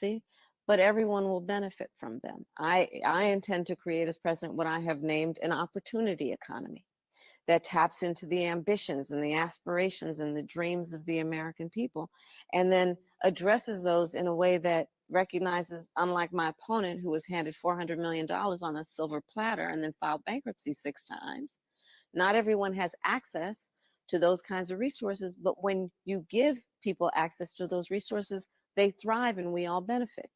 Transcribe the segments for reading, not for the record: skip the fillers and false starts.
policy, but everyone will benefit from them. I intend to create as president what I have named an opportunity economy that taps into the ambitions and the aspirations and the dreams of the American people, and then addresses those in a way that recognizes, unlike my opponent who was handed $400 million on a silver platter and then filed bankruptcy 6 times, not everyone has access to those kinds of resources, but when you give people access to those resources, they thrive and we all benefit.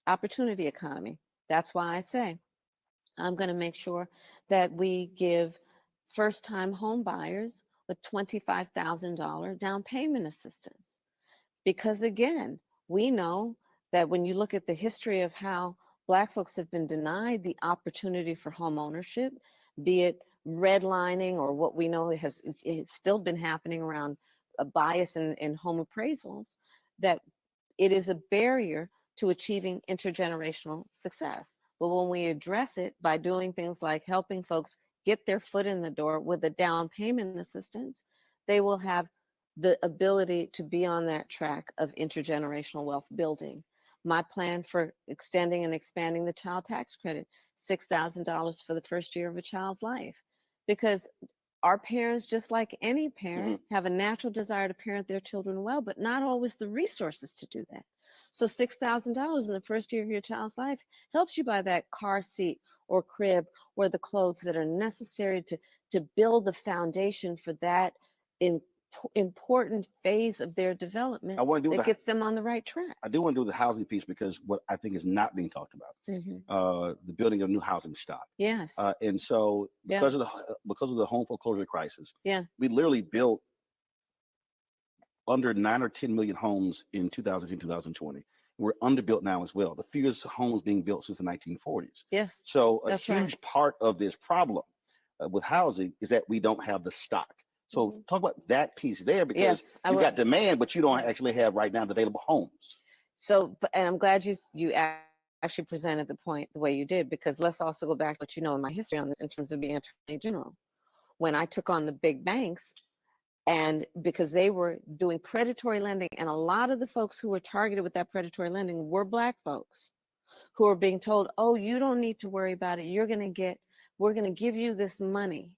Opportunity economy. That's why I say I'm going to make sure that we give first-time home buyers a $25,000 down payment assistance. Because again, we know that when you look at the history of how Black folks have been denied the opportunity for home ownership, be it redlining or what we know has it's still been happening around a bias in home appraisals, that it is a barrier to achieving intergenerational success. But when we address it by doing things like helping folks get their foot in the door with a down payment assistance, they will have the ability to be on that track of intergenerational wealth building. My plan for extending and expanding the child tax credit, $6,000 for the first year of a child's life. Because our parents, just like any parent, have a natural desire to parent their children well, but not always the resources to do that. So $6,000 in the first year of your child's life helps you buy that car seat or crib or the clothes that are necessary to build the foundation for that important phase of their development that gets them on the right track. I do want to do the housing piece because what I think is not being talked about, the building of new housing stock. Yes. And so because of the home foreclosure crisis, we literally built under 9 or 10 million homes in 2010, 2020. We're underbuilt now as well. The fewest homes being built since the 1940s. Yes. So a huge part of this problem with housing is that we don't have the stock. So talk about that piece there, because you got demand, but you don't actually have right now the available homes. So, and I'm glad you actually presented the point the way you did, because let's also go back to what you know in my history on this in terms of being Attorney General. When I took on the big banks, and because they were doing predatory lending, and a lot of the folks who were targeted with that predatory lending were Black folks who are being told, oh, you don't need to worry about it. We're going to give you this money.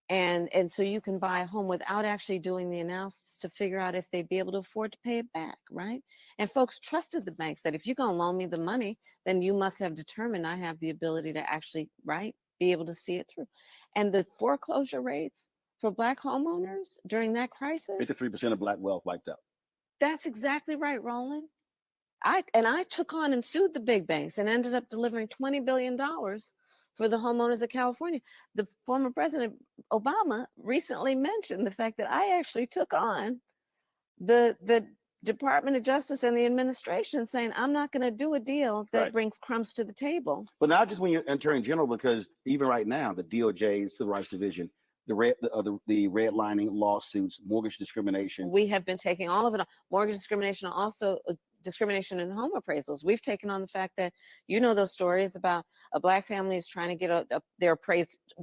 And so you can buy a home without actually doing the analysis to figure out if they'd be able to afford to pay it back, right? And folks trusted the banks that if you're going to loan me the money, then you must have determined I have the ability to actually, be able to see it through. And the foreclosure rates for Black homeowners during that crisis, 53% of Black wealth wiped out. That's exactly right, Roland. I took on and sued the big banks and ended up delivering $20 billion for the homeowners of California. The former President Obama recently mentioned the fact that I actually took on the Department of Justice and the administration, saying, I'm not going to do a deal that brings crumbs to the table. But not just when you're Attorney General, because even right now, the DOJ, Civil Rights Division, the redlining lawsuits, mortgage discrimination. We have been taking all of it on. Mortgage discrimination, also discrimination in home appraisals. We've taken on the fact that, those stories about a Black family is trying to get their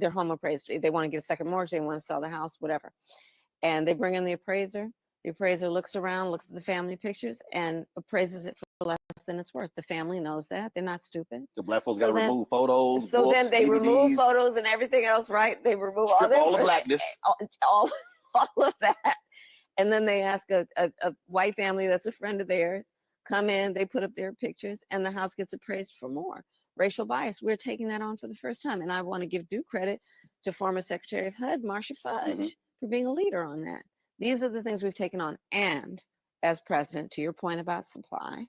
home appraised. They want to get a second mortgage, they want to sell the house, whatever. And they bring in the appraiser. The appraiser looks around, looks at the family pictures, and appraises it for less than it's worth. The family knows that. They're not stupid. The Black folks got to remove photos. So books, then they DVDs, remove photos and everything else, right? They remove all the blackness. All of that. And then they ask a white family that's a friend of theirs, come in, they put up their pictures, and the house gets appraised for more. Racial bias, we're taking that on for the first time. And I want to give due credit to former Secretary of HUD, Marcia Fudge, for being a leader on that. These are the things we've taken on. And as president, to your point about supply,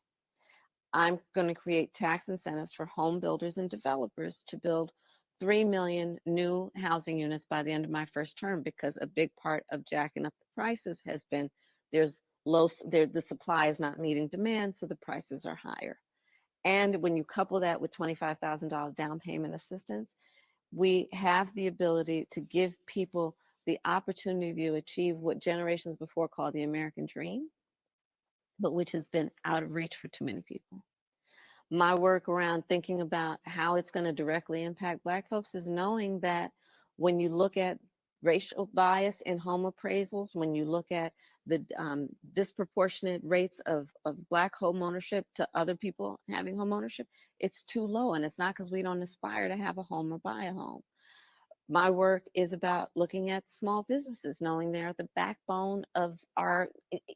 I'm going to create tax incentives for home builders and developers to build 3 million new housing units by the end of my first term, because a big part of jacking up the prices has been the supply is not meeting demand, so the prices are higher. And when you couple that with $25,000 down payment assistance, we have the ability to give people the opportunity to achieve what generations before called the American dream, but which has been out of reach for too many people. My work around thinking about how it's going to directly impact Black folks is knowing that when you look at racial bias in home appraisals. When you look at the disproportionate rates of Black home ownership to other people having home ownership, it's too low. And it's not because we don't aspire to have a home or buy a home. My work is about looking at small businesses, knowing they're the backbone of our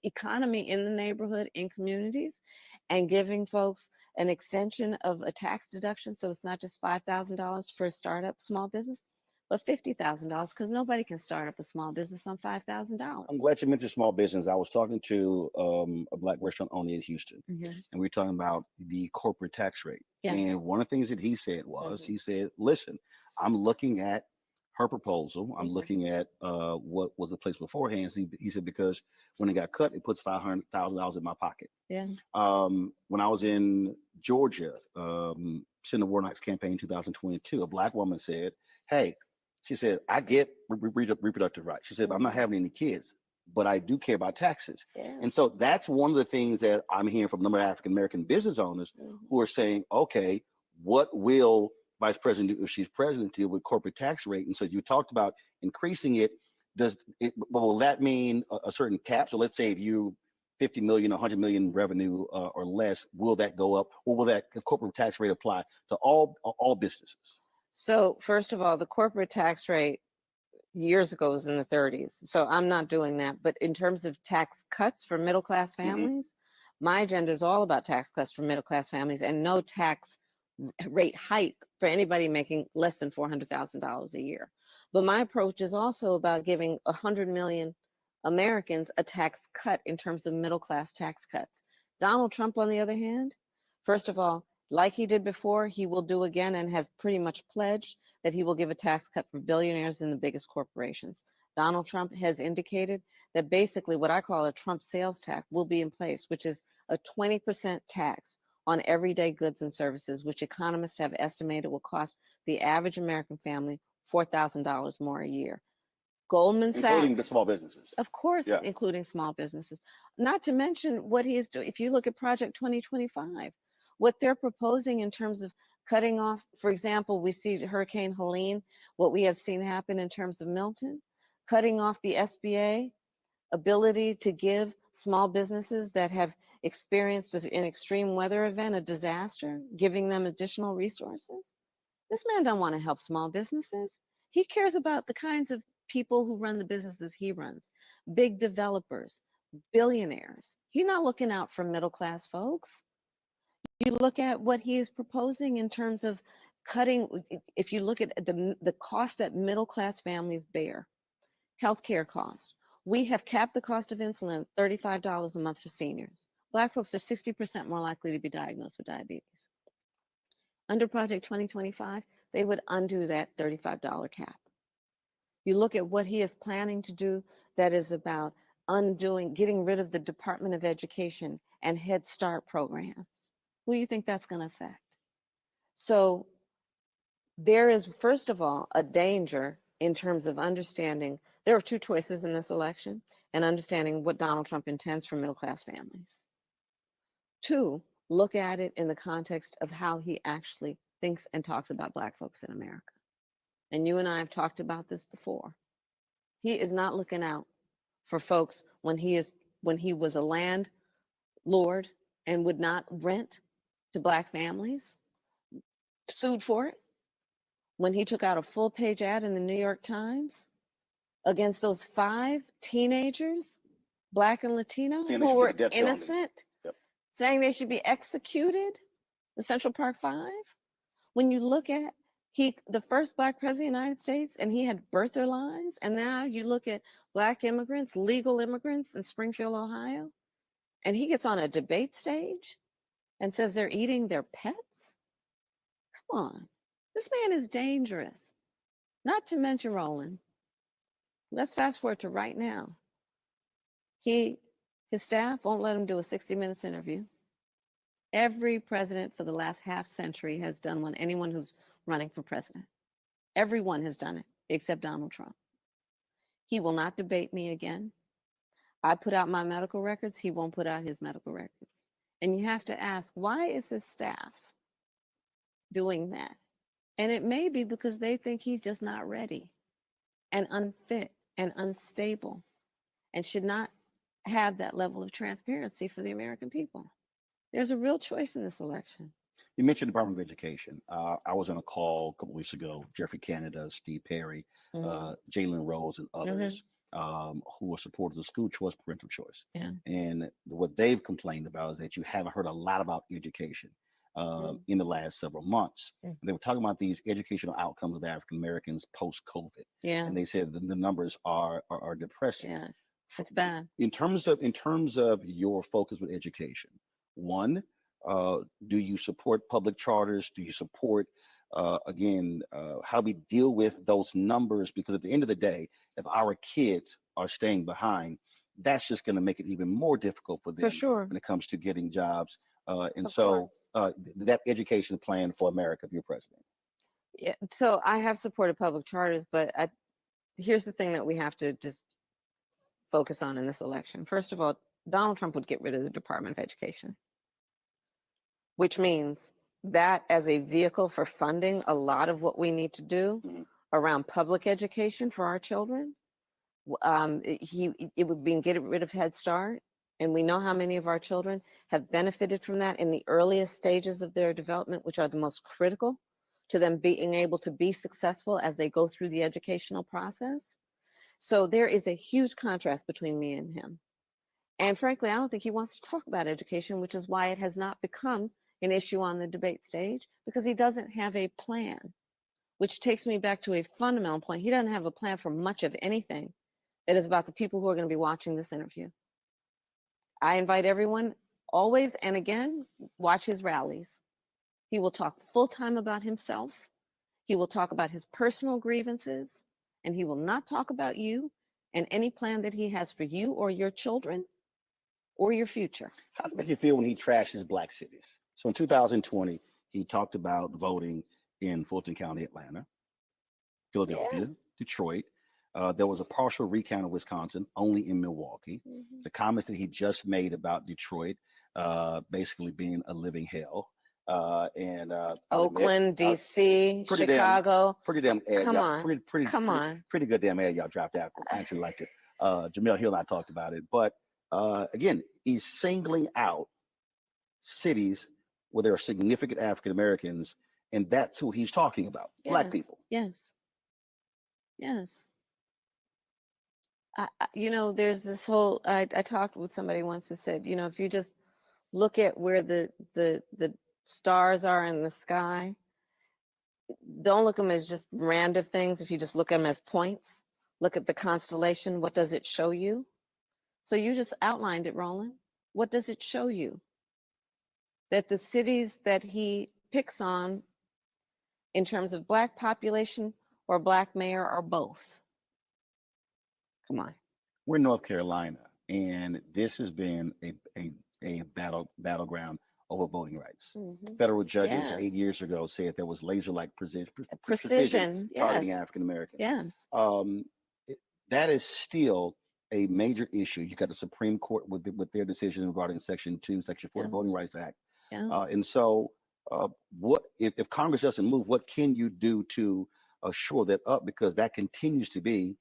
economy in the neighborhood, in communities, and giving folks an extension of a tax deduction. So it's not just $5,000 for a startup small business, but $50,000, because nobody can start up a small business on $5,000. I'm glad you mentioned small business. I was talking to a Black restaurant owner in Houston, and we were talking about the corporate tax rate. Yeah. And one of the things that he said was, he said, listen, I'm looking at her proposal. I'm looking at what was the place beforehand. He said, because when it got cut, it puts $500,000 in my pocket. Yeah. When I was in Georgia, Senator Warnock's campaign in 2022, a Black woman said, hey, she said, I get reproductive rights. She said, I'm not having any kids, but I do care about taxes. Yeah. And so that's one of the things that I'm hearing from a number of African-American business owners who are saying, okay, what will Vice President do if she's president deal with corporate tax rate? And so you talked about increasing it. Will that mean a certain cap? So let's say if you 50 million, 100 million revenue or less, will that go up? Or will that corporate tax rate apply to all businesses? So first of all, the corporate tax rate years ago was in the 30s. So I'm not doing that. But in terms of tax cuts for middle-class families, my agenda is all about tax cuts for middle-class families and no tax rate hike for anybody making less than $400,000 a year. But my approach is also about giving 100 million Americans a tax cut in terms of middle-class tax cuts. Donald Trump, on the other hand, first of all, like he did before, he will do again and has pretty much pledged that he will give a tax cut for billionaires and the biggest corporations. Donald Trump has indicated that basically what I call a Trump sales tax will be in place, which is a 20% tax on everyday goods and services, which economists have estimated will cost the average American family $4,000 more a year. Goldman Sachs, including the small businesses, of course, yeah, including small businesses. Not to mention what he is doing. If you look at Project 2025, what they're proposing in terms of cutting off, for example, we see Hurricane Helene, what we have seen happen in terms of Milton, cutting off the SBA ability to give small businesses that have experienced an extreme weather event, a disaster, giving them additional resources. This man don't want to help small businesses. He cares about the kinds of people who run the businesses he runs, big developers, billionaires. He's not looking out for middle-class folks. You look at what he is proposing in terms of cutting, if you look at the cost that middle-class families bear, healthcare costs. We have capped the cost of insulin at $35 a month for seniors. Black folks are 60% more likely to be diagnosed with diabetes. Under Project 2025, they would undo that $35 cap. You look at what he is planning to do that is about undoing, getting rid of the Department of Education and Head Start programs. Who do you think that's going to affect? So there is, first of all, a danger in terms of understanding there are two choices in this election and understanding what Donald Trump intends for middle-class families. Two, look at it in the context of how he actually thinks and talks about Black folks in America. And you and I have talked about this before. He is not looking out for folks when he was a landlord and would not rent to Black families, sued for it. When he took out a full-page ad in the New York Times against those 5 teenagers, Black and Latino, who were innocent, saying they should be executed, the Central Park 5. When you look at the first Black president of the United States, and he had birther lines, and now you look at Black immigrants, legal immigrants in Springfield, Ohio, and he gets on a debate stage and says they're eating their pets? Come on. This man is dangerous. Not to mention, Roland, let's fast forward to right now. His staff won't let him do a 60 Minutes interview. Every president for the last half century has done one, anyone who's running for president. Everyone has done it, except Donald Trump. He will not debate me again. I put out my medical records. He won't put out his medical records. And you have to ask, why is his staff doing that? And it may be because they think he's just not ready. and unfit and unstable and should not have that level of transparency for the American people. There's a real choice in this election. You mentioned the Department of Education. I was on a call a couple weeks ago. Jeffrey Canada, Steve Perry, Jalen Rose, and others who are supporters of school choice, parental choice. Yeah. And what they've complained about is that you haven't heard a lot about education in the last several months. They were talking about these educational outcomes of African Americans post-COVID. Yeah. And they said the numbers are depressing. Yeah, it's bad. In terms of your focus with education, one, do you support public charters? Do you support how we deal with those numbers? Because at the end of the day, if our kids are staying behind, that's just going to make it even more difficult for them For sure. when it comes to getting jobs. That education plan for America, if you're president. Yeah, so I have supported public charters, but here's the thing that we have to just focus on in this election. First of all, Donald Trump would get rid of the Department of Education, which means that as a vehicle for funding a lot of what we need to do around public education for our children, it would be get rid of Head Start. And we know how many of our children have benefited from that in the earliest stages of their development, which are the most critical to them being able to be successful as they go through the educational process. So there is a huge contrast between me and him. And frankly, I don't think he wants to talk about education, which is why it has not become an issue on the debate stage, because he doesn't have a plan, which takes me back to a fundamental point. He doesn't have a plan for much of anything that is about the people who are going to be watching this interview. I invite everyone always and again, watch his rallies. He will talk full-time about himself. He will talk about his personal grievances, and he will not talk about you and any plan that he has for you or your children or your future. How does it make you feel when he trashes Black cities? So in 2020, he talked about voting in Fulton County, Atlanta, Philadelphia, Detroit. There was a partial recount of Wisconsin, only in Milwaukee. The comments that he just made about Detroit basically being a living hell. Oakland, DC, Chicago. Pretty damn ad. Come on. Pretty good damn ad y'all dropped out. I actually liked it. Jamel Hill and I talked about it. But again, he's singling out cities where there are significant African Americans, and that's who he's talking about. Black people. Yes. There's this whole, I talked with somebody once who said, if you just look at where the stars are in the sky, don't look at them as just random things. If you just look at them as points, look at the constellation, what does it show you? So you just outlined it, Roland. What does it show you? That the cities that he picks on in terms of Black population or Black mayor are both. Come on. We're in North Carolina, and this has been a battleground over voting rights. Federal judges 8 years ago said there was laser-like precision targeting African Americans. Yes. That is still a major issue. You got the Supreme Court with their decision regarding Section 4 of the Voting Rights Act. And so what if Congress doesn't move, what can you do to shore that up? Because that continues to be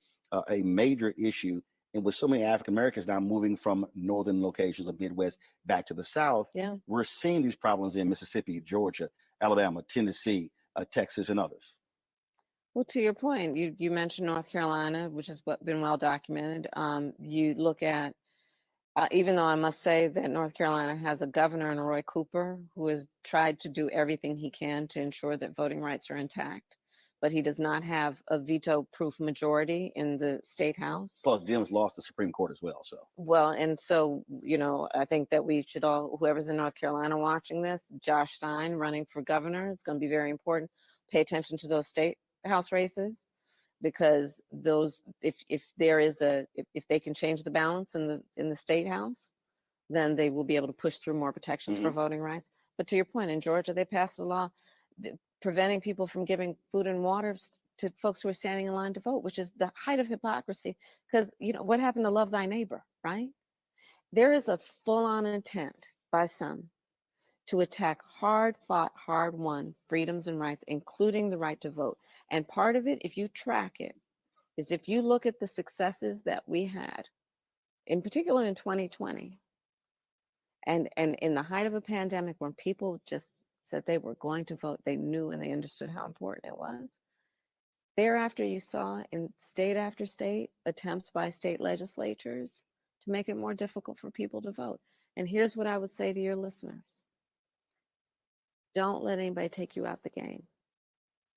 a major issue. And with so many African Americans now moving from northern locations of Midwest back to the South, we're seeing these problems in Mississippi, Georgia, Alabama, Tennessee, Texas, and others. Well, to your point, you mentioned North Carolina, which has been well documented. You look at, even though I must say that North Carolina has a governor in Roy Cooper who has tried to do everything he can to ensure that voting rights are intact, but he does not have a veto-proof majority in the state house. Plus, Dems lost the Supreme Court as well. I think that we should all, whoever's in North Carolina watching this, Josh Stein running for governor, it's going to be very important. Pay attention to those state house races, because those, if they can change the balance in the state house, then they will be able to push through more protections for voting rights. But to your point, in Georgia, they passed a law preventing people from giving food and water to folks who are standing in line to vote, which is the height of hypocrisy. Because what happened to love thy neighbor, right? There is a full-on intent by some to attack hard-fought, hard-won freedoms and rights, including the right to vote. And part of it, if you track it, is if you look at the successes that we had, in particular in 2020, and in the height of a pandemic when people just said they were going to vote, they knew and they understood how important it was. Thereafter, you saw in state after state attempts by state legislatures to make it more difficult for people to vote. And here's what I would say to your listeners. Don't let anybody take you out the game.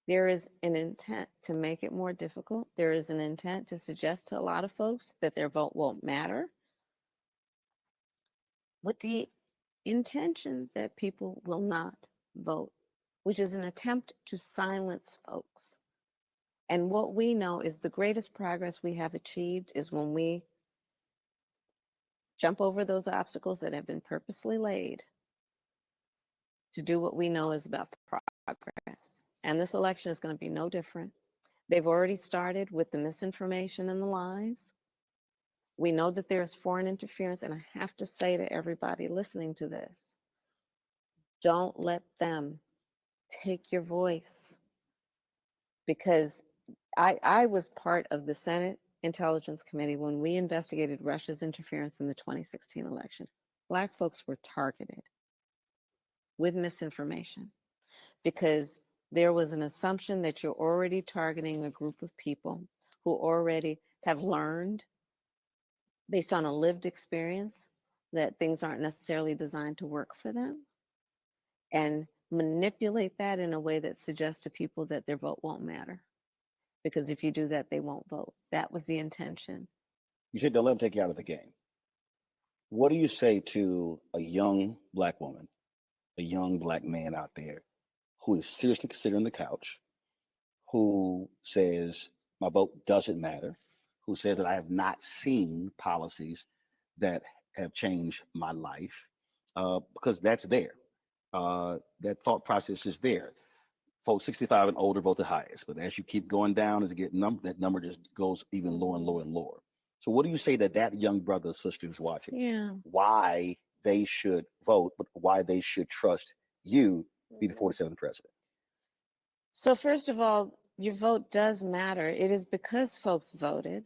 There is an intent to make it more difficult. There is an intent to suggest to a lot of folks that their vote won't matter, with the intention that people will not vote, which is an attempt to silence folks. And what we know is the greatest progress we have achieved is when we jump over those obstacles that have been purposely laid to do what we know is about progress. And this election is going to be no different. They've already started with the misinformation and the lies. We know that there's foreign interference, and I have to say to everybody listening to this, don't let them take your voice. Because I was part of the Senate Intelligence Committee when we investigated Russia's interference in the 2016 election. Black folks were targeted with misinformation because there was an assumption that you're already targeting a group of people who already have learned, based on a lived experience, that things aren't necessarily designed to work for them, and manipulate that in a way that suggests to people that their vote won't matter. Because if you do that, they won't vote. That was the intention. You said don't let them take you out of the game. What do you say to a young Black woman, a young Black man out there who is seriously considering the couch, who says my vote doesn't matter, who says that I have not seen policies that have changed my life, because that's there. That thought process is there. Folks 65 and older vote the highest, but as you keep going down, as you get that number just goes even lower and lower and lower. So what do you say to that young brother or sister who's watching? Yeah. Why they should vote, but why they should trust you to be the 47th president? So first of all, your vote does matter. It is because folks voted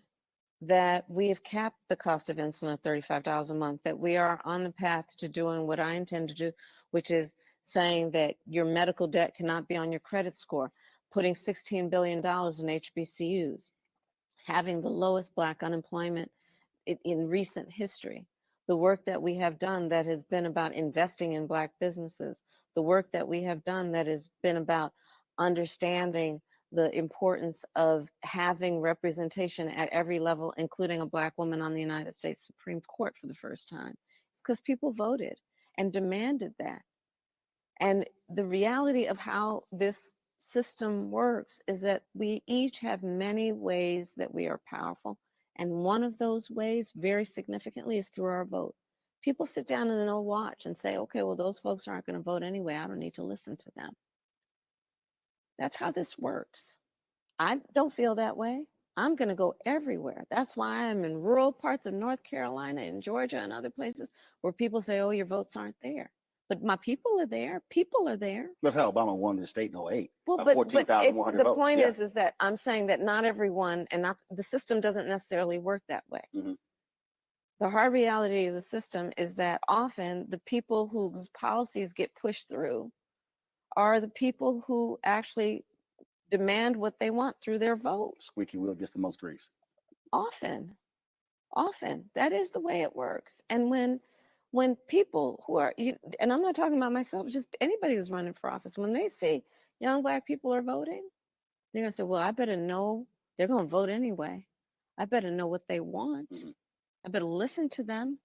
that we have capped the cost of insulin at $35 a month, that we are on the path to doing what I intend to do, which is saying that your medical debt cannot be on your credit score, putting $16 billion in HBCUs, having the lowest Black unemployment in recent history. The work that we have done that has been about investing in Black businesses, the work that we have done that has been about understanding the importance of having representation at every level, including a Black woman on the United States Supreme Court for the first time. It's because people voted and demanded that. And the reality of how this system works is that we each have many ways that we are powerful. And one of those ways, very significantly, is through our vote. People sit down and they'll watch and say, okay, well, those folks aren't going to vote anyway. I don't need to listen to them. That's how this works. I don't feel that way. I'm going to go everywhere. That's why I'm in rural parts of North Carolina and Georgia and other places where people say, oh, your votes aren't there. But my people are there. People are there. That's how Obama won the state in 08. Well, but 14,100 votes. The point is that I'm saying that not everyone, and not the system doesn't necessarily work that way. Mm-hmm. The hard reality of the system is that often the people whose policies get pushed through are the people who actually demand what they want through their vote. Squeaky wheel gets the most grease. Often that is the way it works. And when people who are, and I'm not talking about myself, just anybody who's running for office, when they see young Black people are voting, they're gonna say, well, I better know they're gonna vote anyway. I better know what they want. Mm-hmm. I better listen to them.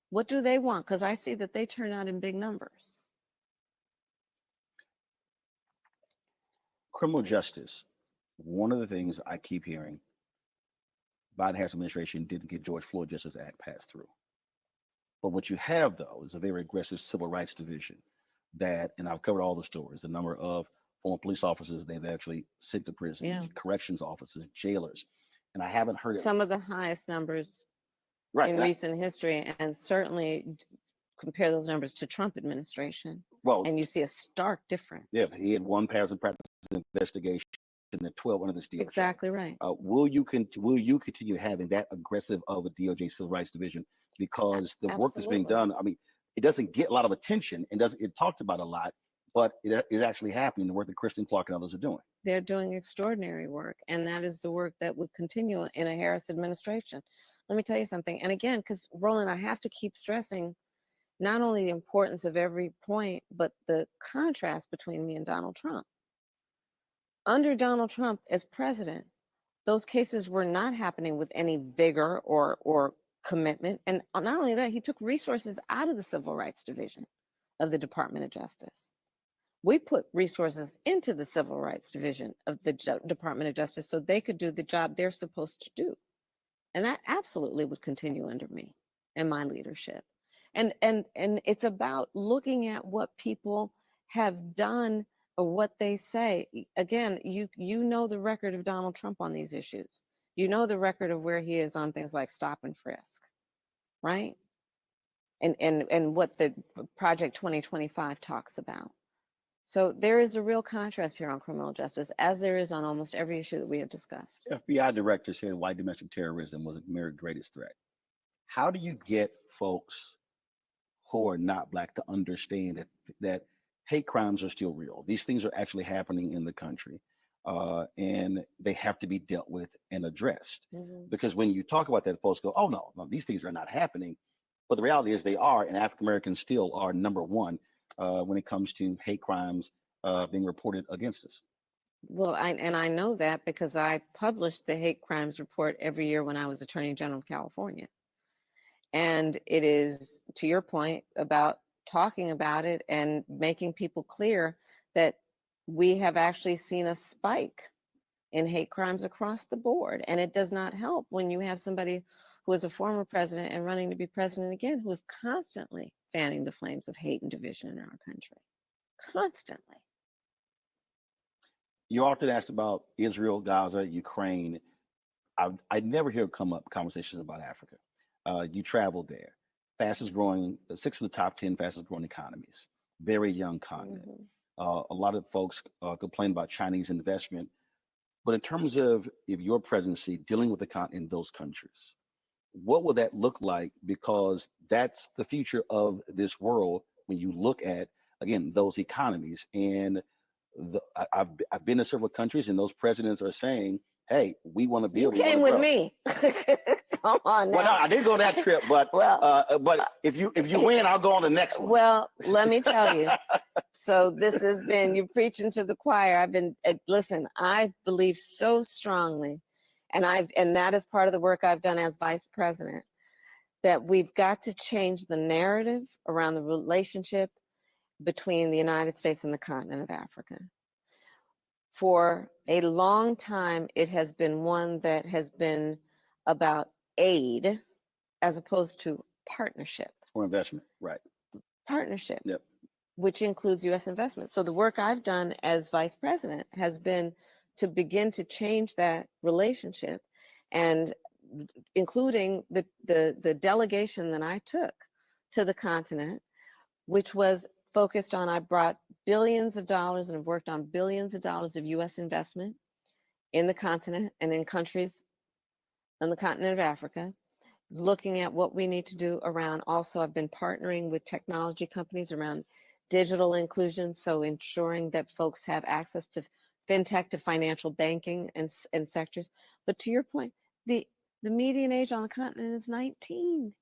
What do they want? Because I see that they turn out in big numbers. Criminal justice. One of the things I keep hearing, Biden-Harris administration didn't get George Floyd Justice Act passed through. But what you have, though, is a very aggressive civil rights division that, and I've covered all the stories, the number of former police officers they've actually sent to prison, corrections officers, jailers. And I haven't heard some of the highest numbers in recent history, and certainly compare those numbers to Trump administration. Well, and you see a stark difference. Yeah, he had one pattern practice investigation the 12 under this DOJ. Exactly right. Will you continue having that aggressive of a DOJ Civil Rights Division? Because the work that's being done, I mean, it doesn't get a lot of attention and it talked about a lot, but it is actually happening, the work that Kristen Clark and others are doing. They're doing extraordinary work, and that is the work that would continue in a Harris administration. Let me tell you something, and again, because Roland, I have to keep stressing not only the importance of every point, but the contrast between me and Donald Trump. Under Donald Trump as president, those cases were not happening with any vigor or commitment. And not only that, he took resources out of the Civil Rights Division of the Department of Justice. We put resources into the Civil Rights Division of the Department of Justice so they could do the job they're supposed to do. And that absolutely would continue under me and my leadership. And it's about looking at what people have done or what they say. Again, you know the record of Donald Trump on these issues. You know the record of where he is on things like stop and frisk, right? And what the Project 2025 talks about. So there is a real contrast here on criminal justice, as there is on almost every issue that we have discussed. FBI director said white domestic terrorism was America's greatest threat. How do you get folks who are not Black to understand that hate crimes are still real? These things are actually happening in the country, and they have to be dealt with and addressed. Mm-hmm. Because when you talk about that, folks go, "Oh no, these things are not happening." But the reality is they are, and African Americans still are number one when it comes to hate crimes being reported against us. Well, I know that because I published the hate crimes report every year when I was Attorney General of California. And it is, to your point, about talking about it and making people clear that we have actually seen a spike in hate crimes across the board. And it does not help when you have somebody who is a former president and running to be president again, who is constantly fanning the flames of hate and division in our country. Constantly. You often asked about Israel, Gaza, Ukraine. I never hear come up conversations about Africa. You traveled there. Fastest growing, 6 of the top 10 fastest growing economies. Very young continent. Mm-hmm. A lot of folks complain about Chinese investment. But in terms of your presidency dealing with the continent in those countries, what will that look like? Because that's the future of this world when you look at, again, those economies. And I've been to several countries, and those presidents are saying, "Hey, we want to build." You came with me. Come on now. Well, no, I didn't go on that trip, but if you win, I'll go on the next one. Well, let me tell you. So this has been, you're preaching to the choir. Listen, I believe so strongly, and that is part of the work I've done as vice president, that we've got to change the narrative around the relationship between the United States and the continent of Africa. For a long time, it has been one that has been about aid as opposed to partnership. Or investment, right. Partnership, yep. Which includes U.S. investment. So the work I've done as vice president has been to begin to change that relationship, and including the delegation that I took to the continent, which was focused on, I brought billions of dollars and have worked on billions of dollars of U.S. investment in the continent and in countries on the continent of Africa, looking at what we need to do around, also I've been partnering with technology companies around digital inclusion, so ensuring that folks have access to fintech, to financial banking and sectors. But to your point, the median age on the continent is 19.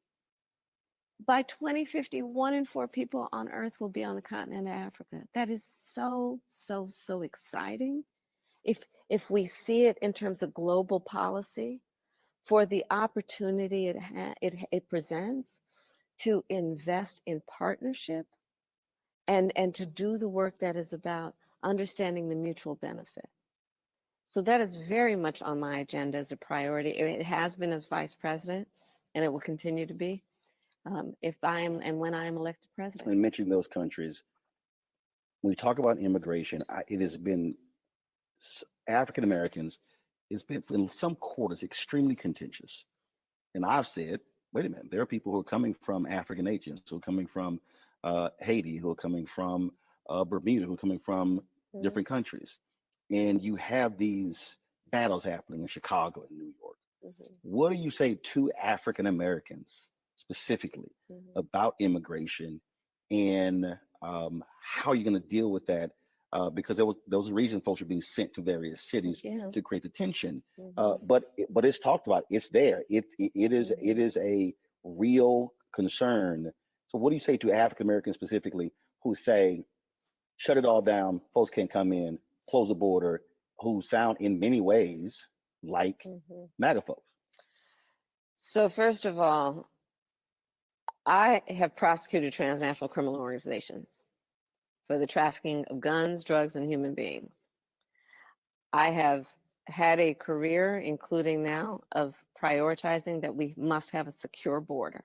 By 2050, 1 in 4 people on Earth will be on the continent of Africa. That is so, so, so exciting. If we see it in terms of global policy, for the opportunity it presents to invest in partnership and to do the work that is about understanding the mutual benefit. So that is very much on my agenda as a priority. It has been as vice president, and it will continue to be. When I am elected president. And mentioning those countries, when we talk about immigration, it has been African Americans. It's been in some quarters extremely contentious, and I've said, wait a minute, there are people who are coming from African nations, who are coming from Haiti, who are coming from Bermuda, who are coming from different countries, and you have these battles happening in Chicago and New York. What do you say to African Americans specifically about immigration, and how are you going to deal with that? Because there was a reason folks are being sent to various cities to create the tension. But it's talked about. It's there. It is a real concern. So what do you say to African Americans specifically who say, shut it all down, folks can't come in, close the border, who sound in many ways like MAGA folks? So first of all, I have prosecuted transnational criminal organizations for the trafficking of guns, drugs, and human beings. I have had a career, including now, of prioritizing that we must have a secure border.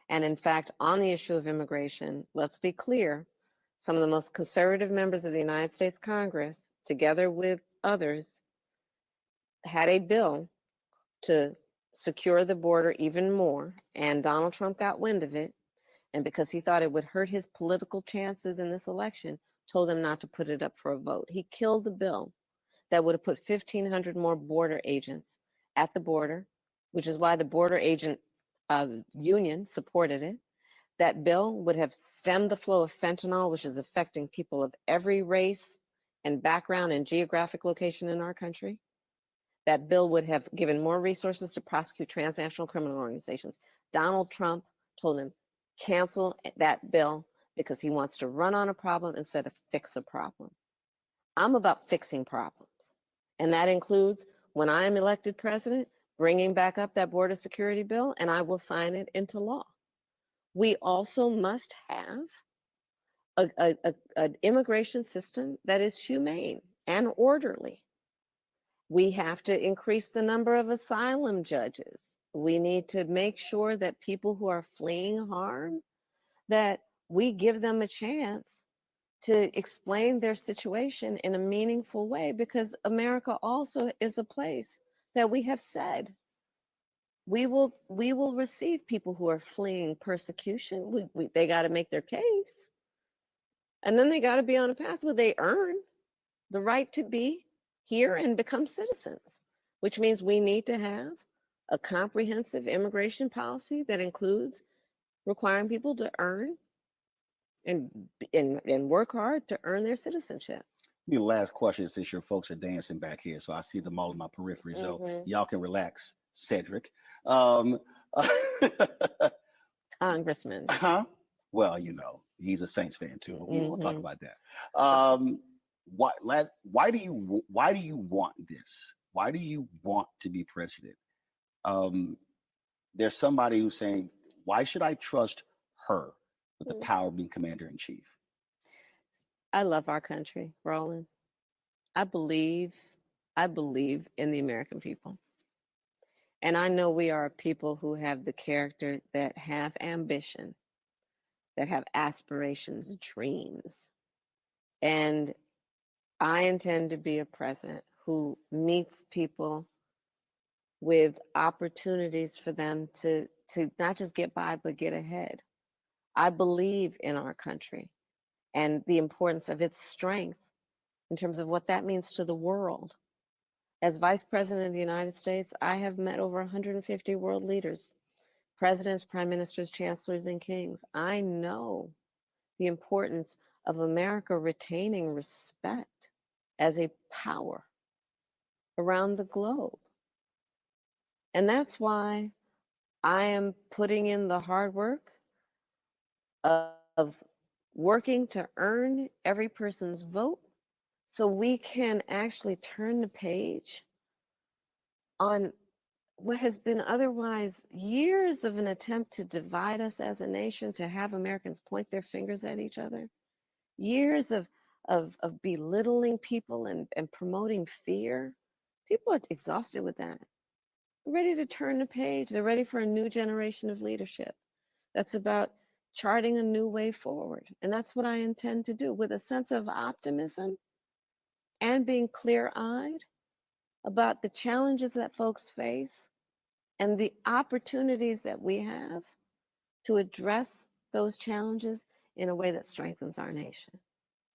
And in fact, on the issue of immigration, let's be clear, some of the most conservative members of the United States Congress, together with others, had a bill to secure the border even more, and Donald Trump got wind of it, and because he thought it would hurt his political chances in this election, told them not to put it up for a vote. He killed the bill that would have put 1,500 more border agents at the border, which is why the border agent union supported it. That bill would have stemmed the flow of fentanyl, which is affecting people of every race and background and geographic location in our country. That bill would have given more resources to prosecute transnational criminal organizations. Donald Trump told him, cancel that bill because he wants to run on a problem instead of fix a problem. I'm about fixing problems. And that includes, when I am elected president, bringing back up that border security bill, and I will sign it into law. We also must have an immigration system that is humane and orderly. We have to increase the number of asylum judges. We need to make sure that people who are fleeing harm, that we give them a chance to explain their situation in a meaningful way, because America also is a place that we have said we will receive people who are fleeing persecution. They got to make their case, and then they got to be on a path where they earn the right to be here and become citizens, which means we need to have a comprehensive immigration policy that includes requiring people to earn and work hard to earn their citizenship. The last question, since your folks are dancing back here, so I see them all in my periphery, so y'all can relax, Cedric. Congressman. Huh? Well, you know, he's a Saints fan too, but we won't talk about that. Why do you want this? Why do you want to be president? There's somebody who's saying, why should I trust her with the power of being commander in chief? I love our country, Roland. I believe in the American people. And I know we are a people who have the character, that have ambition, that have aspirations, dreams. And I intend to be a president who meets people with opportunities for them to not just get by, but get ahead. I believe in our country and the importance of its strength in terms of what that means to the world. As Vice President of the United States, I have met over 150 world leaders, presidents, prime ministers, chancellors, and kings. I know the importance of America retaining respect as a power around the globe. And that's why I am putting in the hard work of working to earn every person's vote, so we can actually turn the page on what has been otherwise years of an attempt to divide us as a nation, to have Americans point their fingers at each other, years of belittling people and promoting fear. People are exhausted with that. They're ready to turn the page. They're ready for a new generation of leadership that's about charting a new way forward. And that's what I intend to do, with a sense of optimism and being clear-eyed about the challenges that folks face and the opportunities that we have to address those challenges in a way that strengthens our nation.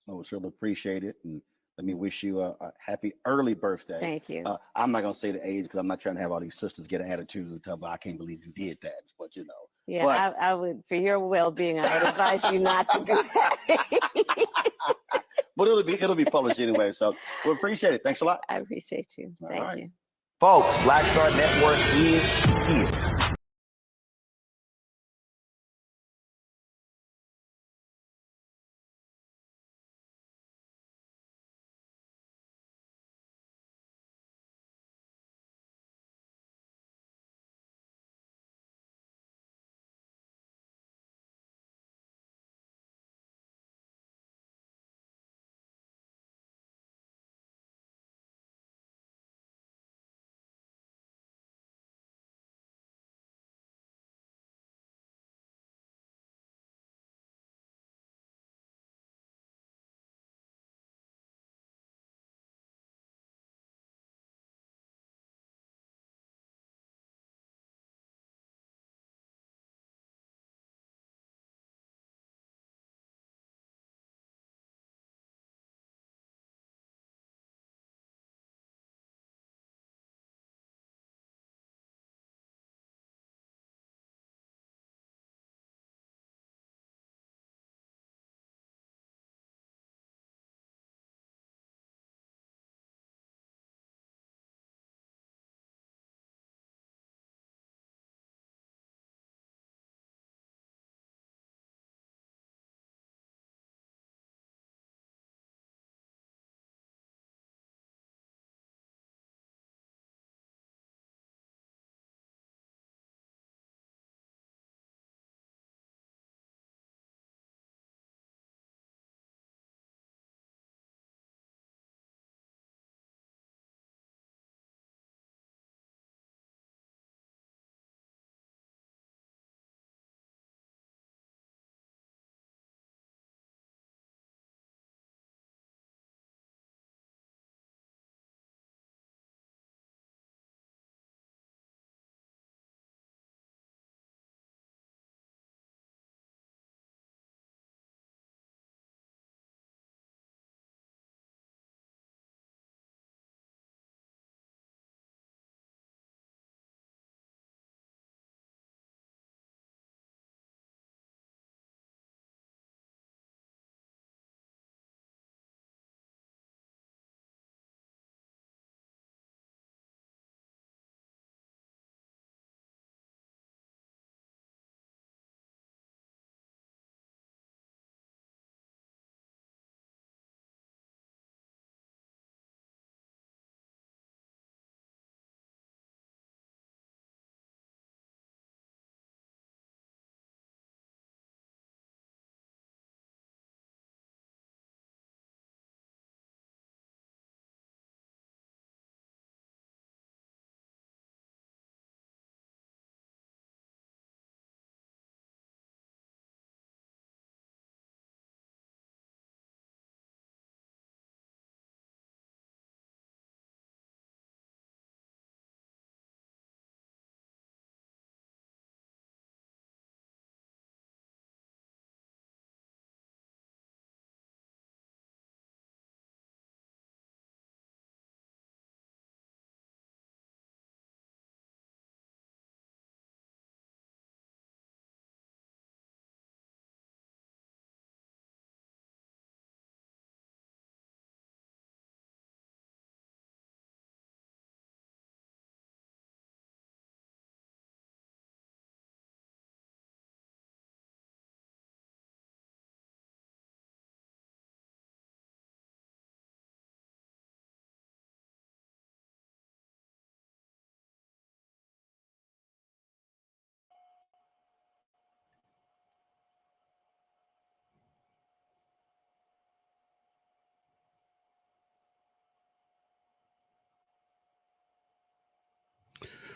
So we certainly appreciate it. And Let me wish you a happy early birthday. Thank you. I'm not going to say the age because I'm not trying to have all these sisters get an attitude. I can't believe you did that. But, you know. Yeah, but, I would, for your well-being, I would advise you not to do that. But it'll be published anyway. So we appreciate it. Thanks a lot. I appreciate you. Thank you. Folks, Black Star Network is here.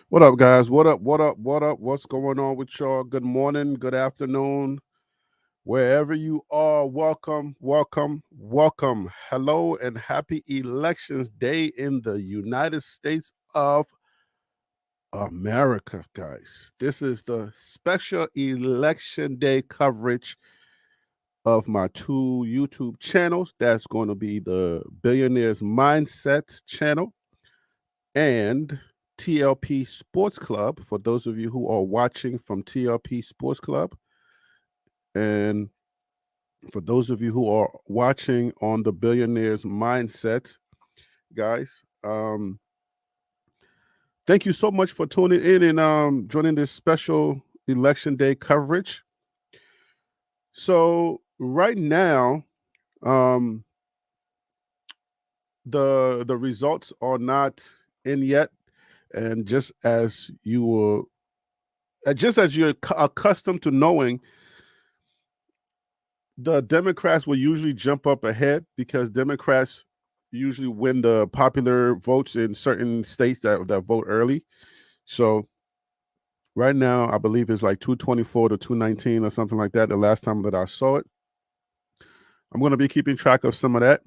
What up, guys? What up? What up? What up? What's going on with y'all? Good morning, good afternoon, wherever you are. Welcome, welcome, welcome. Hello, and happy Elections Day in the United States of America, guys. This is the special Election Day coverage of my 2 YouTube channels. That's going to be the Billionaires Mindset channel and TLP Sports Club, for those of you who are watching from TLP Sports Club. And for those of you who are watching on the Billionaires Mindset, guys, thank you so much for tuning in and joining this special election day coverage. So right now, the results are not in yet, and just as you're accustomed to knowing, the Democrats will usually jump up ahead because Democrats usually win the popular votes in certain states that vote early. So right now, I believe it's like 224 to 219 or something like that. The last time that I saw it, I'm going to be keeping track of some of that.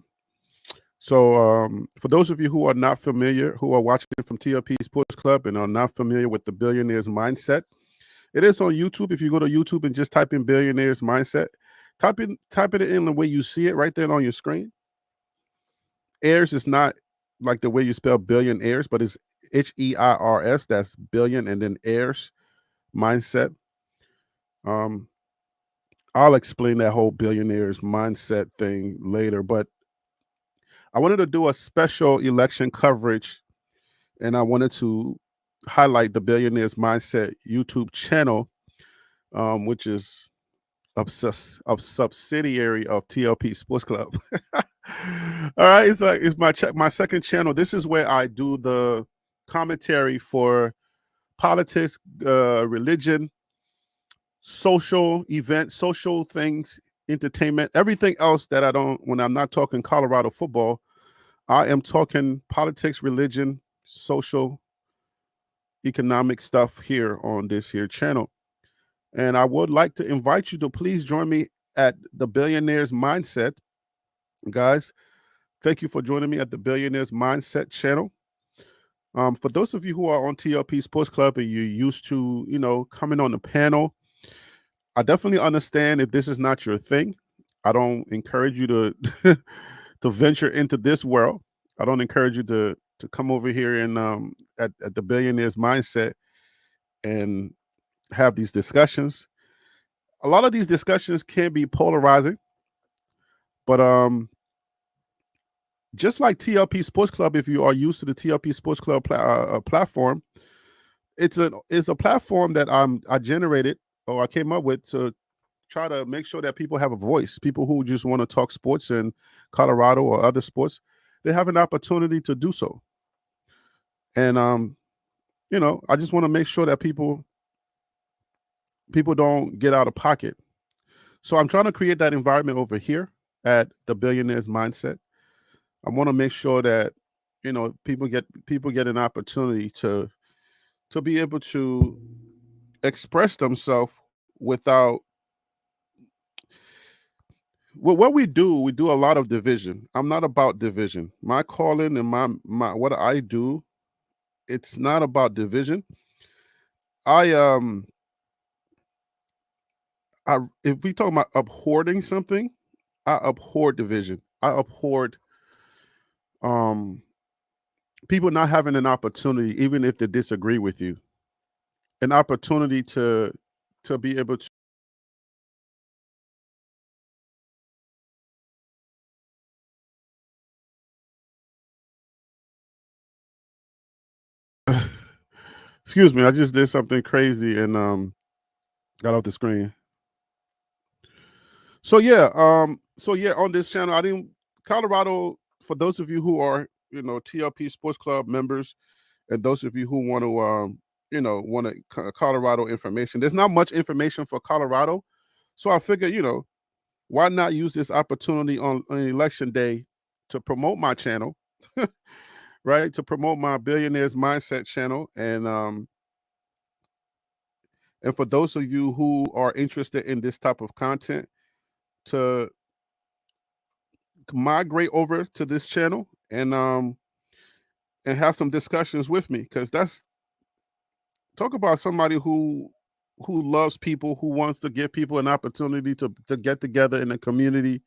So for those of you who are not familiar, who are watching from TLP Sports Club and are not familiar with the Billionaires Mindset, it is on YouTube. If you go to YouTube and just type in Billionaires Mindset, type it in the way you see it right there on your screen. Heirs is not like the way you spell billionaires, but it's HEIRS. That's billion, and then heirs mindset. I'll explain that whole billionaires mindset thing later, but I wanted to do a special election coverage, and I wanted to highlight the Billionaires Mindset YouTube channel, which is a subsidiary of TLP Sports Club. All right, it's my second channel. This is where I do the commentary for politics, religion, social events, social things, entertainment, everything else that I don't. When I'm not talking Colorado football, I am talking politics, religion, social, economic stuff here on this here channel. And I would like to invite you to please join me at the Billionaires Mindset. Guys, thank you for joining me at the Billionaires Mindset channel. For those of you who are on TLP Sports Club and you're used to, coming on the panel, I definitely understand if this is not your thing. I don't encourage you to to venture into this world. I don't encourage you to come over here and at the Billionaires Mindset and have these discussions. A lot of these discussions can be polarizing, but just like TLP Sports Club, if you are used to the TLP Sports Club platform, it's a platform that I generated or I came up with to try to make sure that people have a voice. People who just want to talk sports in Colorado or other sports, they have an opportunity to do so. And I just want to make sure that people don't get out of pocket. So I'm trying to create that environment over here at the Billionaires Mindset. I want to make sure that people get an opportunity to be able to express themselves without. Well, what we do a lot of division. I'm not about division. My calling and my what I do, it's not about division. I if we talk about abhorring something, I abhor division. I abhor people not having an opportunity, even if they disagree with you, an opportunity to be able to. Excuse me, I just did something crazy and got off the screen. So yeah, on this channel, I didn't Colorado. For those of you who are TLP Sports Club members, and those of you who want to Colorado information, there's not much information for Colorado, so I figured why not use this opportunity on election day to promote my channel, right? To promote my Billionaires Mindset channel, and for those of you who are interested in this type of content, to migrate over to this channel and have some discussions with me, because that's talk about somebody who who loves people, who wants to give people an opportunity to get together in a community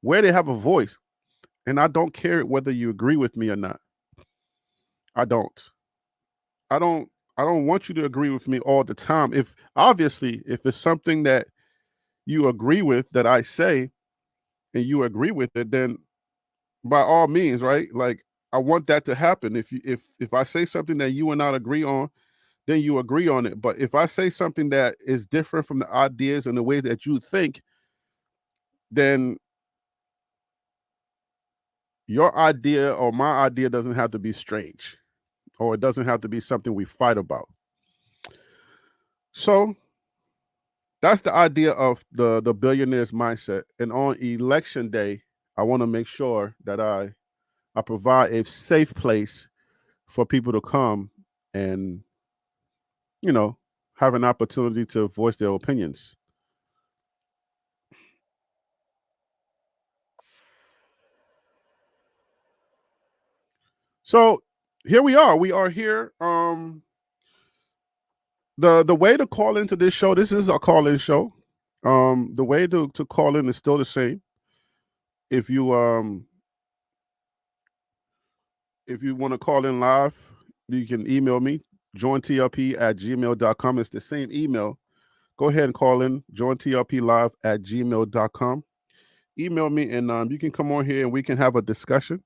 where they have a voice. And I don't care whether you agree with me or not. I don't. I don't I don't want you to agree with me all the time. If obviously if it's something that you agree with that I say and you agree with it, then by all means, right? Like I want that to happen. If I say something that you and I agree on, then you agree on it. But if I say something that is different from the ideas and the way that you think, then your idea or my idea doesn't have to be strange, or it doesn't have to be something we fight about. So that's the idea of the billionaire's mindset. And on election day, I want to make sure that I provide a safe place for people to come and, you know, have an opportunity to voice their opinions. So here we are. We are here. The way to call into this show, this is a call-in show. The way to call in is still the same. If you want to call in live, you can email me, jointlp@gmail.com. It's the same email. Go ahead and call in, jointlplive@gmail.com. Email me, and you can come on here and we can have a discussion.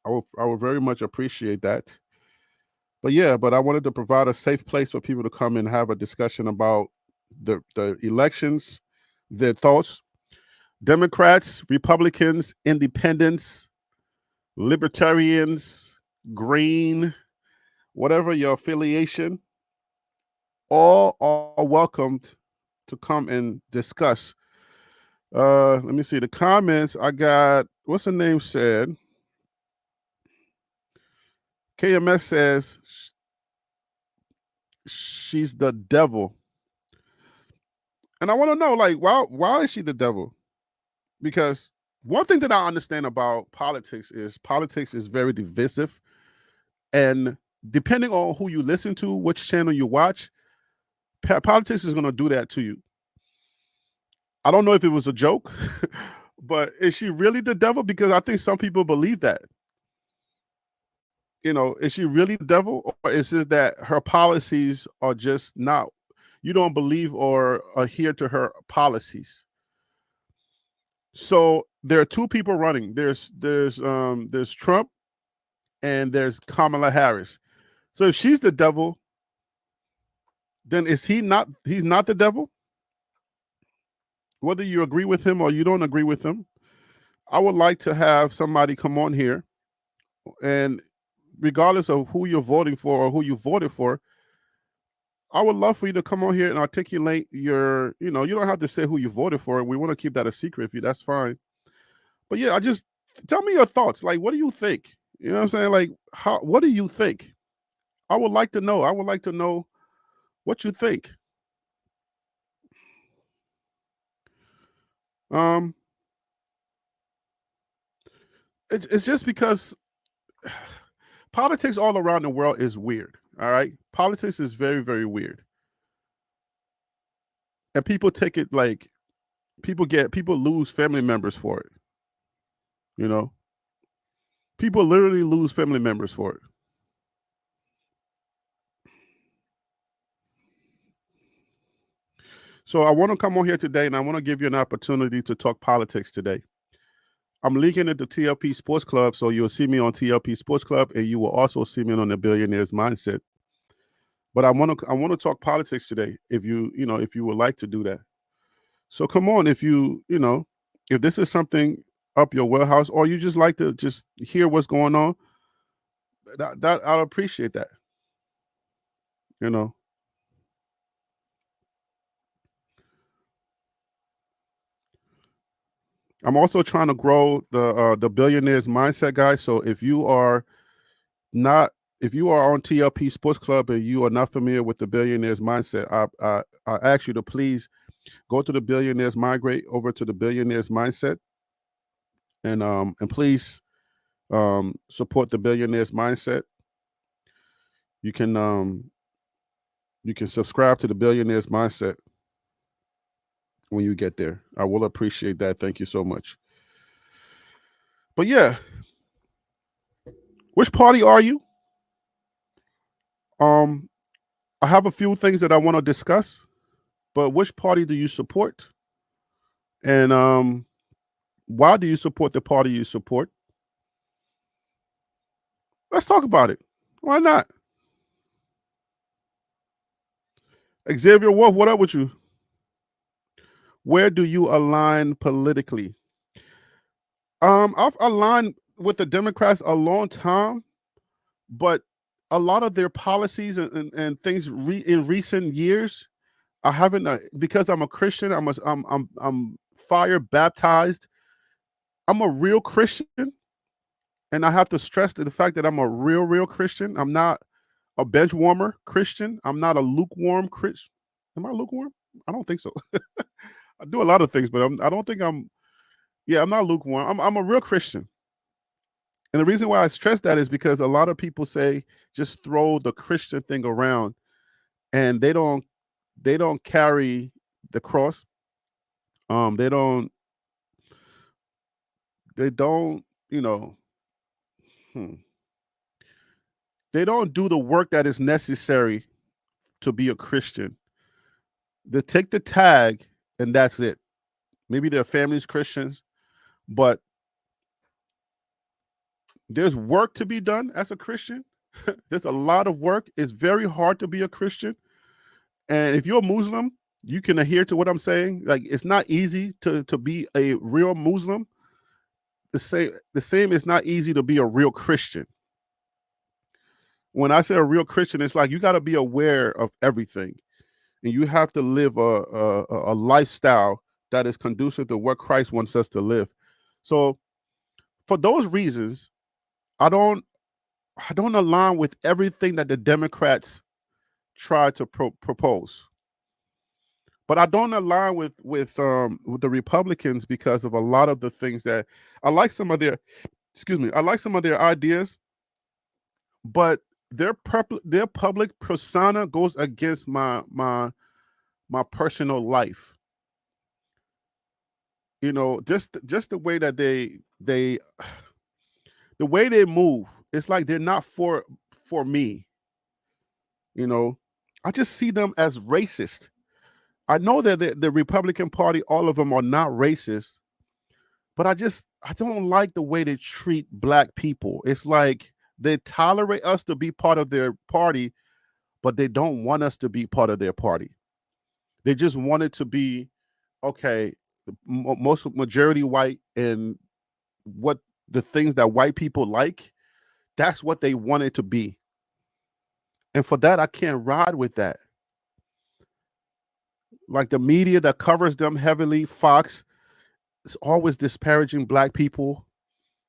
I would very much appreciate that. But yeah, but I wanted to provide a safe place for people to come and have a discussion about the elections, their thoughts. Democrats, Republicans, independents, libertarians, green, whatever your affiliation, all are welcomed to come and discuss. Let me see the comments. I got, what's the name said? KMS says she's the devil. And I want to know, like, why is she the devil? Because one thing that I understand about politics is very divisive. And depending on who you listen to, which channel you watch, politics is going to do that to you. I don't know if it was a joke, but is she really the devil? Because I think some people believe that. You know, is she really the devil, or is it that her policies are just not, you don't believe or adhere to her policies? So there are two people running. There's Trump and there's Kamala Harris. So if she's the devil, then is he not? He's not the devil. Whether you agree with him or you don't agree with him, I would like to have somebody come on here, and regardless of who you're voting for or who you voted for, I would love for you to come on here and articulate your, you know, you don't have to say who you voted for. We want to keep that a secret if you, that's fine. But yeah, I just, tell me your thoughts. Like, what do you think? You know what I'm saying? Like, what do you think? I would like to know. I would like to know what you think. Um, it's just because politics all around the world is weird. All right, politics is very, very weird, and people take it like people lose family members for it. You know, people literally lose family members for it. So I want to come on here today, and I want to give you an opportunity to talk politics today. I'm leaking at the TLP Sports Club, so you'll see me on TLP Sports Club, and you will also see me on the Billionaire's Mindset. But I want to talk politics today. If if you would like to do that, so come on. If this is something up your wheelhouse, or you just like to just hear what's going on, that I'll appreciate that. You know. I'm also trying to grow the Billionaire's Mindset, guys. So not if you are on TLP Sports Club and you are not familiar with the Billionaire's Mindset, I ask you to please go to the Billionaires Migrate over to the Billionaires Mindset, and please support the Billionaires Mindset. You can You can subscribe to the Billionaire's Mindset when you get there. I will appreciate that. Thank you so much. But yeah, which party are you? I have a few things that I want to discuss, but which party do you support? And why do you support the party you support? Let's talk about it. Why not? Xavier Wolf, what up with you? Where do you align politically? I've aligned with the Democrats a long time, but a lot of their policies and things in recent years, I haven't because I'm a Christian. I'm fire baptized. I'm a real Christian, and I have to stress the fact that I'm a real Christian. I'm not a bench warmer Christian. I'm not a lukewarm Christian. Am I lukewarm? I don't think so. I do a lot of things, but I don't think I'm. Yeah, I'm not lukewarm. I'm a real Christian. And the reason why I stress that is because a lot of people say just throw the Christian thing around, and they don't carry the cross. They don't you know they don't do the work that is necessary to be a Christian. They take the tag and that's it. Maybe their family's Christians, but there's work to be done as a Christian. There's a lot of work. It's very hard to be a Christian. And if you're a Muslim, you can adhere to what I'm saying. Like, it's not easy to be a real Muslim. The same is not easy to be a real Christian. When I say a real Christian, it's like you got to be aware of everything, and you have to live a lifestyle that is conducive to what Christ wants us to live. So, for those reasons, I don't align with everything that the Democrats try to propose. But I don't align with the Republicans because of a lot of the things that I like some of their I like some of their ideas, but their public persona goes against my personal life. You know, just the way that they the way they move, it's like they're not for me. You know, I just see them as racist. I know that the Republican Party, all of them are not racist, but I don't like the way they treat black people. It's like they tolerate us to be part of their party, but they don't want us to be part of their party. They just want it to be, okay, most majority white, and what the things that white people like, that's what they want it to be. And for that, I can't ride with that. Like the media that covers them heavily, Fox, is always disparaging black people.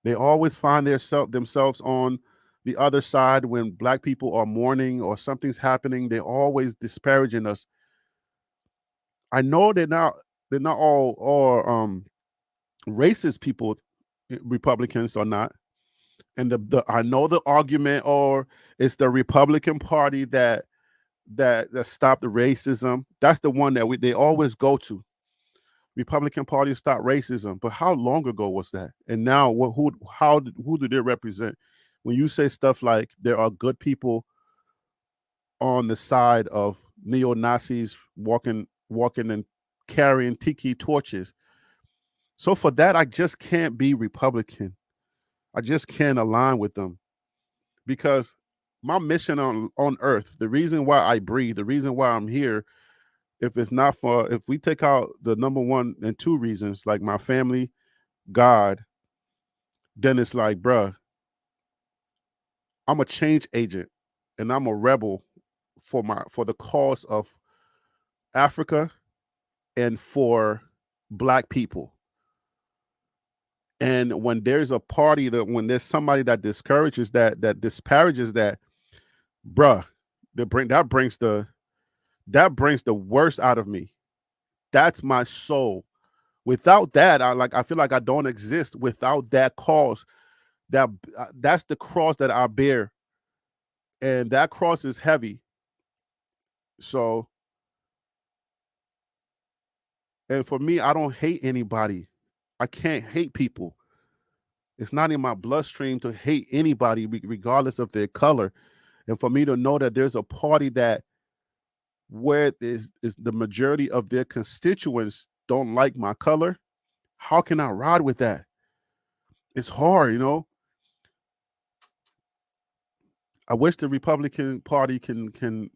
They always find themselves on the other side when black people are mourning or something's happening. They're always disparaging us. I know they're not all racist people, Republicans are not. And I know the argument, or it's the Republican Party that stopped the racism. That's the one that they always go to. Republican Party stop racism, but how long ago was that? And now, who do they represent? When you say stuff like there are good people on the side of neo-Nazis walking and carrying tiki torches, so for that, I just can't be Republican. I just can't align with them, because my mission on earth, the reason why I breathe, the reason why I'm here, if we take out the number one and two reasons, like my family, God, then it's like, bruh, I'm a change agent and I'm a rebel for the cause of Africa and for black people. And when there's a party when there's somebody that discourages that disparages that, bruh, that brings the worst out of me. That's my soul. Without that, I feel like I don't exist without that cause. That's the cross that I bear, and that cross is heavy. So, and for me, I don't hate anybody. I can't hate people. It's not in my bloodstream to hate anybody, regardless of their color. And for me to know that there's a party that where is the majority of their constituents don't like my color, how can I ride with that? It's hard, you know. I wish the Republican Party can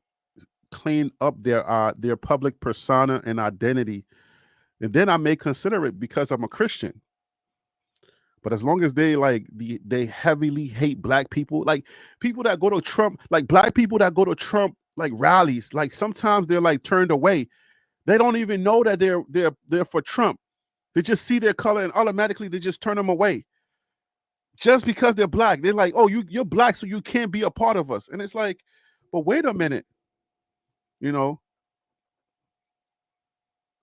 clean up their public persona and identity, and then I may consider it because I'm a Christian. But as long as they heavily hate black people, like people that go to Trump, like black people that go to Trump like rallies, like sometimes they're like turned away. They don't even know that they're for Trump. They just see their color and automatically they just turn them away. Just because they're black. They're like, oh, you're black, so you can't be a part of us. And it's like, but wait a minute, you know.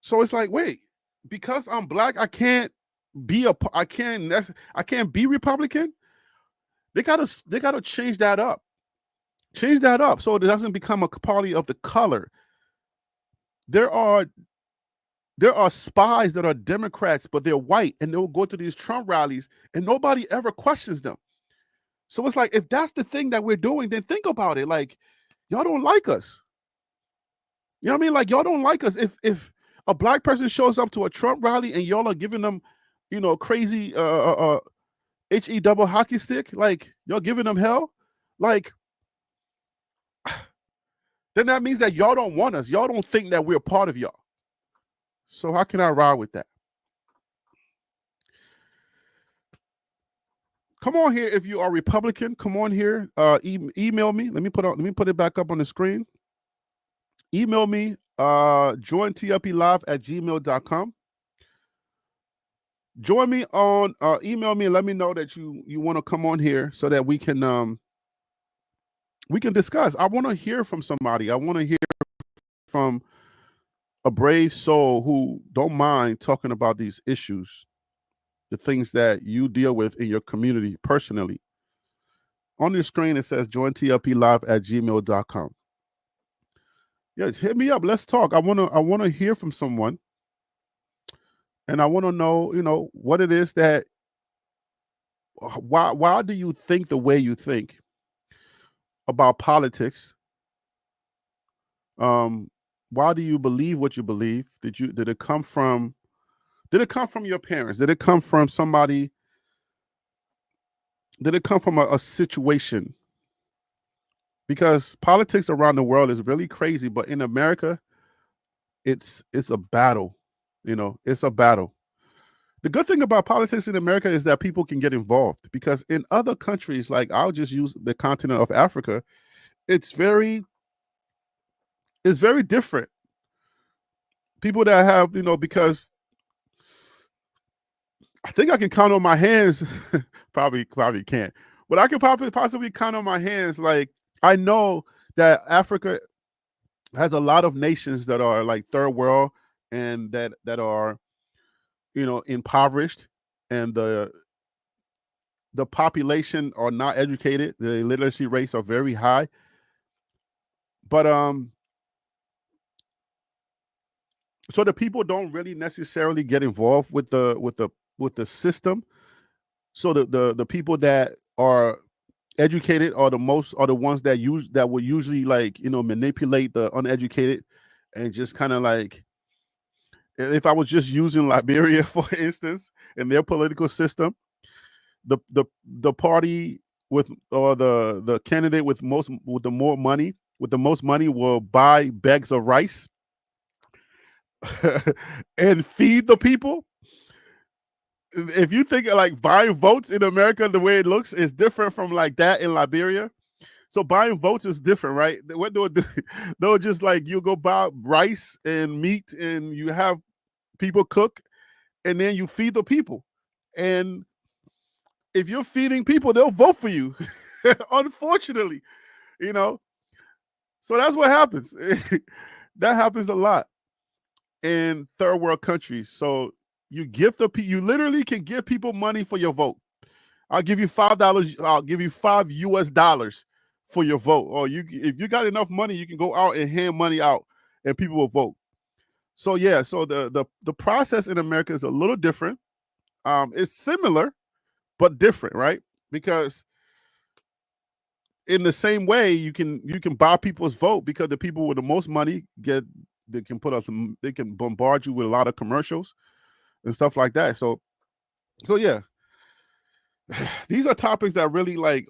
So it's like, wait, because I'm black, I can't be I can't be Republican. They gotta change that up. Change that up so it doesn't become a party of the color. There are spies that are Democrats, but they're white, and they'll go to these Trump rallies, and nobody ever questions them. So it's like, if that's the thing that we're doing, then think about it. Like, y'all don't like us. You know what I mean? Like, y'all don't like us. If a black person shows up to a Trump rally and y'all are giving them, crazy HE double hockey stick, like y'all giving them hell, like, then that means that y'all don't want us. Y'all don't think that we're part of y'all. So how can I ride with that? Come on here if you are Republican. Come on here. Email me. Let me put it back up on the screen. Email me. Join tfplive@gmail.com. Join me on. Email me and let me know that you want to come on here so that we can discuss. I want to hear from somebody. I want to hear from a brave soul who don't mind talking about these issues, the things that you deal with in your community personally. On your screen, it says join tfplive@gmail.com. Yes, hit me up. Let's talk. I want to hear from someone, and I want to know, what it is that why do you think the way you think about politics? Why do you believe what you believe? Did it come from your parents? Did it come from somebody? Did it come from a situation? Because politics around the world is really crazy, but in America, it's a battle. It's a battle. The good thing about politics in America is that people can get involved, because in other countries, like I'll just use the continent of Africa, it's very different. People that have, because I think I can count on my hands, probably can't, but I can possibly count on my hands. Like, I know that Africa has a lot of nations that are like third world and that are, impoverished, and the population are not educated. The literacy rates are very high. But so the people don't really necessarily get involved with the system. So the people that are educated are the ones that will usually, like, manipulate the uneducated, and just kind of like, if I was just using Liberia for instance, in their political system, the party with, or the candidate with the most money will buy bags of rice and feed the people. If you think like buying votes in America, the way it looks is different from like that in Liberia. So buying votes is different, right? What they'll just, like, you go buy rice and meat and you have people cook, and then you feed the people. And if you're feeding people, they'll vote for you. Unfortunately, So that's what happens. That happens a lot in third world countries. So you literally can give people money for your vote. I'll give you $5. I'll give you $5 US for your vote. Or if you got enough money, you can go out and hand money out and people will vote. So yeah, so the process in America is a little different. It's similar, but different, right? Because in the same way, you can buy people's vote, because the people with the most money they can bombard you with a lot of commercials and stuff like that. So yeah, these are topics that really, like,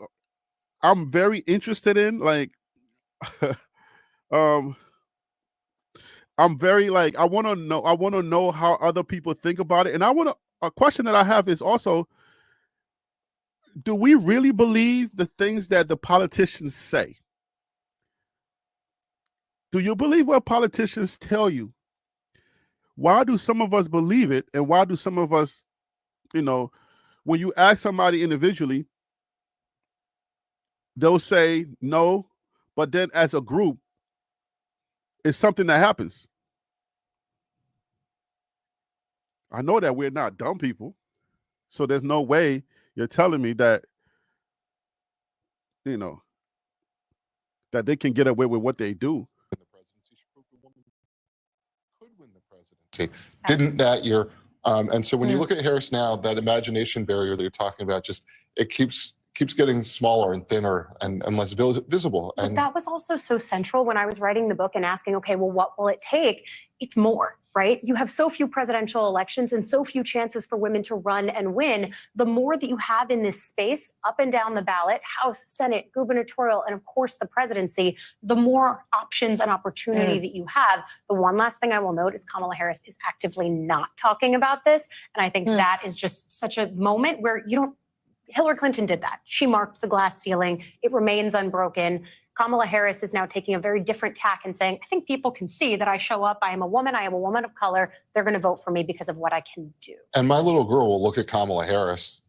I'm very interested in. Like, I'm very, like, I want to know how other people think about it. And a question that I have is also, do we really believe the things that the politicians say? Do you believe what politicians tell you? Why do some of us believe it? And why do some of us, when you ask somebody individually, they'll say no, but then as a group, it's something that happens. I know that we're not dumb people. So there's no way you're telling me that, that they can get away with what they do. The presidency should prove the woman could win the presidency. Didn't that year? And so when you look at Harris now, that imagination barrier that you're talking about, just it keeps getting smaller and thinner and less visible. But that was also so central when I was writing the book and asking, okay, well, what will it take? It's more, right? You have so few presidential elections and so few chances for women to run and win. The more that you have in this space, up and down the ballot, House, Senate, gubernatorial, and of course the presidency, the more options and opportunity that you have. The one last thing I will note is Kamala Harris is actively not talking about this. And I think that is just such a moment where Hillary Clinton did that. She marked the glass ceiling. It remains unbroken. Kamala Harris is now taking a very different tack and saying, I think people can see that I show up. I am a woman of color. They're going to vote for me because of what I can do. And my little girl will look at Kamala Harris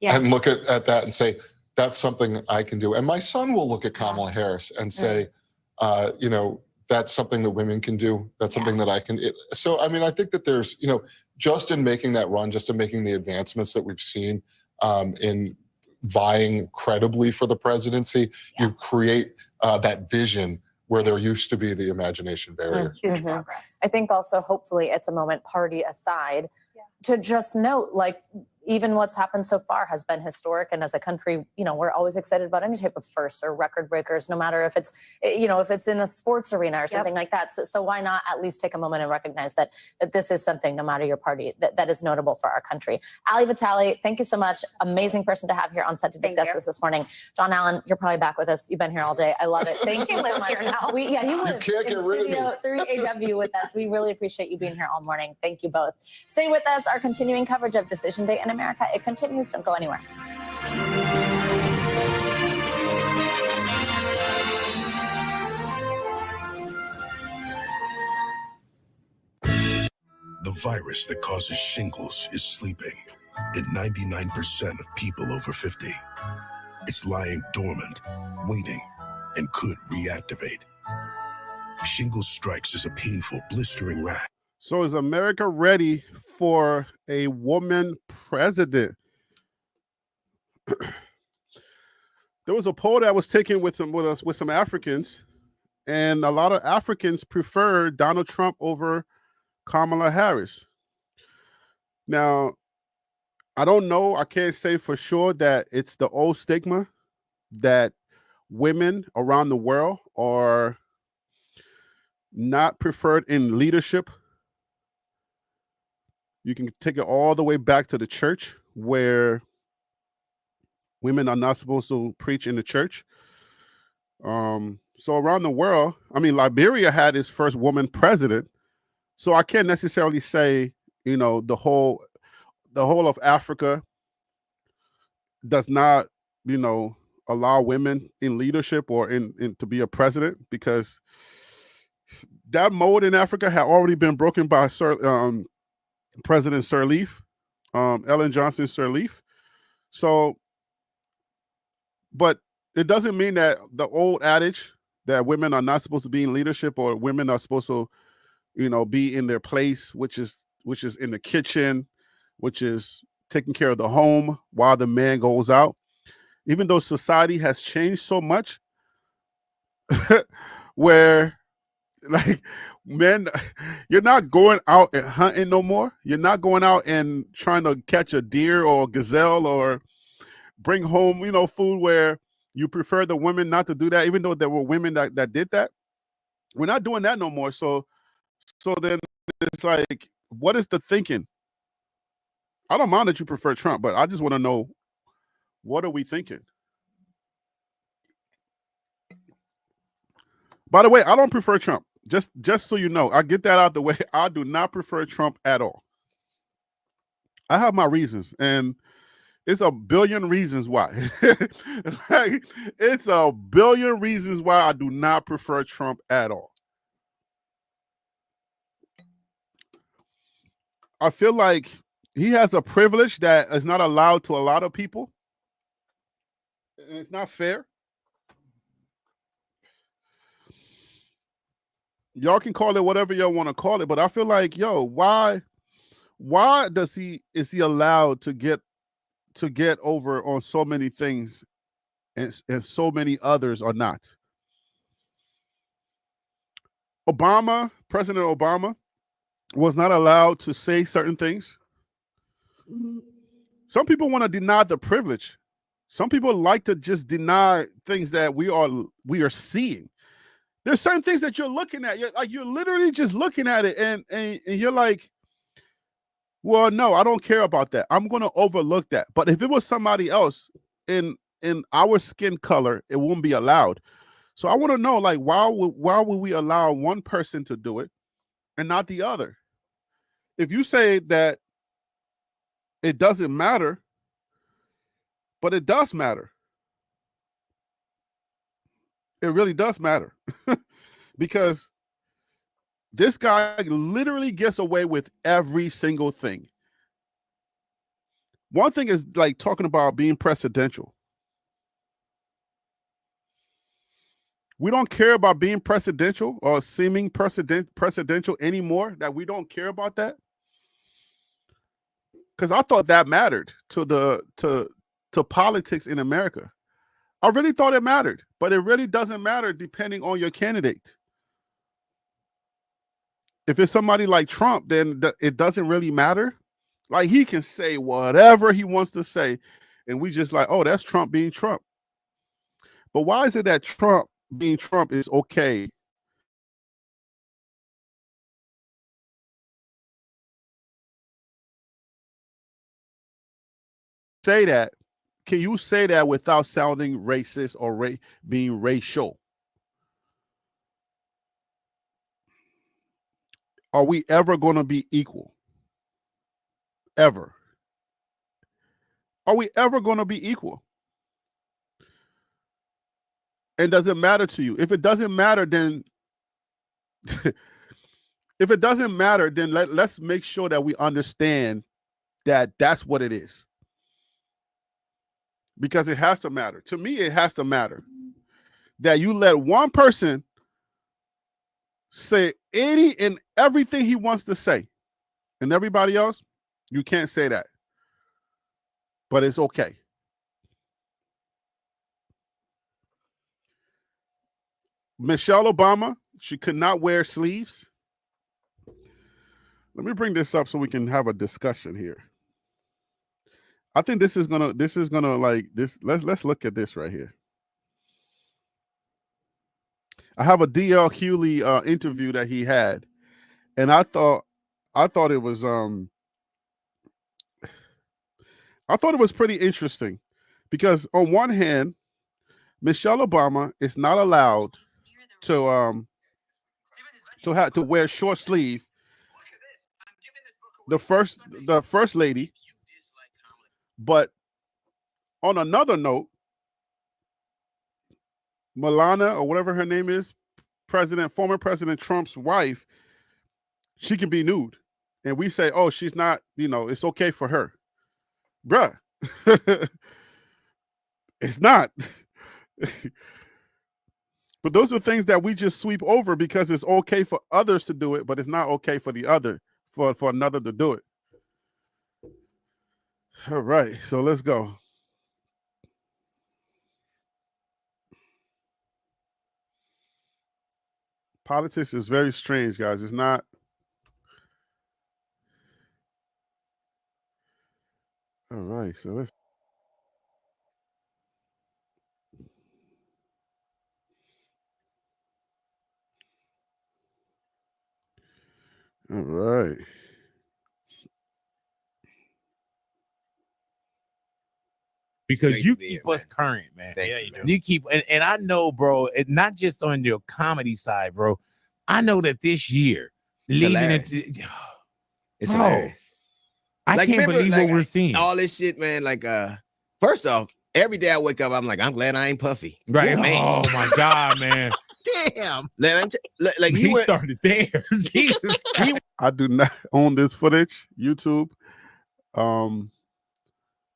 and look at that and say, that's something I can do. And my son will look at Kamala Harris and say, that's something that women can do. That's something that I can. So, I mean, I think that there's, just in making that run, just in making the advancements that we've seen, in vying credibly for the presidency, you create that vision where there used to be the imagination barrier. Huge progress. I think also, hopefully, it's a moment, party aside, to just note, like, even what's happened so far has been historic. And as a country, we're always excited about any type of firsts or record breakers, no matter if it's, if it's in a sports arena or something like that. So why not at least take a moment and recognize that this is something, no matter your party, that is notable for our country. Ali Vitale, thank you so much. Amazing person to have here on set to discuss this morning. John Allen, you're probably back with us. You've been here all day. I love it. Thank you so much. Here now. You live can't get in rid of Studio 3AW with us. We really appreciate you being here all morning. Thank you both. Stay with us. Our continuing coverage of Decision Day in America. It continues. Don't go anywhere. The virus that causes shingles is sleeping in 99% of people over 50. It's lying dormant, waiting, and could reactivate. Shingles strikes as a painful, blistering rash. So is America ready for a woman president? There was a poll that was taken with some Africans, and a lot of Africans prefer Donald Trump over Kamala Harris. Now, I don't know. I can't say for sure that it's the old stigma that women around the world are not preferred in leadership. You can take it all the way back to the church, where women are not supposed to preach in the church. So around the world, I mean, Liberia had its first woman president. So I can't necessarily say, the whole of Africa does not, allow women in leadership or in to be a president, because that mold in Africa had already been broken by President Sirleaf, Ellen Johnson Sirleaf. So, but it doesn't mean that the old adage that women are not supposed to be in leadership, or women are supposed to, be in their place, which is in the kitchen, which is taking care of the home while the man goes out. even though society has changed so much, where like men, you're not going out and hunting no more. You're not going out and trying to catch a deer or a gazelle or bring home, food, where you prefer the women not to do that, even though there were women that did that. We're not doing that no more. So then it's like, what is the thinking? I don't mind that you prefer Trump, but I just want to know, what are we thinking? By the way, I don't prefer Trump. Just so you know, I get that out the way. I do not prefer Trump at all. I have my reasons, and it's a billion reasons why. Like, it's a billion reasons why I do not prefer Trump at all. I feel like he has a privilege that is not allowed to a lot of people, and it's not fair. Y'all can call it whatever y'all want to call it, but I feel like, why is he allowed to get over on so many things, and so many others are not? President Obama was not allowed to say certain things. Some people want to deny the privilege. Some people like to just deny things that we are seeing. There's certain things that you're looking at. You're literally just looking at it, and you're like, well, no, I don't care about that. I'm going to overlook that. But if it was somebody else in our skin color, it won't be allowed. So I want to know, like, why would we allow one person to do it and not the other? If you say that it doesn't matter, but it does matter. It really does matter. Because this guy literally gets away with every single thing. One thing is like talking about being presidential. We don't care about being presidential or seeming presidential anymore, that we don't care about that. Because I thought that mattered to politics in America. I really thought it mattered, but it really doesn't matter depending on your candidate. If it's somebody like Trump, then it doesn't really matter. Like, he can say whatever he wants to say, and we just like, oh, that's Trump being Trump. But why is it that Trump being Trump is okay? Say that. Can you say that without sounding racist or being racial? Are we ever going to be equal? Ever? Are we ever going to be equal? And does it matter to you? If it doesn't matter, then let's make sure that we understand that that's what it is. Because it has to matter. To me, it has to matter that you let one person say any and everything he wants to say, and everybody else, you can't say that. But it's okay. Michelle Obama, she could not wear sleeves. Let me bring this up so we can have a discussion here. I think this is gonna like this. Let's look at this right here. I have a D.L. Hughley interview that he had, and I thought it was pretty interesting, because on one hand, Michelle Obama is not allowed to wear short sleeve. The first lady. But on another note, Melania, or whatever her name is, former President Trump's wife, she can be nude. And we say, oh, she's not, it's okay for her. Bruh. It's not. But those are things that we just sweep over because it's okay for others to do it, but it's not okay for for another to do it. All right, so let's go. Politics is very strange, guys. It's not. All right, so let's. All right. Because you keep us current, man. Yeah, you do. You keep, and I know, bro, not just on your comedy side, bro. I know that this year, leading into, It's bro, hilarious. I Like, can't remember, believe like, what we're seeing. All this shit, man. Like, first off, every day I wake up, I'm like, I'm glad I ain't Puffy. Right? Ooh, man. Oh my God, man. Damn. Like he started there. Jesus. I do not own this footage. YouTube.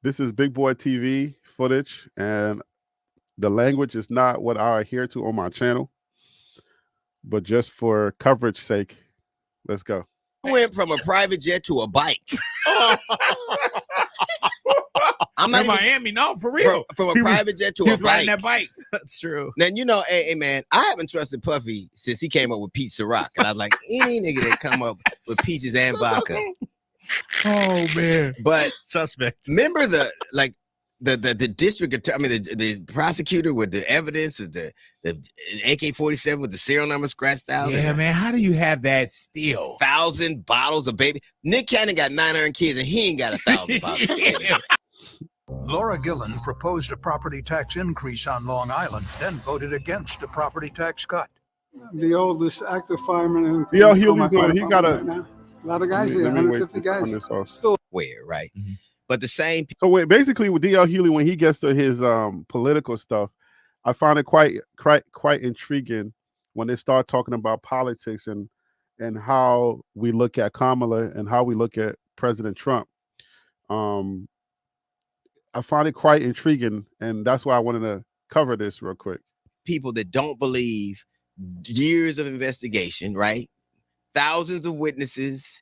This is Big Boy TV footage, and the language is not what I adhere to on my channel. But just for coverage sake, let's go. Went from a private jet to a bike. I'm not in Miami, no, for real. From a private jet to a bike. Riding that bike. That's true. Then, you know, hey, man, I haven't trusted Puffy since he came up with Peach Ciroc. And I was like, any nigga that come up with peaches and vodka. Oh, man. But suspect. Remember the district attorney, the prosecutor with the evidence of the AK-47 with the serial number scratched out. Yeah, man. How do you have that still? 1,000 bottles of baby. Nick Cannon got 900 kids and he ain't got 1,000 bottles of baby. Laura Gillen proposed a property tax increase on Long Island, then voted against a property tax cut. The oldest active fireman in D.L. Hughley's going. He got a lot of guys here, 150 guys. Still where, right? Mm-hmm. But the same. So wait, basically with D.L. Hughley, when he gets to his political stuff, I find it quite intriguing when they start talking about politics and how we look at Kamala and how we look at President Trump. I find it quite intriguing, and that's why I wanted to cover this real quick. People that don't believe years of investigation, right? Thousands of witnesses,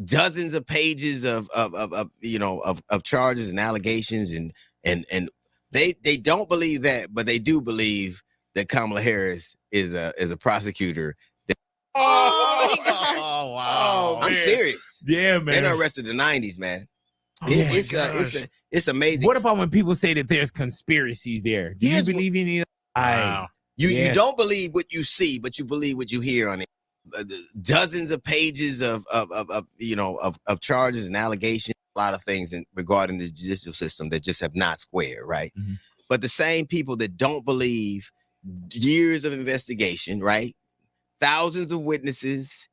dozens of pages of charges and allegations, and they don't believe that, but they do believe that Kamala Harris is a prosecutor. Oh wow! I'm serious. Yeah, man. They done arrested the 90s, man. It's amazing. What about when people say that there's conspiracies there? Do you believe in it? Wow. You don't believe what you see, but you believe what you hear on it. Dozens of pages of charges and allegations, a lot of things regarding the judicial system that just have not squared, right? Mm-hmm. But the same people that don't believe years of investigation, right? Thousands of witnesses,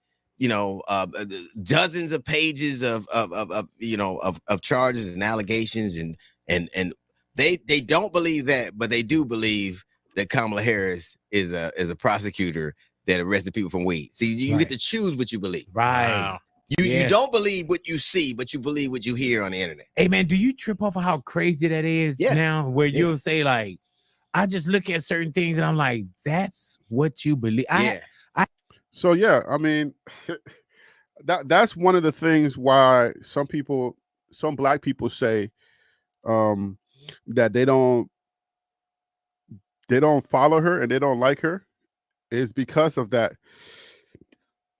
dozens of pages of charges and allegations, and they don't believe that, but they do believe that Kamala Harris is a prosecutor that arrested people from weed. See, you get to choose what you believe. Right. Wow. You don't believe what you see, but you believe what you hear on the internet. Hey man, do you trip off of how crazy that is now? Where you'll say like, I just look at certain things and I'm like, that's what you believe. So yeah, I mean, that's one of the things why some Black people say that they don't follow her and they don't like her, is because of that.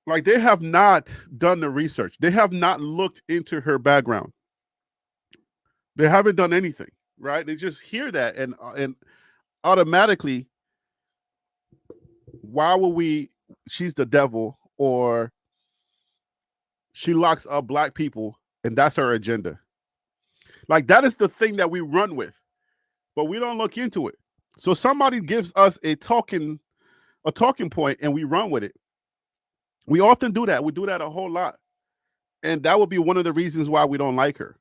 Like, they have not done the research. They have not looked into her background. They haven't done anything, right? They just hear that and automatically, why would she's the devil, or she locks up Black people and that's her agenda. Like, that is the thing that we run with, but we don't look into it. So somebody gives us a talking point and we run with it. We often do that. We do that a whole lot. And that would be one of the reasons why we don't like her.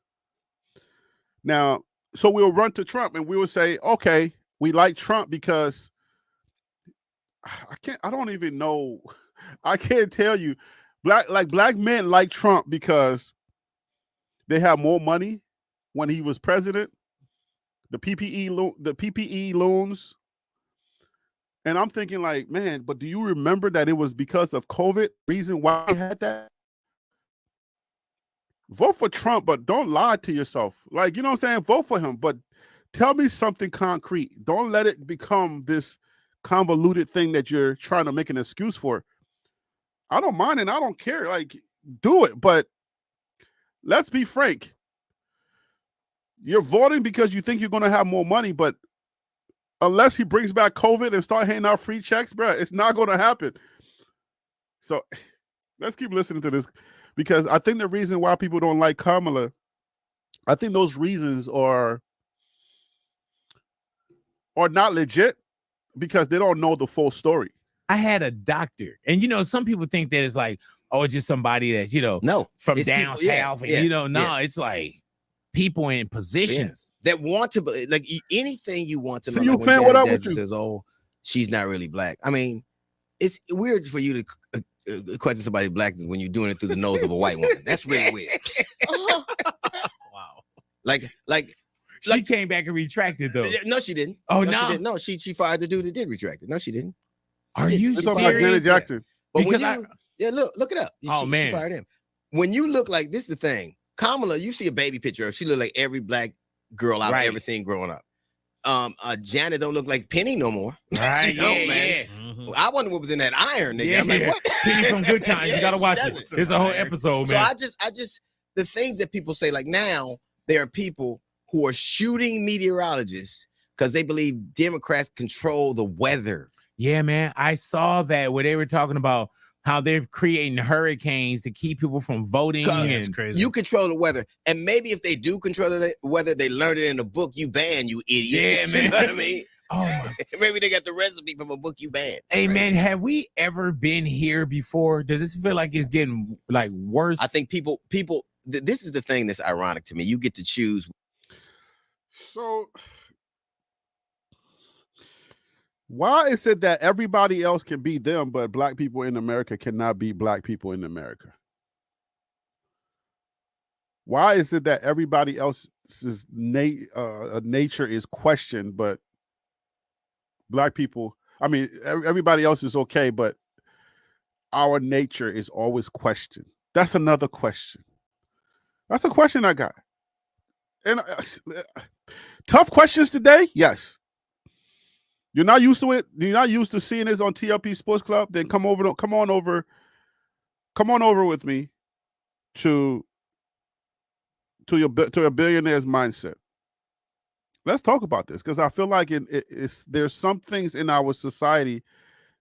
Now, so we'll run to Trump and we will say, okay, we like Trump because I don't even know. I can't tell you. Black men like Trump because they have more money when he was president. The PPE loans. And I'm thinking like, man, but do you remember that it was because of COVID reason why we had that? Vote for Trump, but don't lie to yourself. Like, you know what I'm saying? Vote for him, but tell me something concrete. Don't let it become this convoluted thing that you're trying to make an excuse for, I don't mind and I don't care. Like, do it. But let's be frank. You're voting because you think you're going to have more money, but unless he brings back COVID and start handing out free checks, bro, it's not going to happen. So let's keep listening to this, because I think the reason why people don't like Kamala, I think those reasons are not legit because they don't know the full story. I had a doctor, and you know, some people think that it's like, oh, it's just somebody that's, you know, no, from down south, and you know, no, it's like people in positions that want to believe, like anything you want to know. So like you fan, what up with you? Says, oh, she's not really black. I mean, it's weird for you to question somebody black when you're doing it through the nose of a white woman. That's really weird. Wow. Like she came back and retracted though. No, she didn't. Oh, no, no. She didn't. No, she fired the dude that did retract it. No, she didn't. Are you serious? Jackson. But when look it up. Man, she fired him. When you look like this, is the thing. Kamala, you see a baby picture of, she look like every black girl I've ever seen growing up. Janet don't look like Penny no more. Right? Man. Mm-hmm. I wonder what was in that iron, nigga. I'm like, what? Penny from Good Times. You gotta watch it. It's a whole episode, man. So I just the things that people say, like now there are people who are shooting meteorologists because they believe Democrats control the weather. Yeah, man. I saw that where they were talking about how they're creating hurricanes to keep people from voting. And crazy. You control the weather. And maybe if they do control the weather, they learned it in a book you banned, you idiot. Yeah, man. You know what I mean? Oh, maybe they got the recipe from a book you banned. Hey, man, have we ever been here before? Does this feel like it's getting like worse? I think people, this is the thing that's ironic to me. You get to choose. So why is it that everybody else can be them, but black people in America cannot be black people in America? Why is it that everybody else's nature is questioned, but black people, I mean, everybody else is okay, but our nature is always questioned? That's another question. That's a question I got. And tough questions today? Yes. You're not used to it. You're not used to seeing this on TLP Sports Club. Then come on over with me to a billionaire's mindset. Let's talk about this, because I feel like there's some things in our society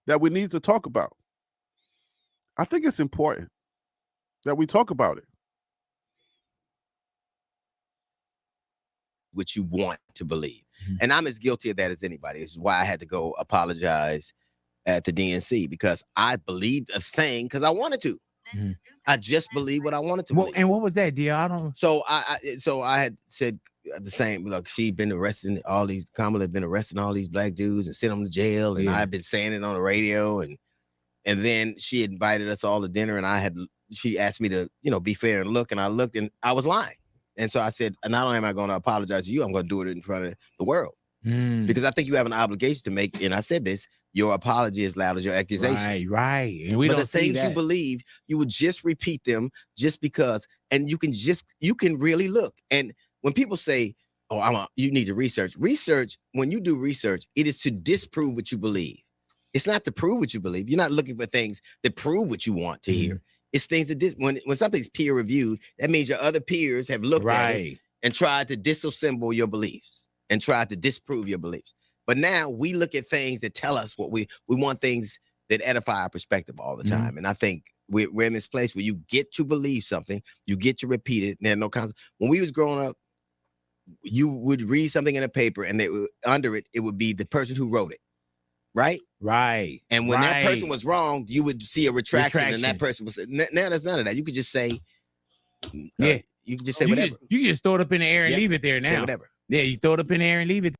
that we need to talk about. I think it's important that we talk about it. What you want to believe. And I'm as guilty of that as anybody. This is why I had to go apologize at the DNC, because I believed a thing because I wanted to. Mm-hmm. I just believed what I wanted to believe. And what was that, dear? I don't. So I had said the same. Look, she'd been arresting Kamala had been arresting all these black dudes and sent them to jail, and I've been saying it on the radio, and then she invited us all to dinner, and she asked me to be fair and look, and I looked and I was lying. And so I said, not only am I going to apologize to you, I'm going to do it in front of the world. Because I think you have an obligation to make, and I said this, your apology is loud as your accusation. Right. And we but don't the things you believe, you would just repeat them just because, and you can really look. And when people say, oh, you need to research. When you do research, it is to disprove what you believe. It's not to prove what you believe. You're not looking for things that prove what you want to hear. It's things that when something's peer reviewed, that means your other peers have looked at it and tried to disassemble your beliefs and tried to disprove your beliefs. But now we look at things that tell us what we want, things that edify our perspective all the time. And I think we're in this place where you get to believe something, you get to repeat it. And there are no consequences. When we was growing up, you would read something in a paper, and under it would be the person who wrote it. Right. And when that person was wrong, you would see a retraction. And that person was. Now there's none of that. You could just say, you could just say whatever. You just throw it up in the air and leave it there now. Whatever. Yeah, you throw it up in the air and leave it.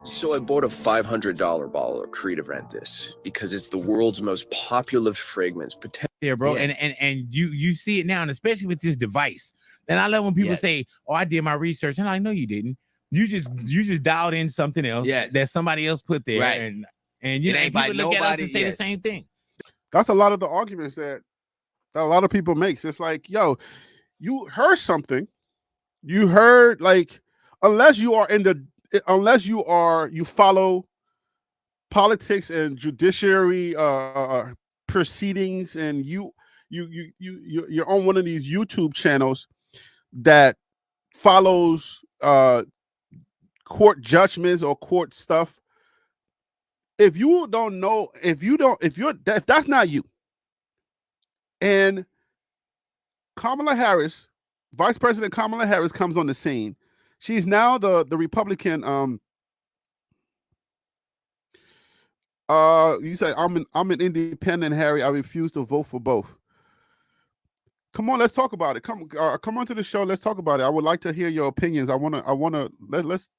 So I bought a $500 bottle of Creative Rentis because it's the world's most popular fragrance. There, bro. Yeah. And you see it now, and especially with this device. And I love when people say, "Oh, I did my research," and I'm like, "No, you didn't. You just dialed in something else that somebody else put there." Right. And people look at us and say the same thing. That's a lot of the arguments that a lot of people makes. It's like, yo, you heard something. You heard, like, unless you follow politics and judiciary proceedings, and you're on one of these YouTube channels that follows court judgments or court stuff. If you don't know, if that's not you, and Kamala Harris, Vice President Kamala Harris comes on the scene. She's now the Republican. You say I'm an independent, Harry. I refuse to vote for both. Come on, let's talk about it. Come on to the show. Let's talk about it. I would like to hear your opinions.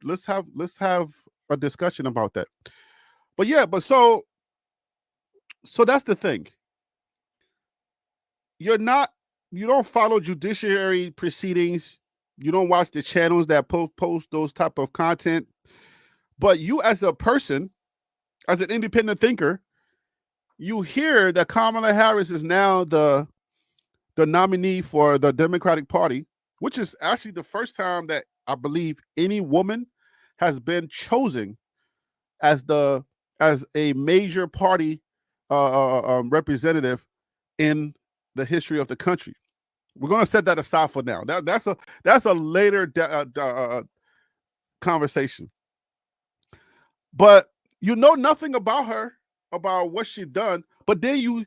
Let's have a discussion about that. But yeah, so that's the thing. You don't follow judiciary proceedings. You don't watch the channels that post those type of content. But you, as a person, as an independent thinker, you hear that Kamala Harris is now the nominee for the Democratic Party, which is actually the first time that I believe any woman has been chosen as a major party representative in the history of the country. We're going to set that aside for now. That's a later conversation. But you know nothing about her, about what she done. But then you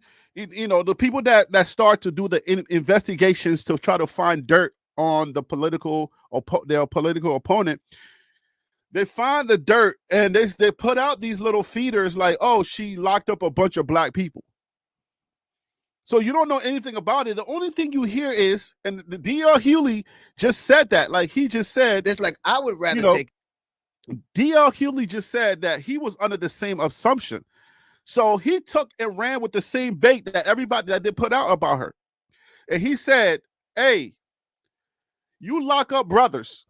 know the people that start to do the investigations to try to find dirt on their political opponent, they find the dirt and they put out these little feeders like, oh, she locked up a bunch of black people. So you don't know anything about it. The only thing you hear is, and the D.L. Hughley just said that, like he just said, it's like I would rather take. D.L. Hughley just said that he was under the same assumption. So he took and ran with the same bait that everybody that they put out about her. And he said, hey, you lock up brothers.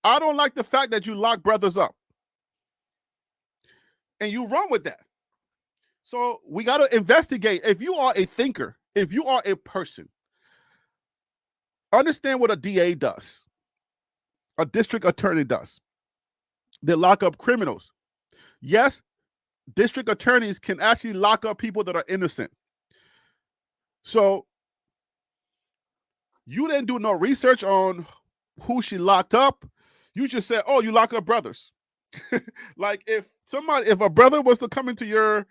I don't like the fact that you lock brothers up. And you run with that. So we got to investigate. If you are a thinker, if you are a person, understand what a DA does, a district attorney does. They lock up criminals. Yes, district attorneys can actually lock up people that are innocent. So you didn't do no research on who she locked up. You just said, oh, you lock up brothers. Like if a brother was to come into your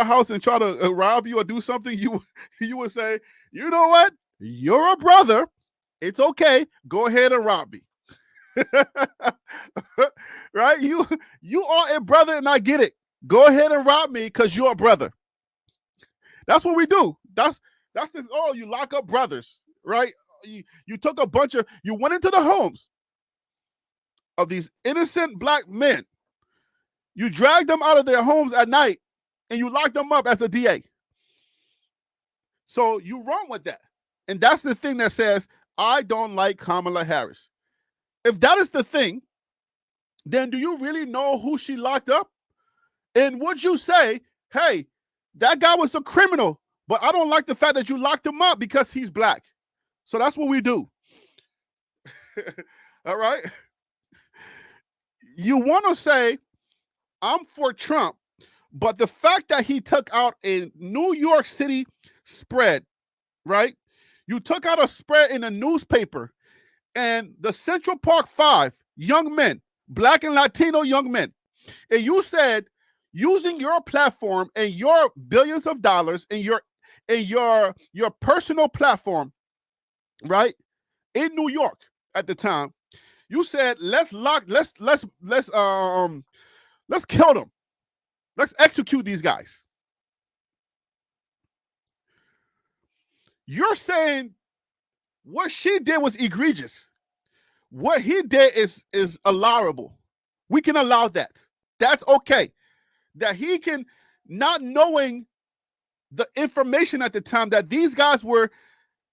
house and try to rob you or do something, you would say, you know what? You're a brother. It's okay. Go ahead and rob me. Right? You are a brother and I get it. Go ahead and rob me because you're a brother. That's what we do. That's this. Oh, you lock up brothers, right? You took you went into the homes of these innocent black men. You dragged them out of their homes at night and you locked them up as a DA. So you run with that. And that's the thing that says, I don't like Kamala Harris. If that is the thing, then do you really know who she locked up? And would you say, hey, that guy was a criminal, but I don't like the fact that you locked him up because he's black. So that's what we do. All right? You want to say, I'm for Trump, but the fact that he took out a New York City spread, right? You took out a spread in a newspaper, and the Central Park 5 young men, black and Latino young men, and you said, using your platform and your billions of dollars and your personal platform, right, in New York at the time, you said, let's kill them. Let's execute these guys. You're saying what she did was egregious. What he did is allowable. We can allow that. That's okay. That he can, not knowing the information at the time that these guys were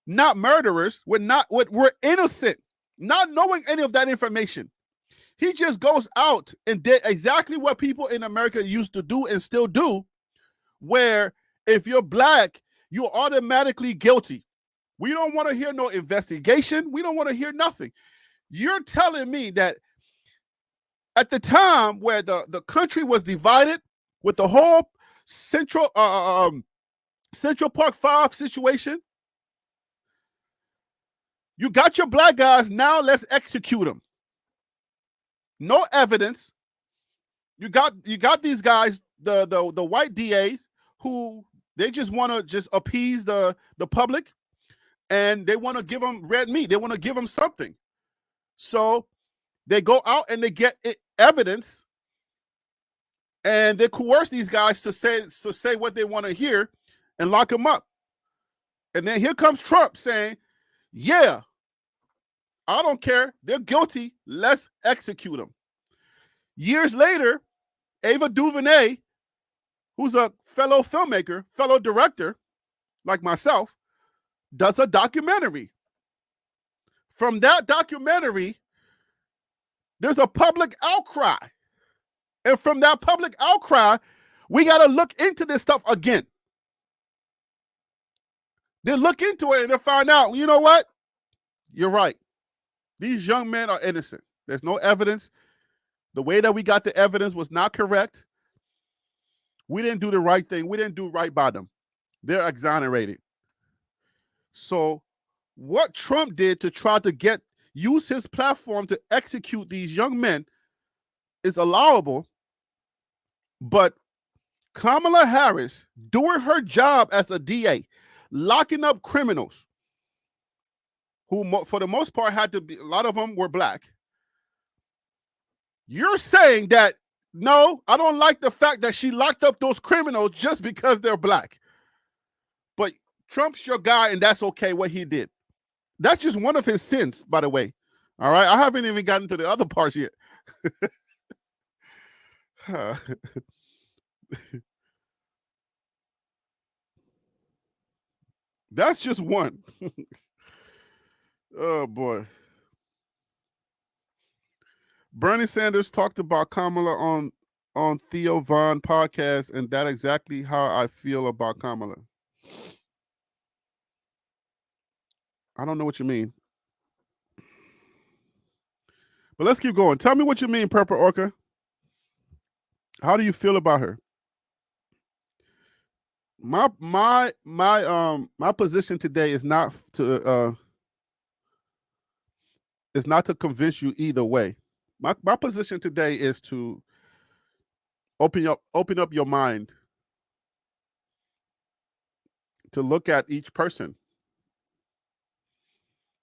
not murderers, were innocent, not knowing any of that information. He just goes out and did exactly what people in America used to do and still do, where if you're black, you're automatically guilty. We don't want to hear no investigation. We don't want to hear nothing. You're telling me that at the time where the country was divided with the whole Central Park 5 situation, you got your black guys, now let's execute them. No evidence. You got these guys, the white DA, who they just want to just appease the public, and they want to give them red meat. They want to give them something. So they go out and they get evidence, and they coerce these guys to say what they want to hear and lock them up. And then here comes Trump saying, yeah, I don't care. They're guilty. Let's execute them. Years later, Ava DuVernay, who's a fellow filmmaker, fellow director, like myself, does a documentary. From that documentary, there's a public outcry. And from that public outcry, we got to look into this stuff again. They look into it and they find out, you know what? You're right. These young men are innocent. There's no evidence. The way that we got the evidence was not correct. We didn't do the right thing. We didn't do right by them. They're exonerated. So what Trump did to try to use his platform to execute these young men is allowable, but Kamala Harris doing her job as a DA, locking up criminals who for the most part had to be, a lot of them were black. You're saying that, no, I don't like the fact that she locked up those criminals just because they're black. But Trump's your guy, and that's okay what he did. That's just one of his sins, by the way. All right? I haven't even gotten to the other parts yet. That's just one. Oh, boy. Bernie Sanders talked about Kamala on Theo Von podcast, and that's exactly how I feel about Kamala. I don't know what you mean. But let's keep going. Tell me what you mean, Purple Orca. How do you feel about her? My position today is not to convince you either way. My position today is to open up your mind to look at each person.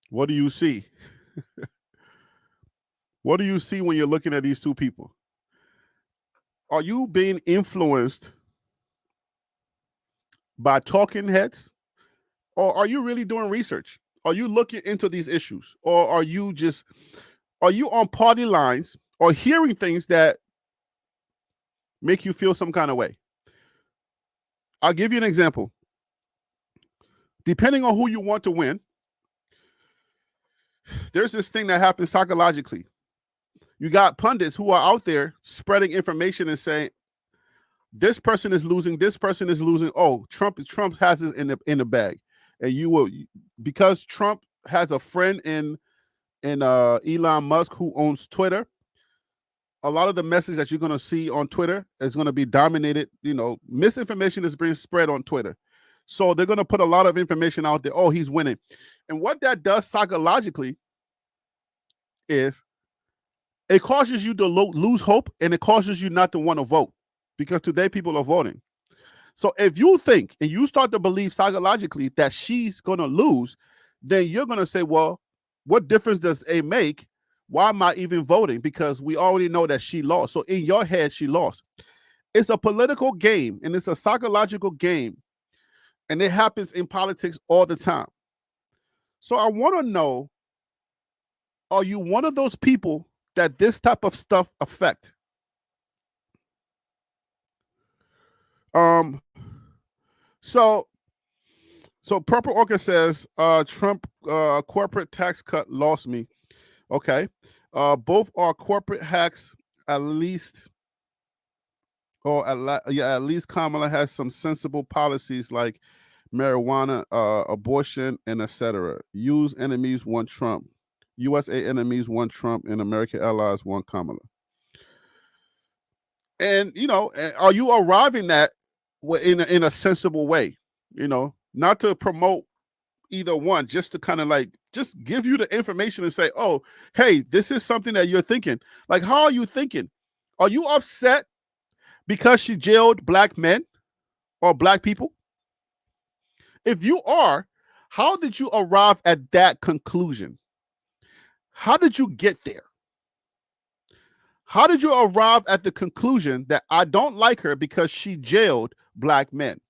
What do you see? What do you see when you're looking at these two people? Are you being influenced by talking heads? Or are you really doing research? Are you looking into these issues? Or are you on party lines or hearing things that make you feel some kind of way? I'll give you an example. Depending on who you want to win, there's this thing that happens psychologically. You got pundits who are out there spreading information and saying, this person is losing, this person is losing. Oh, Trump has this in the bag. And you will, because Trump has a friend in Elon Musk who owns Twitter, a lot of the message that you're going to see on Twitter is going to be dominated. Misinformation is being spread on Twitter. So they're going to put a lot of information out there. Oh, he's winning. And what that does psychologically is it causes you to lose hope, and it causes you not to want to vote, because today people are voting. So if you think and you start to believe psychologically that she's going to lose, then you're going to say, well, what difference does it make? Why am I even voting? Because we already know that she lost. So in your head, she lost. It's a political game, and it's a psychological game, and it happens in politics all the time. So I want to know, are you one of those people that this type of stuff affect? So Purple Orca says, Trump corporate tax cut lost me. Okay. Both are corporate hacks, at least, or at least Kamala has some sensible policies like marijuana, abortion, and etc. Use enemies want Trump. USA enemies want Trump, and American allies want Kamala. And you know, are you arriving at in a sensible way? You know, not to promote either one, just to kind of like just give you the information and say, oh, hey, this is something that you're thinking. Like, how are you thinking? Are you upset because she jailed black men or black people? If you are, how did you arrive at that conclusion? How did you get there? How did you arrive at the conclusion that I don't like her because she jailed black men?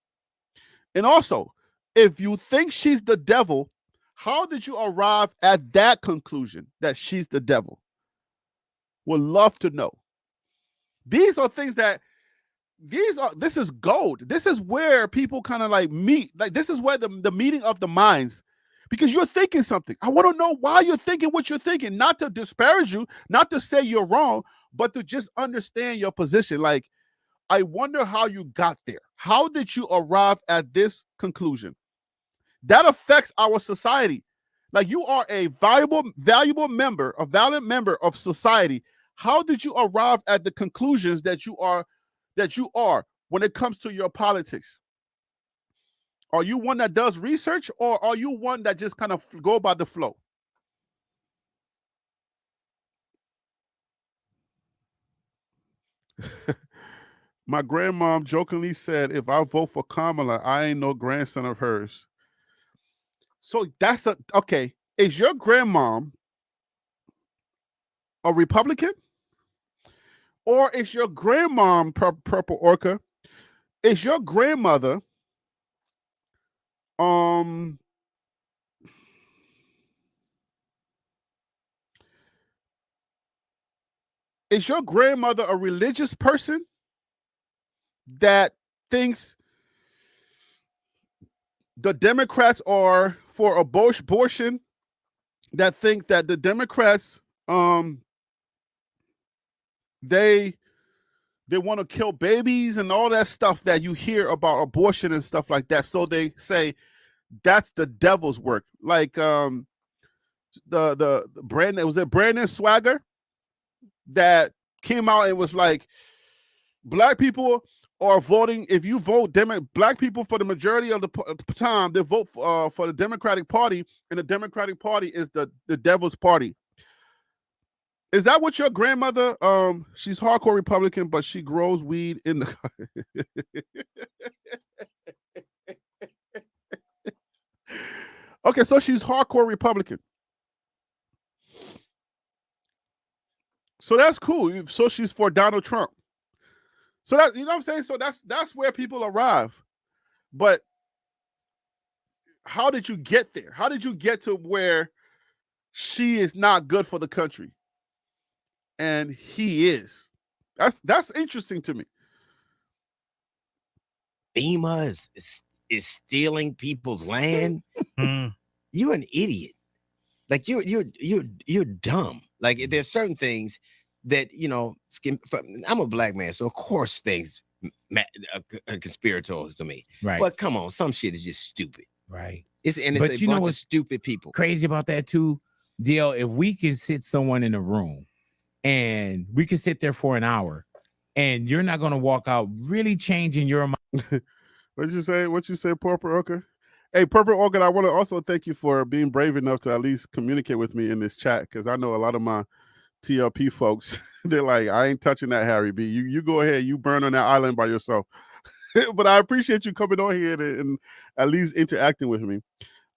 And also, if you think she's the devil, how did you arrive at that conclusion that she's the devil? Would love to know. These are things that this is gold. This is where people kind of like meet. Like this is where the meeting of the minds, because you're thinking something. I want to know why you're thinking what you're thinking, not to disparage you, not to say you're wrong, but to just understand your position. Like, I wonder how you got there. How did you arrive at this conclusion? That affects our society. Like, you are a valuable member, a valid member of society. How did you arrive at the conclusions that you are when it comes to your politics? Are you one that does research, or are you one that just kind of go by the flow? My grandmom jokingly said, if I vote for Kamala, I ain't no grandson of hers. So that's okay. Is your grandmom a Republican? Or is your grandmom, Purple Orca, is your grandmother is your grandmother a religious person that thinks the Democrats are for abortion, that think that the Democrats they want to kill babies and all that stuff that you hear about abortion and stuff like that? So they say that's the devil's work. Like the Brandon, was it Brandon Swagger that came out and was like, black people are voting, if you vote black people for the majority of the time, they vote for the Democratic Party, and the Democratic Party is the devil's party. Is that what your grandmother, she's hardcore Republican, but she grows weed in the Okay, so she's hardcore Republican. So that's cool. So she's for Donald Trump. So that, you know what I'm saying? So that's where people arrive. But how did you get there? How did you get to where she is not good for the country and he is? That's interesting to me. FEMA is stealing people's land. You're an idiot. Like you're dumb. Like there's certain things that, you know, I'm a black man, so of course things are conspirators to me. Right. But come on, some shit is just stupid. Right. It's a bunch of stupid people. Crazy about that too, DL, if we can sit someone in a room and we can sit there for an hour and you're not going to walk out really changing your mind. What'd you say, Purple Orca? Hey, Purple Orca, I want to also thank you for being brave enough to at least communicate with me in this chat, because I know a lot of my TLP folks, they're like, I ain't touching that, Harry B. You go ahead, you burn on that island by yourself. But I appreciate you coming on here and at least interacting with me.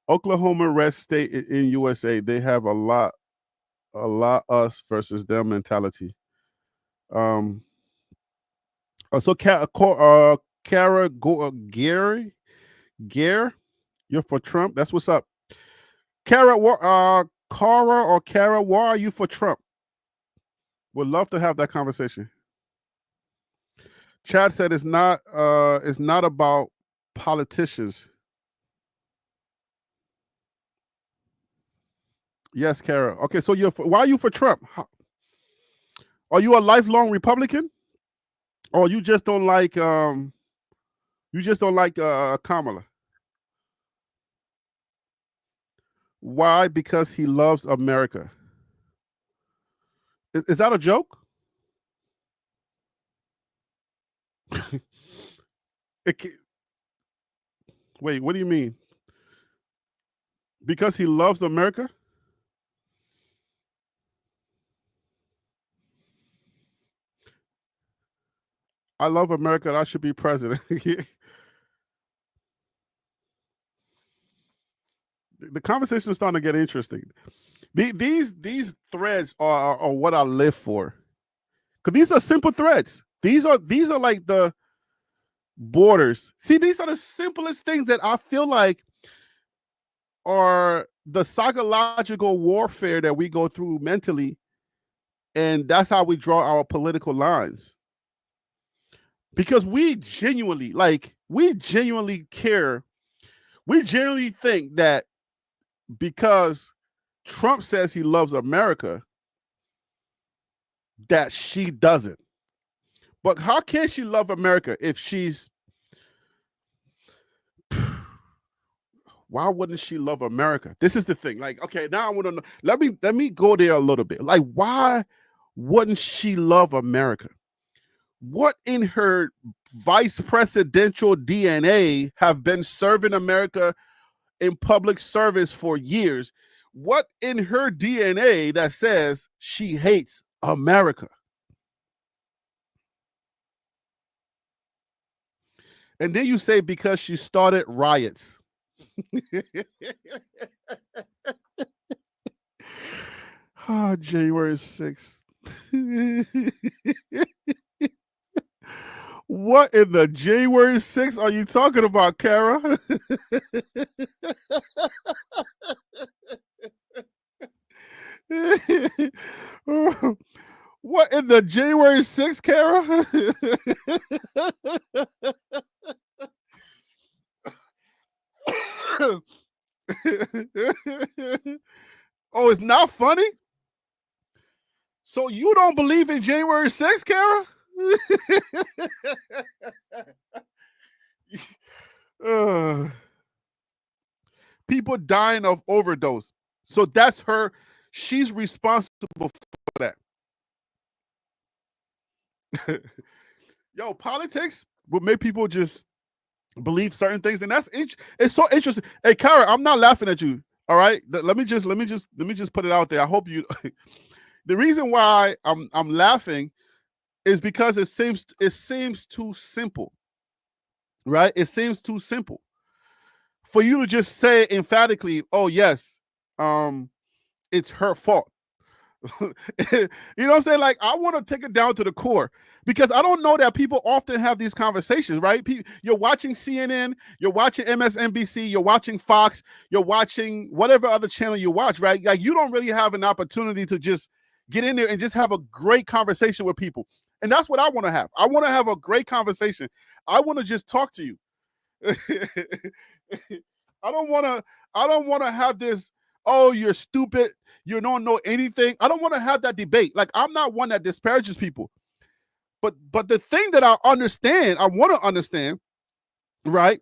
Oklahoma Rest State in USA, they have a lot us versus them mentality. So Kara Gare, you're for Trump. That's what's up. Kara, Kara, why are you for Trump? Would love to have that conversation. Chad said it's not about politicians. Yes, Kara. Okay, so why are you for Trump? Are you a lifelong Republican, or you just don't like Kamala? Why? Because he loves America. Is that a joke? Wait, what do you mean? Because he loves America? I love America. I should be president. The conversation is starting to get interesting. These threads are what I live for. Because these are simple threads. These are like the borders. See, these are the simplest things that I feel like are the psychological warfare that we go through mentally. And that's how we draw our political lines. Because we genuinely care. We genuinely think that because Trump says he loves America, that she doesn't. But how can she love America if she's... Why wouldn't she love America? This is the thing. Like, okay, now I want to know. Let me go there a little bit. Like, why wouldn't she love America? What in her vice presidential DNA have been serving America in public service for years? What in her DNA that says she hates America? And then you say because she started riots. Oh, January 6th. What in the January 6th are you talking about, Kara? What in the January 6th, Kara? Oh, it's not funny? So you don't believe in January 6th, Kara? People dying of overdose. So that's her. She's responsible for that. Yo, politics will make people just believe certain things, and it's so interesting. Hey, Kara, I'm not laughing at you. All right, let me just put it out there. I hope you. The reason why I'm laughing is because it seems too simple, right? It seems too simple for you to just say emphatically, "Oh yes, it's her fault." You know what I'm saying? Like, I want to take it down to the core, because I don't know that people often have these conversations, right? You're watching CNN, you're watching MSNBC, you're watching Fox, you're watching whatever other channel you watch, right? Like, you don't really have an opportunity to just get in there and just have a great conversation with people. And that's what I want to have. I want to have a great conversation. I want to just talk to you. I don't want to have this, oh, you're stupid, you don't know anything. I don't want to have that debate. Like, I'm not one that disparages people. But the thing that I want to understand, right,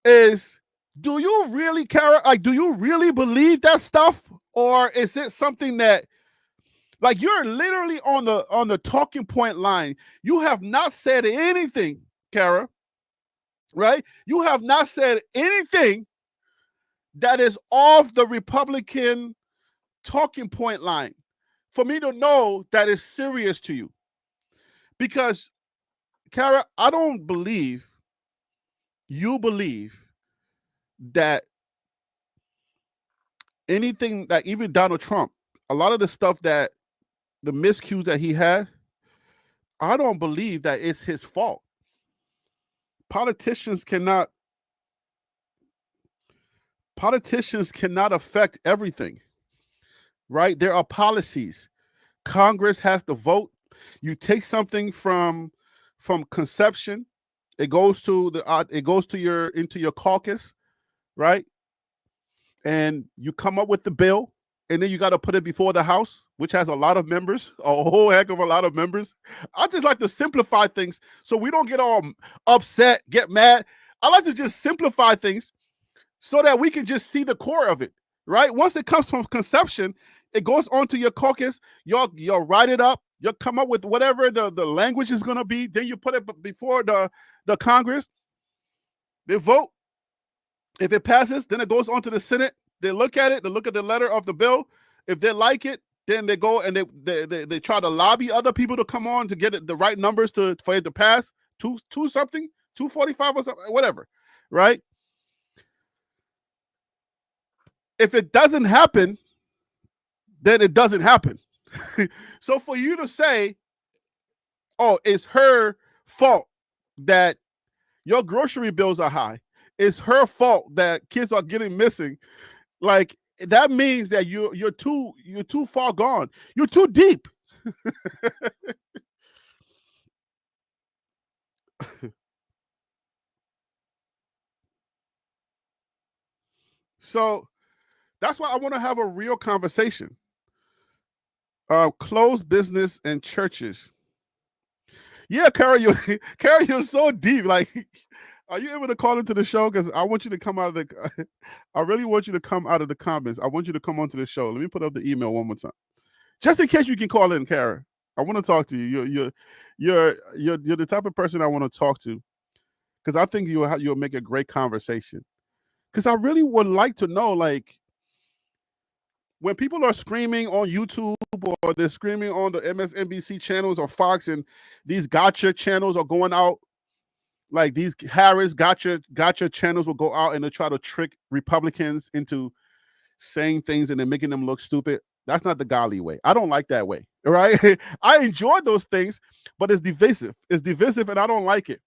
is, do you really care? Like, do you really believe that stuff? Or is it something that, like, you're literally on the talking point line? You have not said anything, Kara, right? You have not said anything that is off the Republican talking point line for me to know that it's serious to you. Because, Kara, I don't believe you believe that anything, that even Donald Trump, a lot of the stuff that the miscues that he had, I don't believe that it's his fault. Politicians cannot affect everything, right? There are policies. Congress has to vote. You take something from conception, it goes to into your caucus, right? And you come up with the bill, and then you got to put it before the House, which has a lot of members, a whole heck of a lot of members. I just like to simplify things so we don't get all upset, get mad. I like to just simplify things so that we can just see the core of it, right? Once it comes from conception, it goes onto your caucus. You'll write it up. You come up with whatever the language is going to be. Then you put it before the Congress. They vote. If it passes, then it goes on to the Senate. They look at it. They look at the letter of the bill. If they like it, then they go and they try to lobby other people to come on to get it, the right numbers for it to pass. Two something, 245 or something, whatever, right? If it doesn't happen, then it doesn't happen. So for you to say, oh, it's her fault that your grocery bills are high, it's her fault that kids are getting missing, like that means that you're too far gone. You're too deep. So that's why I want to have a real conversation. Closed business and churches. Yeah, Carrie, you're so deep. Like, are you able to call into the show? Because I want you to come out of the. I really want you to come out of the comments. I want you to come onto the show. Let me put up the email one more time, just in case you can call in, Kara. I want to talk to you. You're the type of person I want to talk to, because I think you'll make a great conversation. Because I really would like to know, like, when people are screaming on YouTube or they're screaming on the MSNBC channels or Fox, and these gotcha channels are going out, like these Harris gotcha channels will go out and they try to trick Republicans into saying things and then making them look stupid. That's not the godly way. I don't like that way, right? I enjoy those things, but it's divisive. It's divisive, and I don't like it.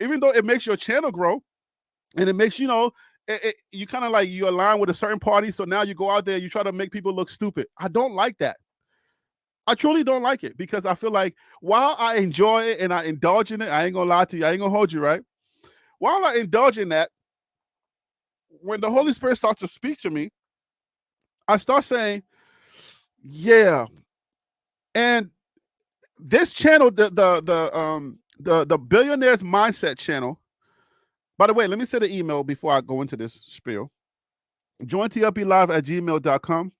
Even though it makes your channel grow, and it makes, you kind of like you align with a certain party, so now you go out there, you try to make people look stupid. I don't like that. I truly don't like it, because I feel like while I enjoy it and I indulge in it, I ain't gonna lie to you, I ain't gonna hold you, right? While I indulge in that, when the Holy Spirit starts to speak to me, I start saying, yeah. And this channel, the Billionaires Mindset channel. By the way, let me say the email before I go into this spiel. jointlplive@gmail.com.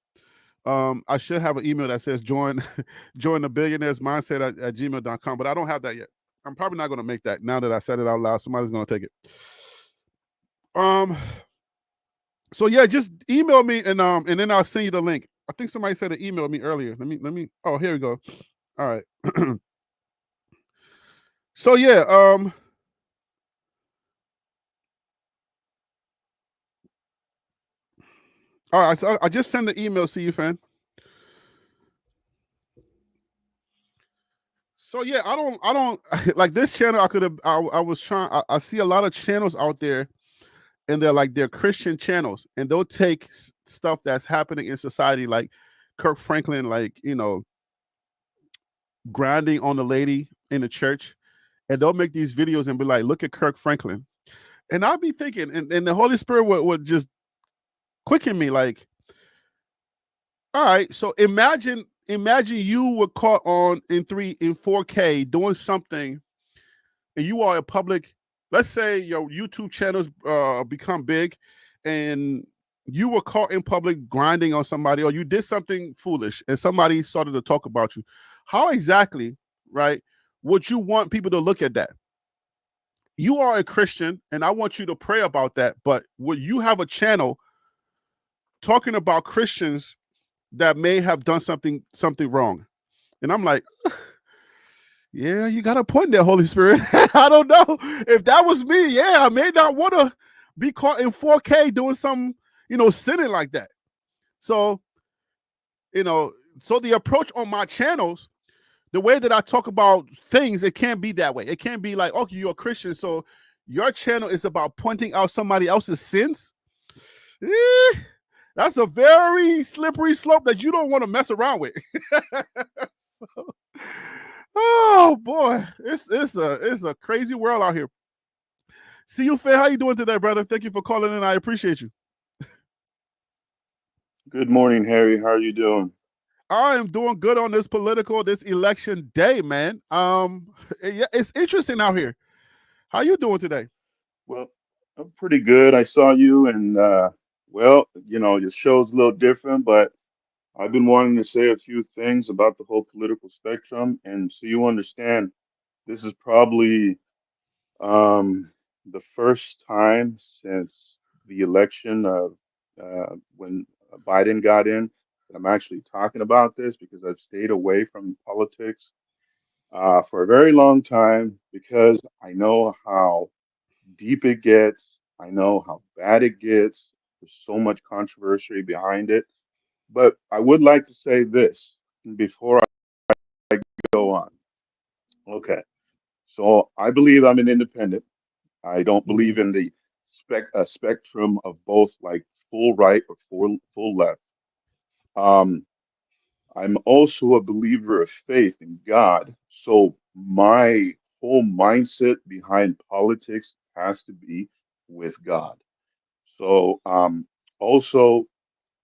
I should have an email that says join the Billionaires Mindset at gmail.com, but I don't have that yet. I'm probably not going to make that now that I said it out loud. Somebody's going to take it. So yeah, just email me and then I'll send you the link. I think somebody said to email me earlier. Let me. Oh, here we go. All right. So yeah, all right. So I just send the email. See you, fan. So yeah, I don't like this channel. I was trying. I see a lot of channels out there, and they're Christian channels, and they'll take stuff that's happening in society, like Kirk Franklin, like, grinding on the lady in the church, and they'll make these videos and be like, look at Kirk Franklin. And I'll be thinking, and the Holy Spirit would just quicken me, like, all right, so imagine you were caught on in 4K doing something, and you are a public, let's say your YouTube channels become big, and you were caught in public grinding on somebody, or you did something foolish and somebody started to talk about you. How exactly, right, would you want people to look at that? You are a Christian, and I want you to pray about that, but would you have a channel talking about Christians that may have done something wrong? And I'm like, yeah, you got a point there, Holy Spirit. I don't know. If that was me, yeah, I may not want to be caught in 4K doing some, sinning like that. So, so the approach on my channels, the way that I talk about things, it can't be that way. It can't be like, okay, you're a Christian, so your channel is about pointing out somebody else's sins. That's a very slippery slope that you don't want to mess around with. So, oh boy, it's a crazy world out here. See you, Faye. How you doing today, brother? Thank you for calling in. I appreciate you. Good morning, Harry. How are you doing? I am doing good on this election day, man. It's interesting out here. How you doing today? Well, I'm pretty good. I saw you, and well, your show's a little different, but I've been wanting to say a few things about the whole political spectrum, and so you understand, this is probably the first time since the election of when Biden got in that I'm actually talking about this, because I've stayed away from politics for a very long time, because I know how deep it gets. I know how bad it gets. There's so much controversy behind it. But I would like to say this before I go on. Okay. So I believe I'm an independent. I don't believe in the spectrum of both, like full right or full left. Um, I'm also a believer of faith in God. So my whole mindset behind politics has to be with God. So also,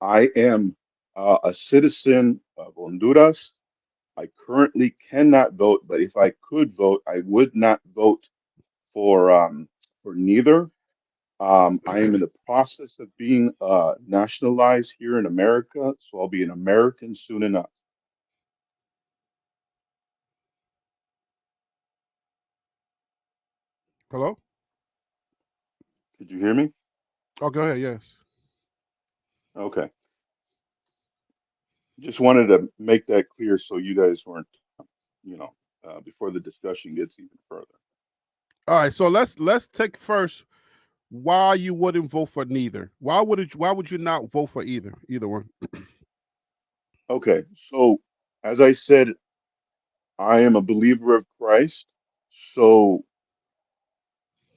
I am a citizen of Honduras. I currently cannot vote, but if I could vote, I would not vote for neither. I am in the process of being nationalized here in America, so I'll be an American soon enough. Hello? Did you hear me? Oh, go ahead. Yes. Okay. Just wanted to make that clear so you guys weren't, before the discussion gets even further. All right. So let's take first why you wouldn't vote for neither. Why would you not vote for either one? Okay. So as I said, I am a believer of Christ. So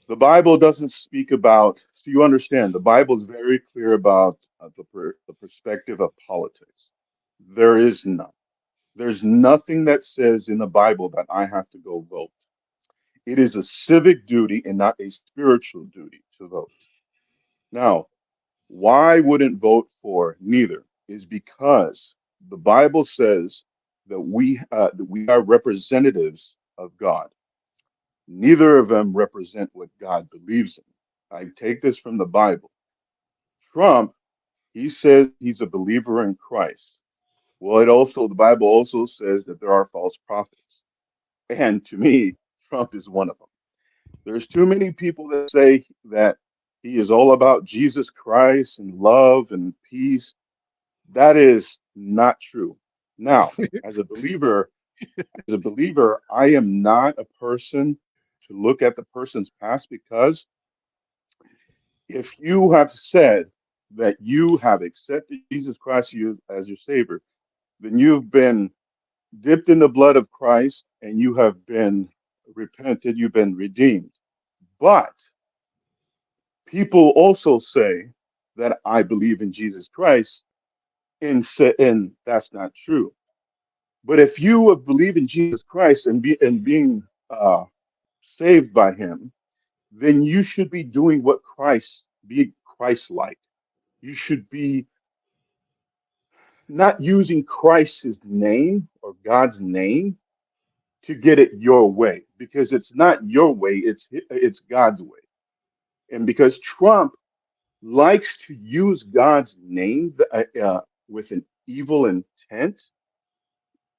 the Bible doesn't speak about, so you understand, the Bible is very clear about the perspective of politics. There is none. There's nothing that says in the Bible that I have to go vote. It is a civic duty and not a spiritual duty to vote. Now, why I wouldn't vote for neither is because the Bible says that we are representatives of God. Neither of them represent what God believes in. I take this from the Bible. Trump, he says he's a believer in Christ. Well, the Bible also says that there are false prophets. And to me, Trump is one of them. There's too many people that say that he is all about Jesus Christ and love and peace. That is not true. Now, as a believer, I am not a person to look at the person's past, because if you have said that you have accepted Jesus Christ as your Savior, then you've been dipped in the blood of Christ and you have been repented, you've been redeemed. But people also say that I believe in Jesus Christ, and that's not true. But if you believe in Jesus Christ and being saved by Him, then you should be doing what be Christ-like. You should be not using Christ's name or God's name to get it your way, because it's not your way, it's God's way. And because Trump likes to use God's name with an evil intent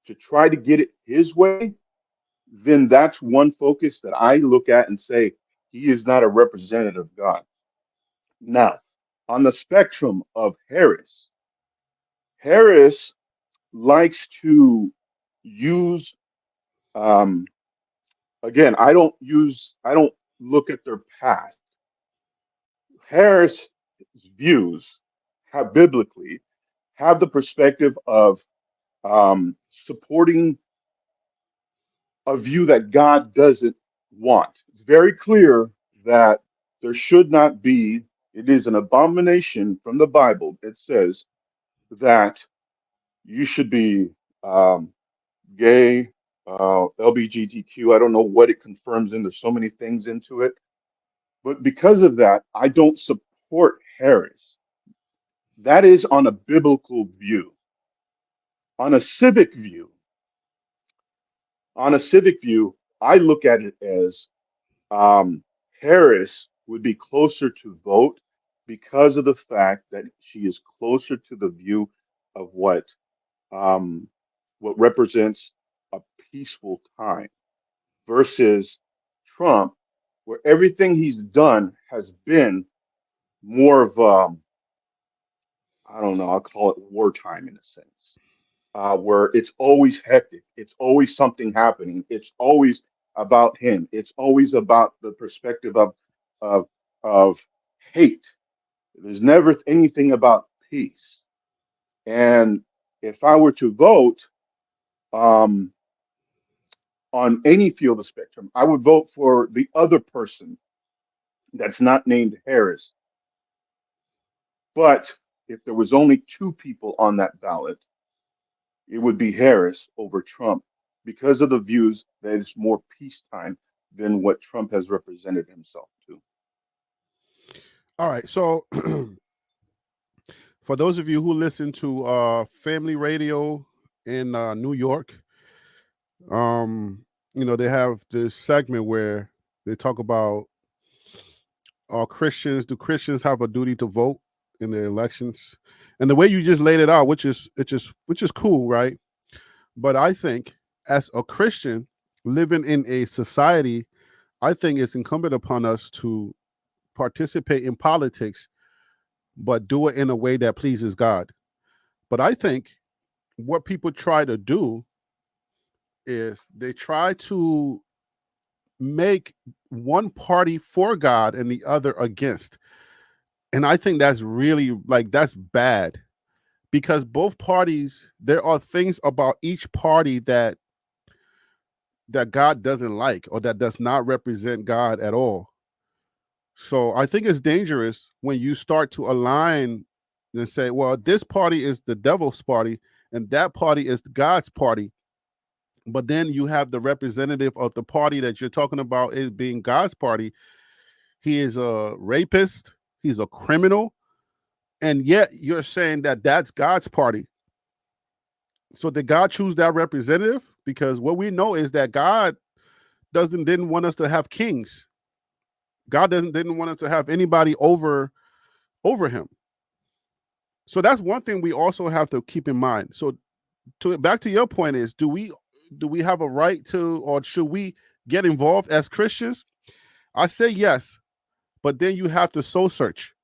to try to get it his way, then that's one focus that I look at and say he is not a representative of God. Now, on the spectrum of Harris likes to use, um, again, I don't look at their past. Harris' views have biblically have the perspective of supporting a view that God doesn't want. It's very clear that there should not be, it is an abomination from the Bible. It says that you should be gay, LBGTQ. I don't know what it confirms in. There's so many things into it. But because of that, I don't support Harris. That is on a biblical view. On a civic view, I look at it as Harris would be closer to vote because of the fact that she is closer to the view of what what represents a peaceful time, versus Trump, where everything he's done has been more of I don't know, I'll call it wartime in a sense, where it's always hectic, it's always something happening, it's always about him, it's always about the perspective of of hate. There's never anything about peace. And if I were to vote um, on any field of spectrum, I would vote for the other person that's not named Harris. But if there was only two people on that ballot, it would be Harris over Trump because of the views that it's more peacetime than what Trump has represented himself to. All right. So for those of you who listen to family radio in New York, they have this segment where they talk about do Christians have a duty to vote in the elections? And the way you just laid it out, which is cool, right? But I think as a Christian living in a society, I think it's incumbent upon us to participate in politics, but do it in a way that pleases God. But I think what people try to do is they try to make one party for God and the other against. And I think that's really that's bad, because both parties, there are things about each party that God doesn't like, or that does not represent God at all. So I think it's dangerous when you start to align and say, well, this party is the devil's party and that party is God's party. But then you have the representative of the party that you're talking about is being God's party. He is a rapist. He's a criminal. And yet you're saying that that's God's party. So did God choose that representative? Because what we know is that God didn't want us to have kings. God didn't want us to have anybody over him. So that's one thing we also have to keep in mind. So back to your point is, do we have a right to, or should we get involved as Christians? I say yes, but then you have to soul search.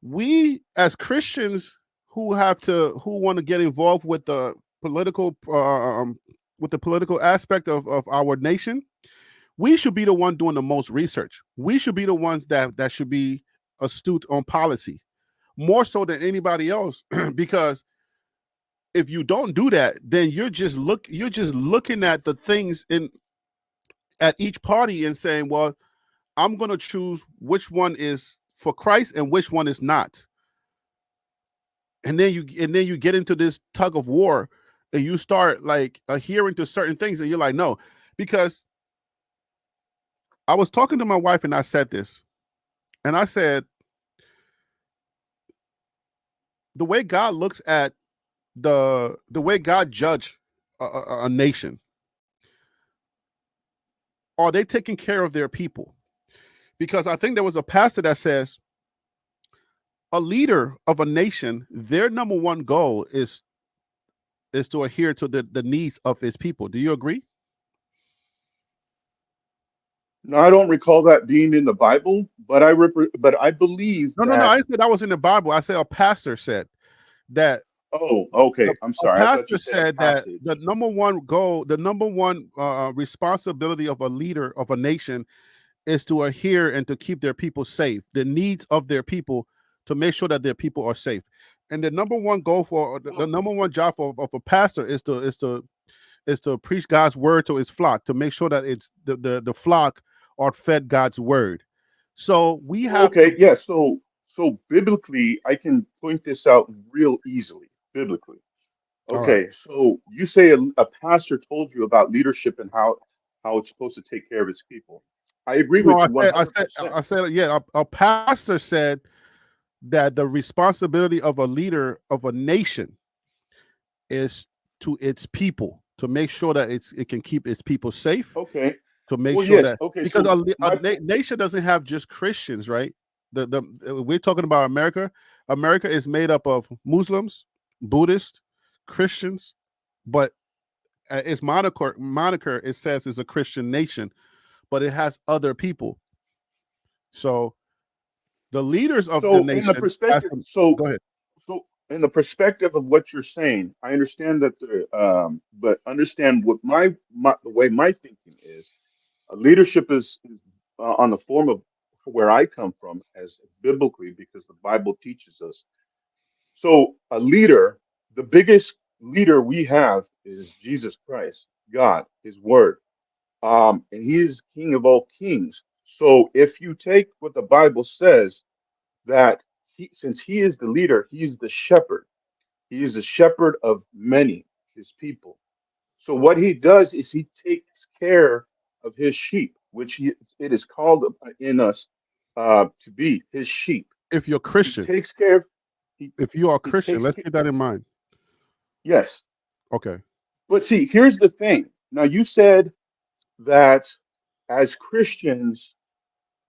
We as Christians who want to get involved with the political aspect of our nation, we should be the one doing the most research. We should be the ones that should be astute on policy, more so than anybody else. Because if you don't do that, then you're just looking at the things at each party and saying, well, I'm going to choose which one is for Christ and which one is not. And then you get into this tug of war, and you start adhering to certain things, and you're like, no. Because I was talking to my wife and I said this, and I said, the way God looks at the way God judge a nation, are they taking care of their people? Because I think there was a pastor that says a leader of a nation, their number one goal is to adhere to the needs of his people. Do you agree? No, I don't recall that being in the Bible, but I believe No. I said that was in the Bible. I said a pastor said that. Oh, okay. I'm sorry. A I thought you pastor said said that the number one goal, the number one responsibility of a leader of a nation is to adhere and to keep their people safe, the needs of their people, to make sure that their people are safe. And the number one goal for the number one job of a pastor is to preach God's word to his flock, to make sure that it's the flock are fed God's word. So we have yeah. So biblically, I can point this out real easily. Biblically, okay. Right. So you say a pastor told you about leadership and how it's supposed to take care of his people. I agree with you 100%. I said, yeah. A pastor said that the responsibility of a leader of a nation is to its people, to make sure that it can keep its people safe. Okay. To make Well, sure yes. that, Okay. because So a nation doesn't have just Christians, right? We're talking about America. America is made up of Muslims, Buddhists, Christians, but its moniker it says is a Christian nation, but it has other people. So the leaders of the nation. In the perspective, go ahead. So in the perspective of what you're saying, I understand that, but understand what the way my thinking is. Leadership is on the form of where I come from as biblically, because the Bible teaches us. So a leader, the biggest leader we have is Jesus Christ, God, His Word, and He is King of all kings. So if you take what the Bible says, that since He is the leader, He's the shepherd. He is the shepherd of many, His people. So what He does is He takes care of His sheep, which it is called in us to be His sheep. If you're He Christian, takes care of. if you are Christian, let's keep that in mind. Yes. Okay. But see, here's the thing. Now, you said that as Christians,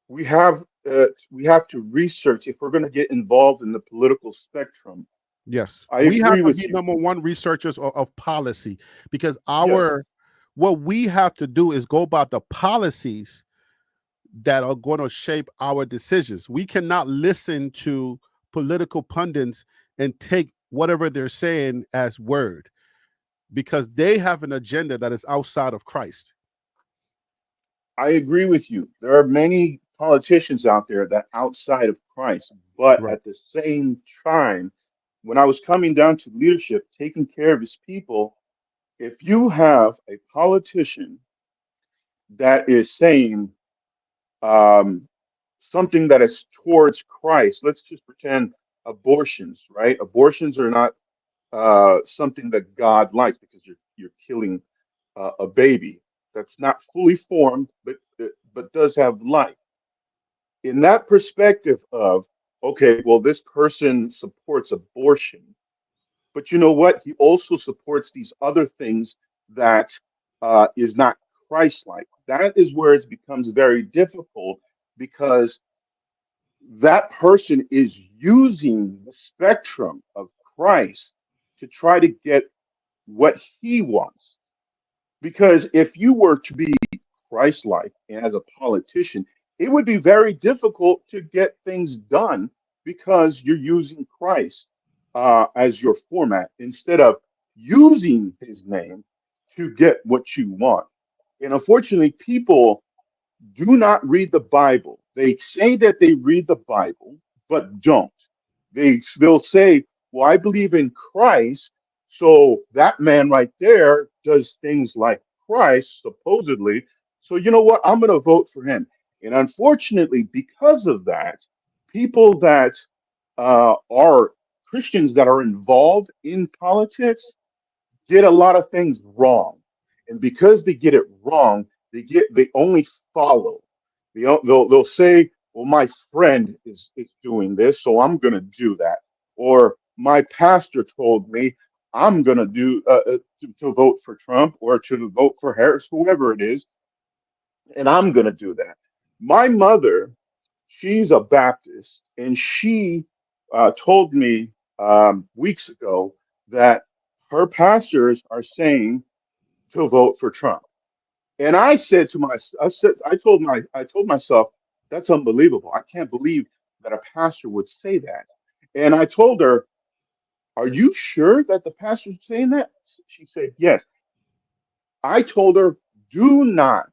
we have to research if we're going to get involved in the political spectrum. Yes, I we have agree to with be you. number one researchers of policy, because Yes. what we have to do is go about the policies that are going to shape our decisions. We cannot listen to political pundits and take whatever they're saying as word, because they have an agenda that is outside of Christ. I agree with you. There are many politicians out there that are outside of Christ, but Right. at the same time, when I was coming down to leadership, taking care of His people, if you have a politician that is saying um, something that is towards Christ, let's just pretend abortions, right? Abortions are not something that God likes, because you're killing a baby that's not fully formed, but does have life. In that perspective of, okay, well, this person supports abortion, but you know what? He also supports these other things that is not Christ-like. That is where it becomes very difficult, because that person is using the spectrum of Christ to try to get what he wants. Because if you were to be Christ-like as a politician, it would be very difficult to get things done, because you're using Christ as your format instead of using His name to get what you want. And unfortunately, people do not read the Bible. They say that they read the Bible, but don't. They'll say, "Well, I believe in Christ, so that man right there does things like Christ, supposedly. So you know what? I'm going to vote for him." And unfortunately, because of that, people that are Christians that are involved in politics get a lot of things wrong, and because they get it wrong, they only follow. They'll say, "Well, my friend is doing this, so I'm going to do that," or "My pastor told me I'm going to do to vote for Trump or to vote for Harris, whoever it is, and I'm going to do that." My mother, she's a Baptist, and she told me weeks ago that her pastors are saying to vote for Trump. And I said to I told myself, that's unbelievable. I can't believe that a pastor would say that. And I told her, "Are you sure that the pastor's saying that?" She said, "Yes." I told her, "Do not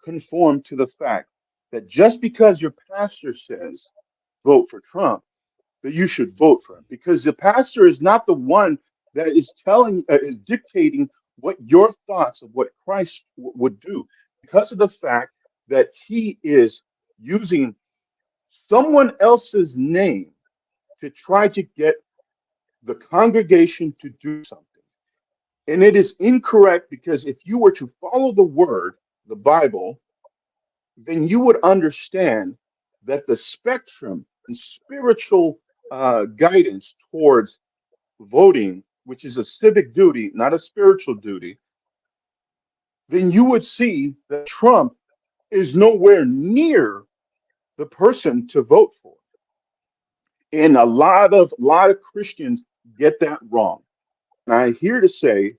conform to the fact that just because your pastor says vote for Trump, that you should vote for him, because the pastor is not the one that is is dictating what your thoughts of what Christ would do, because of the fact that he is using someone else's name to try to get the congregation to do something. And it is incorrect, because if you were to follow the word, the Bible, then you would understand that the spectrum and spiritual guidance towards voting, which is a civic duty, not a spiritual duty, then you would see that Trump is nowhere near the person to vote for. And a lot of Christians get that wrong. And I'm here to say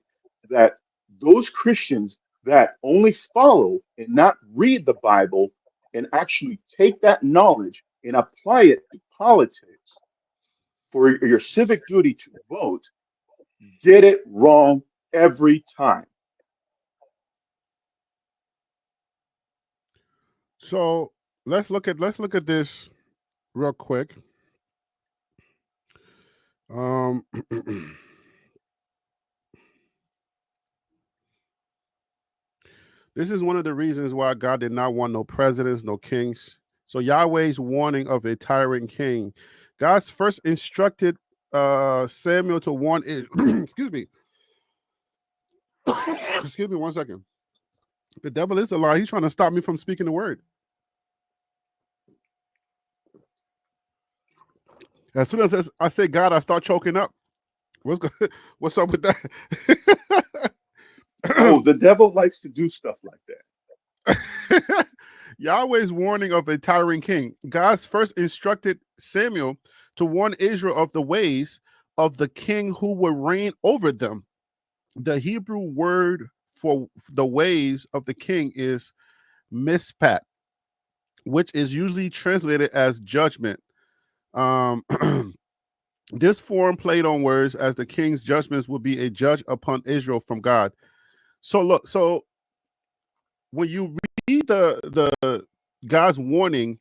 that those Christians that only follow and not read the Bible and actually take that knowledge and apply it to politics for your civic duty to vote get it wrong every time. So let's look at this real quick. This is one of the reasons why God did not want no presidents, no kings. So Yahweh's warning of a tyrant king. God's first instructed Samuel to warn excuse me. Excuse me 1 second. The devil is a lie. He's trying to stop me from speaking the word. As soon as I say God, I start choking up. What's up with that? Oh, the devil likes to do stuff like that. Yahweh's warning of a tyrant king. God's first instructed Samuel to warn Israel of the ways of the king who would reign over them. The Hebrew word for the ways of the king is mishpat, which is usually translated as judgment. This form played on words as the king's judgments would be a judge upon Israel from God. So look, so when you read the God's warning,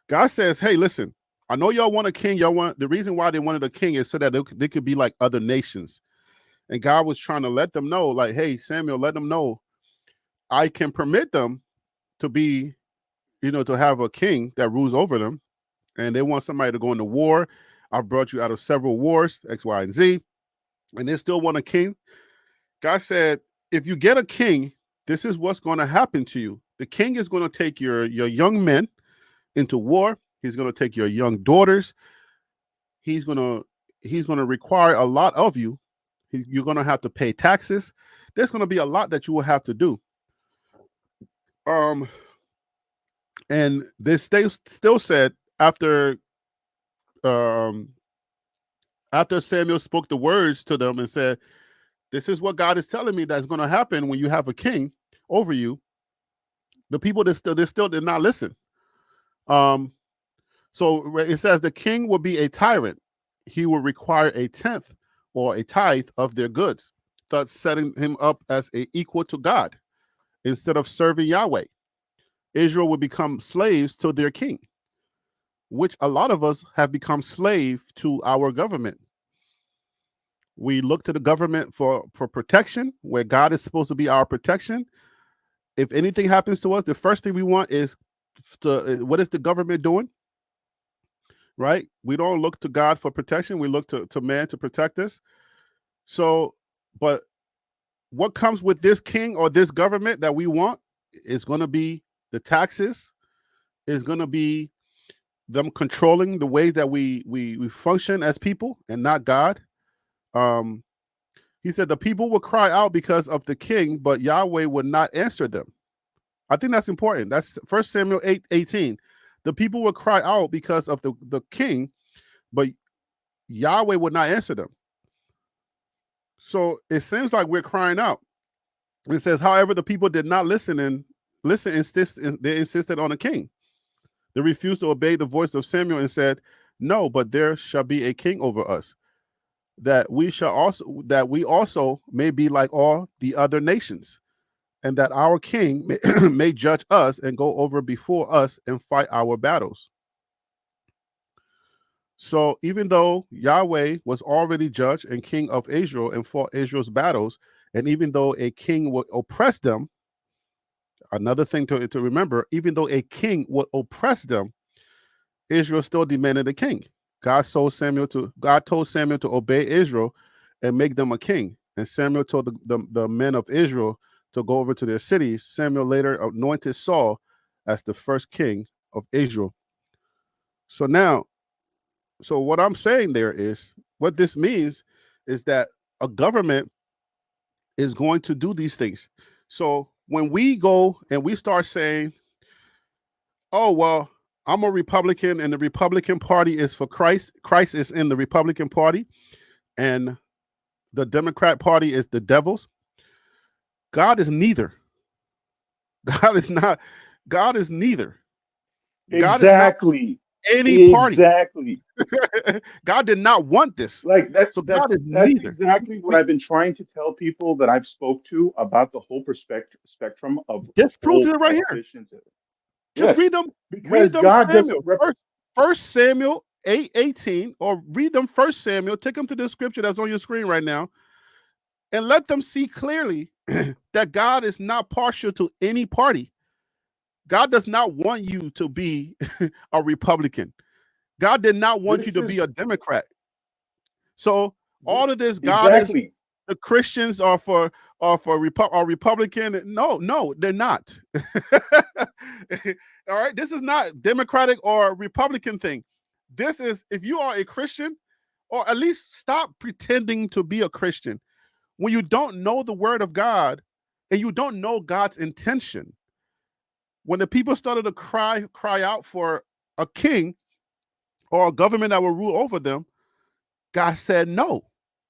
God says, hey, listen, I know y'all want a king. Y'all want, the reason why they wanted a king is so that they could be like other nations. And God was trying to let them know, like, hey, Samuel, let them know I can permit them to be, to have a king that rules over them. And they want somebody to go into war. I've brought you out of several wars, X, Y, and Z. And they still want a king. God said, if you get a king, this is what's going to happen to you. The king is going to take your young men into war. He's going to take your young daughters. He's going to require a lot of you. You're going to have to pay taxes. There's going to be a lot that you will have to do. And this still said after Samuel spoke the words to them and said, this is what God is telling me that's going to happen when you have a king over you. The people they still did not listen. So it says the king will be a tyrant. He will require a tenth or a tithe of their goods, thus setting him up as a equal to God instead of serving Yahweh. Israel will become slaves to their king, which a lot of us have become slave to our government. We look to the government for protection, where God is supposed to be our protection. If anything happens to us, the first thing we want is what is the government doing? Right? We don't look to God for protection. We look to man to protect us. So, but what comes with this king or this government that we want is going to be the taxes, is going to be them controlling the way that we function as people and not God. He said the people will cry out because of the king, but Yahweh would not answer them. I think that's important. That's 1 Samuel 8:18. The people will cry out because of the king, but Yahweh would not answer them. So it seems like we're crying out. It says, however, the people did not listen. They insisted on a king. They refused to obey the voice of Samuel and said, no, but there shall be a king over us, that we also may be like all the other nations, and that our king may judge us and go over before us and fight our battles. So even though Yahweh was already judge and king of Israel and fought Israel's battles, and even though a king would oppress them, another thing to remember, even though a king would oppress them, Israel still demanded a king. God told Samuel to obey Israel and make them a king. And Samuel told the men of Israel to go over to their cities. Samuel later anointed Saul as the first king of Israel. So what I'm saying there is, what this means is that a government is going to do these things. So when we go and we start saying, oh, well, I'm a Republican and the Republican Party is for Christ. Christ is in the Republican Party. And the Democrat Party is the devil's. God is neither. God is not. God is neither. God is not Exactly. any party. Exactly. God did not want this. Like that, So God is that's neither. exactly what I've been trying to tell people that I've spoke to about the whole spectrum of This proves whole it right here. politicians. Just Yes, read them. because Read them God doesn't Samuel. First Samuel 8:18, or read them First Samuel. Take them to the scripture that's on your screen right now, and let them see clearly that God is not partial to any party. God does not want you to be a Republican. God did not want you to be a Democrat. So all of this, God is, the Christians are for Republican. No, they're not. All right, this is not Democratic or Republican thing. This is, if you are a Christian, or at least stop pretending to be a Christian when you don't know the word of God and you don't know God's intention. When the people started to cry out for a king or a government that will rule over them, God said, no,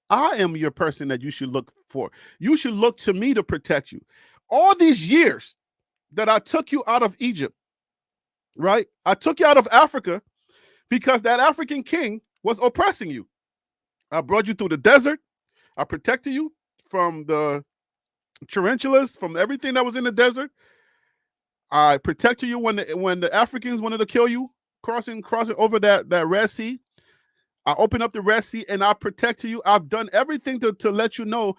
I am your person that you should look for. You should look to me to protect you. All these years that I took you out of Egypt, right? I took you out of Africa because that African king was oppressing you. I brought you through the desert. I protected you from the tarantulas, from everything that was in the desert. I protected you when the Africans wanted to kill you, crossing over that Red Sea. I opened up the Red Sea and I protected you. I've done everything to let you know.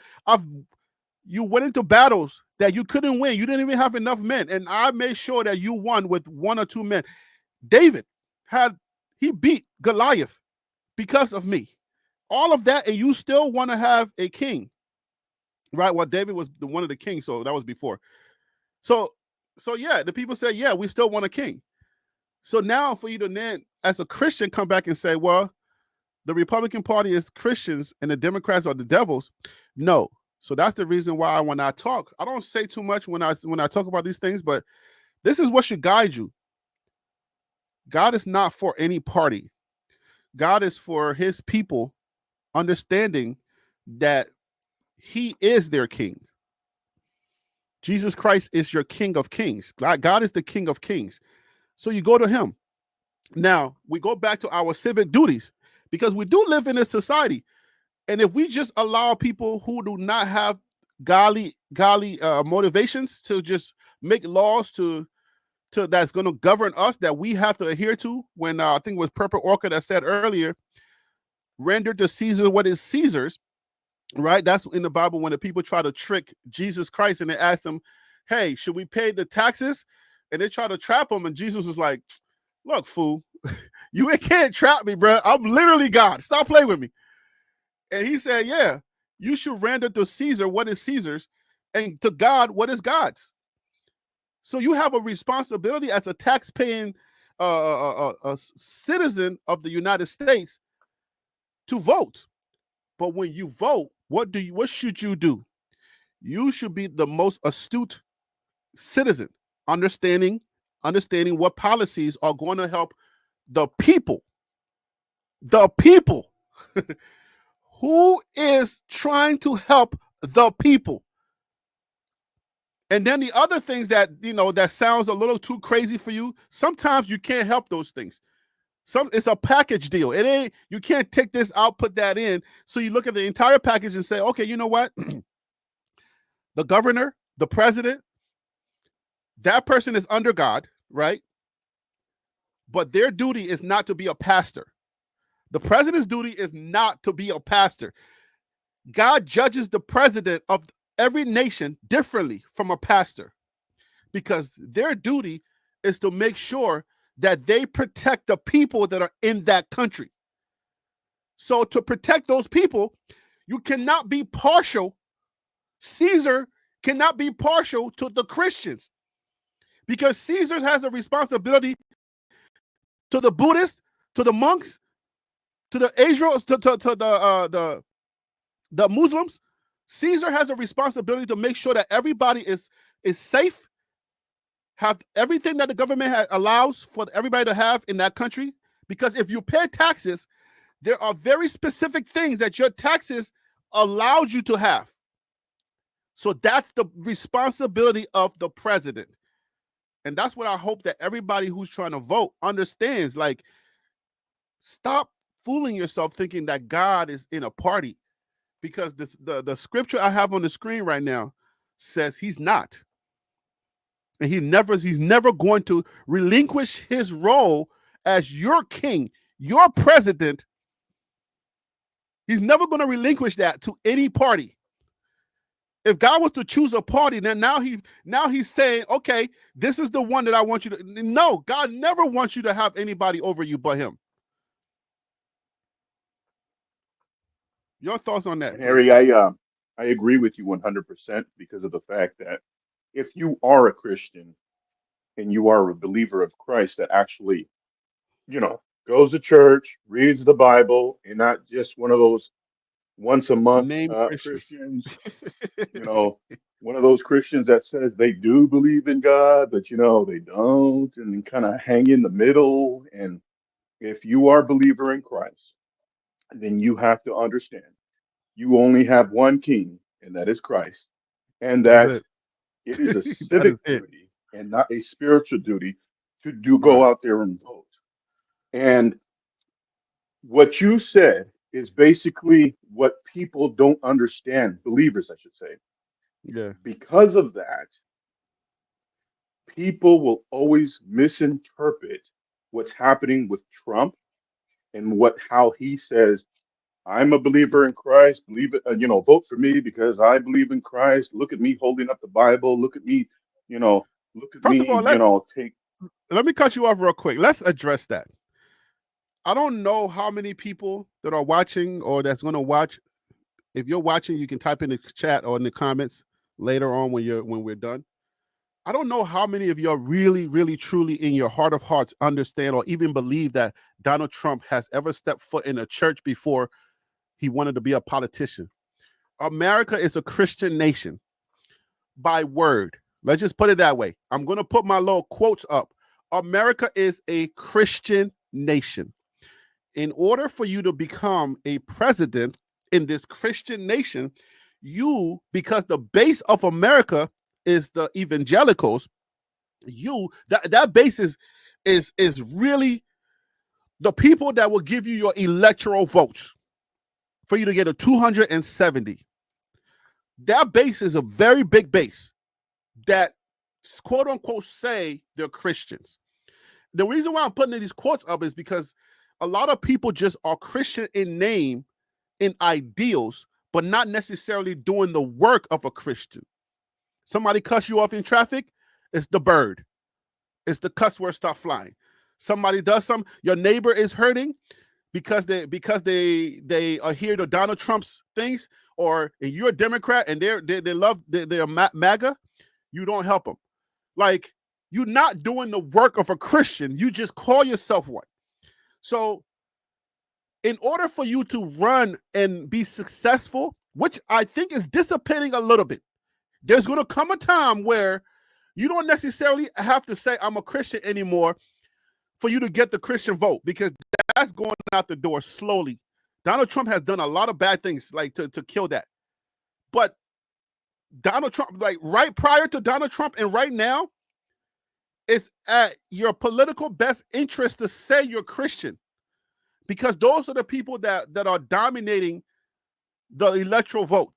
You went into battles that you couldn't win. You didn't even have enough men, and I made sure that you won with 1 or 2 men. David he beat Goliath because of me. All of that, and you still want to have a king, right? Well, David was one of the kings, so that was before. So yeah, the people say, yeah, we still want a king. So now for you to then, as a Christian, come back and say, well, the Republican Party is Christians and the Democrats are the devils. No. So that's the reason why when I talk, I don't say too much when I talk about these things, but this is what should guide you. God is not for any party. God is for his people, understanding that he is their king. Jesus Christ is your King of Kings. God is the King of Kings. So you go to him. Now, we go back to our civic duties because we do live in a society. And if we just allow people who do not have godly motivations to just make laws to that's going to govern us, that we have to adhere to, when I think it was Purple Orchid that said earlier, render to Caesar what is Caesar's, right? That's in the Bible when the people try to trick Jesus Christ and they ask him, hey, should we pay the taxes? And they try to trap him, and Jesus is like, look, fool, you can't trap me, bro. I'm literally God. Stop playing with me. And he said, yeah, you should render to Caesar what is Caesar's, and to God what is God's. So you have a responsibility as a tax-paying a citizen of the United States to vote. But when you vote, what should you do? You should be the most astute citizen, understanding what policies are going to help the people. The people. Who is trying to help the people? And then the other things that, that sounds a little too crazy for you, sometimes you can't help those things. It's a package deal. It ain't, you can't take this out, put that in. So you look at the entire package and say, okay, you know what? The governor, the president, that person is under God, right? But their duty is not to be a pastor. The president's duty is not to be a pastor. God judges the president of every nation differently from a pastor, because their duty is to make sure that they protect the people that are in that country. So to protect those people, you cannot be partial. Caesar cannot be partial to the Christians, because Caesar has a responsibility to the Buddhists, to the monks, to the Israelites, to the Muslims. Caesar has a responsibility to make sure that everybody is safe, have everything that the government allows for everybody to have in that country. Because if you pay taxes, there are very specific things that your taxes allowed you to have. So that's the responsibility of the president. And that's what I hope that everybody who's trying to vote understands. Like, stop fooling yourself thinking that God is in a party, because the scripture I have on the screen right now says he's not. And he's never going to relinquish his role as your king, your president. He's never going to relinquish that to any party. If God was to choose a party, then now he's saying, okay, this is the one that I want you to. No, God never wants you to have anybody over you but him. Your thoughts on that? And Harry, I agree with you 100% because of the fact that if you are a Christian and you are a believer of Christ that actually, goes to church, reads the Bible, and not just one of those once a month Name Christians, one of those Christians that says they do believe in God, but they don't, and kind of hang in the middle. And if you are a believer in Christ, then you have to understand you only have one king, and that is Christ, and That's that it. it is a That is civic it. duty and not a spiritual duty to go Right. out there and vote. And what you said is basically what people don't understand, believers, I should say. Yeah. Because of that, people will always misinterpret what's happening with Trump and how he says, I'm a believer in Christ, believe it, vote for me because I believe in Christ. Look at me holding up the Bible. Look at me, First of all, take. let me cut you off real quick. Let's address that. I don't know how many people that are watching or that's going to watch. If you're watching, you can type in the chat or in the comments later on when we're done. I don't know how many of you are really, really, truly in your heart of hearts understand or even believe that Donald Trump has ever stepped foot in a church before he wanted to be a politician. America is a Christian nation by word. Let's just put it that way. I'm going to put my little quotes up. America is a Christian nation. In order for you to become a president in this Christian nation, because the base of America is the evangelicals, that base is really the people that will give you your electoral votes for you to get a 270. That base is a very big base that quote unquote say they're Christians. The reason why I'm putting these quotes up is because a lot of people just are Christian in name, in ideals, but not necessarily doing the work of a Christian. Somebody cuss you off in traffic, it's the bird. It's the cuss word start flying. Somebody does something, your neighbor is hurting because they are here to Donald Trump's things, or you're a Democrat and they're MAGA, you don't help them. Like, you're not doing the work of a Christian. You just call yourself one. So in order for you to run and be successful, which I think is dissipating a little bit, there's going to come a time where you don't necessarily have to say I'm a Christian anymore for you to get the Christian vote, because that's going out the door slowly. Donald Trump has done a lot of bad things like to kill that. But Donald Trump, like right prior to Donald Trump and right now, it's at your political best interest to say you're Christian, because those are the people that are dominating the electoral vote.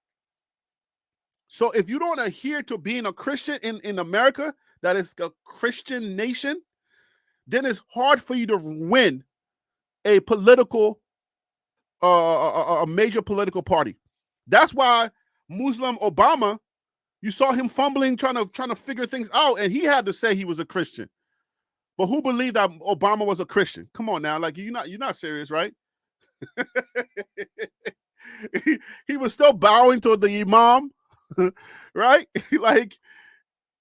So if you don't adhere to being a Christian in America, that is a Christian nation, then it's hard for you to win a political, a major political party. That's why Muslim Obama, you saw him fumbling, trying to figure things out, and he had to say he was a Christian. But who believed that Obama was a Christian? Come on now, like you're not serious, right? he was still bowing to the imam, right? Like,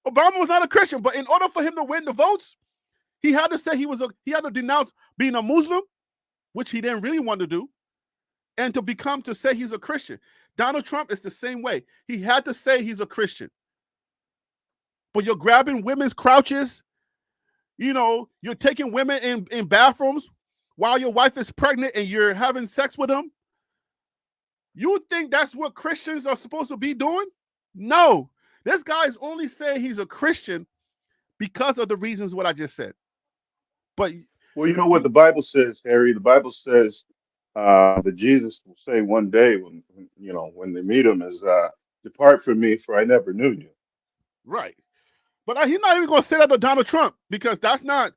Obama was not a Christian, but in order for him to win the votes, he had to say he had to denounce being a Muslim, which he didn't really want to do, and to say he's a Christian. Donald Trump is the same way. He had to say he's a Christian. But you're grabbing women's crouches, you're taking women in bathrooms while your wife is pregnant and you're having sex with them. You think that's what Christians are supposed to be doing? No. This guy's only saying he's a Christian because of the reasons what I just said. But well, you know what the Bible says, Harry. The Bible says that Jesus will say one day when they meet him is, "Depart from me, for I never knew you." Right. But he's not even going to say that to Donald Trump because that's not.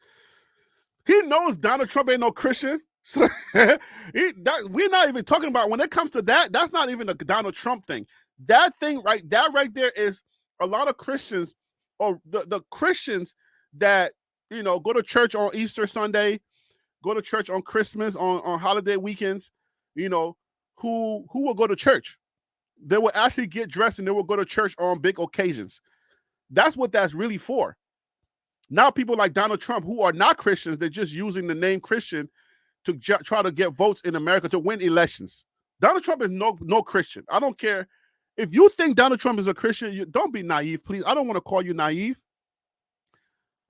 He knows Donald Trump ain't no Christian. So we're not even talking about when it comes to that. That's not even a Donald Trump thing. That right there is a lot of Christians, or the Christians that go to church on Easter Sunday, go to church on Christmas, on holiday weekends, who will go to church. They will actually get dressed and they will go to church on big occasions. That's what that's really for. Now people like Donald Trump, who are not Christians, they're just using the name Christian to try to get votes in America to win elections. Donald Trump is no Christian. I don't care. If you think Donald Trump is a Christian, don't be naive, please. I don't want to call you naive.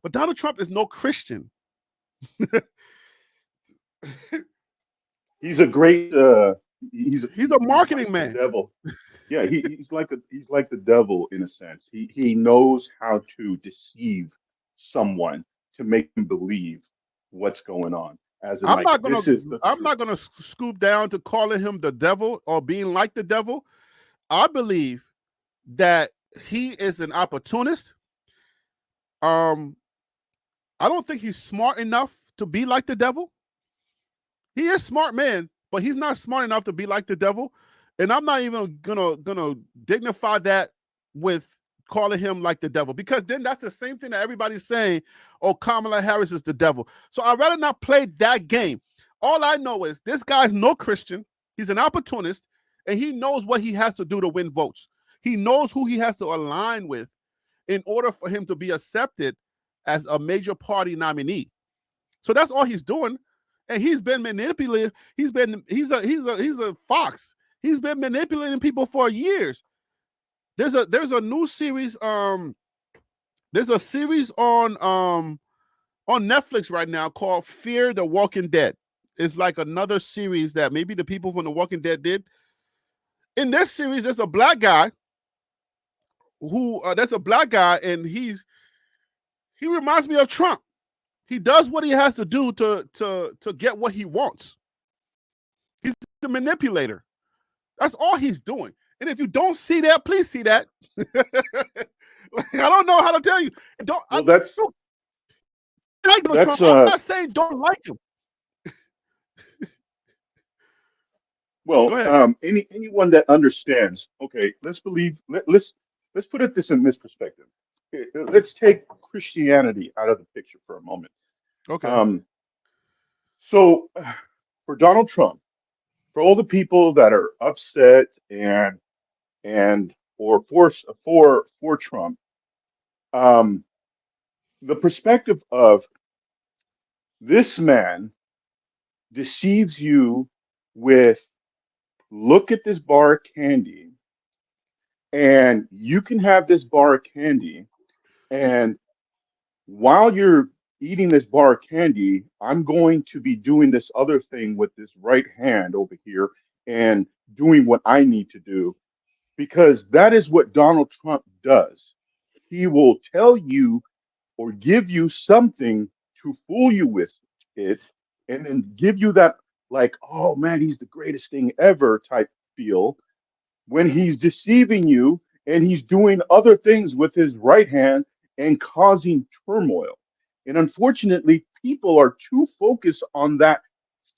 But Donald Trump is no Christian. He's a great he's a marketing man. Devil. Yeah, he's like the devil in a sense. He knows how to deceive someone to make them believe what's going on. I'm not gonna scoop down to calling him the devil or being like the devil. I believe that he is an opportunist. I don't think he's smart enough to be like the devil. He is a smart man, but he's not smart enough to be like the devil. And I'm not even gonna dignify that with calling him like the devil, because then that's the same thing that everybody's saying, oh, Kamala Harris is the devil. So I'd rather not play that game. All I know is this guy's no Christian. He's an opportunist, and he knows what he has to do to win votes. He knows who he has to align with in order for him to be accepted as a major party nominee. So that's all he's doing. And he's been manipulated. He's a fox. He's been manipulating people for years. There's a new series. There's a series on Netflix right now called Fear the Walking Dead. It's like another series that maybe the people from The Walking Dead did. In this series, there's a black guy and he reminds me of Trump. He does what he has to do to get what he wants. He's the manipulator. That's all he's doing. And if you don't see that, please see that. I don't know how to tell you. I'm not saying don't like him. Well, anyone that understands. Okay, let's put this in this perspective. Let's take Christianity out of the picture for a moment. Okay. So for Donald Trump, for all the people that are upset or for Trump, the perspective of this man deceives you with, look at this bar of candy, and you can have this bar of candy, and while you're eating this bar of candy, I'm going to be doing this other thing with this right hand over here and doing what I need to do, because that is what Donald Trump does. He will tell you or give you something to fool you with it, and then give you that, like, oh man, he's the greatest thing ever type feel, when he's deceiving you and he's doing other things with his right hand and causing turmoil. And unfortunately, people are too focused on that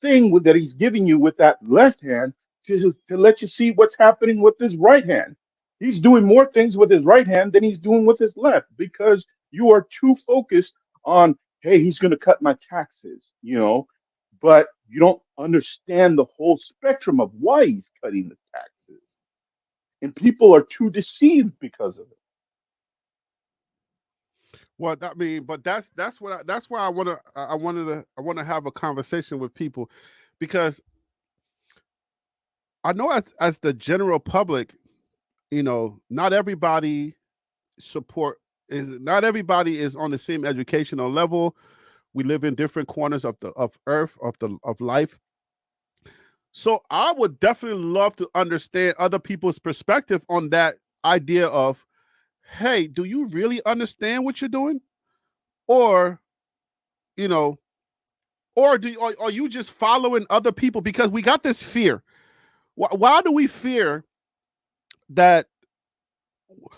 thing that he's giving you with that left hand to let you see what's happening with his right hand. He's doing more things with his right hand than he's doing with his left, because you are too focused on, hey, he's going to cut my taxes, but you don't understand the whole spectrum of why he's cutting the taxes. And people are too deceived because of it. Well, but that's why I want to have a conversation with people, because I know as the general public, not everybody not everybody is on the same educational level. We live in different corners of earth, of life. So I would definitely love to understand other people's perspective on that idea of, hey, do you really understand what you're doing? Or, you know, or are you just following other people? Because we got this fear. Why do we fear that?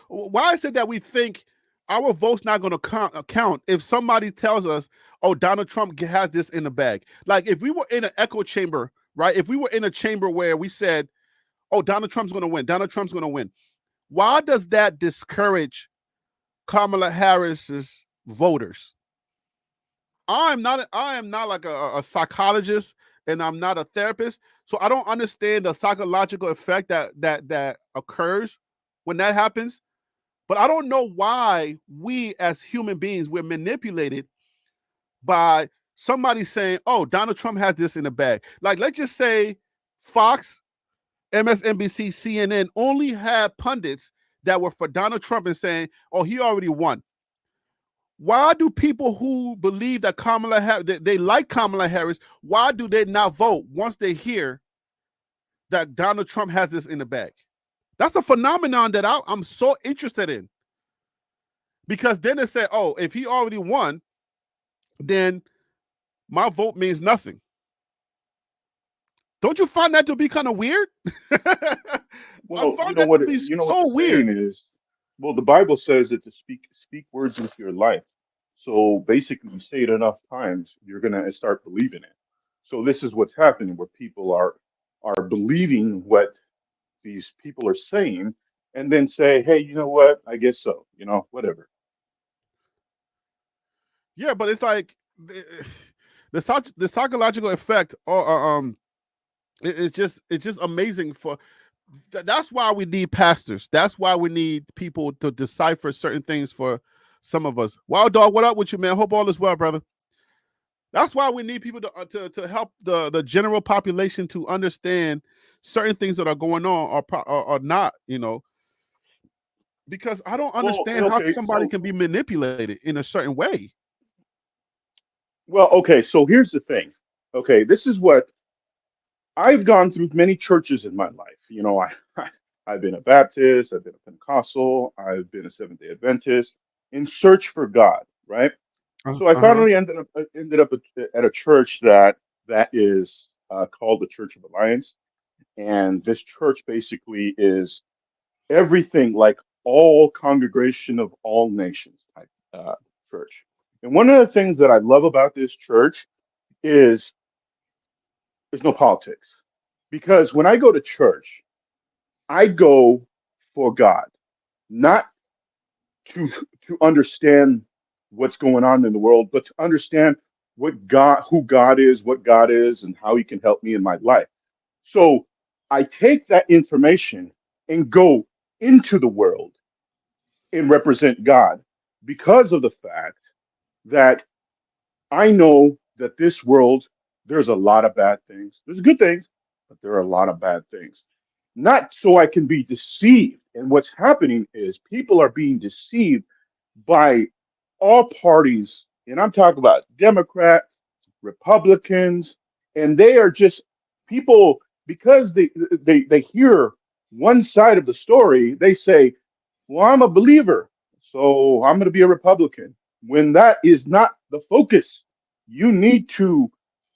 Why is it that we think our vote's not going to count if somebody tells us, oh, Donald Trump has this in the bag? Like if we were in an echo chamber, right? If we were in a chamber where we said, oh, Donald Trump's going to win, Donald Trump's going to win. Why does that discourage Kamala Harris's voters? I am not like a psychologist, and I'm not a therapist, so I don't understand the psychological effect that occurs when that happens. But I don't know why we as human beings, we're manipulated by somebody saying, oh, Donald Trump has this in the bag. Like, let's just say Fox, MSNBC, CNN only had pundits that were for Donald Trump and saying, oh, he already won. Why do people who believe that Kamala Harris, they like Kamala Harris, why do they not vote once they hear that Donald Trump has this in the bag? That's a phenomenon that I'm so interested in. Because then they say, oh, if he already won, then my vote means nothing. Don't you find that to be kind of weird? Well, you know what the saying is. Well, the Bible says that to speak words into your life. So basically, you say it enough times, you're gonna start believing it. So this is what's happening, where people are believing what these people are saying, and then say, hey, you know what? I guess so. You know, whatever. Yeah, but it's like the psychological effect, it's just amazing. That's why we need pastors. That's why we need people to decipher certain things for some of us. Wild Dog, what up with you, man? Hope all is well, brother. That's why we need people to help the general population to understand certain things that are going on or not, because I don't understand how somebody can be manipulated in a certain way. Well, okay, so here's the thing. Okay, this is what I've gone through many churches in my life. You know, I've been a Baptist, I've been a Pentecostal, I've been a Seventh-day Adventist in search for God, right? So I finally ended up at a church that is called the Church of Alliance, and this church basically is everything like all congregation of all nations type church. And one of the things that I love about this church is there's no politics. Because when I go to church, I go for God, not to to understand what's going on in the world, but to understand who God is, what God is, and how He can help me in my life. So I take that information and go into the world and represent God because of the fact that I know that this world, there's a lot of bad things. There's good things, but there are a lot of bad things. Not so I can be deceived. And what's happening is people are being deceived by all parties. And I'm talking about Democrats, Republicans, and they are just people because they hear one side of the story, they say, well, I'm a believer, so I'm going to be a Republican. When that is not the focus, you need to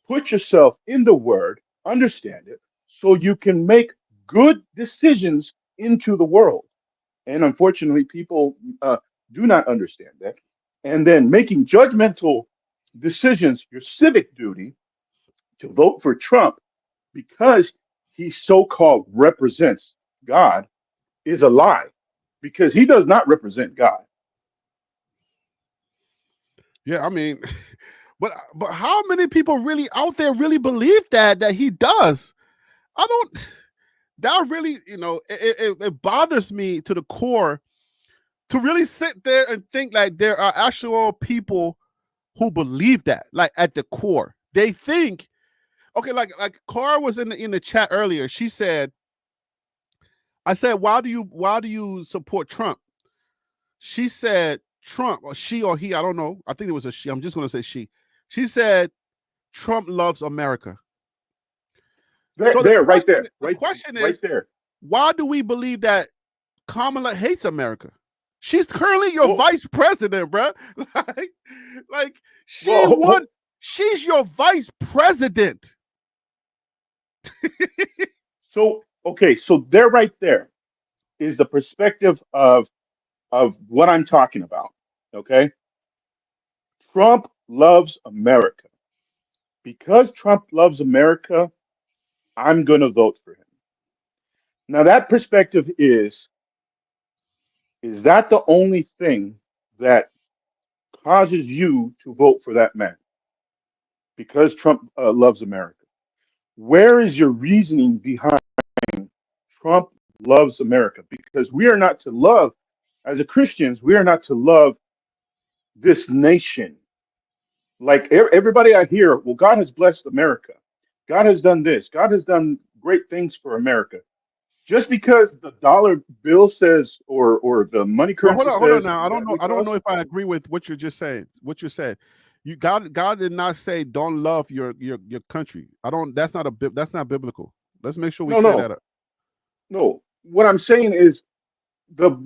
put yourself in the Word, understand it, so you can make good decisions into the world. And unfortunately, people do not understand that. And then making judgmental decisions, your civic duty to vote for Trump because he so called represents God is a lie because he does not represent God. Yeah, I mean, but how many people really out there really believe that he does? I don't. That really, it bothers me to the core to really sit there and think like there are actual people who believe that, like at the core. They think, okay, like Cara was in the chat earlier. She said, I said, why do you support Trump? She said Trump, or she or he, I don't know. I think it was a she. I'm just gonna say she. She said Trump loves America. Right there. The question right is, there. why do we believe that Kamala hates America? She's currently your vice president, bro. like she won. She's your vice president. So there right there is the perspective of what I'm talking about. Okay, Trump loves America. Because Trump loves America, I'm going to vote for him. Now that perspective is that the only thing that causes you to vote for that man? Because Trump loves America. Where is your reasoning behind Trump loves America? Because we are not to love, as a Christians, we are not to love this nation. Like everybody I hear, well, God has blessed America. God has done this. God has done great things for America. Just because the dollar bill says or the money Well, currency hold on says now. I don't know. we I don't know trust. if I agree with what you're just saying. What you said, God did not say don't love your country. I don't. That's not biblical. Let's make sure we clear that up. No. What I'm saying is the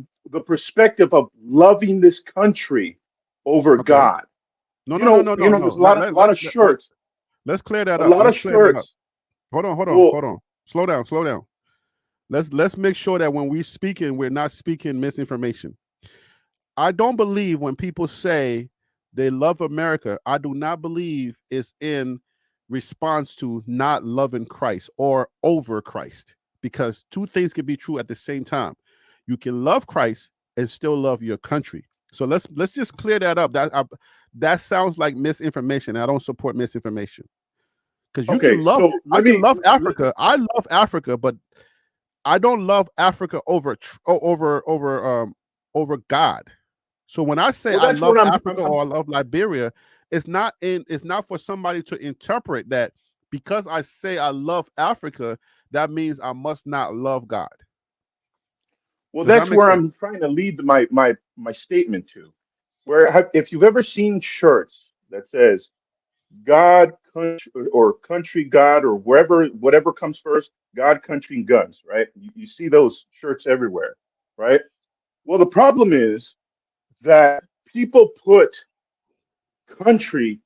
perspective of loving this country over Okay. God. No. There's a lot of shirts. Let's clear that A up. lot of Let's clear that up. shirts. Hold Well, on. Slow down. Let's make sure that when we're speaking, we're not speaking misinformation. I don't believe when people say they love America, I do not believe it's in response to not loving Christ or over Christ, because two things can be true at the same time. You can love Christ and still love your country. So let's just clear that up. That sounds like misinformation. I don't support misinformation, because you can love Africa. I love Africa, but I don't love Africa over God. So when I say I love Africa or I love Liberia, it's not for somebody to interpret that because I say I love Africa, that means I must not love God. Well, that's where I'm trying to lead my statement to. If you've ever seen shirts that says God, country, or country, God, or whatever comes first, God, country, and guns, right? You see those shirts everywhere, right? Well, the problem is that people put country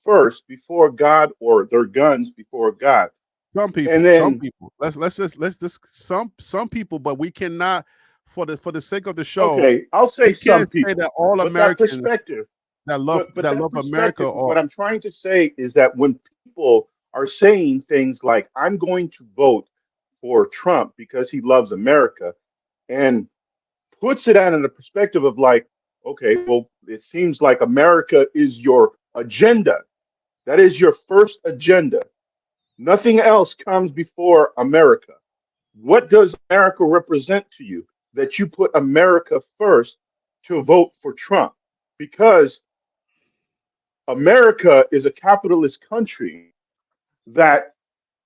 first before God, or their guns before God. Some people. Let's just some people, but we cannot, for the sake of the show. Okay, I'll say some people. Say that all but Americans that perspective, that love America. Or what I'm trying to say is that when people are saying things like "I'm going to vote for Trump because he loves America," and puts it out in the perspective of like, okay, well, it seems like America is your agenda. That is your first agenda. Nothing else comes before America. What does America represent to you that you put America first to vote for Trump? Because America is a capitalist country that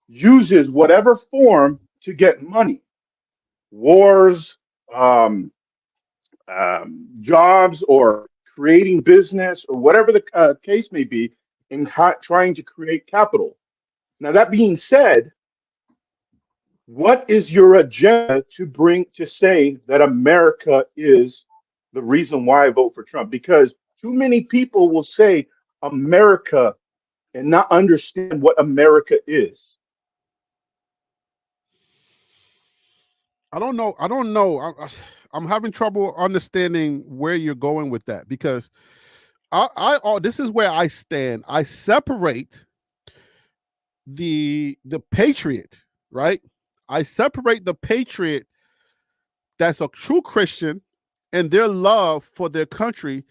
uses whatever form to get money, wars, jobs, or creating business, or whatever the case may be, in trying to create capital. Now, that being said, what is your agenda to say that America is the reason why I vote for Trump? Because too many people will say America and not understand what America is. I don't know. I'm having trouble understanding where you're going with that, because this is where I stand. I separate the patriot, right? I separate the patriot that's a true Christian and their love for their country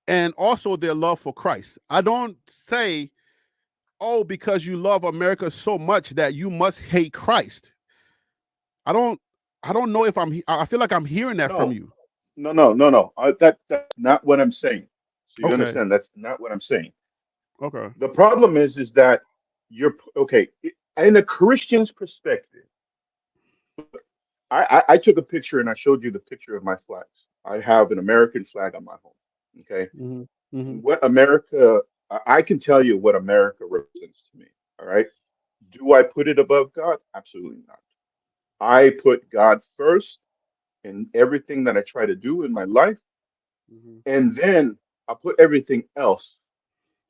and also their love for Christ. I don't say, oh, because you love America so much that you must hate Christ. I don't know if I feel like I'm hearing that from you. No. That's not what I'm saying. So you Okay. understand, that's not what I'm saying. Okay. The problem is that you're okay in a Christian's perspective. I took a picture and I showed you the picture of my flags. I have an American flag on my home. Okay. Mm-hmm. And what America, I can tell you what America represents to me. All right. Do I put it above God? Absolutely not. I put God first in everything that I try to do in my life, and then I put everything else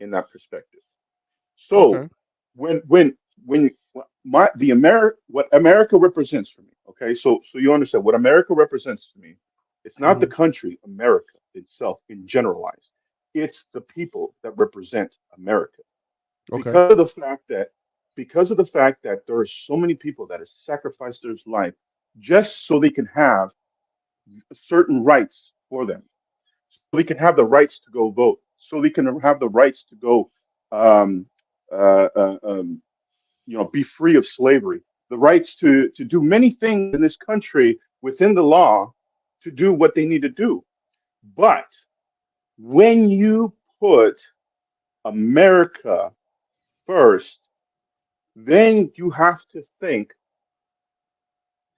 in that perspective. So Okay. when the America, what America represents for me, okay, so you understand what America represents to me, it's not the country America itself in generalized, it's the people that represent America, Okay. because of the fact that there are so many people that have sacrificed their life just so they can have certain rights for them, so they can have the rights to go vote, so they can have the rights to go um, uh, uh, um, be free of slavery, the rights to do many things in this country within the law to do what they need to do. But when you put America first, then you have to think,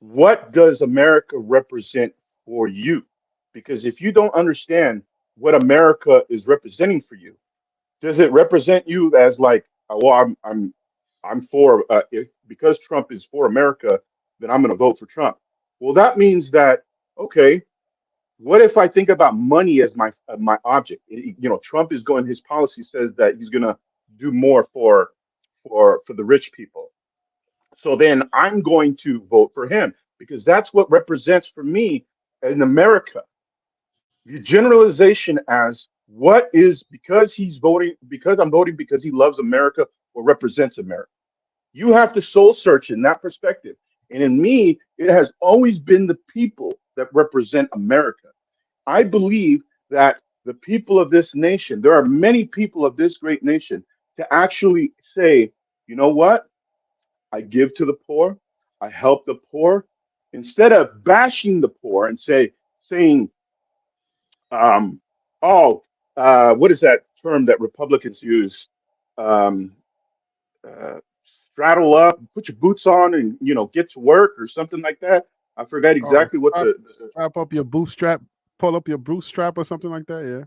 what does America represent for you? Because if you don't understand what America is representing for you, does it represent you as like, well, I'm for if because Trump is for America, then I'm going to vote for Trump. Well, that means that, okay, what if I think about money as my object? Trump is going. His policy says that he's going to do more for the rich people. So then I'm going to vote for him because that's what represents for me in America. The generalization as what is because he's voting because I'm voting because he loves America or represents America. You have to soul search in that perspective. And in me, it has always been the people that represent America. I believe that the people of this nation, there are many people of this great nation to actually say, you know what? I give to the poor, I help the poor, instead of bashing the poor and saying, um, oh, what is that term that Republicans use? Um, uh, Straddle up, put your boots on, and get to work or something like that. I forgot Oh, exactly what strap up your bootstrap, pull up your bootstrap or something like that. Yeah.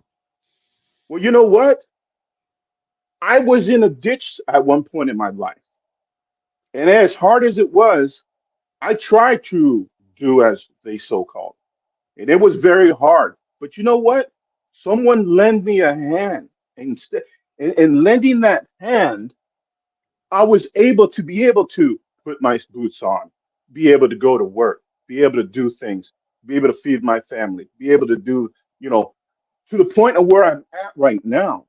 Well, you know what? I was in a ditch at one point in my life, and as hard as it was, I tried to do as they so called, and it was very hard. But you know what? Someone lent me a hand, and instead, in lending that hand, I was able to put my boots on, be able to go to work, be able to do things, be able to feed my family, be able to do, to the point of where I'm at right now.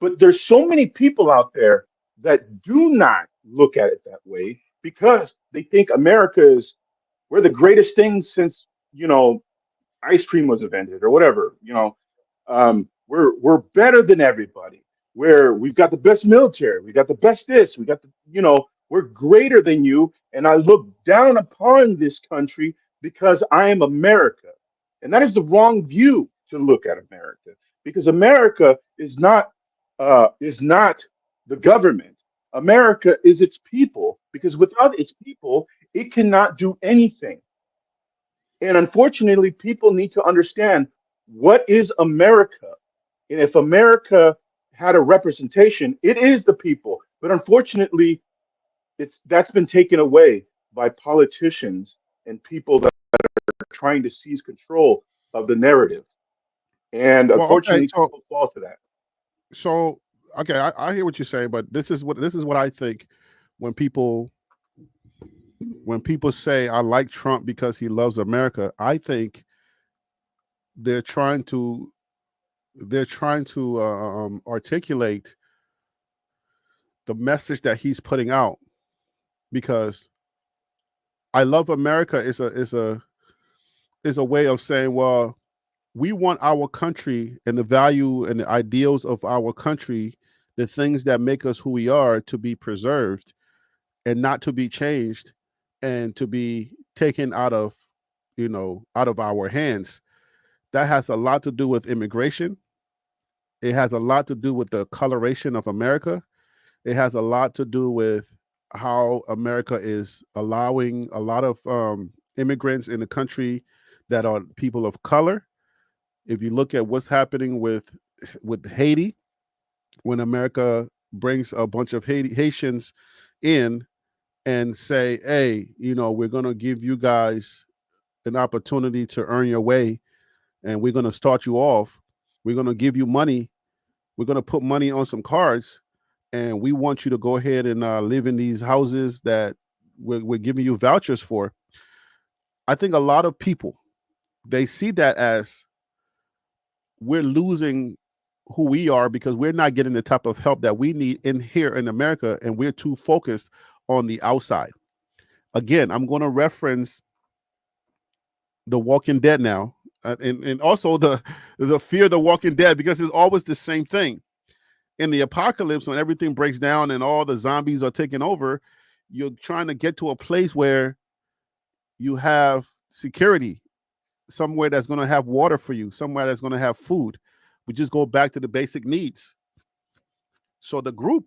But there's so many people out there that do not look at it that way because they think America is we're the greatest thing since, ice cream was invented or whatever. We're better than everybody. We've got the best military. We got the best this. We got we're greater than you. And I look down upon this country because I am America. And that is the wrong view to look at America because America is not the government. America is its people because without its people, it cannot do anything. And unfortunately, people need to understand what is America. And if America had a representation, it is the people. But unfortunately, that's been taken away by politicians and people that are trying to seize control of the narrative. And Well, okay. unfortunately, people fall to that. So okay, I hear what you're saying, but this is what I think when people say I like Trump because he loves America. I think they're trying to articulate the message that he's putting out because I love America is a way of saying, well, we want our country and the value and the ideals of our country, the things that make us who we are, to be preserved and not to be changed and to be taken out of our hands. That has a lot to do with immigration. It has a lot to do with the coloration of America. It has a lot to do with how America is allowing a lot of immigrants in the country that are people of color. If you look at what's happening with Haiti, when America brings a bunch of Haitians in, and say, hey, we're going to give you guys an opportunity to earn your way, and we're going to start you off. We're going to give you money. We're going to put money on some cards, and we want you to go ahead and live in these houses that we're giving you vouchers for. I think a lot of people, they see that as we're losing who we are because we're not getting the type of help that we need in here in America, and we're too focused on the outside. Again, I'm going to reference The Walking Dead now, and also the fear of The Walking Dead, because it's always the same thing. In the apocalypse, when everything breaks down and all the zombies are taking over, you're trying to get to a place where you have security, somewhere that's going to have water for you, somewhere that's going to have food. We just go back to the basic needs. So the group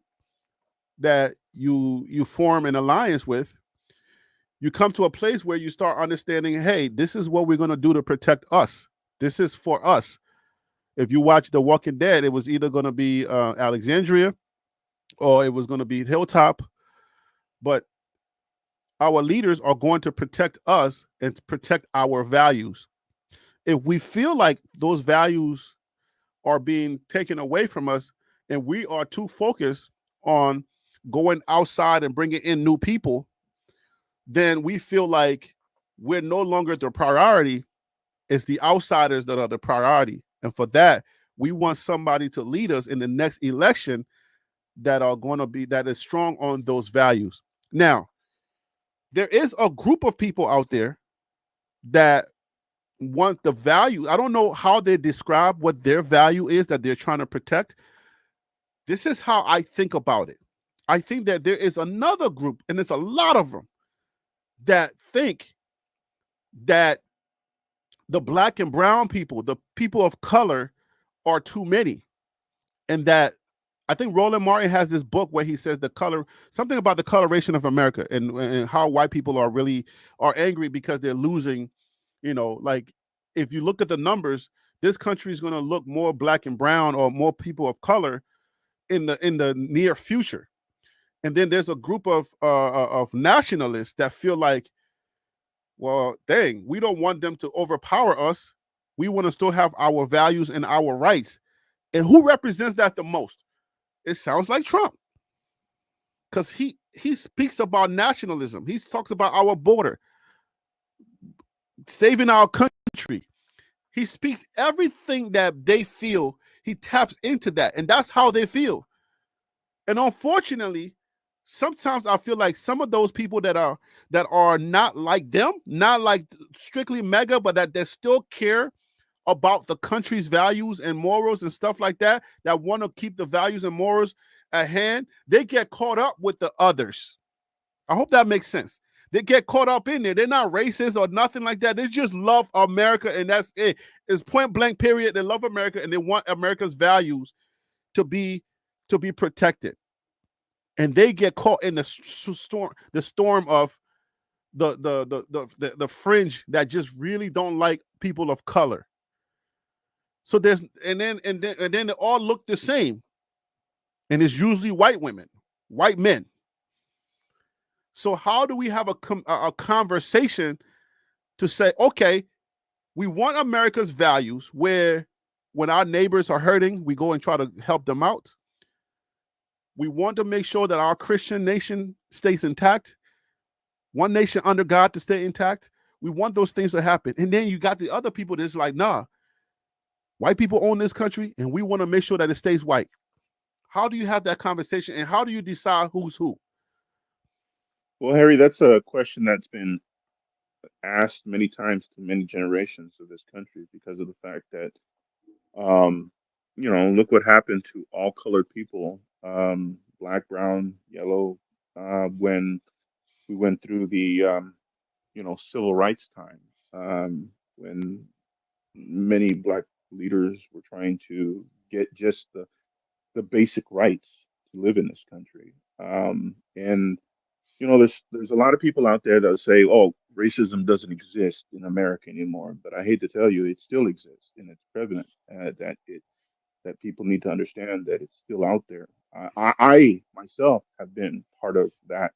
that you form an alliance with, you come to a place where you start understanding, hey, this is what we're going to do to protect us. This is for us. If you watch The Walking Dead, it was either going to be Alexandria or it was going to be Hilltop. But our leaders are going to protect us and protect our values. If we feel like those values are being taken away from us and we are too focused on going outside and bringing in new people, then we feel like we're no longer the priority. It's the outsiders that are the priority. And for that, we want somebody to lead us in the next election that is strong on those values. Now, there is a group of people out there that want the value. I don't know how they describe what their value is that they're trying to protect. This is how I think about it. I think that there is another group, and there's a lot of them, that think that the black and brown people, the people of color, are too many. And that I think Roland Martin has this book where he says something about the coloration of America, and how white people are angry because they're losing, like, if you look at the numbers, this country is going to look more black and brown or more people of color in the near future. And then there's a group of nationalists that feel like, well, dang, we don't want them to overpower us. We want to still have our values and our rights. And who represents that the most? It sounds like Trump, because he speaks about nationalism. He talks about our border, saving our country. He speaks everything that they feel. He taps into that, and that's how they feel. And unfortunately, sometimes I feel like some of those people that are not like them, not like strictly mega, but that they still care about the country's values and morals and stuff like that want to keep the values and morals at hand, they get caught up with the others. I hope that makes sense. They get caught up in there. They're not racist or nothing like that. They just love America, and that's it. It's point blank period. They love America, and they want America's values to be protected. And they get caught in the storm of the fringe that just really don't like people of color. So and then they all look the same, and it's usually white women, white men. So how do we have a conversation to say, okay, we want America's values, where when our neighbors are hurting, we go and try to help them out. We want to make sure that our Christian nation stays intact, one nation under God to stay intact. We want those things to happen. And then you got the other people that's like, nah, white people own this country, and we want to make sure that it stays white. How do you have that conversation, and how do you decide who's who? Well, Harry, that's a question that's been asked many times to many generations of this country, because of the fact that, look what happened to all colored people, black, brown, yellow, when we went through the, civil rights time, when many black leaders were trying to get just the basic rights to live in this country. And there's a lot of people out there that say, "Oh, racism doesn't exist in America anymore." But I hate to tell you, it still exists, and it's prevalent. That people need to understand that it's still out there. I myself have been part of that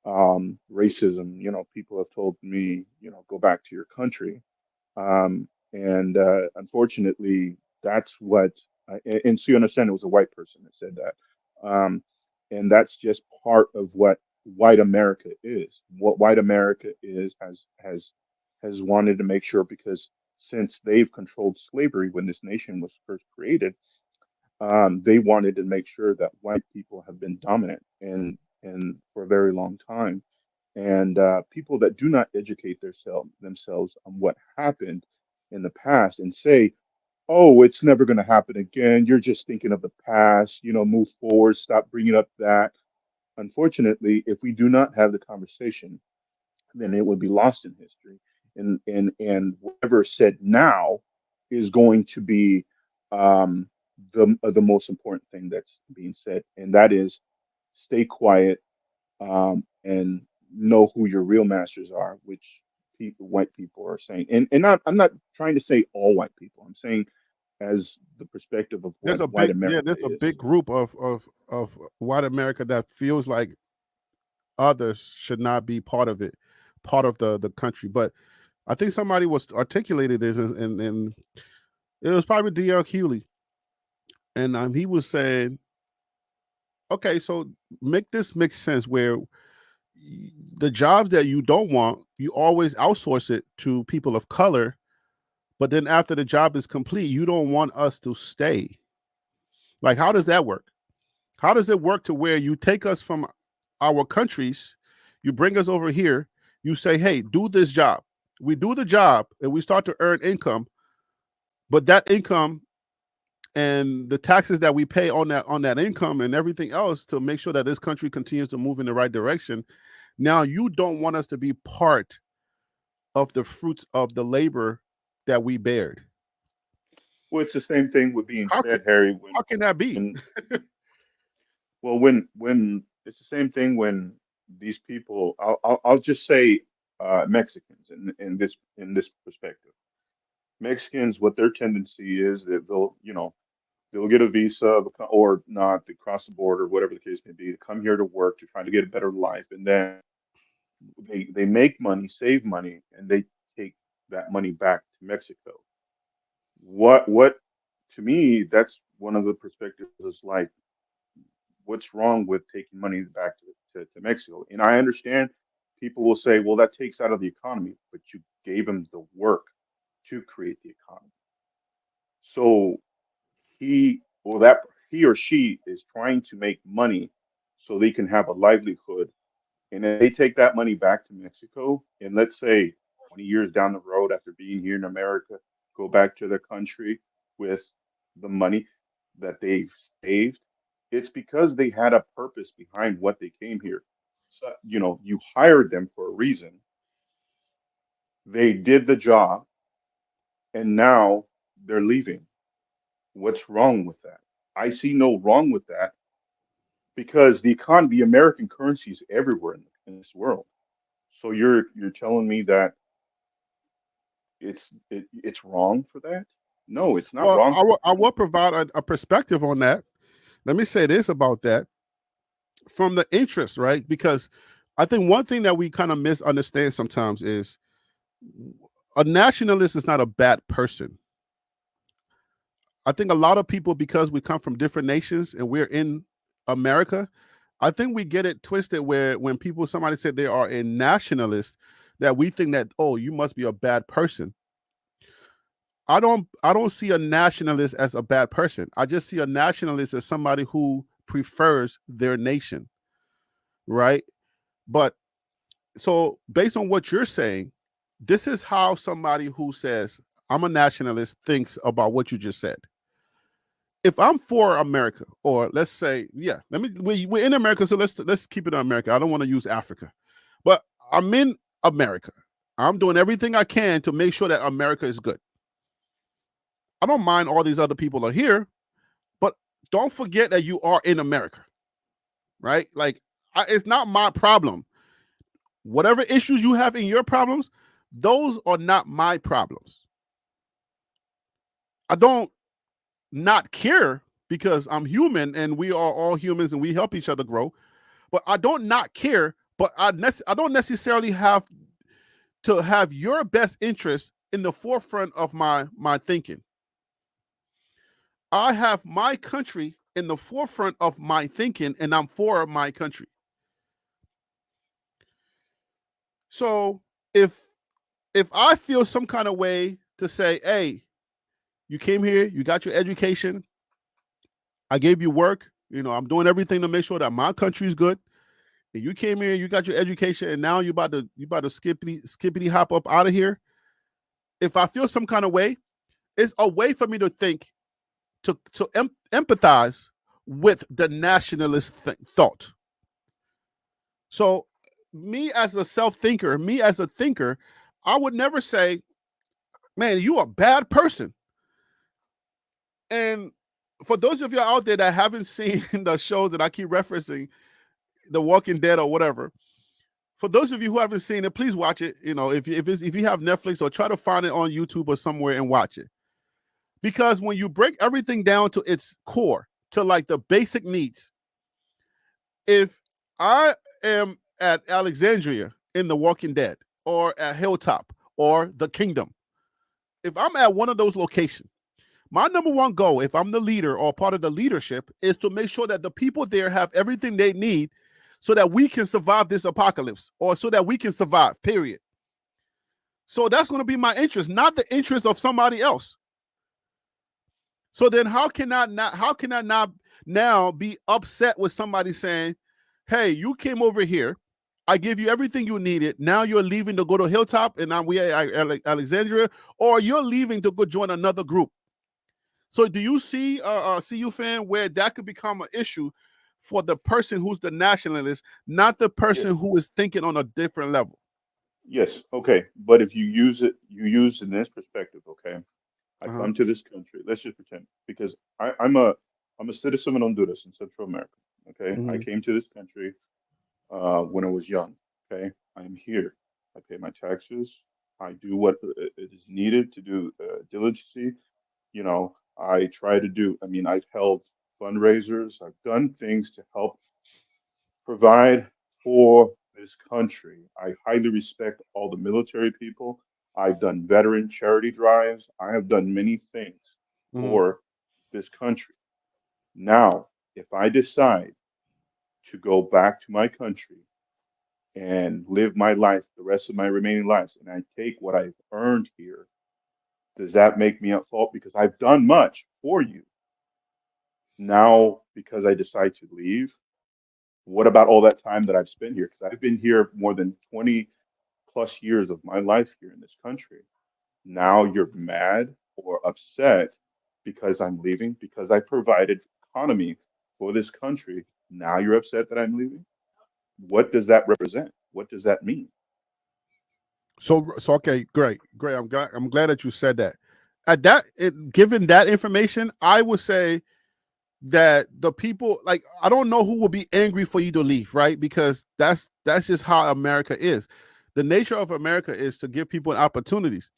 racism. People have told me, go back to your country. And unfortunately, that's what, and so you understand it was a white person that said that. And that's just part of what white America is. What white America is has wanted to make sure, because since they've controlled slavery when this nation was first created, they wanted to make sure that white people have been dominant and for a very long time. And people that do not educate themselves on what happened in the past and say, oh, it's never going to happen again. You're just thinking of the past, move forward, stop bringing up that. Unfortunately, if we do not have the conversation, then it would be lost in history. And whatever is said now is going to be the most important thing that's being said, and that is stay quiet, and know who your real masters are, which white people are saying. And I'm not trying to say all white people. I'm saying as the perspective of There's what a white big America there's a is. big group of white America that feels like others should not be part of it, part of the country. But I think somebody was articulated this, and it was probably D.L. Hughley, and he was saying, okay, so make this make sense where the jobs that you don't want, you always outsource it to people of color, but then after the job is complete, you don't want us to stay. Like, how does that work? How does it work to where you take us from our countries, you bring us over here, you say, hey, do this job. We do the job and we start to earn income, but that income and the taxes that we pay on that income and everything else to make sure that this country continues to move in the right direction. Now you don't want us to be part of the fruits of the labor that we bared. Well, it's the same thing with being How can said, Harry. how can that be? When when it's the same thing when these people, I'll just say Mexicans in this perspective. Mexicans, what their tendency is that they'll get a visa or not to cross the border, whatever the case may be, to come here to work to try to get a better life, and then they make money, save money, and they take that money back to Mexico. What to me, that's one of the perspectives is like, what's wrong with taking money back to Mexico? And I understand people will say, well, that takes out of the economy, but you gave them the work to create the economy. So that he or she is trying to make money so they can have a livelihood. And if they take that money back to Mexico, and let's say 20 years down the road after being here in America, go back to their country with the money that they've saved, it's because they had a purpose behind what they came here. So, you hired them for a reason. They did the job, and now they're leaving. What's wrong with that? I see no wrong with that because the economy, the American currency is everywhere in this world. So you're telling me that it's wrong for that? No, it's not Well, wrong for I that. will provide a perspective on that. Let me say this about that from the interest, right? Because I think one thing that we kind of misunderstand sometimes is a nationalist is not a bad person. I think a lot of people, because we come from different nations and we're in America, I think we get it twisted where when somebody said they are a nationalist, that we think that, oh, you must be a bad person. I don't see a nationalist as a bad person. I just see a nationalist as somebody who prefers their nation, right? But so based on what you're saying, this is how somebody who says I'm a nationalist thinks about what you just said. If I'm for America, or let's say, yeah, we're in America, so let's keep it in America. I don't want to use Africa, but I'm in America. I'm doing everything I can to make sure that America is good. I don't mind all these other people are here, but don't forget that you are in America, right? Like, it's not my problem. Whatever issues you have in your problems, those are not my problems. I don't not care because I'm human and we are all humans and we help each other grow. But I don't not care but I don't necessarily have to have your best interest in the forefront of my thinking. I have my country in the forefront of my thinking, and I'm for my country. So if I feel some kind of way to say, hey, you came here, you got your education, I gave you work, I'm doing everything to make sure that my country is good. And you came here, you got your education, and now you about to skippity hop up out of here. If I feel some kind of way, it's a way for me to think, to empathize with the nationalist thought. So me as a self-thinker, me as a thinker, I would never say, man, you a bad person. And for those of you out there that haven't seen the show that I keep referencing, The Walking Dead or whatever, for those of you who haven't seen it, please watch it. If you have Netflix, or try to find it on YouTube or somewhere and watch it. Because when you break everything down to its core, to like the basic needs, if I am at Alexandria in The Walking Dead, or at Hilltop, or the Kingdom, if I'm at one of those locations, my number one goal, if I'm the leader or part of the leadership, is to make sure that the people there have everything they need so that we can survive this apocalypse, or so that we can survive, period. So that's going to be my interest, not the interest of somebody else. So then how can I not now be upset with somebody saying, hey, you came over here, I give you everything you needed, now you're leaving to go to Hilltop and we at Alexandria, or you're leaving to go join another group. So do you see, CU fan, where that could become an issue for the person who's the nationalist, not the person who is thinking on a different level? Yes. Okay. But if you use it in this perspective, okay? I come to this country. Let's just pretend, because I'm a citizen of Honduras in Central America. Okay. I came to this country when I was young. Okay. I'm here. I pay my taxes. I do what it is needed to do diligently. I try to do. I mean, I've held fundraisers. I've done things to help provide for this country. I highly respect all the military people. I've done veteran charity drives. I have done many things for this country. Now, if I decide to go back to my country and live my life, the rest of my remaining lives, and I take what I've earned here, does that make me at fault because I've done much for you? Now, because I decide to leave, what about all that time that I've spent here? Because I've been here more than 20 plus years of my life here in this country. Now you're mad or upset because I'm leaving, because I provided economy for this country. Now you're upset that I'm leaving. What does that represent? What does that mean? So okay, great. I'm glad that you said that. Given that information, I would say that the people, like, I don't know who will be angry for you to leave, right? Because that's just how America is. The nature of America is to give people opportunities,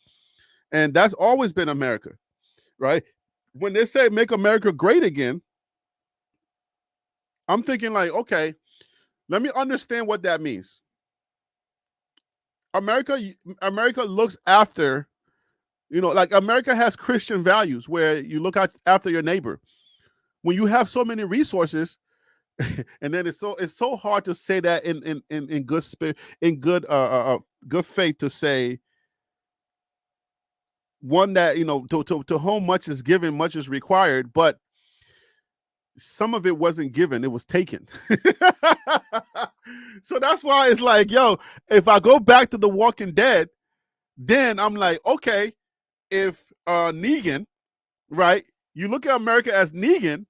and that's always been America, right? When they say make America great again, I'm thinking like, okay, let me understand what that means. America looks after, like America has Christian values where you look after your neighbor. When you have so many resources, and then it's so hard to say that in good spirit, in good faith, to say one that, to whom much is given, much is required, but some of it wasn't given, it was taken. So that's why it's like, yo, if I go back to The Walking Dead, then I'm like, okay, if Negan, right, you look at America as Negan,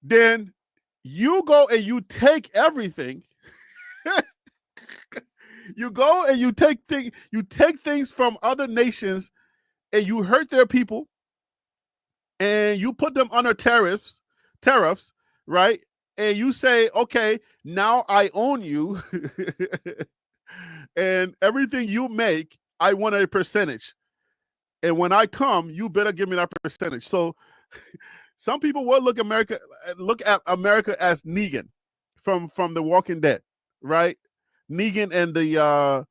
then you go and you take everything. You go and you take things from other nations, and you hurt their people, and you put them under tariffs, right? And you say, okay, now I own you, and everything you make, I want a percentage. And when I come, you better give me that percentage. So some people will look at America as Negan from The Walking Dead, right? Negan and the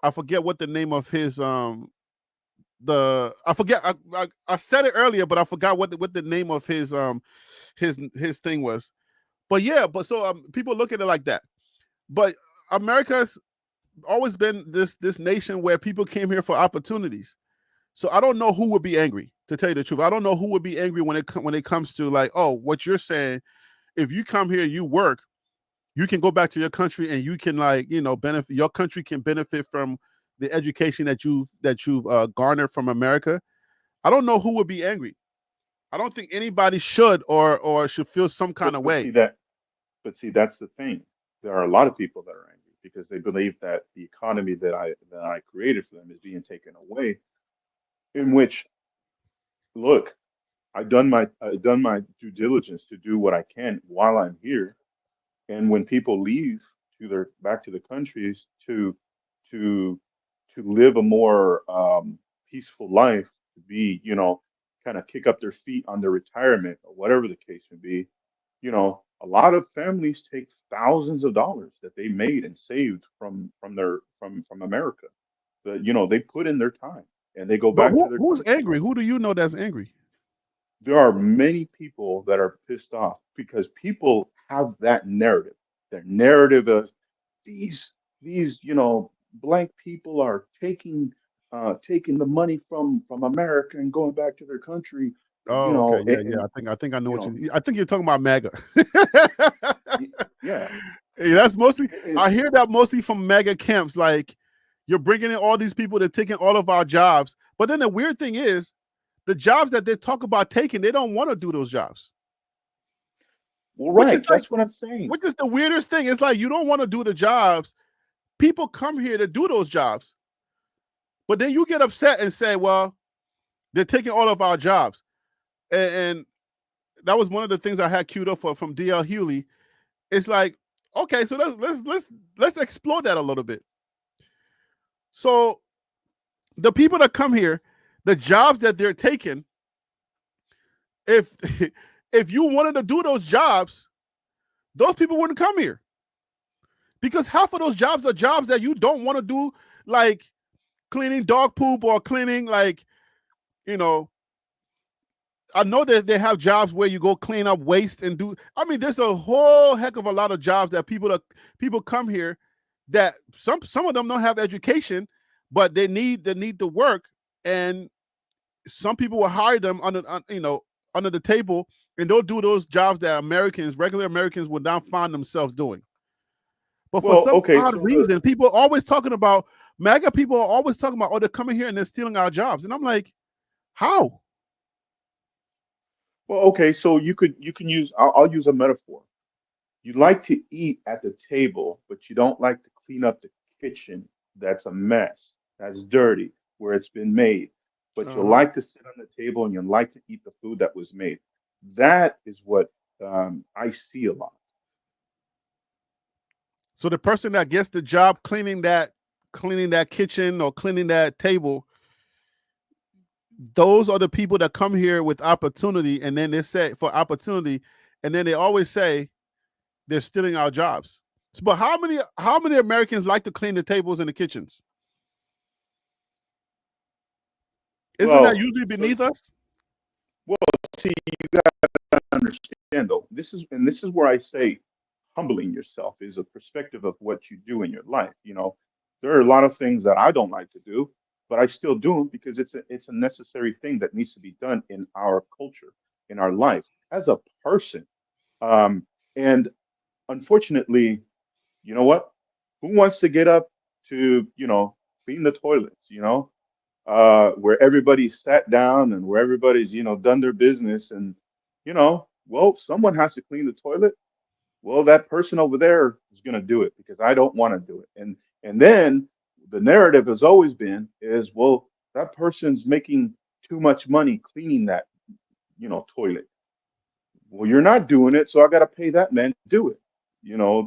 I forget what the name of his I forget I said it earlier, but I forgot what the name of his thing was. But yeah, but so people look at it like that. But America's always been this nation where people came here for opportunities. So I don't know who would be angry, to tell you the truth. I don't know who would be angry when it comes to like, oh, what you're saying. If you come here, you work, you can go back to your country and you can benefit. Your country can benefit from the education that you've garnered from America. I don't know who would be angry. I don't think anybody should or should feel some kind of way. But see, that's the thing. There are a lot of people that are angry because they believe that the economy that I created for them is being taken away. In which, look, I've done my due diligence to do what I can while I'm here, and when people leave to their back to the countries to live a more peaceful life, to be kind of kick up their feet on their retirement or whatever the case may be, a lot of families take thousands of dollars that they made and saved from America. But they put in their time and they go But back to their who's country. angry? Who do you know that's angry? There are many people that are pissed off because people have that narrative. Their narrative is these blank people are taking the money from America and going back to their country. Oh, okay, yeah. I think I know You what know, I think you're talking about MAGA. yeah. Yeah, that's mostly. And- I hear that mostly from MAGA camps. Like, you're bringing in all these people, they're taking all of our jobs. But then the weird thing is, the jobs that they talk about taking, they don't want to do those jobs. well, Which is right. like, That's what I'm saying. which is the weirdest thing. It's like you don't want to do the jobs. People come here to do those jobs, but then you get upset and say, "Well, they're taking all of our jobs." And that was one of the things I had queued up from DL Hewley. It's like, okay, so let's explore that a little bit. So the people that come here, the jobs that they're taking, if if you wanted to do those jobs, those people wouldn't come here. Because half of those jobs are jobs that you don't want to do, like cleaning dog poop or cleaning, like, I know that they have jobs where you go clean up waste and do. I mean, there's a whole heck of a lot of jobs that people come here that some of them don't have education, but they need to work, and some people will hire them under the table, and they'll do those jobs that regular Americans would not find themselves doing. But for Well, some okay, odd so reason, people are always talking about MAGA. People are always talking about, oh, they're coming here and they're stealing our jobs, and I'm like, how? so you can use. I'll use a metaphor. You like to eat at the table, but you don't like to clean up the kitchen. That's a mess. That's dirty where it's been made. But you Uh-huh. like to sit on the table and you like to eat the food that was made. That is what I see a lot. So the person that gets the job cleaning that kitchen or cleaning that table, those are the people that come here with opportunity, and then they say for opportunity, and then they always say they're stealing our jobs. But how many Americans like to clean the tables in the kitchens? Isn't that Well, usually so beneath us? well, see, you got to understand though. This is where I say humbling yourself is a perspective of what you do in your life. There are a lot of things that I don't like to do, but I still do them because it's a necessary thing that needs to be done in our culture, in our life as a person. Um, and unfortunately, you know what? Who wants to get up to clean the toilets? Where everybody's sat down and where everybody's done their business, and well, someone has to clean the toilet. Well, that person over there is going to do it because I don't want to do it. And then the narrative has always been is, well, that person's making too much money cleaning that toilet. Well, you're not doing it, so I got to pay that man to do it.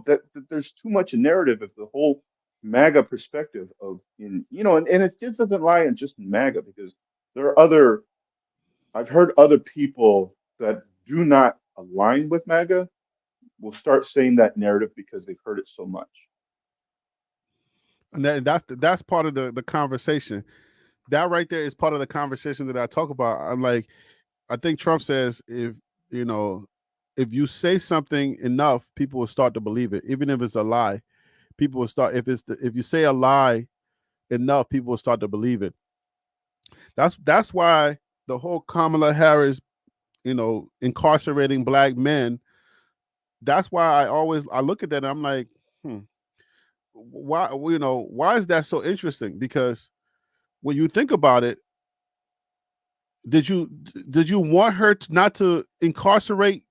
That there's too much narrative of the whole MAGA perspective of and it just doesn't lie in just MAGA because there are other. I've heard other people that do not align with MAGA will start saying that narrative because they've heard it so much. And that's part of the conversation. That right there is part of the conversation that I talk about. I'm like, I think Trump says if you say something enough, people will start to believe it, even if it's a lie. People will start if you say a lie enough, people will start to believe it. That's why the whole Kamala Harris, incarcerating black men. That's why I look at that and I'm like, why is that so interesting? Because when you think about it, did you want her not to incarcerate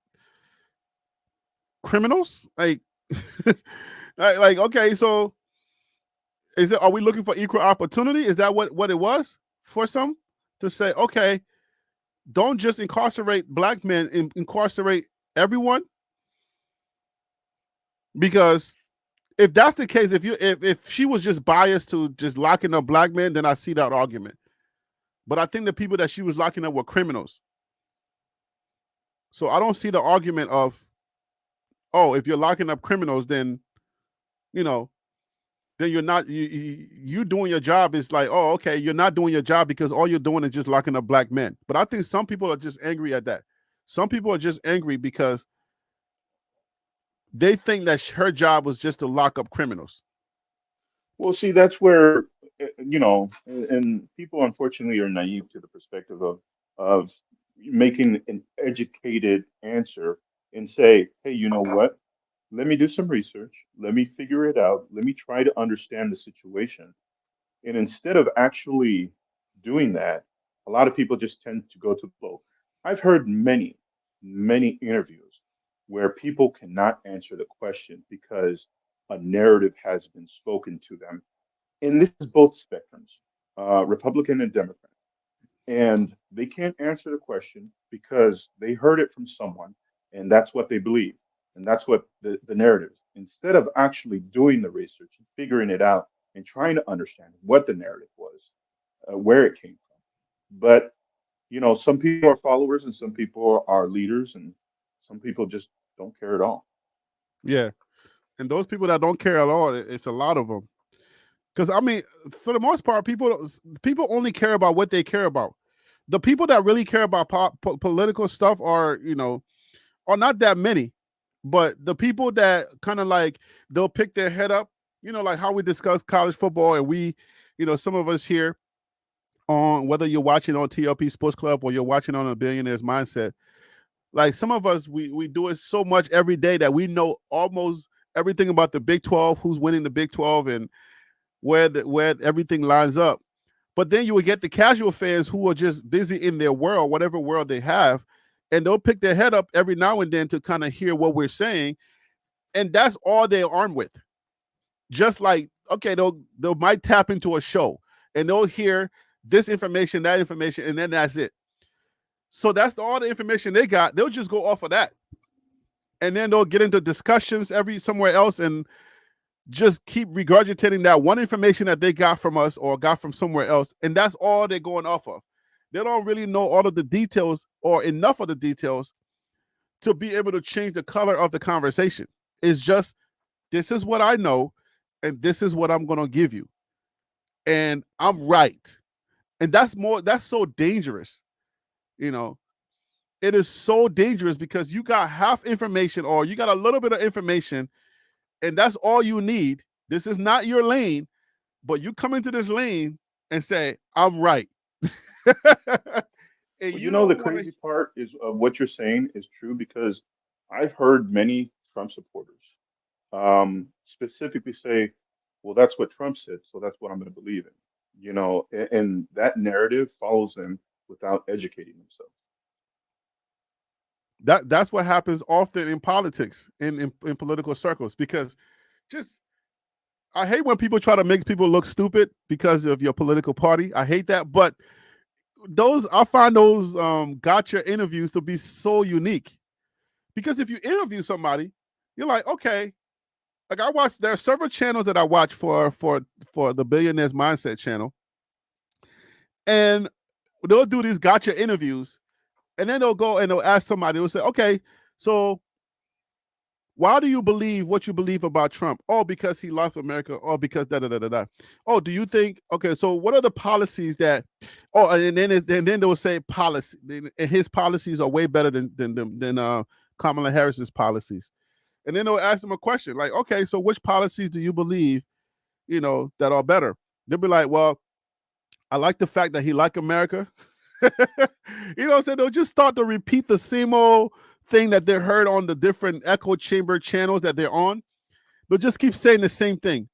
criminals? Like, like okay, so are we looking for equal opportunity? Is that what it was for some to say? Okay, don't just incarcerate black men, incarcerate everyone. Because if that's the case, if she was just biased to just locking up black men, then I see that argument. But I think the people that she was locking up were criminals. So I don't see the argument of, oh, if you're locking up criminals, then then you're not you doing your job is like, oh, okay, you're not doing your job because all you're doing is just locking up black men. But I think some people are just angry at that. Some people are just angry because they think that her job was just to lock up criminals. Well, see, that's where, and people unfortunately are naive to the perspective of making an educated answer and say, hey, you know what? Let me do some research. Let me figure it out. Let me try to understand the situation. And instead of actually doing that, a lot of people just tend to go to the flow. I've heard many, many interviews where people cannot answer the question because a narrative has been spoken to them. And this is both spectrums, Republican and Democrat. And they can't answer the question because they heard it from someone and that's what they believe. And that's what the narrative is. Instead of actually doing the research and figuring it out and trying to understand what the narrative was, where it came from. But, some people are followers and some people are leaders and some people just don't care at all. Yeah. And those people that don't care at all, it's a lot of them. Because I mean, for the most part, people only care about what they care about. The people that really care about political stuff are not that many. But the people that kind of like they'll pick their head up, like how we discuss college football, and we, some of us here on whether you're watching on TLP Sports Club or you're watching on a Billionaire's Mindset, like some of us we do it so much every day that we know almost everything about the Big 12, who's winning the Big 12, and where everything lines up. But then you would get the casual fans who are just busy in their world, whatever world they have, and they'll pick their head up every now and then to kind of hear what we're saying, and that's all they're armed with. Just like, okay, they might tap into a show and they'll hear this information, that information, and then that's it. So that's all the information they got. They'll just go off of that, and then they'll get into discussions somewhere else and just keep regurgitating that one information that they got from us or got from somewhere else, and that's all they're going off of. They don't really know all of the details or enough of the details to be able to change the color of the conversation. It's just, this is what I know, and this is what I'm going to give you. And I'm right. And that's so dangerous. It is so dangerous because you got half information or you got a little bit of information, and that's all you need. This is not your lane, but you come into this lane and say, I'm right. Well, the crazy part is what you're saying is true because I've heard many Trump supporters specifically say, well, that's what Trump said, so that's what I'm going to believe in. And that narrative follows them without educating themselves. That's what happens often in politics, in political circles, because I hate when people try to make people look stupid because of your political party. I hate that, but I find those gotcha interviews to be so unique, because if you interview somebody, you're like, okay, like there are several channels that I watch for the Billionaire's Mindset channel, and they'll do these gotcha interviews, and then they'll go and they'll ask somebody, they'll say, okay, so Why do you believe what you believe about Trump? Oh, because he loves America. Oh, because da da da da da. Oh, do you think? Okay, so what are the policies that? Oh, and then they will say policy, and his policies are way better than Kamala Harris's policies. And then they'll ask them a question like, okay, so which policies do you believe, that are better? They'll be like, well, I like the fact that he liked America. So they'll just start to repeat the same old thing that they heard on the different echo chamber channels that they're on. They'll just keep saying the same thing.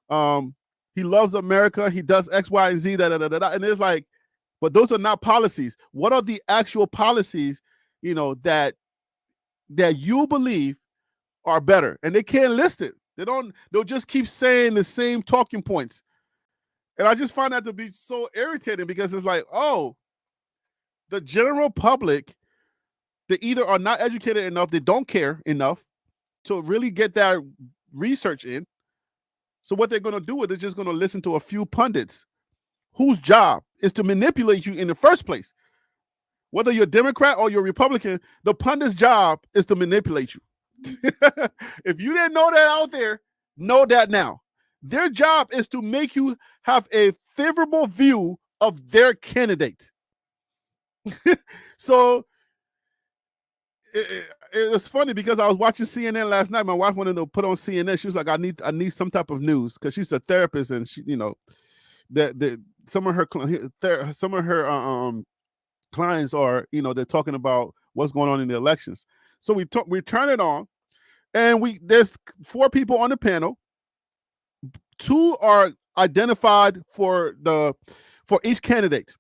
He loves America. He does X, Y, and Z. Da, da, da, da, da. And it's like, but those are not policies. What are the actual policies, that you believe are better? And they can't list it. They'll just keep saying the same talking points. And I just find that to be so irritating because it's like, oh, the general public, they either are not educated enough, they don't care enough to really get that research in. So what they're going to do is they're just going to listen to a few pundits whose job is to manipulate you in the first place. Whether you're Democrat or you're Republican, the pundit's job is to manipulate you. If you didn't know that out there, know that now. Their job is to make you have a favorable view of their candidate. So it's funny because I was watching CNN last night. My wife wanted to put on CNN. She was like, I need some type of news because she's a therapist and she, that some of her clients are, they're talking about what's going on in the elections. So we turn it on, and there's 4 people on the panel. 2 are identified for each candidate.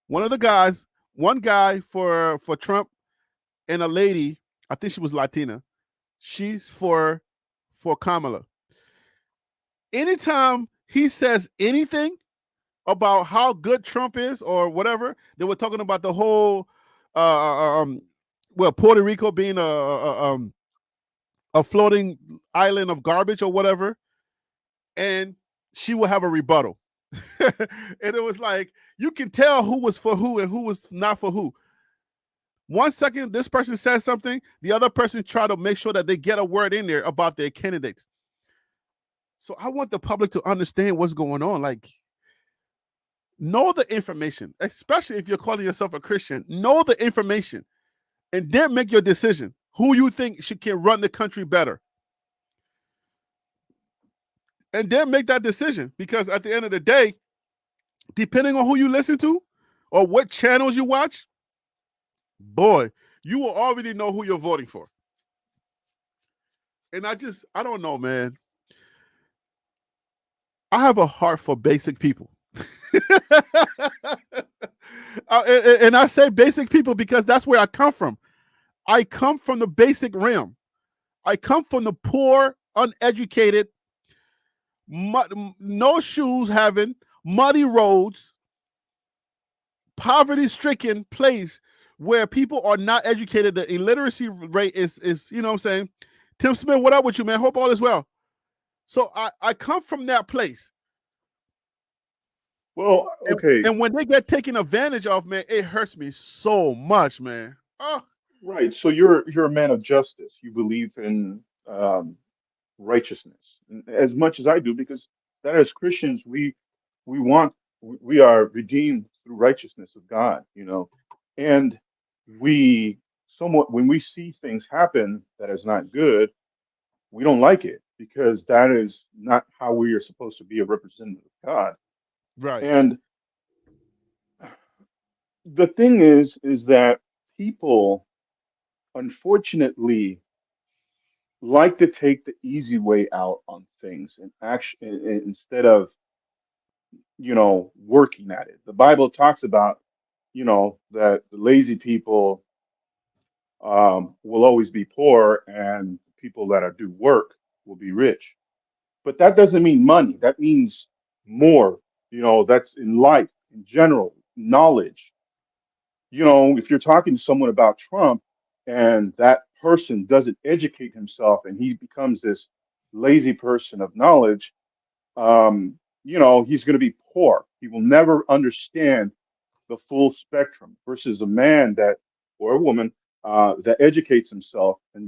One guy for Trump, and a lady, I think she was Latina. She's for Kamala. Anytime he says anything about how good Trump is or whatever, they were talking about the whole, Puerto Rico being a floating island of garbage or whatever, and she will have a rebuttal. And it was like, you can tell who was for who and who was not for who. 1 second, this person says something, the other person try to make sure that they get a word in there about their candidates. So I want the public to understand what's going on. Like, know the information, especially if you're calling yourself a Christian. Know the information, and then make your decision. Who you think can run the country better, and then make that decision. Because at the end of the day, depending on who you listen to or what channels you watch, boy, you will already know who you're voting for. And I don't know, man. I have a heart for basic people. And I say basic people because that's where I come from. I come from the basic realm. I come from the poor, uneducated, no shoes having, muddy roads, poverty-stricken place where people are not educated. The illiteracy rate is you know what I'm saying? Tim Smith, what up with you, man? Hope all is well. So I come from that place. Well, okay. And when they get taken advantage of, man, it hurts me so much, man. Oh. Right. So you're a man of justice. You believe in righteousness as much as I do, because that as Christians we are redeemed through righteousness of God, and we somewhat, when we see things happen that is not good, we don't like it because that is not how we are supposed to be a representative of God. Right. And the thing is that people, unfortunately, like to take the easy way out on things and instead of working at it. The Bible talks about that the lazy people will always be poor, and people that do work will be rich. But that doesn't mean money. That means more. That's in life in general, knowledge. If you're talking to someone about Trump and that person doesn't educate himself and he becomes this lazy person of knowledge, he's going to be poor. He will never understand the full spectrum versus a man or a woman that educates himself and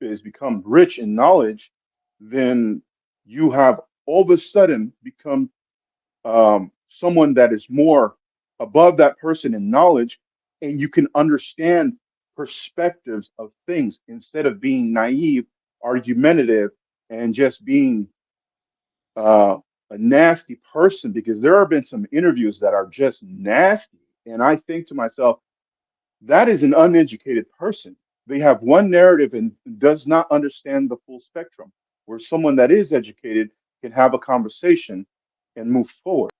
is, become rich in knowledge, then you have all of a sudden become someone that is more above that person in knowledge, and you can understand perspectives of things instead of being naive, argumentative, and just being uh, a nasty person. Because there have been some interviews that are just nasty, and I think to myself, that is an uneducated person. They have one narrative and does not understand the full spectrum. Where someone that is educated can have a conversation and move forward.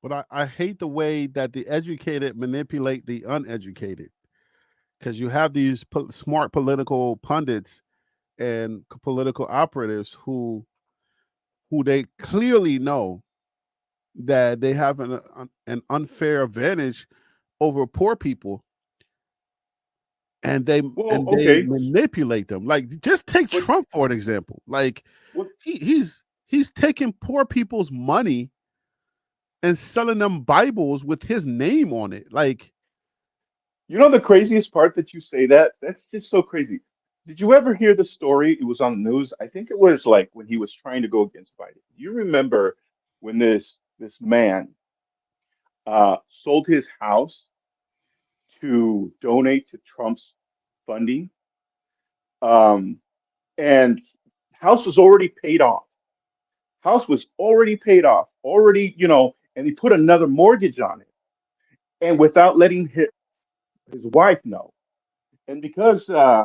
But I hate the way that the educated manipulate the uneducated, because you have these smart political pundits and political operatives who they clearly know that they have an unfair advantage over poor people, and they manipulate them. Like, just take Trump for an example. Like, he's taking poor people's money and selling them Bibles with his name on it. Like, you know, the craziest part that you say that's just so crazy. Did you ever hear the story? It was on the news. I think it was like when he was trying to go against Biden. You remember when this man sold his house to donate to Trump's funding, um, and house was already paid off. House was already paid off, already, you know, and he put another mortgage on it, and without letting his wife know. And uh,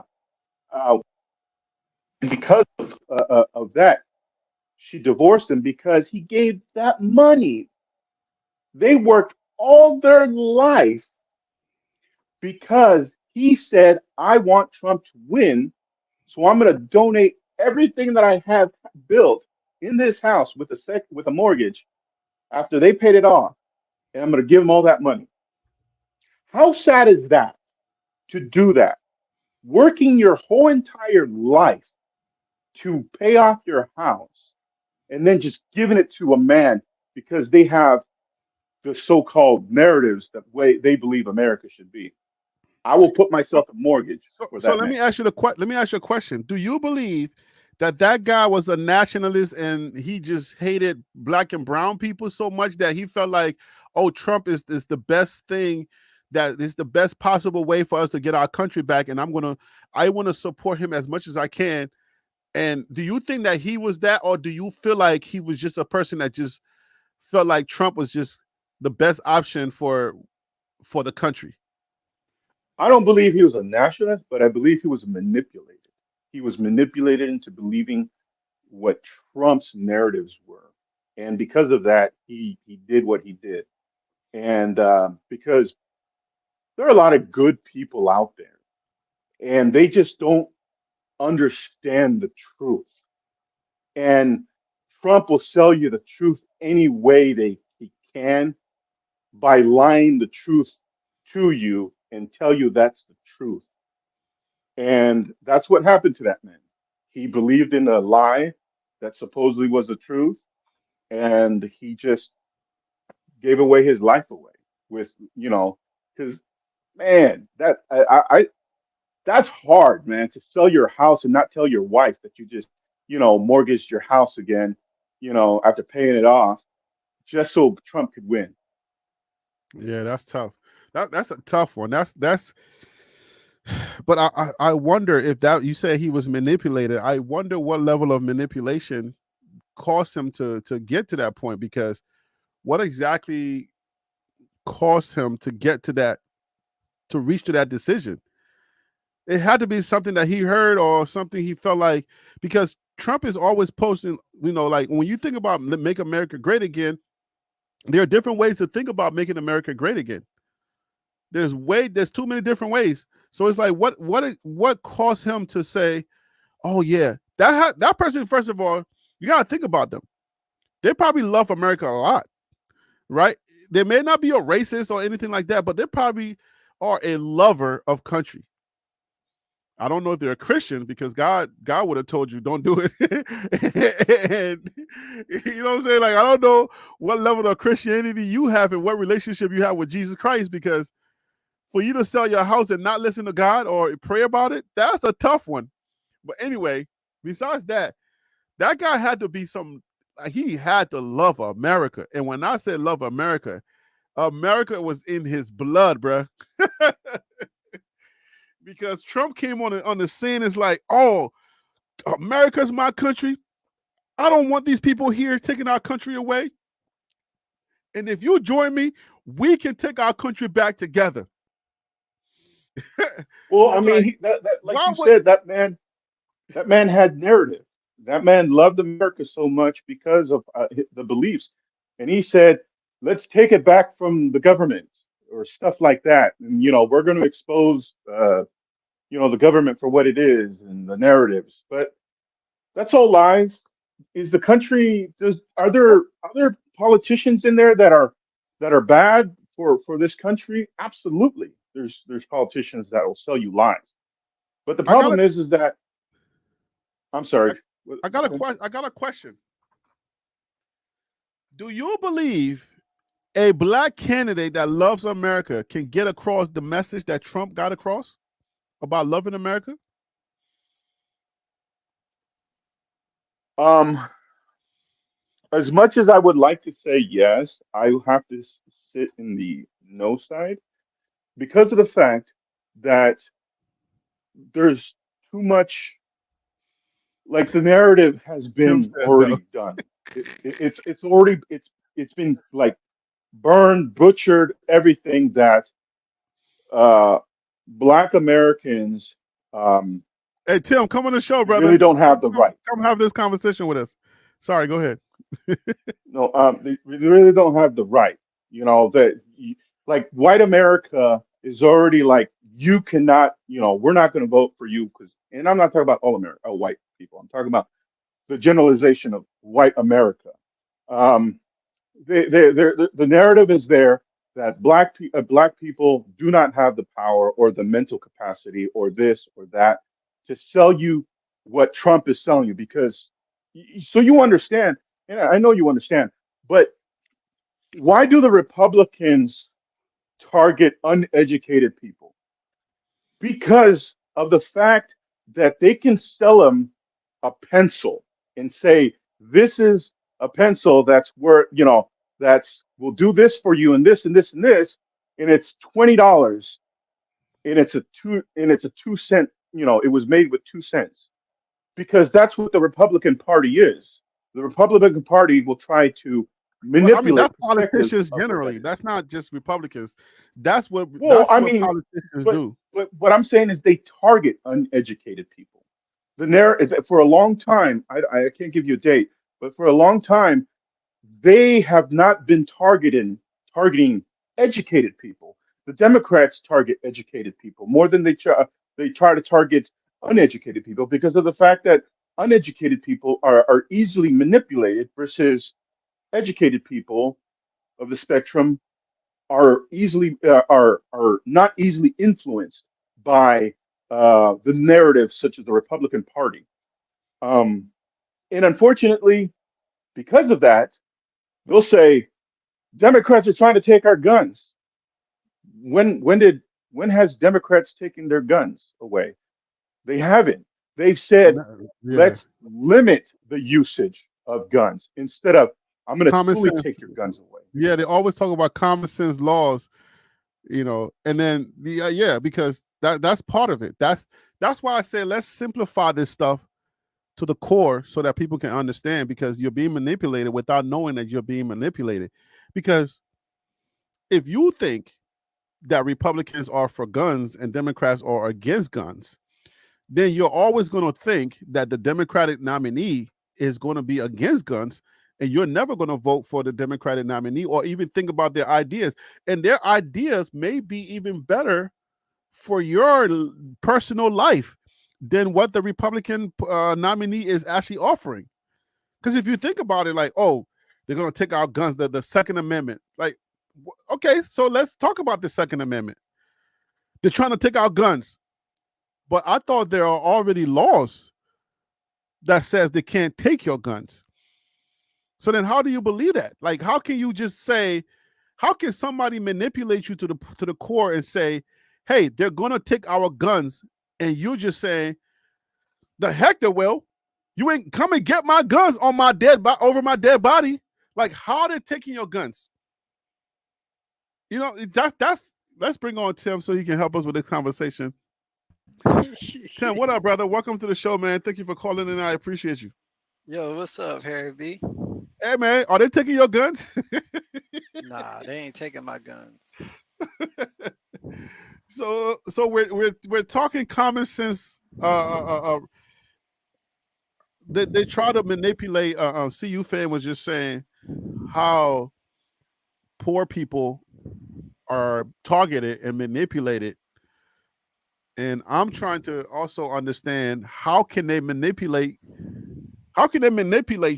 because of that, she divorced him because he gave that money. They worked all their life because he said, I want Trump to win. So I'm going to donate everything that I have built in this house with a mortgage after they paid it off. And I'm going to give them all that money. How sad is that to do that? Working your whole entire life to pay off your house and then just giving it to a man because they have the so-called narratives that way they believe America should be. I will put myself a mortgage for that. So let me ask you a question. Do you believe that guy was a nationalist and he just hated black and brown people so much that he felt like, oh, Trump is the best thing, that is the best possible way for us to get our country back, and I want to support him as much as I can? And do you think that he was that, or do you feel like he was just a person that just felt like Trump was just the best option for the country? I don't believe he was a nationalist, but I believe he was manipulated. He was manipulated into believing what Trump's narratives were, and because of that, he did what he did. And because there are a lot of good people out there, and they just don't understand the truth. And Trump will sell you the truth any way he can by lying the truth to you and tell you that's the truth. And that's what happened to that man. He believed in a lie that supposedly was the truth, and he just gave away his life away with, you know, because man, that's hard, man, to sell your house and not tell your wife that you just, you know, mortgaged your house again, you know, after paying it off just so Trump could win. Yeah, that's tough. That's a tough one. That's. But I wonder if that, you say he was manipulated. I wonder what level of manipulation caused him to get to that point, because what exactly caused him to get to that, to reach to that decision? It had to be something that he heard or something he felt like, because Trump is always posting, you know, like when you think about make America great again, there are different ways to think about making America great again. There's too many different ways. So it's like, what caused him to say, oh yeah, that person, first of all, you got to think about them. They probably love America a lot, right? They may not be a racist or anything like that, but they probably are a lover of country. I don't know if they're a Christian, because God would have told you don't do it. And you know what I'm saying? Like, I don't know what level of Christianity you have and what relationship you have with Jesus Christ, because for you to sell your house and not listen to God or pray about it, that's a tough one. But anyway, besides that, that guy had to be he had to love America. And when I say love America, America was in his blood, bruh. Because Trump came on the scene. It's like, oh, America's my country. I don't want these people here taking our country away. And if you join me, we can take our country back together. Well, I mean, like you said, that man had narrative. That man loved America so much because of the beliefs, and he said, "Let's take it back from the government or stuff like that." And we're going to expose, the government for what it is and the narratives. But that's all lies. Is the country? Are there other politicians in there that are bad for this country? Absolutely. There's politicians that will sell you lies. But the problem is that I'm sorry. I got a question. Do you believe a black candidate that loves America can get across the message that Trump got across about loving America? As much as I would like to say yes, I have to sit in the no side because of the fact that there's too much, like the narrative has been already done. It's been like burned, butchered, everything that Black Americans hey Tim, come on the show, brother. Really don't have the right. Come have this conversation with us. Sorry, go ahead. No, they really don't have the right. That like white America is already like you cannot. We're not going to vote for you because, and I'm not talking about all white people. I'm talking about the generalization of white America. Um, the narrative is there that black people do not have the power or the mental capacity or this or that to sell you what Trump is selling you because so you understand, and I know you understand, but why do the Republicans target uneducated people? Because of the fact that they can sell them a pencil and say, this is a pencil that's where, that's will do this for you and this and this and this, and it's $20 and it's a 2 cent, it was made with 2 cents. Because that's what the Republican Party is. The Republican Party will try to manipulate. Well, I mean, that's politicians generally. That's not just Republicans. That's what politicians do. But what I'm saying is they target uneducated people. The narrative for a long time, I can't give you a date, but for a long time, they have not been targeting educated people. The Democrats target educated people more than they try to target uneducated people because of the fact that uneducated people are easily manipulated versus educated people of the spectrum are not easily influenced by the narrative such as the Republican Party. And unfortunately, because of that, they'll say Democrats are trying to take our guns. When has Democrats taken their guns away? They haven't. They've said, let's limit the usage of guns instead of I'm going to fully take your guns away. Yeah, they always talk about common sense laws, and then because that's part of it. That's why I say let's simplify this stuff to the core so that people can understand, because you're being manipulated without knowing that you're being manipulated. Because if you think that Republicans are for guns and Democrats are against guns, then you're always going to think that the Democratic nominee is going to be against guns, and you're never going to vote for the Democratic nominee or even think about their ideas. And their ideas may be even better for your personal life than what the Republican nominee is actually offering. Because if you think about it, like, oh, they're going to take our guns, the Second Amendment. Like, okay, so let's talk about the Second Amendment. They're trying to take our guns. But I thought there are already laws that says they can't take your guns. So then how do you believe that? Like, how can you just say, how can somebody manipulate you to the core and say, hey, they're going to take our guns, and you're just saying, The heck they will. You ain't come and get my guns on my over my dead body. Like, how are they taking your guns? You know, that's let's bring on Tim so he can help us with this conversation. Tim, what up, brother? Welcome to the show, man. Thank you for calling in. I appreciate you. Yo, what's up, Harry B? Hey, man, are they taking your guns? Nah, they ain't taking my guns. So we're talking common sense. They try to manipulate. CU fan was just saying how poor people are targeted and manipulated, and I'm trying to also understand how can they manipulate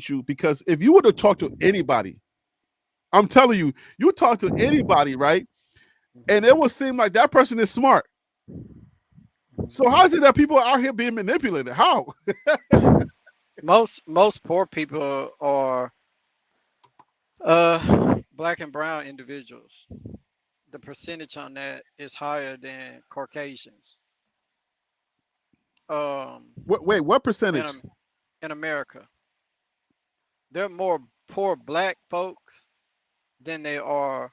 you? Because if you were to talk to anybody, I'm telling you, you talk to anybody, right? And it would seem like that person is smart. So how is it that people are out here being manipulated? How? Most poor people are black and brown individuals. The percentage on that is higher than Caucasians. Wait, what percentage? In America, there are more poor black folks than there are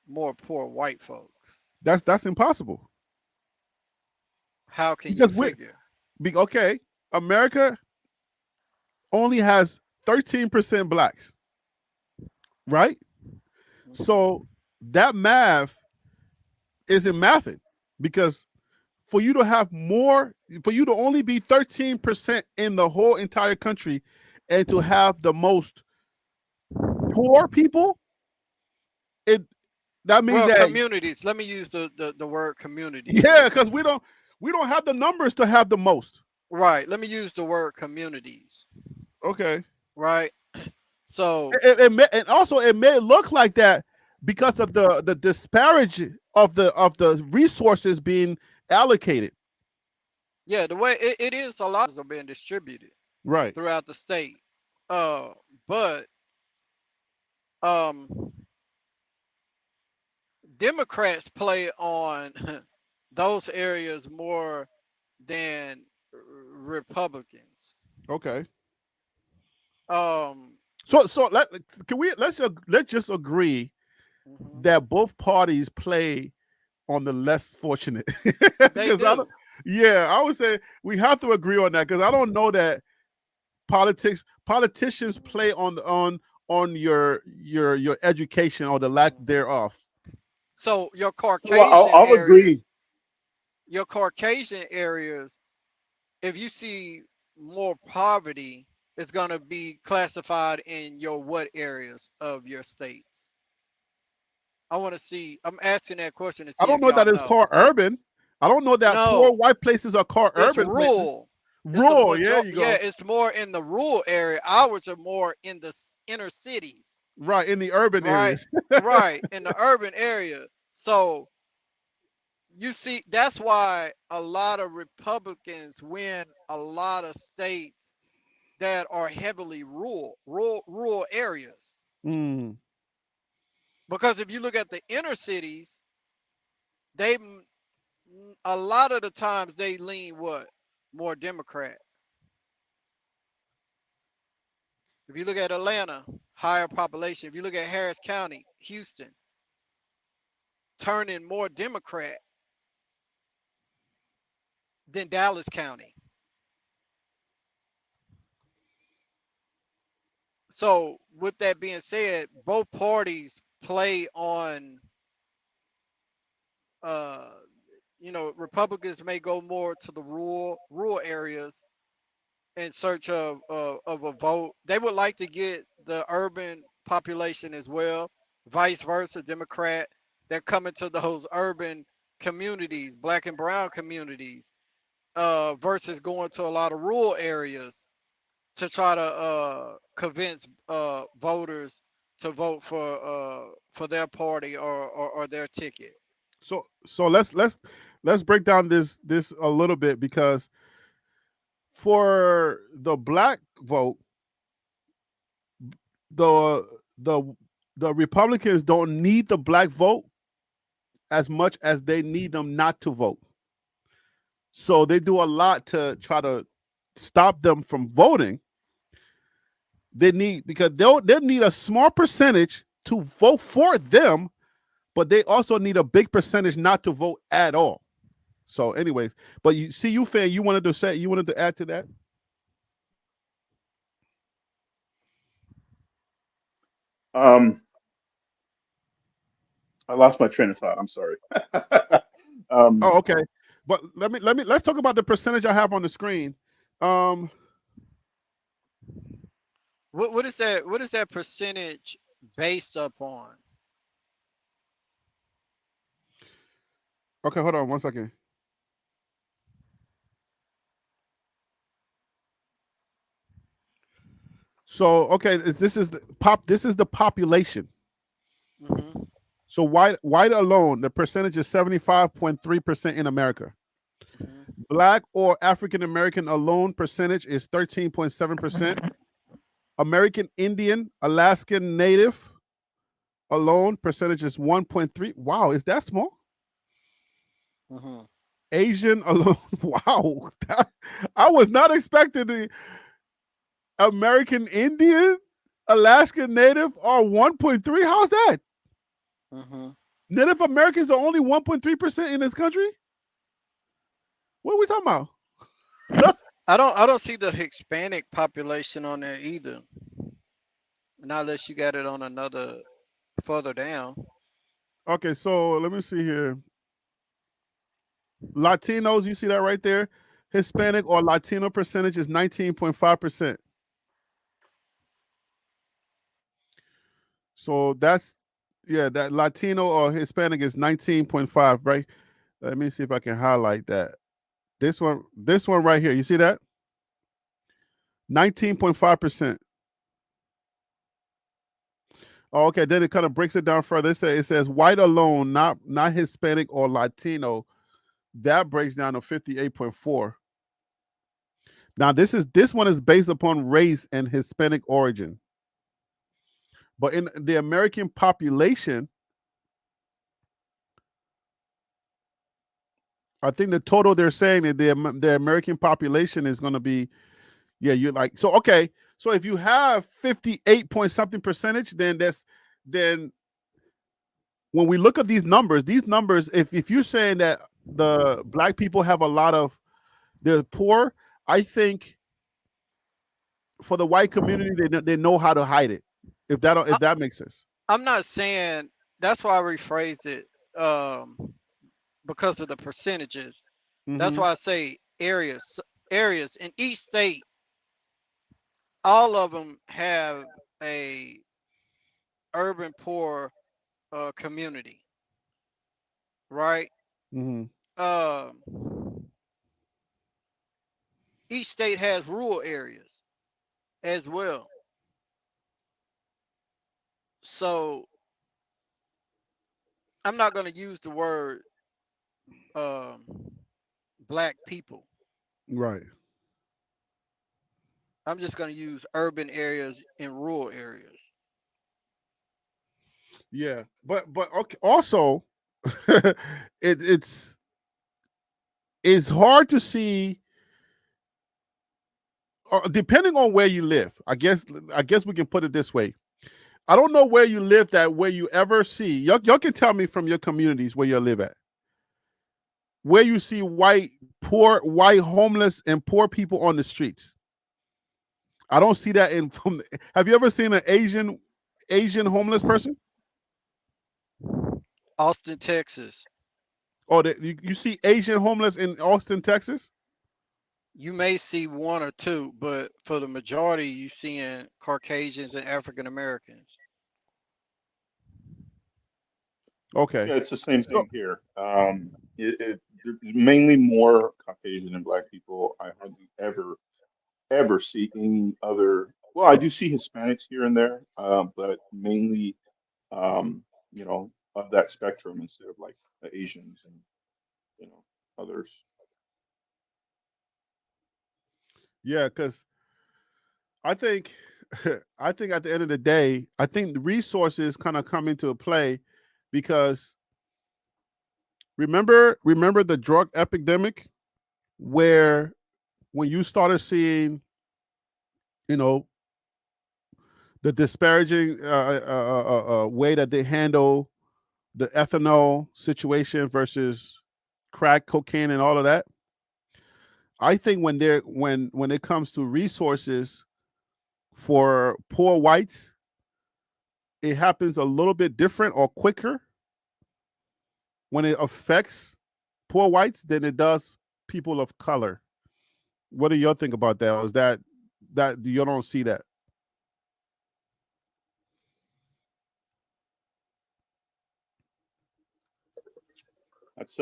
more poor white folks. That's impossible. How can you figure? Okay, America only has 13% blacks, right? So that math isn't mathing, because for you to have more, for you to only be 13% in the whole entire country and to have the most poor people, that means that communities. Let me use the word community. Yeah, because we don't have the numbers to have the most. Right. Let me use the word communities. Okay. Right. So it may look like that because of the disparity of the resources being allocated. Yeah, the way it is, a lot are being distributed right throughout the state. But Democrats play on those areas more than Republicans. Okay. So let's just agree that both parties play on the less fortunate. They do. I would say we have to agree on that, because I don't know that politicians play on your education or the lack thereof. So your Caucasian I'll areas, agree. Your Caucasian areas, if you see more poverty, it's going to be classified in your what areas of your states? I want to see. I'm asking that question to see. I don't know that it's called urban. I don't know that poor white places are called urban rural. places. Rural, yeah, you go. Yeah, it's more in the rural area. Ours are more in the inner cities. Right, in the urban areas. Right, in the urban area. So you see, that's why a lot of Republicans win a lot of states that are heavily rural areas. Mm. Because if you look at the inner cities, they a lot of the times they lean more Democrat. If you look at Atlanta, higher population. If you look at Harris County, Houston, turning more Democrat than Dallas County. So with that being said, both parties play on Republicans may go more to the rural areas in search of a vote. They would like to get the urban population as well. Vice versa, Democrat, they're coming to those urban communities, black and brown communities, versus going to a lot of rural areas to try to convince voters to vote for their party or their ticket. So let's break down this a little bit, because for the black vote, the Republicans don't need the black vote as much as they need them not to vote. So they do a lot to try to stop them from voting, they need, because they'll need a small percentage to vote for them, but they also need a big percentage not to vote at all. So, anyways, but you see, you wanted to add to that. I lost my train of thought. I'm sorry. Oh, okay. But let's talk about the percentage I have on the screen. What is that? What is that percentage based upon? Okay, hold on 1 second. So, okay, this is the population. Mm-hmm. So white alone, the percentage is 75.3% in America. Mm-hmm. Black or African American alone percentage is 13.7%. American Indian, Alaskan Native alone percentage is 1.3. Wow, is that small? Mm-hmm. Asian alone, wow. I was not expecting the American Indian, Alaskan Native are 1.3. How's that? Mm-hmm. Native Americans are only 1.3% in this country? What are we talking about? I don't see the Hispanic population on there either. Not unless you got it on another further down. Okay, so let me see here. Latinos, you see that right there? Hispanic or Latino percentage is 19.5%. So that's, that Latino or Hispanic is 19.5, right? Let me see if I can highlight that. This one right here, you see that? 19.5%. Oh, okay, then it kind of breaks it down further. It says white alone, not Hispanic or Latino. That breaks down to 58.4. Now this one is based upon race and Hispanic origin. But in the American population, I think the total they're saying that the American population is going to be, you're like, so okay, so if you have 58 point something percentage, then when we look at these numbers, if you're saying that the black people have a lot of, they're poor, I think for the white community, they know how to hide it. If that makes sense. I'm not saying, that's why I rephrased it, because of the percentages. That's Mm-hmm. why I say areas in each state. All of them have a urban poor community, right? Mm-hmm. Um, each state has rural areas as well. So I'm not going to use the word um, black people. Right. I'm just going to use urban areas and rural areas. Yeah, but okay, also, it's hard to see, depending on where you live. I guess we can put it this way. I don't know where you live, where you ever see, y'all can tell me from your communities where you live at, where you see white homeless and poor people on the streets. I don't see that have you ever seen an Asian homeless person? Austin, Texas. Oh, you see Asian homeless in Austin, Texas? You may see one or two, but for the majority, you seeing Caucasians and African Americans. Okay. Yeah, it's the same So, thing here. There's mainly more Caucasian and Black people. I hardly ever see any other. Well, I do see Hispanics here and there, but mainly, of that spectrum instead of like the Asians and others. yeah, because I think I think at the end of the day, I think the resources kind of come into play because remember the drug epidemic where when you started seeing, you know, the disparaging way that they handle the ethanol situation versus crack cocaine and all of that, I think when it comes to resources for poor whites, it happens a little bit different or quicker when it affects poor whites than it does people of color. What do y'all think about that? Or is that you don't see that? That's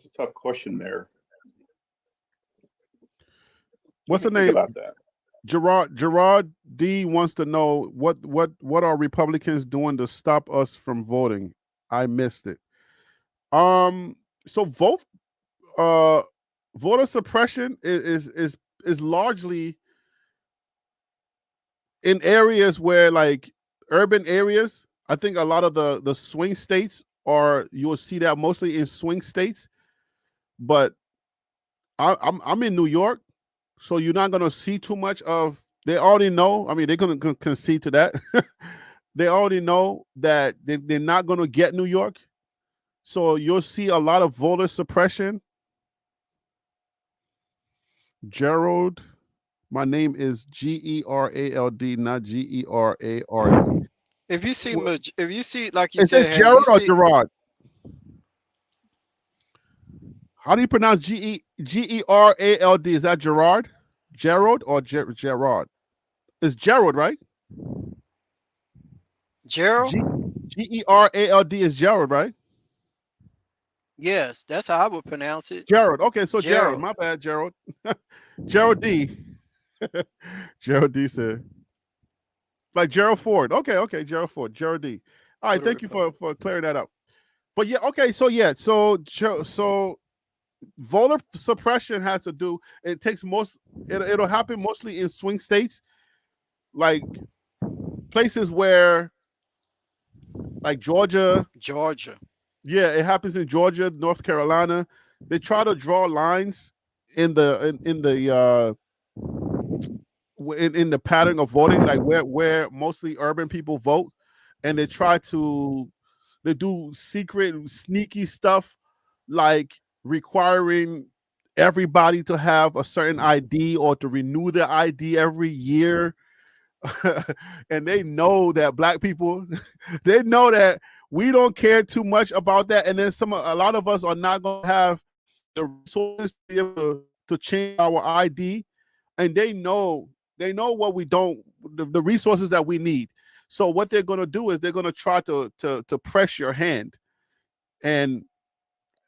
a tough question there. What's the Think name? about that. Gerard D wants to know what are Republicans doing to stop us from voting? I missed it. So voter suppression is largely in areas where, like, urban areas. I think a lot of the swing states you'll see that mostly in swing states. But I'm in New York, so you're not gonna see too much of. They already know. I mean, they're gonna concede to that. They already know that they're not gonna get New York, so you'll see a lot of voter suppression. Gerald, my name is Gerald, not Gerard. If you see, like you Is it said, Harry, Gerald or Gerard? How do you pronounce Gerald? Is that Gerard? Gerald or Gerard? It's Gerald, right? Gerald? Gerald is Gerald, right? Yes, that's how I would pronounce it. Gerald. Okay, so Gerald. My bad, Gerald. Gerald D. Gerald D said. Like Gerald Ford. Okay, Gerald Ford. Gerald D. All right, thank you for clearing that up. But yeah, okay, so voter suppression has to do. It takes it'll happen mostly in swing states, like places where, like Georgia. Yeah, it happens in Georgia, North Carolina. They try to draw lines in the pattern of voting, like where mostly urban people vote, and they do secret, sneaky stuff, like requiring everybody to have a certain ID or to renew their ID every year. And they know that black people, they know that we don't care too much about that. And then a lot of us are not going to have the resources to be able to change our ID. And they know what we don't, the resources that we need. So what they're going to do is they're going to try to press your hand. And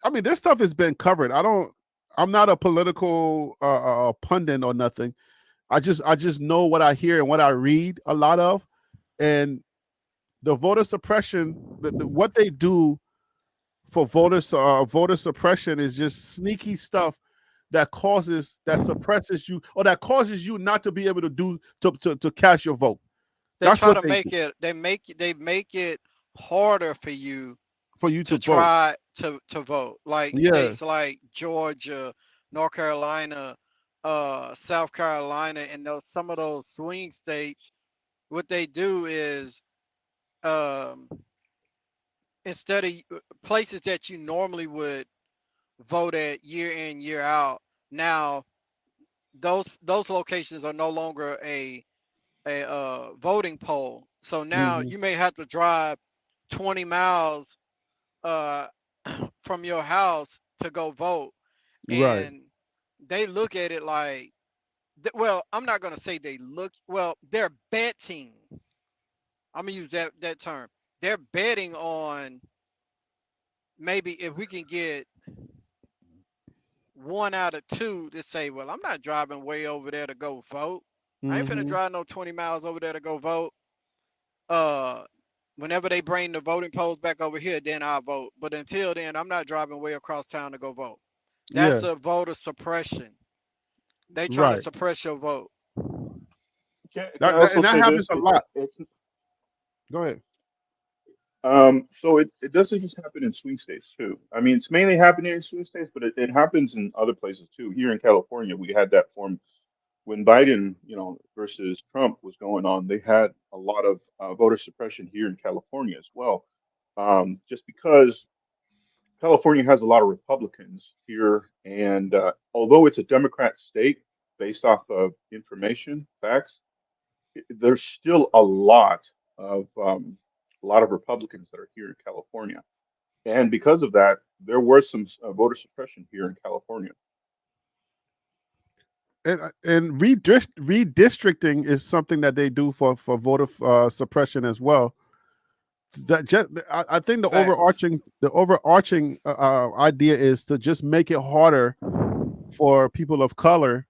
I mean, this stuff has been covered. I'm not a political pundit or nothing. I just know what I hear and what I read a lot of. And the voter suppression, what they do for voter suppression is just sneaky stuff that suppresses you, or that causes you not to be able to cast your vote. They try to make it. They make it harder for you to try to vote. Like states like Georgia, North Carolina, South Carolina, and some of those swing states. What they do is, instead of places that you normally would vote at year in, year out, now those locations are no longer a voting poll. So now you may have to drive 20 miles from your house to go vote. And they look at it like, well, I'm not going to say they look, well, they're betting. I'm going to use that term. They're betting on maybe if we can get 1 out of 2 to say, well, I'm not driving way over there to go vote. I ain't finna drive no 20 miles over there to go vote. Whenever they bring the voting polls back over here, then I'll vote. But until then, I'm not driving way across town to go vote. That's a voter suppression. They trying to suppress your vote. Can I also and that say happens this? a lot. Go ahead. So it doesn't just happen in swing states too. I mean, it's mainly happening in swing states, but it happens in other places too. Here in California, we had that form when Biden, versus Trump was going on. They had a lot of voter suppression here in California as well, just because California has a lot of Republicans here, and although it's a Democrat state based off of information, facts, there's still a lot of Republicans that are here in California, and because of that, there was some voter suppression here in California. And redistricting is something that they do for voter suppression as well. That just I think the Facts. overarching idea is to just make it harder for people of color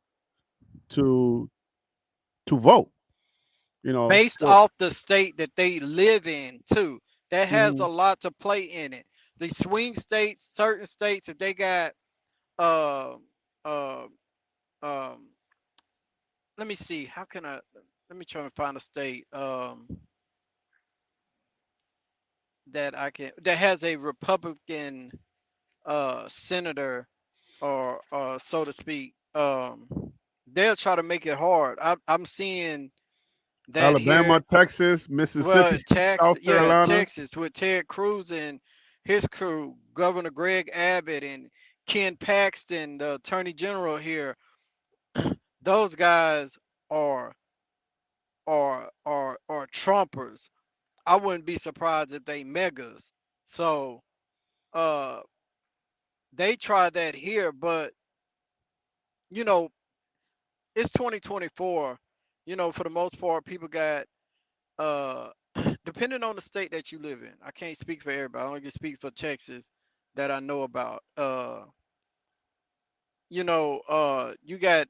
to vote. Based So off the state that they live in too. That has a mhm. lot to play in it. The swing states, certain states, if they got uh uh um let me see, how can I let me try and find a state that has a Republican senator or so to speak. They'll try to make it hard. I'm seeing that here. Alabama, Texas, Well, Mississippi, South Carolina. Texas with Ted Cruz and his crew, Governor Greg Abbott and Ken Paxton, the Attorney General here. Those guys are are Trumpers. I wouldn't be surprised if they megas. So uh they try that here, but you know, it's 2024. For the most part, people got uh depending on the state that you live in. I can't speak for everybody. I only can speak for Texas that I know about. You got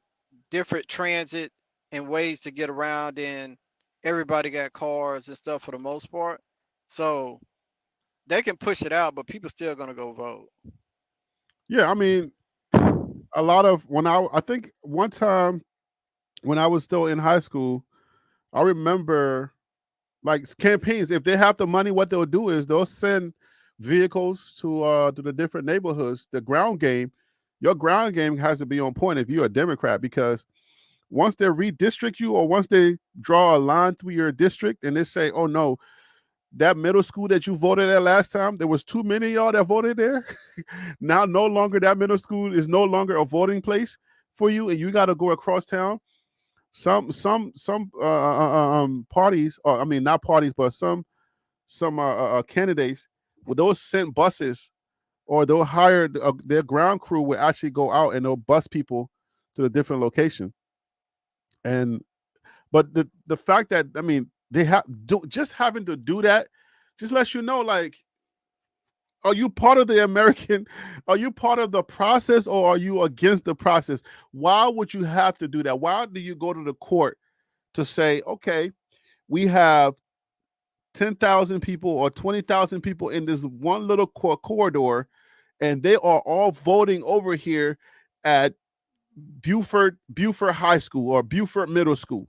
different transit and ways to get around, and everybody got cars and stuff for the most part. So they can push it out, but people still gonna go vote. Yeah, I mean, a lot of I think one time when I was still in high school, I remember like campaigns. If they have the money, what they'll do is they'll send vehicles to the different neighborhoods. The ground game, your ground game has to be on point if you're a Democrat, because once they redistrict you or once they draw a line through your district and they say, oh no, that middle school that you voted at last time, there was too many of y'all that voted there. Now no longer that middle school is no longer a voting place for you, and you got to go across town. Some parties, or I mean not parties, but some candidates, with those sent buses, or they'll hire their ground crew will actually go out and they'll bus people to the different location. And but the fact that, I mean, they have just having to do that just lets you know, like, are you part of the American? Are you part of the process, or are you against the process? Why would you have to do that? Why do you go to the court to say, okay, we have 10,000 people or 20,000 people in this one little corridor, and they are all voting over here at Buford High School or Buford Middle School?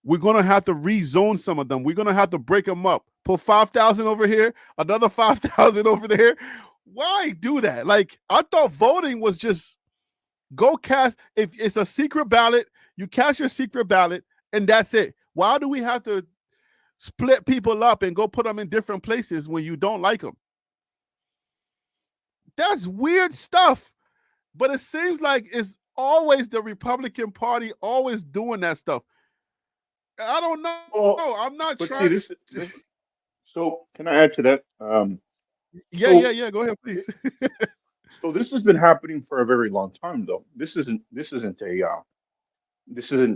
We're going to have to rezone some of them. We're going to have to break them up. Put 5,000 over here, another 5,000 over there. Why do that? Like, I thought voting was just go cast. If it's a secret ballot, you cast your secret ballot and that's it. Why do we have to split people up and go put them in different places when you don't like them? That's weird stuff. But it seems like it's always the Republican Party always doing that stuff. I don't know. Well, I'm not but see, trying. this. So can I add to that? So Yeah. Go ahead, please. so this has been happening for a very long time, though. This isn't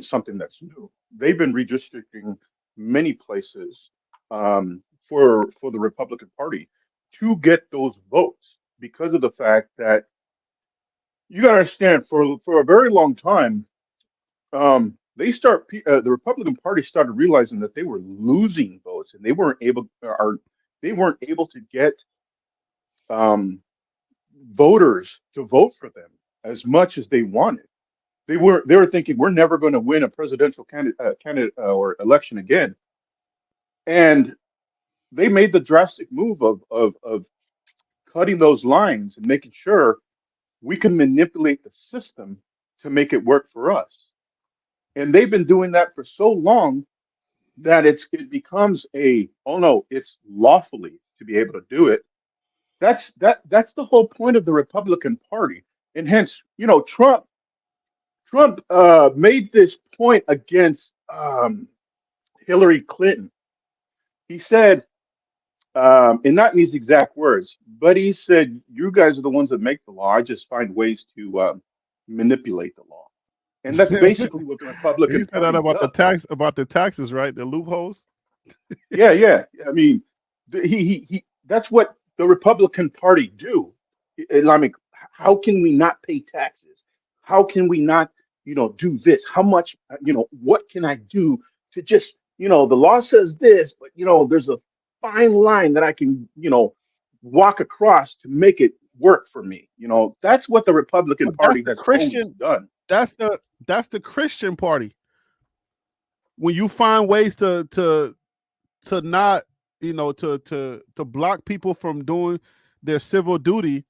something that's new. They've been redistricting many places for the Republican Party to get those votes because of the fact that you got to understand for a very long time, the Republican Party started realizing that they were losing votes and they weren't able to get um, voters to vote for them as much as they wanted. They were thinking we're never going to win a presidential candidate or election again, and they made the drastic move of cutting those lines and making sure we can manipulate the system to make it work for us. And they've been doing that for so long that it becomes a, oh no, it's lawfully to be able to do it. That's the whole point of the Republican Party. And hence, Trump made this point against Hillary Clinton. He said, and not in these exact words, but he said, "You guys are the ones that make the law. I just find ways to manipulate the law." And that's basically what the He Republican said that Party does. about the taxes, right? The loopholes. Yeah, yeah. I mean, that's what the Republican Party do. I mean, how can we not pay taxes? How can we not, do this? How much, what can I do to just, the law says this, but there's a fine line that I can, walk across to make it work for me. That's what the Republican But that's Party the has always Christian. done. That's the Christian party. When you find ways to not, to block people from doing their civil duty,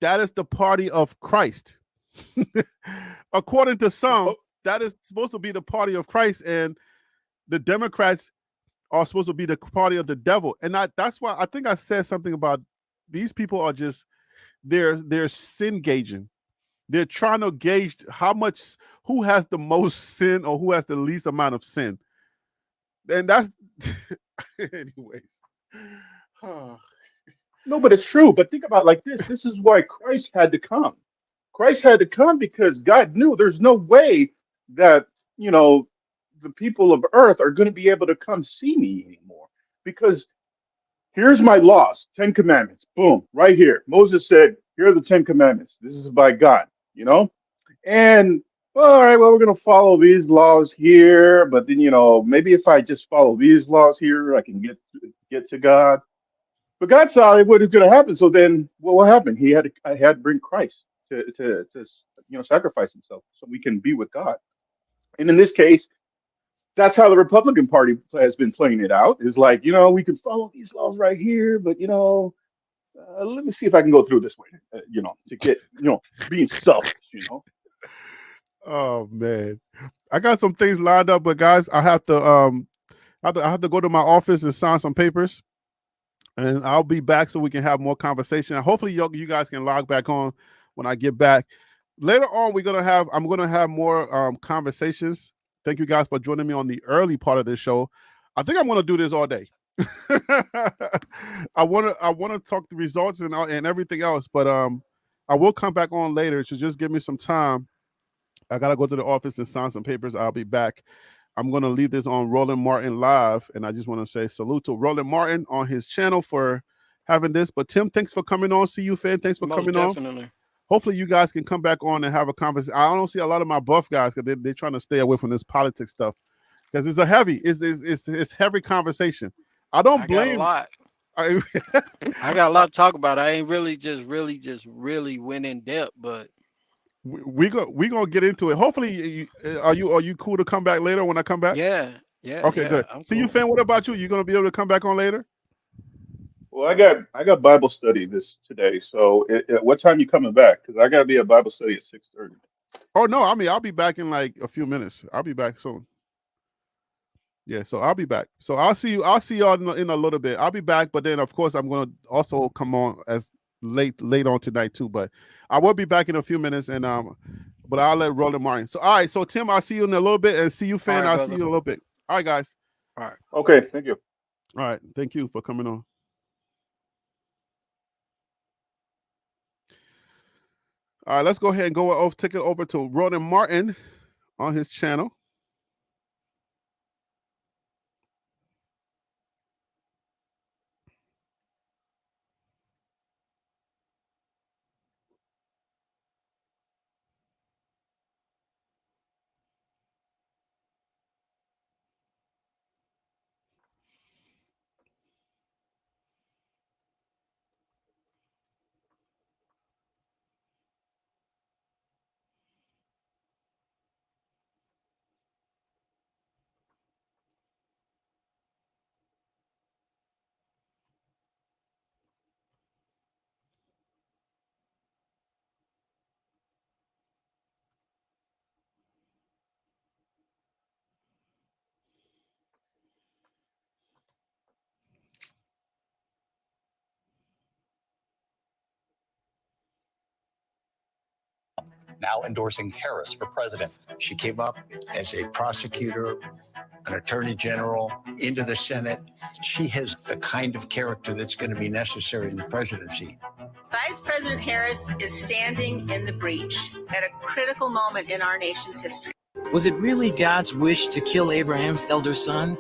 that is the party of Christ. According to some, that is supposed to be the party of Christ, and the Democrats are supposed to be the party of the devil. And that's why I think I said something about these people are just they're sin gauging. They're trying to gauge who has the most sin or who has the least amount of sin. And that's anyways. No, but it's true. But think about it like this. This is why Christ had to come. Christ had to come because God knew there's no way that, the people of earth are going to be able to come see me anymore. Because here's my laws, 10 commandments. Boom, right here. Moses said, here are the 10 commandments. This is by God, And well, all right, well, we're going to follow these laws here, but then, maybe if I just follow these laws here, I can get to God. But God saw what was going to happen. So then, what happened? I had to bring Christ to sacrifice himself so we can be with God. And in this case, that's how the Republican Party has been playing it out. Is like, we can follow these laws right here, but let me see if I can go through this way, to get, being selfish. Oh man, I got some things lined up, but guys, I have to I have to go to my office and sign some papers, and I'll be back so we can have more conversation. Hopefully, you guys can log back on when I get back. Later on, I'm gonna have more conversations. Thank you guys for joining me on the early part of this show. I think I'm gonna do this all day. I wanna talk the results and everything else, but I will come back on later. So just give me some time. I gotta go to the office and sign some papers. I'll be back. I'm gonna leave this on Roland Martin Live, and I just want to say salute to Roland Martin on his channel for having this. But Tim, thanks for coming on. See you, fan. Thanks for Most coming on. definitely. Hopefully, you guys can come back on and have a conversation. I don't see a lot of my buff guys because they're trying to stay away from this politics stuff because it's a heavy, it's heavy conversation. I don't got a blame. lot. I got a lot to talk about. I ain't really really went in depth, but we gonna get into it. Hopefully, are you cool to come back later when I come back? yeah, Okay, good. I'm See you, cool. fan. What about you? You gonna be able to come back on later? Well, I got Bible study this today. So, what time you coming back? Because I got to be at Bible study at 6:30. Oh no, I mean I'll be back in like a few minutes. I'll be back soon. Yeah, so I'll be back. So I'll see you. I'll see y'all in a little bit. I'll be back, but then of course I'm gonna also come on as late on tonight too. But I will be back in a few minutes, and but I'll let Roland Martin. So all right, so Tim, I'll see you in a little bit, and see you, fan. All right, I'll brother. see you in a little bit. All right, guys. All right. Okay, thank you. All right, thank you for coming on. All right, let's go ahead and take it over to Roland Martin on his channel. now endorsing Harris for president. She came up as a prosecutor, an attorney general, into the Senate. She has the kind of character that's going to be necessary in the presidency. Vice President Harris is standing in the breach at a critical moment in our nation's history. Was it really God's wish to kill Abraham's elder son?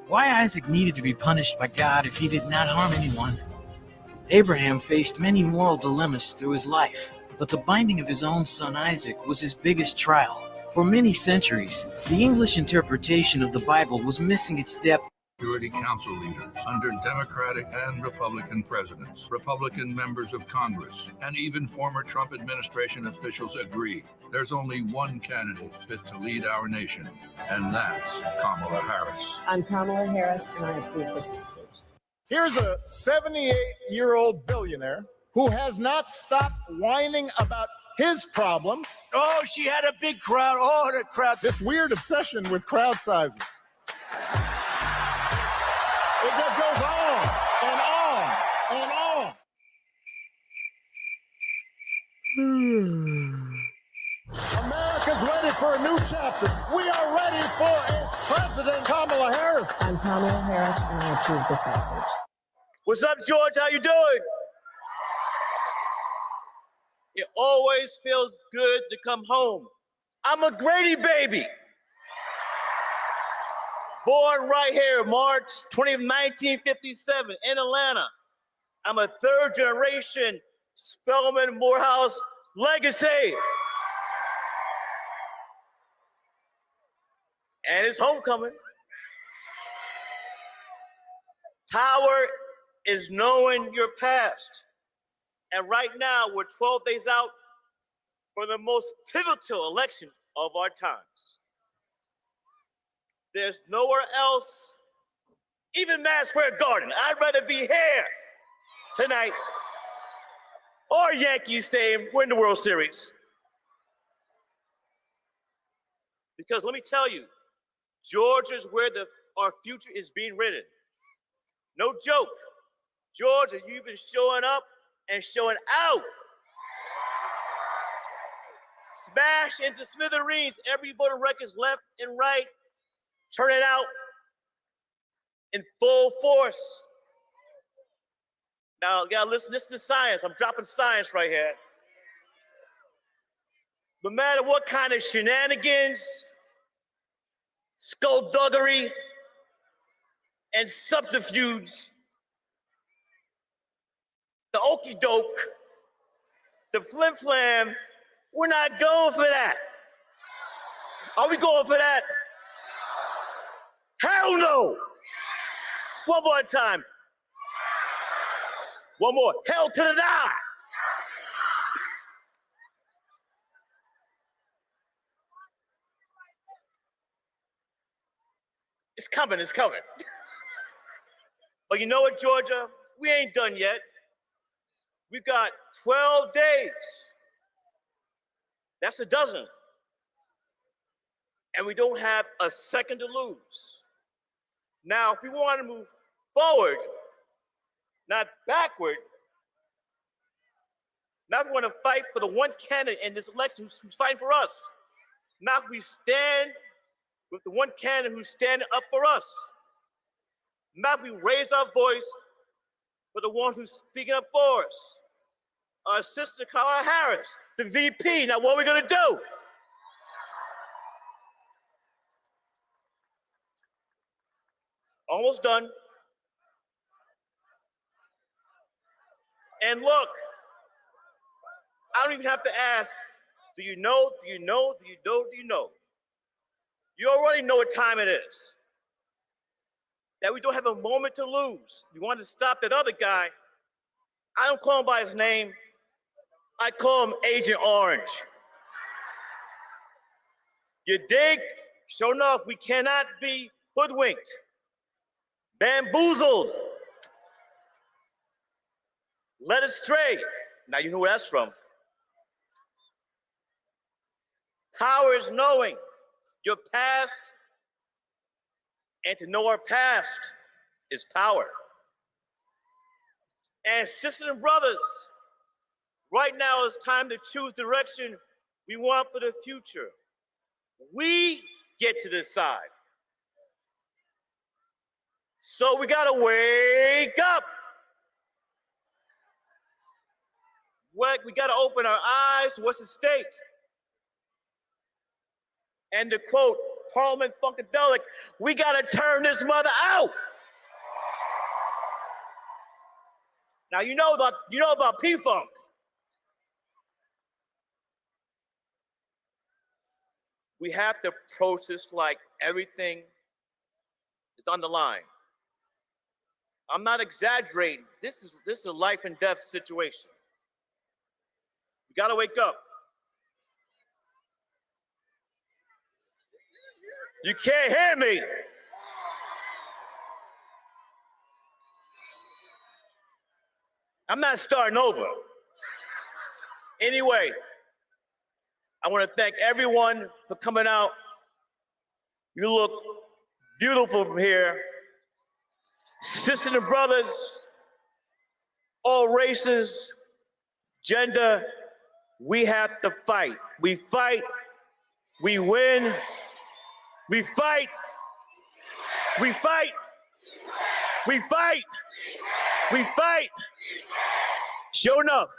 Why Isaac needed to be punished by God if he did not harm anyone? Abraham faced many moral dilemmas through his life, but the binding of his own son Isaac was his biggest trial. For many centuries, the English interpretation of the Bible was missing its depth. Security Council leaders under Democratic and Republican presidents, Republican members of Congress, and even former Trump administration officials agree there's only one candidate fit to lead our nation, and that's Kamala Harris. I'm Kamala Harris, and I approve this message. Here's a 78-year-old billionaire who has not stopped whining about his problems. Oh, she had a big crowd. Oh, the crowd. This weird obsession with crowd sizes. It just goes on and on and on. America's ready for a new chapter. We are ready for a President Kamala Harris. I'm Kamala Harris, and I approve this message. What's up, George? How you doing? It always feels good to come home. I'm a Grady baby. Born right here, March 20th, 1957 in Atlanta. I'm a third generation Spelman Morehouse legacy. And it's homecoming. Power is knowing your past. And right now, we're 12 days out for the most pivotal election of our times. There's nowhere else, even Madison Square Garden. I'd rather be here tonight or Yankee Stadium win the World Series. Because let me tell you, Georgia's where our future is being written. No joke. Georgia, you've been showing up and showing out. Smash into smithereens. Every voter records left and right. Turn it out in full force. Now, you gotta listen to science. I'm dropping science right here. No matter what kind of shenanigans, skullduggery, and subterfuge, the okey doke, the flim flam, we're not going for that. Are we going for that? Hell no! One more time. One more. Hell to the die! It's coming, it's coming. But you know what, Georgia? We ain't done yet. We've got 12 days. That's a dozen. And we don't have a second to lose. Now, if we want to move forward, not backward, now we want to fight for the one candidate in this election who's fighting for us. Now we stand with the one candidate who's standing up for us. Now we raise our voice for the one who's speaking up for us. Our sister Kamala Harris, the VP. Now what are we gonna do? Almost done. And look, I don't even have to ask, do you know, do you know, do you know, do you know? You already know what time it is. That we don't have a moment to lose. We want to stop that other guy. I don't call him by his name. I call him Agent Orange. You dig? Sure enough, we cannot be hoodwinked, bamboozled, led astray. Now you know where that's from. Power is knowing your past, and to know our past is power. And sisters and brothers, right now it's time to choose direction we want for the future. We get to decide. So we gotta wake up. We gotta open our eyes to what's at stake. And to quote Parliament Funkadelic, we gotta turn this mother out. Now you know about P-Funk. We have to approach this like everything is on the line. I'm not exaggerating. This is a life and death situation. We gotta wake up. You can't hear me. I'm not starting over. Anyway, I want to thank everyone for coming out. You look beautiful from here. Sisters and brothers, all races, gender, we have to fight. We fight, we win, we fight, we fight, we fight, we fight. Sure enough.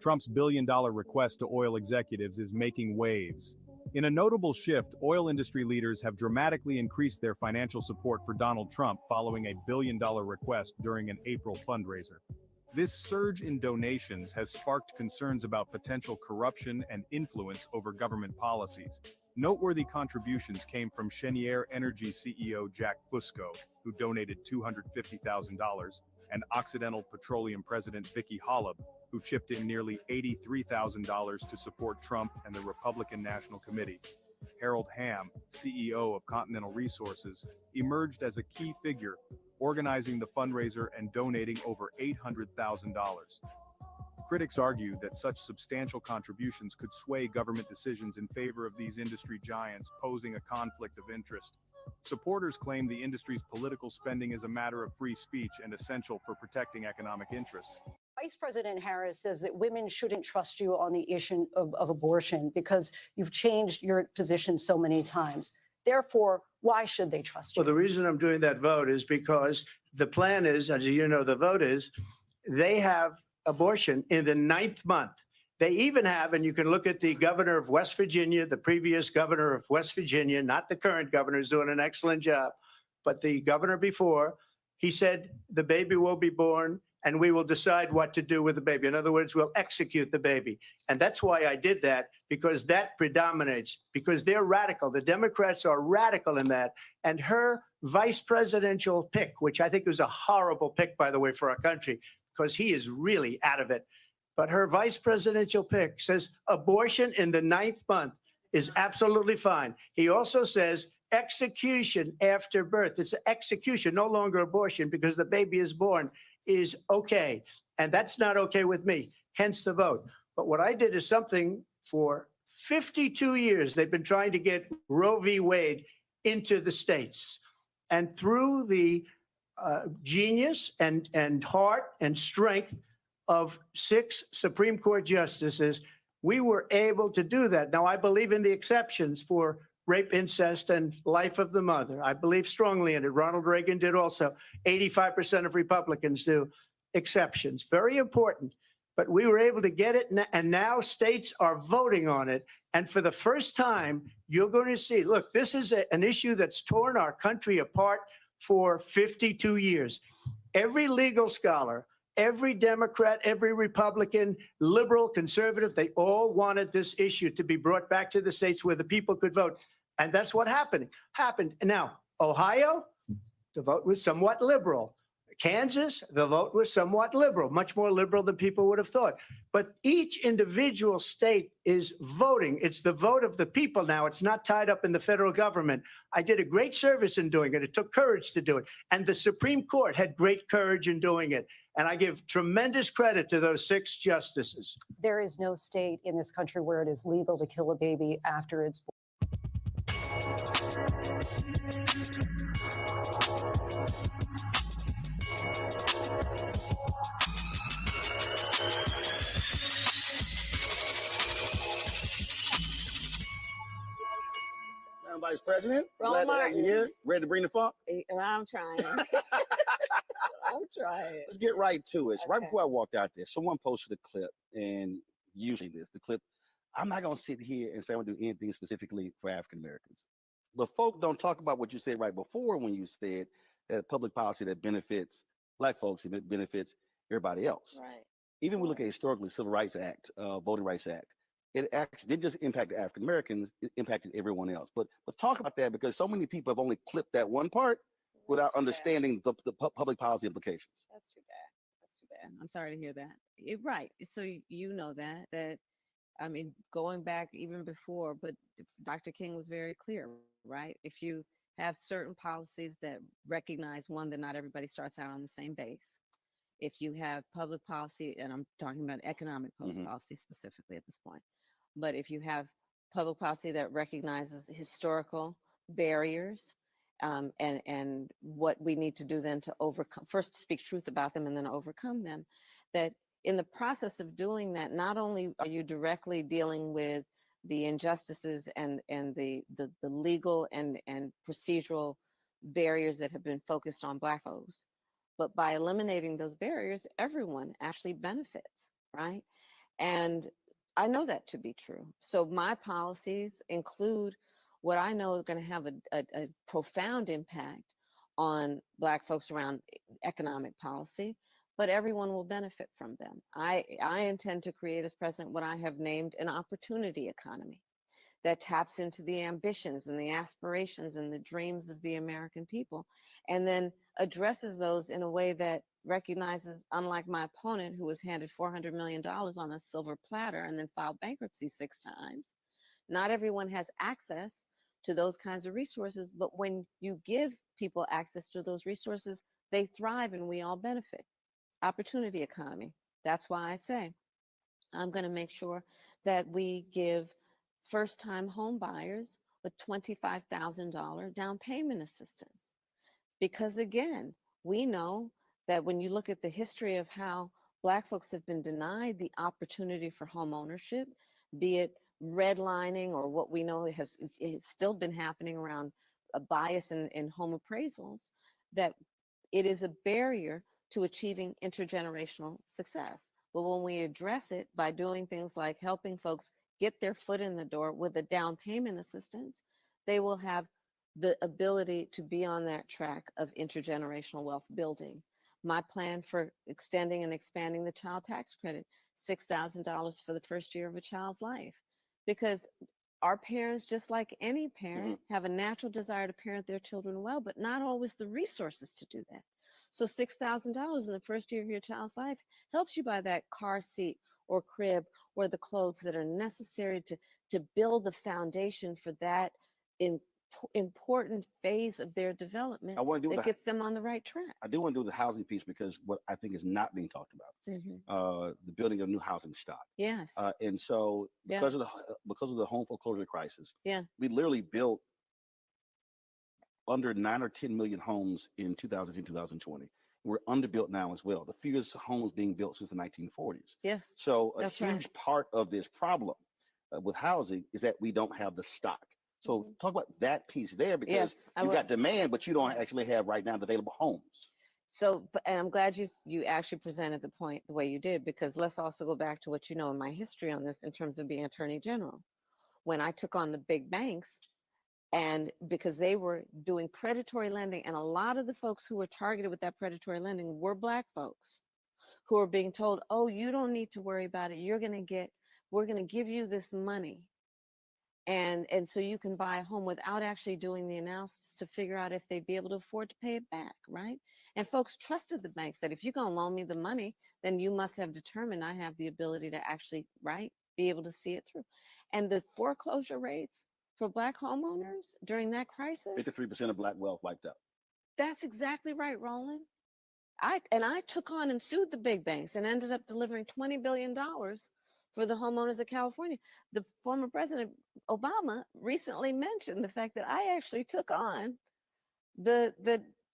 Trump's billion-dollar request to oil executives is making waves. In a notable shift, oil industry leaders have dramatically increased their financial support for Donald Trump following a billion-dollar request during an April fundraiser. This surge in donations has sparked concerns about potential corruption and influence over government policies. Noteworthy contributions came from Cheniere Energy CEO Jack Fusco, who donated $250,000, and Occidental Petroleum President Vicky Holub, who chipped in nearly $83,000 to support Trump and the Republican National Committee. Harold Hamm, CEO of Continental Resources, emerged as a key figure, organizing the fundraiser and donating over $800,000. Critics argue that such substantial contributions could sway government decisions in favor of these industry giants, posing a conflict of interest. Supporters claim the industry's political spending is a matter of free speech and essential for protecting economic interests. Vice President Harris says that women shouldn't trust you on the issue of abortion because you've changed your position so many times. Therefore, why should they trust you? Well, the reason I'm doing that vote is because the plan is, as you know, the vote is, they have abortion in the 9th month. They even have, and you can look at the governor of West Virginia, the previous governor of West Virginia, not the current governor, who's doing an excellent job, but the governor before, he said the baby will be born and we will decide what to do with the baby. In other words, we'll execute the baby. And that's why I did that, because that predominates, because they're radical. The Democrats are radical in that. And her vice presidential pick, which I think was a horrible pick, by the way, for our country, because he is really out of it. But her vice presidential pick says abortion in the 9th month is absolutely fine. He also says execution after birth. It's execution, no longer abortion, because the baby is born, is okay. And that's not okay with me, hence the vote. But what I did is something for 52 years. They've been trying to get Roe v. Wade into the states. And through the genius and heart and strength of 6 Supreme Court justices, we were able to do that. Now, I believe in the exceptions for rape, incest, and life of the mother. I believe strongly in it. Ronald Reagan did also. 85% of Republicans do. Exceptions. Very important. But we were able to get it, and now states are voting on it. And for the first time, you're going to see, look, this is an issue that's torn our country apart for 52 years. Every legal scholar, every Democrat, every Republican, liberal, conservative, they all wanted this issue to be brought back to the states where the people could vote. And that's what happened. Now, Ohio, the vote was somewhat liberal. Kansas, the vote was somewhat liberal, much more liberal than people would have thought. But each individual state is voting. It's the vote of the people now. It's not tied up in the federal government. I did a great service in doing it. It took courage to do it. And the Supreme Court had great courage in doing it. And I give tremendous credit to those 6 justices. There is no state in this country where it is legal to kill a baby after it's born. Vice President. Roland Glad to have you Martin. here. Ready to bring the funk? I'm trying. I'm trying. Let's get right to it. So right Okay. before I walked out there, someone posted a clip, and usually the clip, I'm not going to sit here and say I'm going to do anything specifically for African Americans. But folk don't talk about what you said right before when you said that public policy that benefits Black folks, it benefits everybody else. Right. Even we look at historically, Civil Rights Act, Voting Rights Act, it actually didn't just impact the African Americans, it impacted everyone else. But talk about that, because so many people have only clipped that one part without understanding the public policy implications. That's too bad. That's too bad. I'm sorry to hear that. Right. So you know that I mean, going back even before, but Dr. King was very clear, right? If you have certain policies that recognize, one, that not everybody starts out on the same base. If you have public policy, and I'm talking about economic public policy specifically at this point, but if you have public policy that recognizes historical barriers, and what we need to do then to overcome, first speak truth about them and then overcome them, that in the process of doing that, not only are you directly dealing with the injustices and the legal and procedural barriers that have been focused on Black folks, but by eliminating those barriers, everyone actually benefits, right? And I know that to be true. So my policies include what I know is going to have a profound impact on Black folks around economic policy, but everyone will benefit from them. I intend to create, as president, what I have named an opportunity economy that taps into the ambitions and the aspirations and the dreams of the American people, and then addresses those in a way that recognizes, unlike my opponent, who was handed $400 million on a silver platter and then filed bankruptcy 6 times, not everyone has access to those kinds of resources, but when you give people access to those resources, they thrive and we all benefit. Opportunity economy. That's why I say I'm going to make sure that we give first-time home buyers a $25,000 down payment assistance. Because again, we know that when you look at the history of how Black folks have been denied the opportunity for home ownership, be it redlining or what we know it's still been happening around a bias in home appraisals, that it is a barrier to achieving intergenerational success. But when we address it by doing things like helping folks get their foot in the door with a down payment assistance, they will have the ability to be on that track of intergenerational wealth building. My plan for extending and expanding the child tax credit, $6,000 for the first year of a child's life. Because our parents, just like any parent, have a natural desire to parent their children well, but not always the resources to do that. So $6,000 in the first year of your child's life helps you buy that car seat or crib or the clothes that are necessary to build the foundation for that important phase of their development that gets them on the right track. I do want to do the housing piece, because what I think is not being talked about, the building of new housing stock. Yes. And so because of the home foreclosure crisis, we literally built under 9 or 10 million homes in 2010, 2020. We're underbuilt now as well. The fewest homes being built since the 1940s. Yes. So a huge part of this problem with housing is that we don't have the stock. So talk about that piece there, because you've got demand, but you don't actually have right now the available homes. So, and I'm glad you actually presented the point the way you did, because let's also go back to what you know in my history on this in terms of being Attorney General. When I took on the big banks, and because they were doing predatory lending, and a lot of the folks who were targeted with that predatory lending were Black folks who are being told, oh, you don't need to worry about it. We're going to give you this money. And so you can buy a home without actually doing the analysis to figure out if they'd be able to afford to pay it back, right? And folks trusted the banks that if you're going to loan me the money, then you must have determined I have the ability to actually, right, be able to see it through. And the foreclosure rates for Black homeowners during that crisis, 53% of Black wealth wiped out. That's exactly right, Roland. I took on and sued the big banks and ended up delivering $20 billion for the homeowners of California. The former President Obama recently mentioned the fact that I actually took on the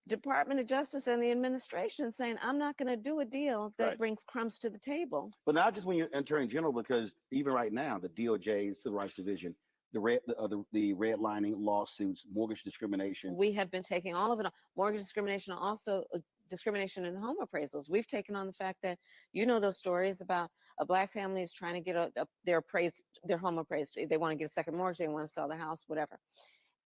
Department of Justice and the administration, saying, I'm not going to do a deal that brings crumbs to the table. But not just when you're Attorney General, because even right now, the DOJ, Civil Rights Division, the redlining lawsuits, mortgage discrimination. We have been taking all of it on. Mortgage discrimination, also discrimination in home appraisals. We've taken on the fact that, you know, those stories about a Black family is trying to get their home appraised. They want to get a second mortgage, they want to sell the house, whatever.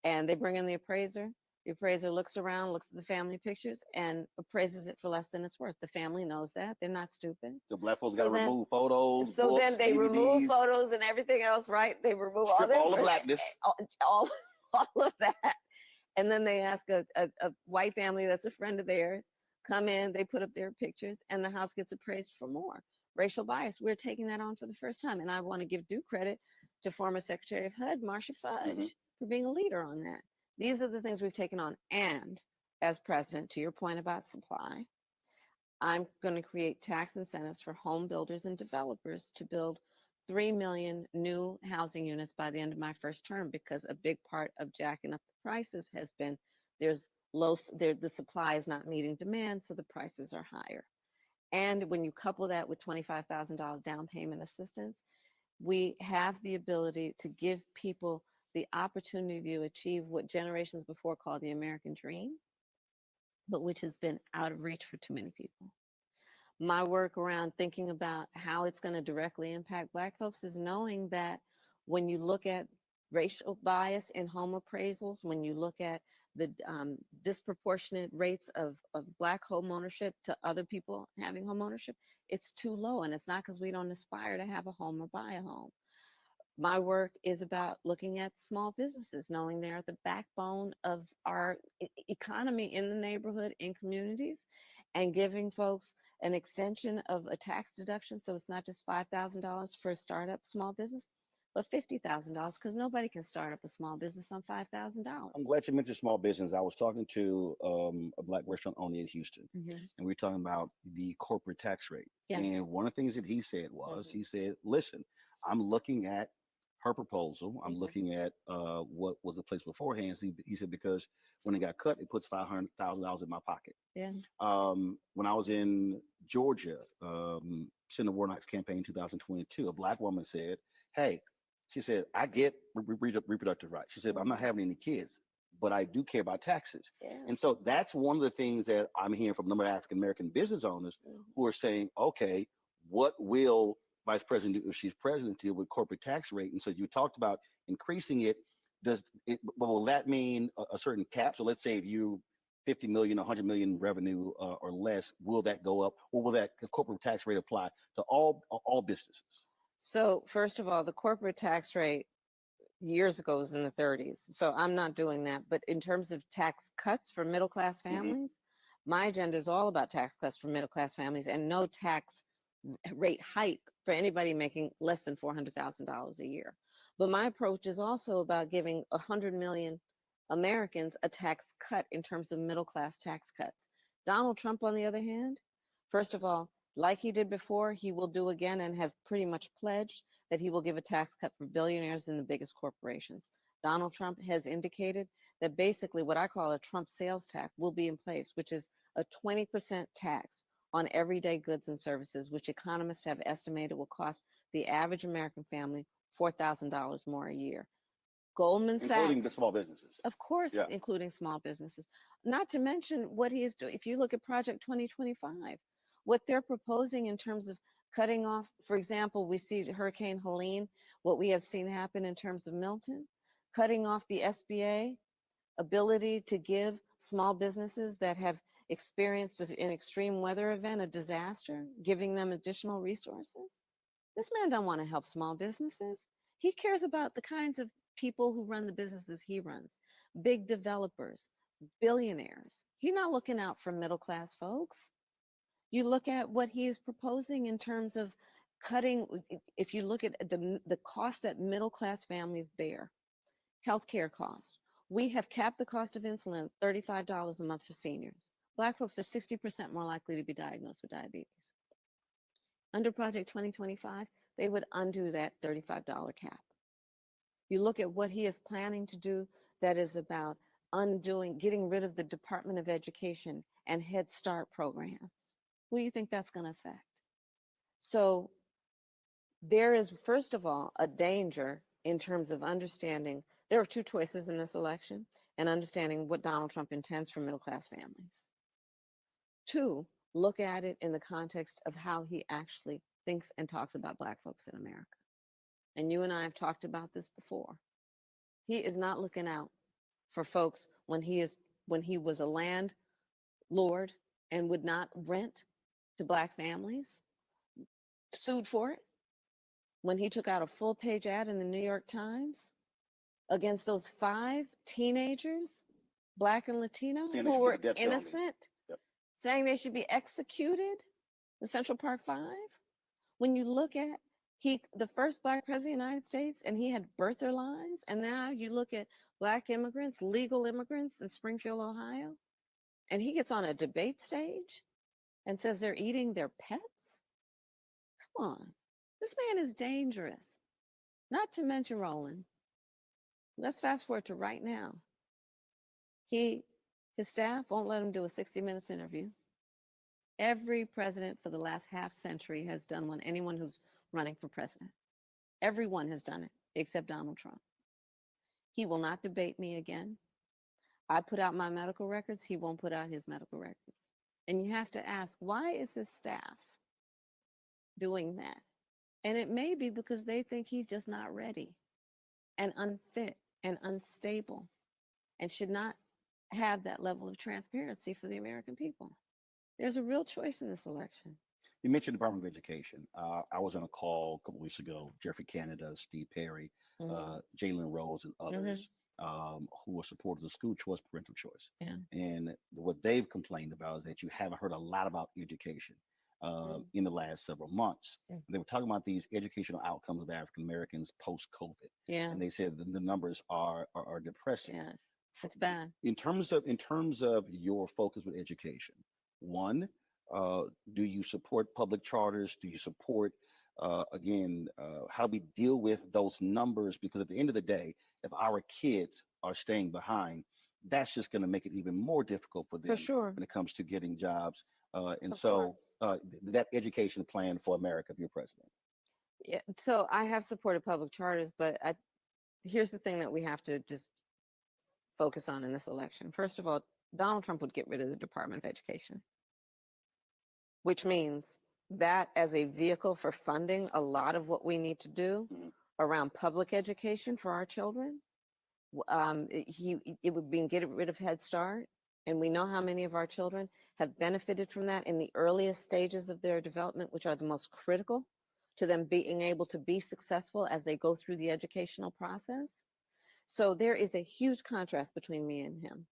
And they bring in the appraiser. The appraiser looks around, looks at the family pictures, and appraises it for less than it's worth. The family knows that. They're not stupid. The Black folks got to remove photos. So books, then they DVDs, remove photos and everything else, right? They remove all the blackness. all of that. And then they ask a white family that's a friend of theirs, come in, they put up their pictures, and the house gets appraised for more. Racial bias, we're taking that on for the first time. And I want to give due credit to former Secretary of HUD, Marcia Fudge, for being a leader on that. These are the things we've taken on. And as president, to your point about supply, I'm going to create tax incentives for home builders and developers to build 3 million new housing units by the end of my first term, because a big part of jacking up the prices has been the supply is not meeting demand, so the prices are higher. And when you couple that with $25,000 down payment assistance, we have the ability to give people the opportunity to achieve what generations before called the American dream, but which has been out of reach for too many people. My work around thinking about how it's going to directly impact Black folks is knowing that when you look at racial bias in home appraisals, when you look at the disproportionate rates of Black home ownership to other people having home ownership, it's too low. And it's not because we don't aspire to have a home or buy a home. My work is about looking at small businesses, knowing they're the backbone of our economy in the neighborhood, in communities, and giving folks an extension of a tax deduction. So it's not just $5,000 for a startup small business, but $50,000, because nobody can start up a small business on $5,000. I'm glad you mentioned small business. I was talking to a Black restaurant owner in Houston, and we were talking about the corporate tax rate. Yeah. And one of the things that he said was, he said, listen, I'm looking at her proposal. I'm looking at what was the place beforehand. He said, because when it got cut, it puts $500,000 in my pocket. Yeah. When I was in Georgia, Senator Warnock's campaign 2022, a Black woman said, hey, she said, I get reproductive rights. She said, but I'm not having any kids, but I do care about taxes. Yeah. And so that's one of the things that I'm hearing from a number of African-American business owners who are saying, okay, what will Vice President do if she's president deal with corporate tax rate? And so you talked about increasing it. Will that mean a certain cap? So let's say if you 50 million, 100 million revenue or less, will that go up, or will that corporate tax rate apply to all businesses? So first of all, the corporate tax rate years ago was in the 30s. So I'm not doing that. But in terms of tax cuts for middle-class families, my agenda is all about tax cuts for middle-class families and no tax rate hike for anybody making less than $400,000 a year. But my approach is also about giving 100 million Americans a tax cut in terms of middle-class tax cuts. Donald Trump, on the other hand, first of all, like he did before, he will do again and has pretty much pledged that he will give a tax cut for billionaires and the biggest corporations. Donald Trump has indicated that basically what I call a Trump sales tax will be in place, which is a 20% tax on everyday goods and services, which economists have estimated will cost the average American family $4,000 more a year. Goldman Sachs, including the small businesses, of course, including small businesses. Not to mention what he is doing. If you look at Project 2025, what they're proposing in terms of cutting off, for example, we see Hurricane Helene, what we have seen happen in terms of Milton, cutting off the SBA ability to give small businesses that have experienced an extreme weather event, a disaster, giving them additional resources. This man don't want to help small businesses. He cares about the kinds of people who run the businesses he runs, big developers, billionaires. He's not looking out for middle-class folks. You look at what he is proposing in terms of cutting, if you look at the cost that middle-class families bear, healthcare costs. We have capped the cost of insulin at $35 a month for seniors. Black folks are 60% more likely to be diagnosed with diabetes. Under Project 2025, they would undo that $35 cap. You look at what he is planning to do that is about getting rid of the Department of Education and Head Start programs. Who do you think that's going to affect? So there is, first of all, a danger in terms of understanding there are two choices in this election and understanding what Donald Trump intends for middle-class families. Two, look at it in the context of how he actually thinks and talks about Black folks in America. And you and I have talked about this before. He is not looking out for folks when he was a landlord and would not rent to Black families, sued for it. When he took out a full-page ad in the New York Times against those 5 teenagers, Black and Latino, who were innocent, saying they should be executed, the Central Park 5. When you look at the first Black president of the United States, and he had birther lines, and now you look at Black immigrants, legal immigrants in Springfield, Ohio, and he gets on a debate stage and says they're eating their pets? Come on, this man is dangerous. Not to mention, Roland, let's fast forward to right now. His staff won't let him do a 60 Minutes interview. Every president for the last half century has done one, anyone who's running for president. Everyone has done it except Donald Trump. He will not debate me again. I put out my medical records. He won't put out his medical records. And you have to ask, why is his staff doing that? And it may be because they think he's just not ready and unfit and unstable and should not have that level of transparency for the American people. There's a real choice in this election. You mentioned the Department of Education. I was on a call a couple weeks ago, Jeffrey Canada, Steve Perry, Jalen Rose, and others who are supporters of school choice, parental choice. Yeah. And what they've complained about is that you haven't heard a lot about education in the last several months. They were talking about these educational outcomes of African Americans post-COVID. Yeah. And they said the numbers are depressing. Yeah, it's bad. In terms of your focus with education, one, do you support public charters? Do you support, how we deal with those numbers? Because at the end of the day, if our kids are staying behind, that's just going to make it even more difficult for them For sure. when it comes to getting jobs. That education plan for America, if you're president. Yeah, so I have supported public charters, but here's the thing that we have to just focus on in this election. First of all, Donald Trump would get rid of the Department of Education, which means that as a vehicle for funding a lot of what we need to do around public education for our children, it would be get rid of Head Start. And we know how many of our children have benefited from that in the earliest stages of their development, which are the most critical to them being able to be successful as they go through the educational process. So there is a huge contrast between me and him.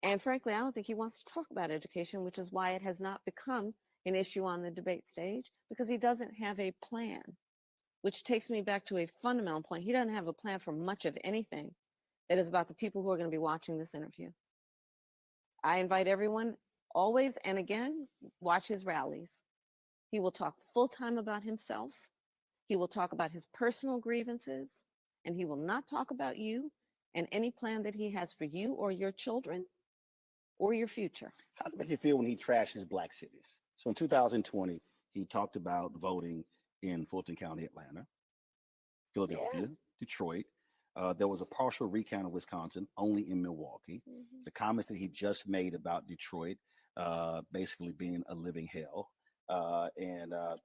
And frankly, I don't think he wants to talk about education, which is why it has not become an issue on the debate stage, because he doesn't have a plan, which takes me back to a fundamental point. He doesn't have a plan for much of anything that is about the people who are going to be watching this interview. I invite everyone always and again, watch his rallies. He will talk full-time about himself. He will talk about his personal grievances, and he will not talk about you and any plan that he has for you or your children or your future. How does it make you feel when he trashes Black cities? So in 2020, he talked about voting in Fulton County, Atlanta, Philadelphia, Detroit. There was a partial recount of Wisconsin, only in Milwaukee. The comments that he just made about Detroit basically being a living hell.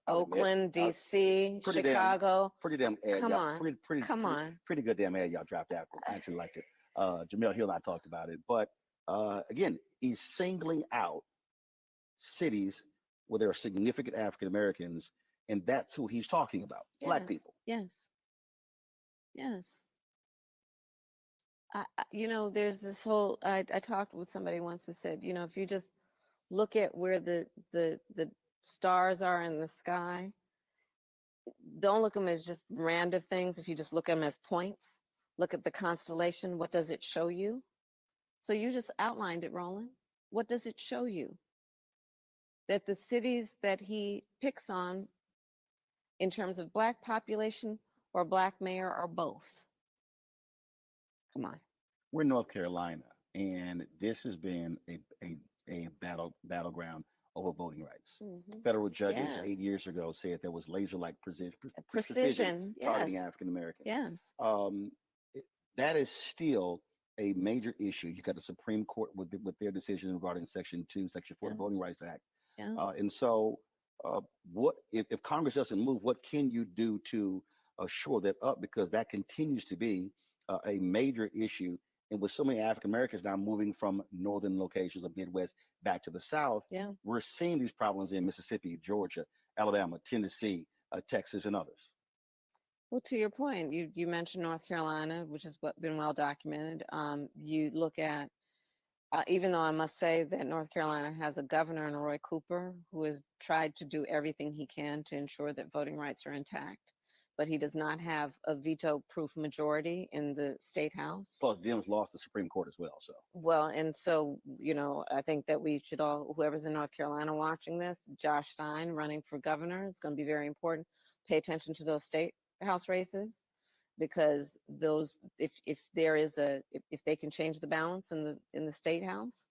Oakland, DC, Chicago. Pretty damn ad. Come on. Come on. Pretty good damn ad y'all dropped out. I actually liked it. Jamel Hill and I talked about it. But again, he's singling out cities where there are significant African Americans, and that's who he's talking about. Black people. Yes. Yes. There's this whole, I talked with somebody once who said, if you just look at where the stars are in the sky, don't look at them as just random things. If you just look at them as points, look at the constellation, what does it show you? So you just outlined it, Roland. What does it show you? That the cities that he picks on in terms of Black population or Black mayor or both. Come on. We're in North Carolina, and this has been a battleground over voting rights. Federal judges 8 years ago said there was laser-like precision targeting African Americans. Yes. That is still a major issue. You got the Supreme Court with their decision regarding Section 4 of the Voting Rights Act. And so what if Congress doesn't move, what can you do to shore that up? Because that continues to be a major issue. And with so many African Americans now moving from northern locations of Midwest back to the South, we're seeing these problems in Mississippi, Georgia, Alabama, Tennessee, Texas, and others. Well, to your point, you mentioned North Carolina, which has been well documented. You look at, even though I must say that North Carolina has a governor in Roy Cooper who has tried to do everything he can to ensure that voting rights are intact, but he does not have a veto-proof majority in the state house. Plus, Dems lost the Supreme Court as well. So well, and so I think that we should all, whoever's in North Carolina watching this, Josh Stein running for governor, it's going to be very important. Pay attention to those state house races, because those, if they can change the balance in the state house,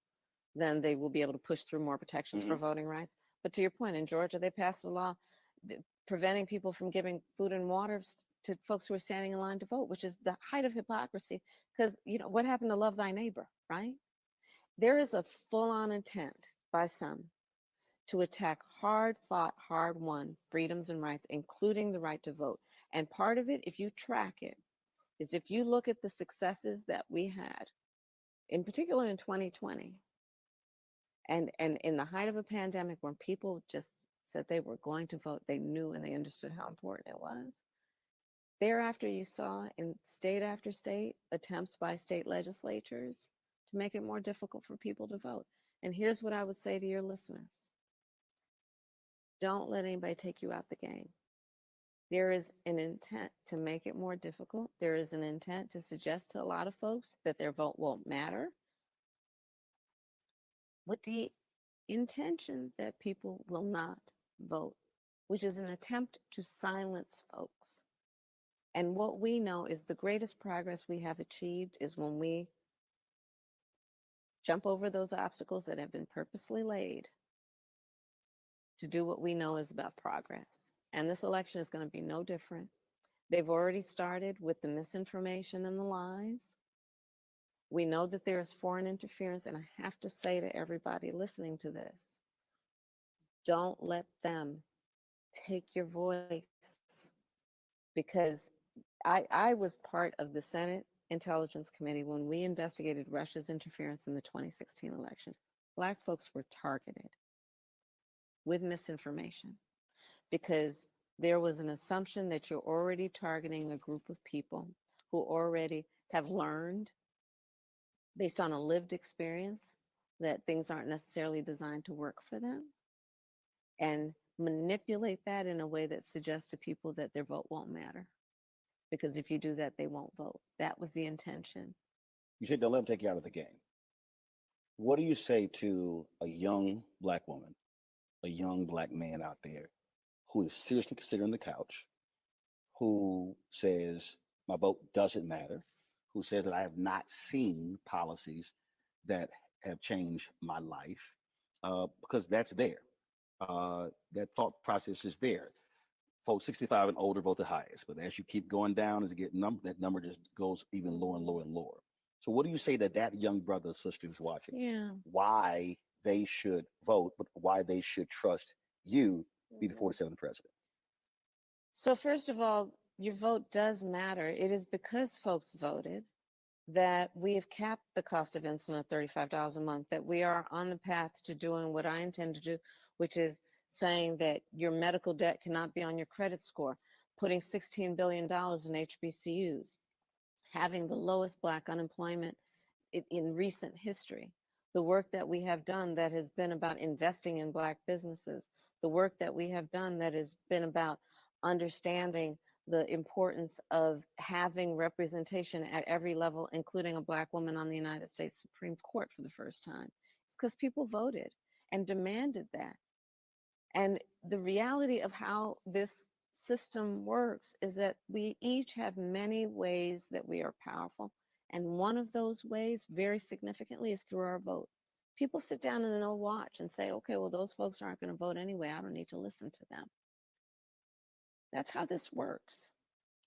then they will be able to push through more protections for voting rights. But to your point, in Georgia, they passed a law preventing people from giving food and water to folks who are standing in line to vote, which is the height of hypocrisy. Because what happened to love thy neighbor, right? There is a full-on intent by some to attack hard-fought, hard-won freedoms and rights, including the right to vote. And part of it, if you track it, is if you look at the successes that we had, in particular in 2020, and in the height of a pandemic when people just said they were going to vote, they knew and they understood how important it was. Thereafter, you saw in state after state attempts by state legislatures to make it more difficult for people to vote. And here's what I would say to your listeners. Don't let anybody take you out the game. There is an intent to make it more difficult. There is an intent to suggest to a lot of folks that their vote won't matter, with the intention that people will not vote, which is an attempt to silence folks. And what we know is the greatest progress we have achieved is when we jump over those obstacles that have been purposely laid to do what we know is about progress. And this election is going to be no different. They've already started with the misinformation and the lies. We know that there is foreign interference, and I have to say to everybody listening to this, don't let them take your voice, because I was part of the Senate Intelligence Committee when we investigated Russia's interference in the 2016 election. Black folks were targeted with misinformation because there was an assumption that you're already targeting a group of people who already have learned, based on a lived experience, that things aren't necessarily designed to work for them, and manipulate that in a way that suggests to people that their vote won't matter. Because if you do that, they won't vote. That was the intention. You said they'll let them take you out of the game. What do you say to a young Black woman, a young Black man out there who is seriously considering the couch, who says, my vote doesn't matter, who says that I have not seen policies that have changed my life, because that's there. That thought process is there. Folks 65 and older vote the highest, but as you keep going down, as you get that number just goes even lower and lower and lower. So what do you say to that young brother or sister who's watching? Why they should vote, but why they should trust you be the 47th president? So first of all, your vote does matter. It is because folks voted that we have capped the cost of insulin at $35 a month, that we are on the path to doing what I intend to do, which is saying that your medical debt cannot be on your credit score, putting $16 billion in HBCUs, having the lowest Black unemployment in recent history, the work that we have done that has been about investing in Black businesses, the work that we have done that has been about understanding the importance of having representation at every level, including a Black woman on the United States Supreme Court for the first time. It's because people voted and demanded that. And the reality of how this system works is that we each have many ways that we are powerful. And one of those ways, very significantly, is through our vote. People sit down and they'll watch and say, okay, well, those folks aren't going to vote anyway. I don't need to listen to them. That's how this works.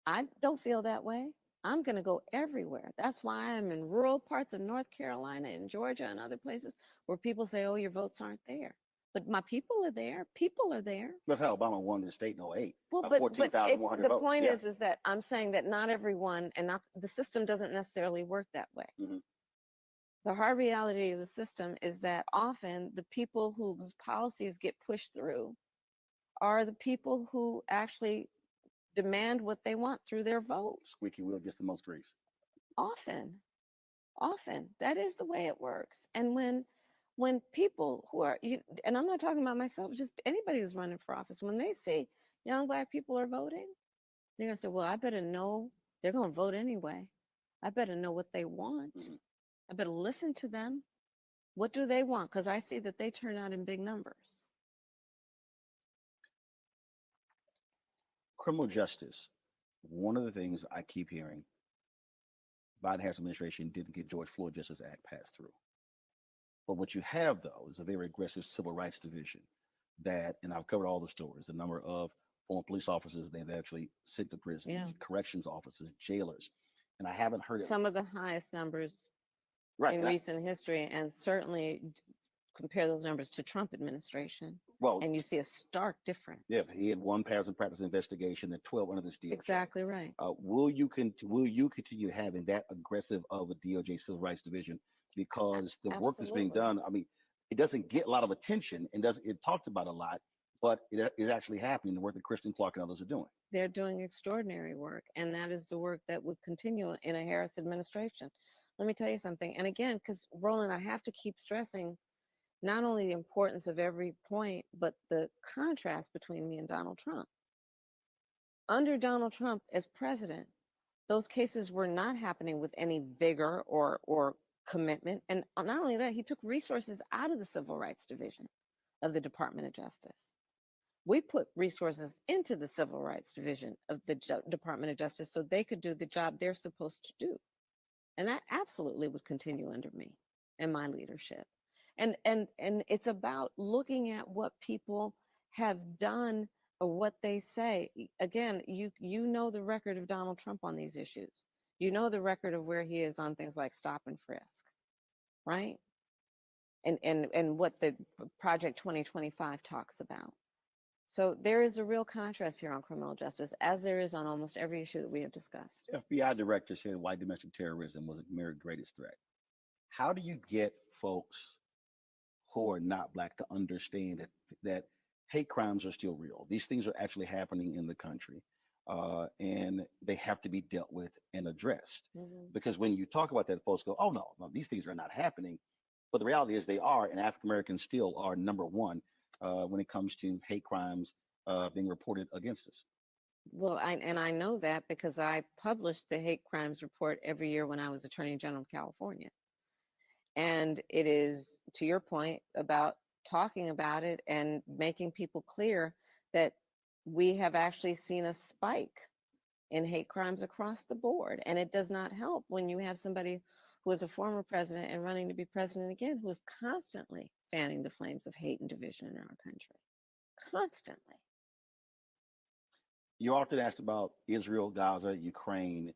I don't feel that way. I'm going to go everywhere. That's why I'm in rural parts of North Carolina and Georgia and other places where people say, oh, your votes aren't there. But my people are there. People are there. That's how Obama won the state in 08. Well, but 14,100 the votes. point Yeah. is that I'm saying that not everyone and not the system doesn't necessarily work that way. Mm-hmm. The hard reality of the system is that often the people whose policies get pushed through are the people who actually demand what they want through their vote. Squeaky wheel gets the most grease. Often that is the way it works. And when people who are, and I'm not talking about myself, just anybody who's running for office, when they see young Black people are voting, they're gonna say, well, I better know they're gonna vote anyway. I better know what they want. Mm-hmm. I better listen to them. What do they want? Because I see that they turn out in big numbers. Criminal justice. One of the things I keep hearing, Biden-Harris administration didn't get George Floyd Justice Act passed through. But what you have, though, is a very aggressive civil rights division that, and I've covered all the stories, the number of former police officers they've actually sent to prison, corrections officers, jailers. And I haven't heard some of the highest numbers right, in recent history, and certainly compare those numbers to Trump administration. Well, and you see a stark difference. Yeah, he had one pattern and practice investigation, then 12 under this DOJ. Exactly right. Will you continue having that aggressive of a DOJ civil rights division? Because the work that's being done, I mean, it doesn't get a lot of attention and it talked about a lot, but it is actually happening. The work that Kristen Clark and others are doing. They're doing extraordinary work, and that is the work that would continue in a Harris administration. Let me tell you something, and again, because Roland, I have to keep stressing not only the importance of every point, but the contrast between me and Donald Trump. Under Donald Trump as president, those cases were not happening with any vigor or commitment. And not only that, he took resources out of the Civil Rights Division of the Department of Justice. We put resources into the Civil Rights Division of the Department of Justice so they could do the job they're supposed to do. And that absolutely would continue under me and my leadership. And it's about looking at what people have done or what they say. Again, you know the record of Donald Trump on these issues. You know the record of where he is on things like stop and frisk, right? And what the Project 2025 talks about. So there is a real contrast here on criminal justice, as there is on almost every issue that we have discussed. FBI director said white domestic terrorism was America's greatest threat. How do you get folks who are not Black to understand that hate crimes are still real? These things are actually happening in the country, and they have to be dealt with and addressed. Mm-hmm. Because when you talk about that, folks go, oh, no, these things are not happening. But the reality is they are, and African Americans still are number one when it comes to hate crimes being reported against us. Well, I know that because I published the hate crimes report every year when I was Attorney General of California. And it is, to your point, about talking about it and making people clear that we have actually seen a spike in hate crimes across the board. And it does not help when you have somebody who is a former president and running to be president again, who is constantly fanning the flames of hate and division in our country. Constantly. You often asked about Israel, Gaza, Ukraine.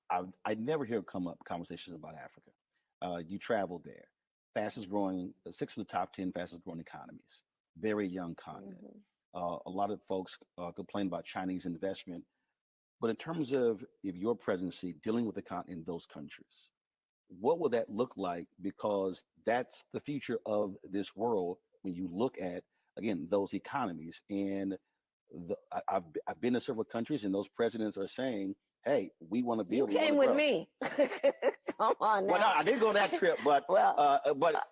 I never hear come up conversations about Africa. You traveled there. Fastest growing, 6 of the top 10 fastest growing economies. Very young continent. Mm-hmm. A lot of folks complain about Chinese investment. But in terms of your presidency dealing with the continent in those countries, what will that look like? Because that's the future of this world when you look at, again, those economies. And I've been to several countries, and those presidents are saying, hey, we want to build. You came with me. Come on now. Well, no, I didn't go that trip, but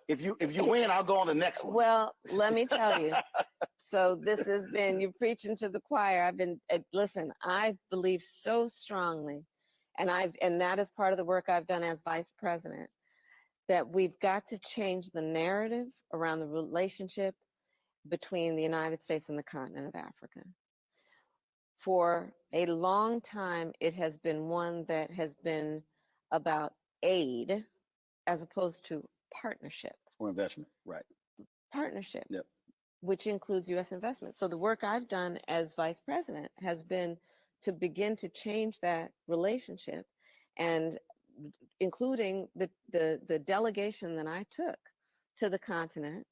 if you win, I'll go on the next one. Well, let me tell you. So this has been, you're preaching to the choir. I've been, listen, I believe so strongly, and that is part of the work I've done as vice president, that we've got to change the narrative around the relationship between the United States and the continent of Africa. For a long time, it has been one that has been about aid as opposed to partnership. or investment, right? Partnership, Yep. which includes U.S. investment. So the work I've done as vice president has been to begin to change that relationship, and including the delegation that I took to the continent,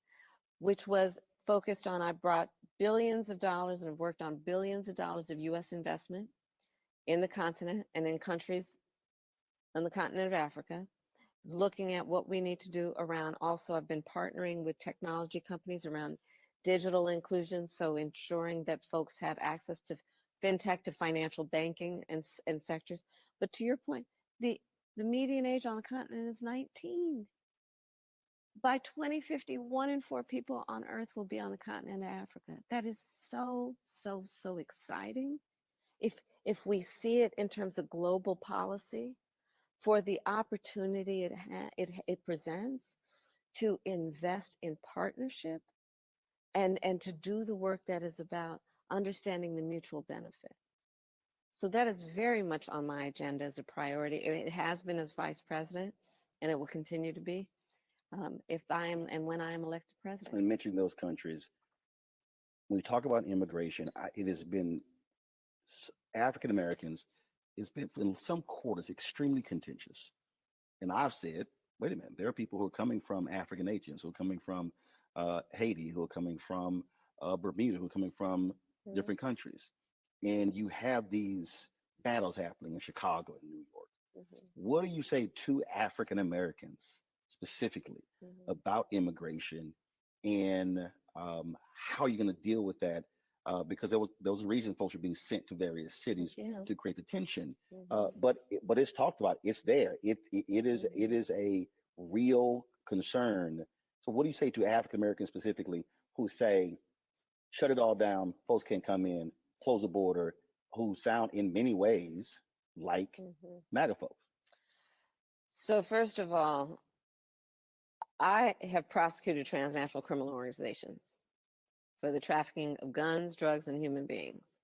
which was focused on, I brought billions of dollars and have worked on billions of dollars of U.S. investment in the continent and in countries on the continent of Africa, looking at what we need to do around. Also, I've been partnering with technology companies around digital inclusion, so ensuring that folks have access to fintech, to financial banking and sectors. But to your point, the median age on the continent is 19. By 2050, 1 in 4 people on Earth will be on the continent of Africa. That is so, so, so exciting. If we see it in terms of global policy, for the opportunity it presents to invest in partnership and to do the work that is about understanding the mutual benefit. So that is very much on my agenda as a priority. It has been as vice president, and it will continue to be if I am and when I am elected president. And mentioning those countries, when we talk about immigration, it has been African Americans. It's been in some quarters extremely contentious. And I've said, wait a minute, there are people who are coming from African nations, who are coming from Haiti, who are coming from Bermuda, who are coming from different countries. And you have these battles happening in Chicago and New York. What do you say to African Americans specifically about immigration and how you're going to deal with that? Because there was a reason folks were being sent to various cities to create the tension. But it's talked about. It's there. It is a real concern. So what do you say to African Americans specifically who say, shut it all down, folks can't come in, close the border, who sound in many ways like MAGA folks? So first of all, I have prosecuted transnational criminal organizations for the trafficking of guns, drugs, and human beings.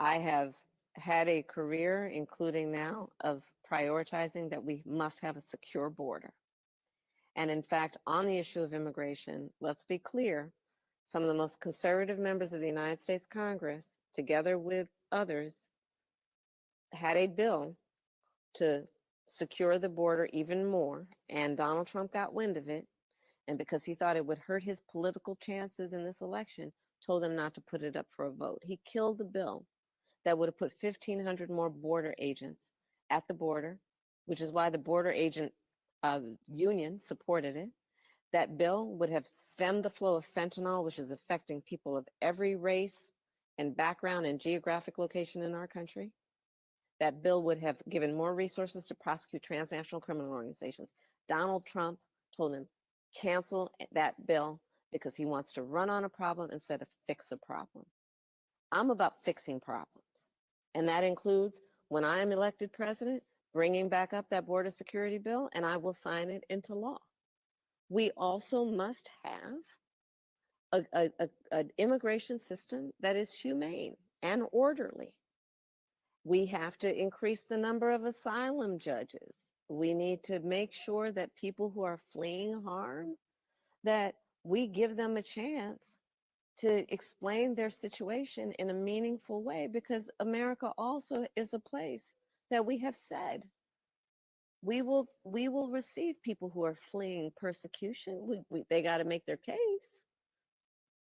I have had a career, including now, of prioritizing that we must have a secure border. And in fact, on the issue of immigration, let's be clear, some of the most conservative members of the United States Congress, together with others, had a bill to secure the border even more, and Donald Trump got wind of it, and because he thought it would hurt his political chances in this election, told them not to put it up for a vote. He killed the bill that would have put 1,500 more border agents at the border, which is why the border agent union supported it. That bill would have stemmed the flow of fentanyl, which is affecting people of every race and background and geographic location in our country. That bill would have given more resources to prosecute transnational criminal organizations. Donald Trump told them, cancel that bill because he wants to run on a problem instead of fix a problem. I'm about fixing problems. And that includes, when I am elected president, bringing back up that border security bill, and I will sign it into law. We also must have an immigration system that is humane and orderly. We have to increase the number of asylum judges. We need to make sure that people who are fleeing harm, that we give them a chance to explain their situation in a meaningful way, because America also is a place that we have said we will receive people who are fleeing persecution. They got to make their case,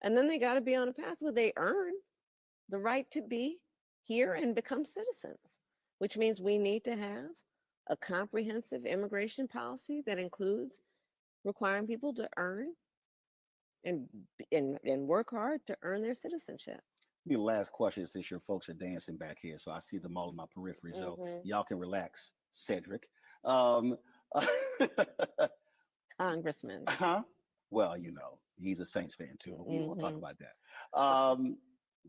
and then they got to be on a path where they earn the right to be here and become citizens, which means we need to have a comprehensive immigration policy that includes requiring people to earn and work hard to earn their citizenship. The last question, since your folks are dancing back here, so I see them all in my periphery, so y'all can relax, Cedric. Congressman. Well, you know, he's a Saints fan too. We won't talk about that.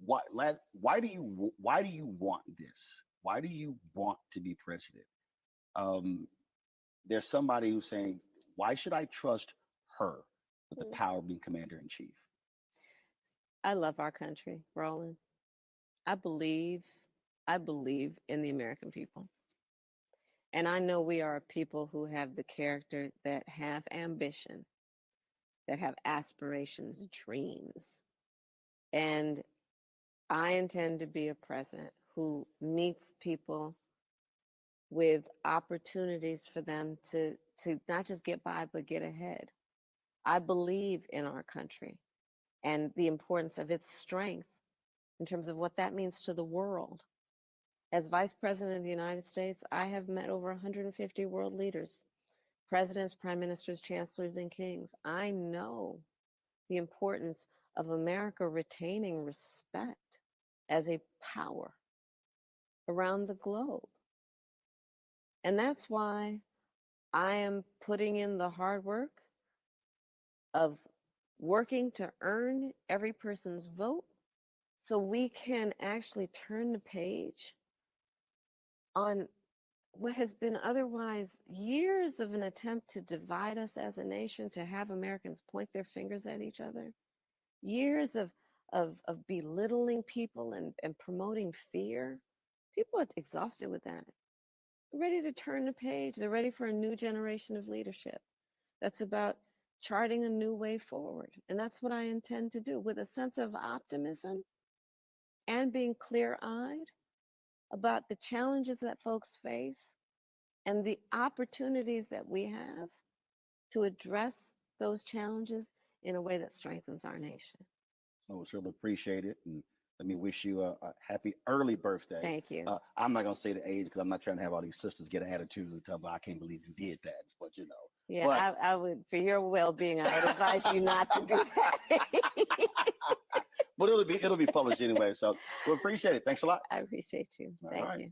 Why do you want this? Why do you want to be president? There's somebody who's saying, why should I trust her with the power of being commander in chief? I love our country, Roland. I believe in the American people. And I know we are a people who have the character, that have ambition, that have aspirations, dreams. And I intend to be a president who meets people with opportunities for them to not just get by, but get ahead. I believe in our country and the importance of its strength in terms of what that means to the world. As Vice President of the United States, I have met over 150 world leaders, presidents, prime ministers, chancellors, and kings. I know the importance of America retaining respect as a power around the globe. And that's why I am putting in the hard work of working to earn every person's vote so we can actually turn the page on what has been otherwise years of an attempt to divide us as a nation, to have Americans point their fingers at each other, years of belittling people and promoting fear. People are exhausted with that. They're ready to turn the page. They're ready for a new generation of leadership that's about charting a new way forward. And that's what I intend to do, with a sense of optimism and being clear-eyed about the challenges that folks face and the opportunities that we have to address those challenges in a way that strengthens our nation. So it's really appreciated. And let me wish you a happy early birthday. Thank you. I'm not going to say the age because I'm not trying to have all these sisters get an attitude and tell me I can't believe you did that. But you know. Yeah, but I would, for your well-being, I would advise you not to do that. But it'll be published anyway. So we appreciate it. Thanks a lot. I appreciate you. Thank you.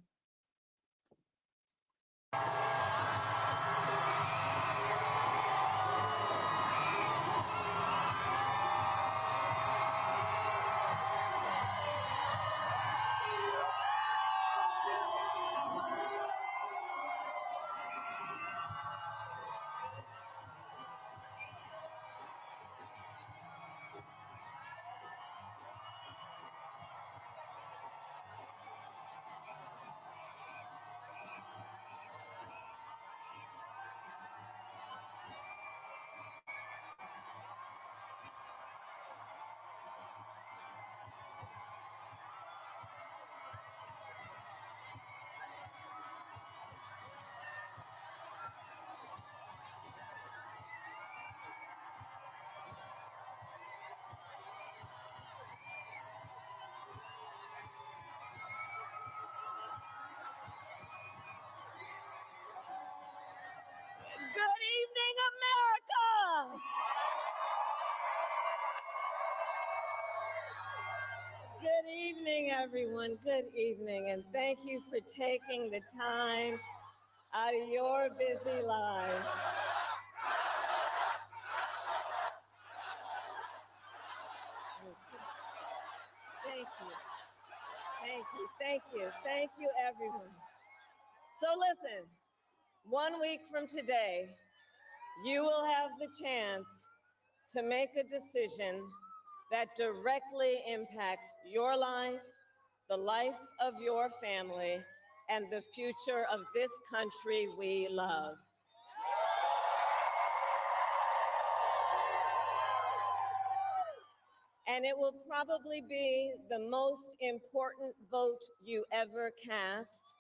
Good evening, America! Good evening, everyone. Good evening, and thank you for taking the time out of your busy lives. Thank you. Thank you. Thank you. Thank you, everyone. So listen, 1 week from today, you will have the chance to make a decision that directly impacts your life, the life of your family, and the future of this country we love. And it will probably be the most important vote you ever cast.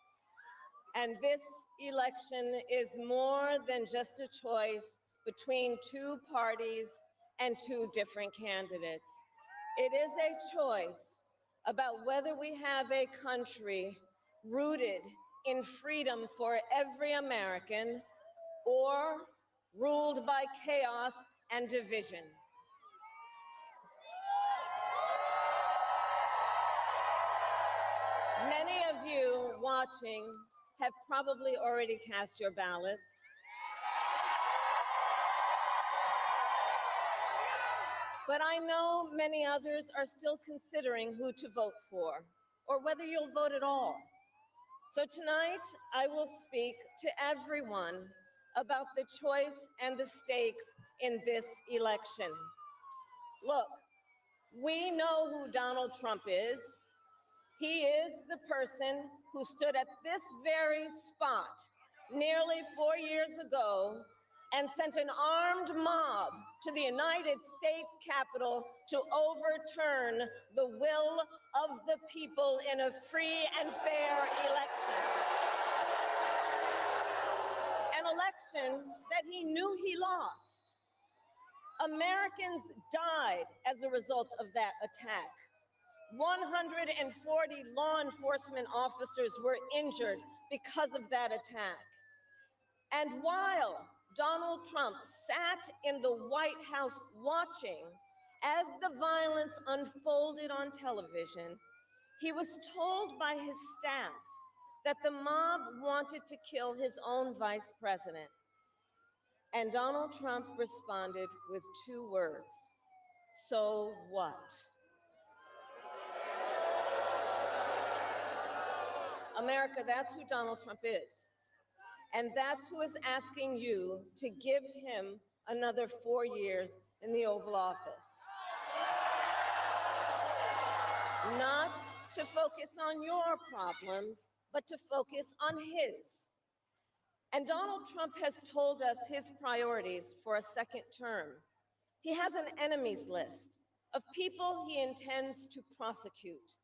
And this election is more than just a choice between two parties and two different candidates. It is a choice about whether we have a country rooted in freedom for every American or ruled by chaos and division. Many of you watching have probably already cast your ballots. But I know many others are still considering who to vote for, or whether you'll vote at all. So tonight, I will speak to everyone about the choice and the stakes in this election. Look, we know who Donald Trump is. He is the person who stood at this very spot nearly 4 years ago and sent an armed mob to the United States Capitol to overturn the will of the people in a free and fair election. An election that he knew he lost. Americans died as a result of that attack. 140 law enforcement officers were injured because of that attack. And while Donald Trump sat in the White House watching as the violence unfolded on television, he was told by his staff that the mob wanted to kill his own vice president. And Donald Trump responded with 2 words: so what? America, that's who Donald Trump is. And that's who is asking you to give him another 4 years in the Oval Office. Not to focus on your problems, but to focus on his. And Donald Trump has told us his priorities for a second term. He has an enemies list of people he intends to prosecute.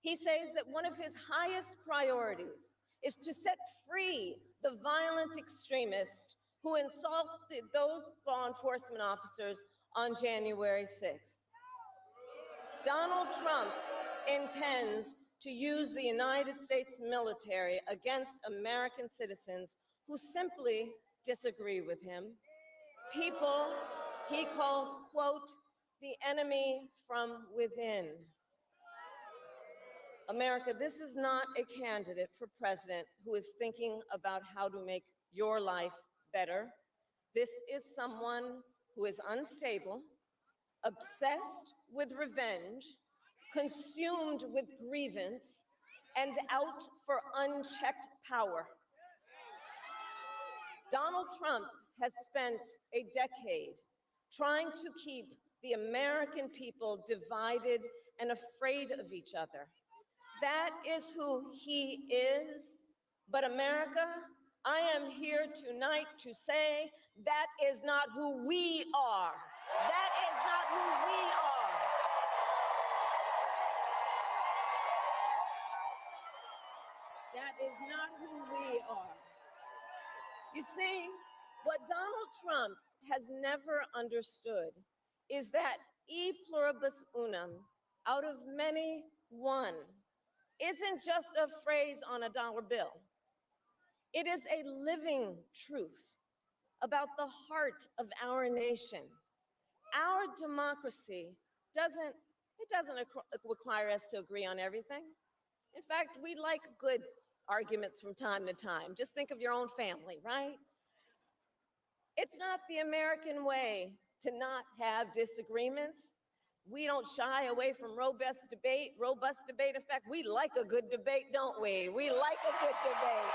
He says that one of his highest priorities is to set free the violent extremists who insulted those law enforcement officers on January 6th. Donald Trump intends to use the United States military against American citizens who simply disagree with him. People he calls, quote, the enemy from within. America, this is not a candidate for president who is thinking about how to make your life better. This is someone who is unstable, obsessed with revenge, consumed with grievance, and out for unchecked power. Donald Trump has spent a decade trying to keep the American people divided and afraid of each other. That is who he is. But America, I am here tonight to say that is not who we are. That is not who we are. That is not who we are. You see, what Donald Trump has never understood is that e pluribus unum, out of many, one, isn't just a phrase on a dollar bill. It is a living truth about the heart of our nation. Our democracy doesn't require us to agree on everything. In fact, we like good arguments from time to time. Just think of your own family, right? It's not the American way to not have disagreements. We don't shy away from robust debate. In fact, we like a good debate, don't we? We like a good debate.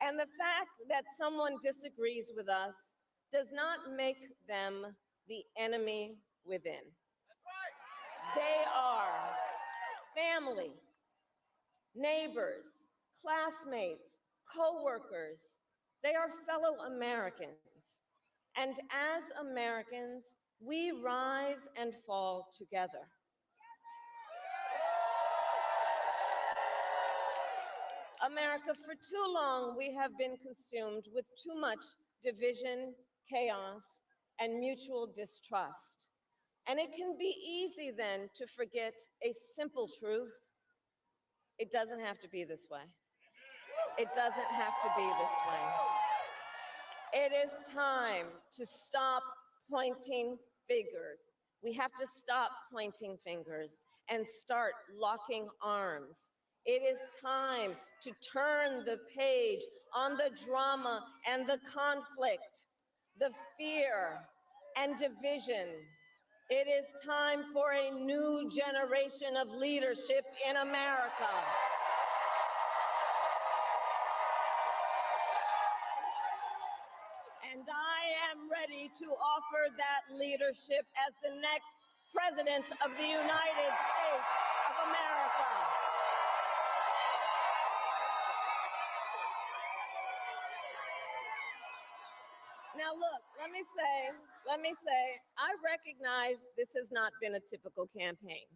And the fact that someone disagrees with us does not make them the enemy within. They are family, neighbors, classmates, co-workers. They are fellow Americans. And as Americans, we rise and fall together. America, for too long, we have been consumed with too much division, chaos, and mutual distrust. And it can be easy then to forget a simple truth. It doesn't have to be this way. It doesn't have to be this way. It is time to stop pointing fingers. We have to stop pointing fingers and start locking arms. It is time to turn the page on the drama and the conflict, the fear and division. It is time for a new generation of leadership in America. And I am ready to offer that leadership as the next President of the United States of America. Now, look, let me say, I recognize this has not been a typical campaign.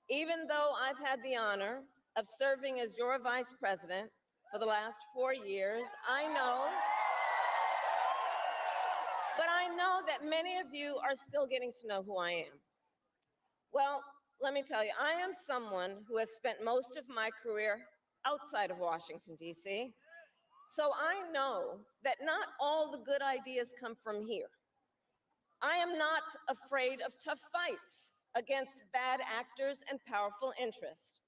Even though I've had the honor of serving as your vice president for the last 4 years, I know that many of you are still getting to know who I am. Well, let me tell you, I am someone who has spent most of my career outside of Washington, D.C., so I know that not all the good ideas come from here. I am not afraid of tough fights against bad actors and powerful interests,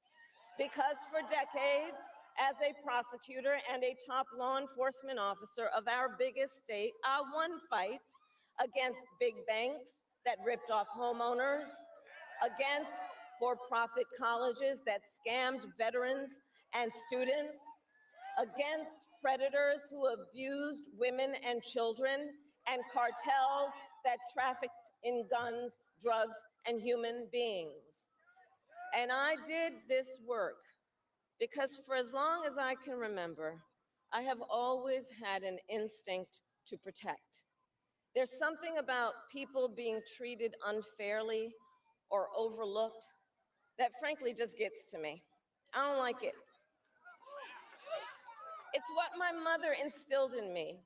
because for decades, as a prosecutor and a top law enforcement officer of our biggest state, I won fights against big banks that ripped off homeowners, against for-profit colleges that scammed veterans and students, against predators who abused women and children, and cartels that trafficked in guns, drugs, and human beings. And I did this work because for as long as I can remember, I have always had an instinct to protect. There's something about people being treated unfairly or overlooked that frankly just gets to me. I don't like it. It's what my mother instilled in me,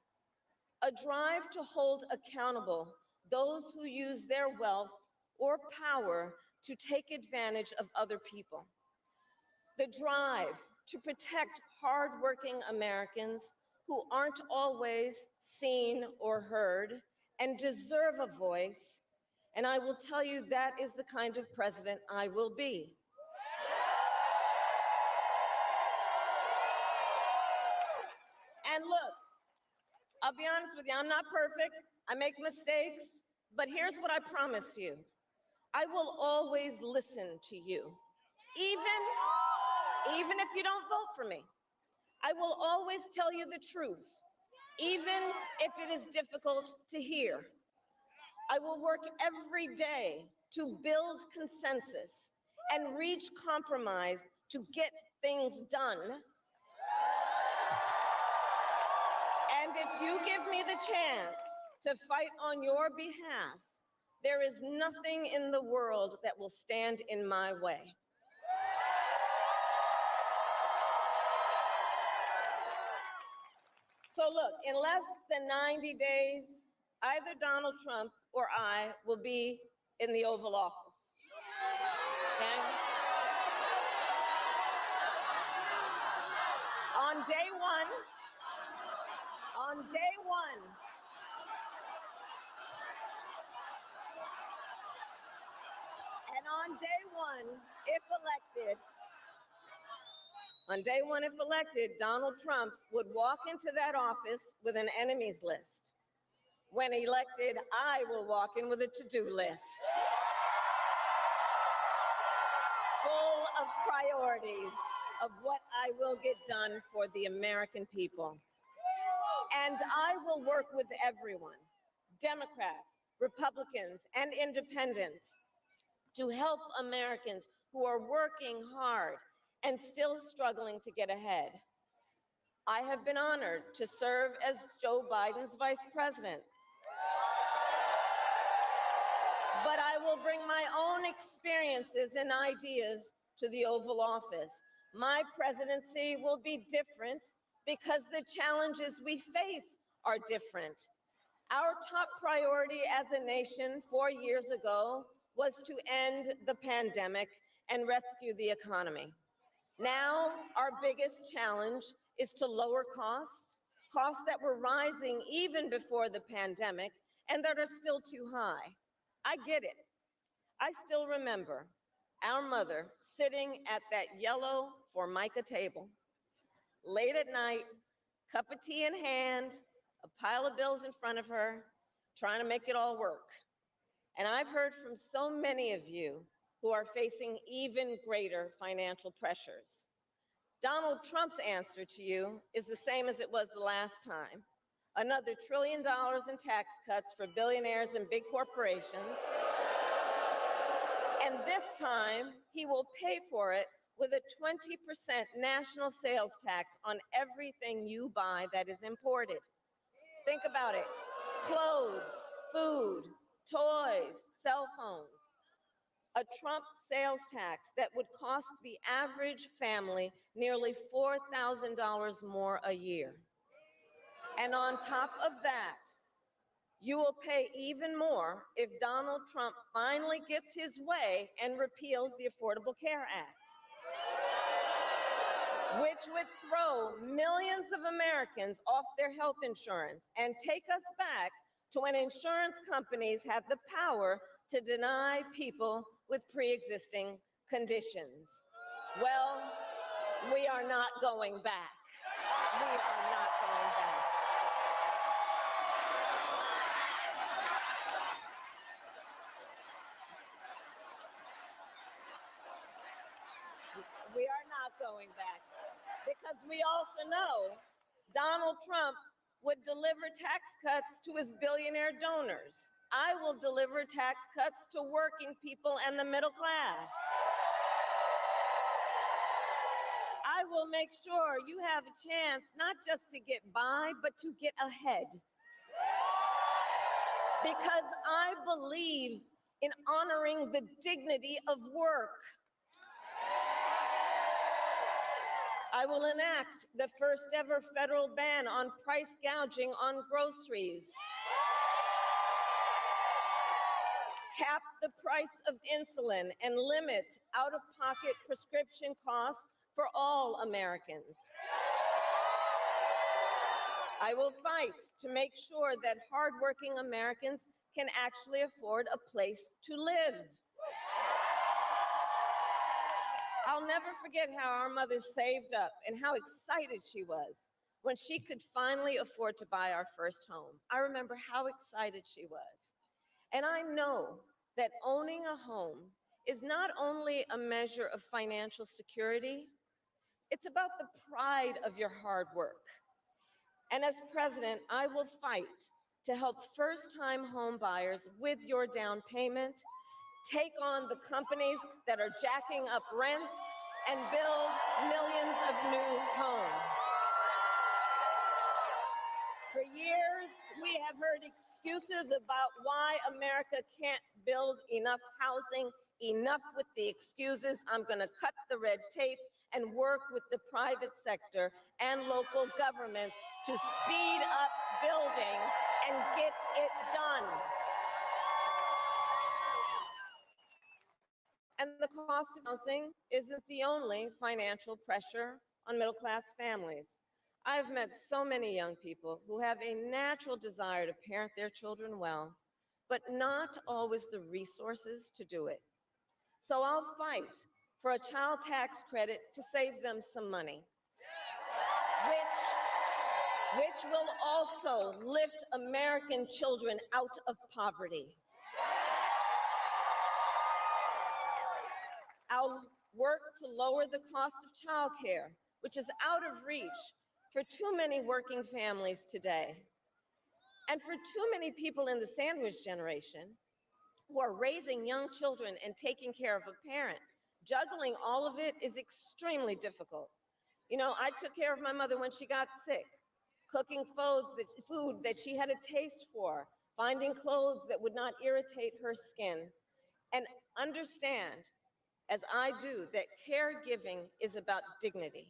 a drive to hold accountable those who use their wealth or power to take advantage of other people. The drive to protect hardworking Americans who aren't always seen or heard and deserve a voice. And I will tell you, that is the kind of president I will be. And look, I'll be honest with you, I'm not perfect. I make mistakes, but here's what I promise you. I will always listen to you, even if you don't vote for me. I will always tell you the truth, even if it is difficult to hear. I will work every day to build consensus and reach compromise to get things done. And if you give me the chance to fight on your behalf, there is nothing in the world that will stand in my way. So look, in less than 90 days, either Donald Trump or I will be in the Oval Office. Okay? On day one, and on day one, if elected, Donald Trump would walk into that office with an enemies list. When elected, I will walk in with a to-do list full of priorities of what I will get done for the American people. And I will work with everyone, Democrats, Republicans, and independents, to help Americans who are working hard and still struggling to get ahead. I have been honored to serve as Joe Biden's vice president. But I will bring my own experiences and ideas to the Oval Office. My presidency will be different because the challenges we face are different. Our top priority as a nation 4 years ago was to end the pandemic and rescue the economy. Now, our biggest challenge is to lower costs that were rising even before the pandemic and that are still too high. I get it. I still remember our mother sitting at that yellow Formica table, late at night, cup of tea in hand, a pile of bills in front of her, trying to make it all work. And I've heard from so many of you who are facing even greater financial pressures. Donald Trump's answer to you is the same as it was the last time. Another $1 trillion in tax cuts for billionaires and big corporations. And this time, he will pay for it with a 20% national sales tax on everything you buy that is imported. Think about it. Clothes, food, toys, cell phones. A Trump sales tax that would cost the average family nearly $4,000 more a year. And on top of that, you will pay even more if Donald Trump finally gets his way and repeals the Affordable Care Act, which would throw millions of Americans off their health insurance and take us back to when insurance companies had the power to deny people with pre-existing conditions. Well, we are not going back. We are not going back. We are not going back, because we also know Donald Trump would deliver tax cuts to his billionaire donors. I will deliver tax cuts to working people and the middle class. I will make sure you have a chance not just to get by, but to get ahead. Because I believe in honoring the dignity of work. I will enact the first ever federal ban on price gouging on groceries. Cap the price of insulin and limit out-of-pocket prescription costs for all Americans. I will fight to make sure that hardworking Americans can actually afford a place to live. I'll never forget how our mother saved up and how excited she was when she could finally afford to buy our first home. I remember how excited she was. And I know that owning a home is not only a measure of financial security, it's about the pride of your hard work. And as president, I will fight to help first-time home buyers with your down payment take on the companies that are jacking up rents and build millions of new homes. For years, we have heard excuses about why America can't build enough housing. Enough with the excuses. I'm going to cut the red tape and work with the private sector and local governments to speed up building and get it done. And the cost of housing isn't the only financial pressure on middle-class families. I've met so many young people who have a natural desire to parent their children well, but not always the resources to do it. So I'll fight for a child tax credit to save them some money, which will also lift American children out of poverty. I'll work to lower the cost of childcare, which is out of reach for too many working families today. And for too many people in the sandwich generation who are raising young children and taking care of a parent, juggling all of it is extremely difficult. You know, I took care of my mother when she got sick, cooking food that she had a taste for, finding clothes that would not irritate her skin, and understand, as I do, that caregiving is about dignity.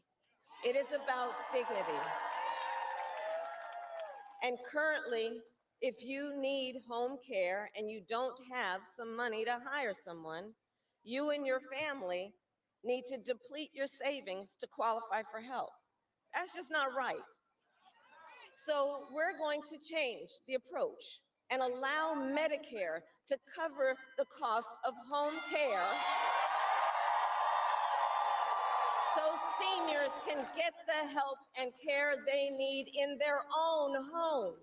It is about dignity. And currently, if you need home care and you don't have some money to hire someone, you and your family need to deplete your savings to qualify for help. That's just not right. So we're going to change the approach and allow Medicare to cover the cost of home care so seniors can get the help and care they need in their own homes.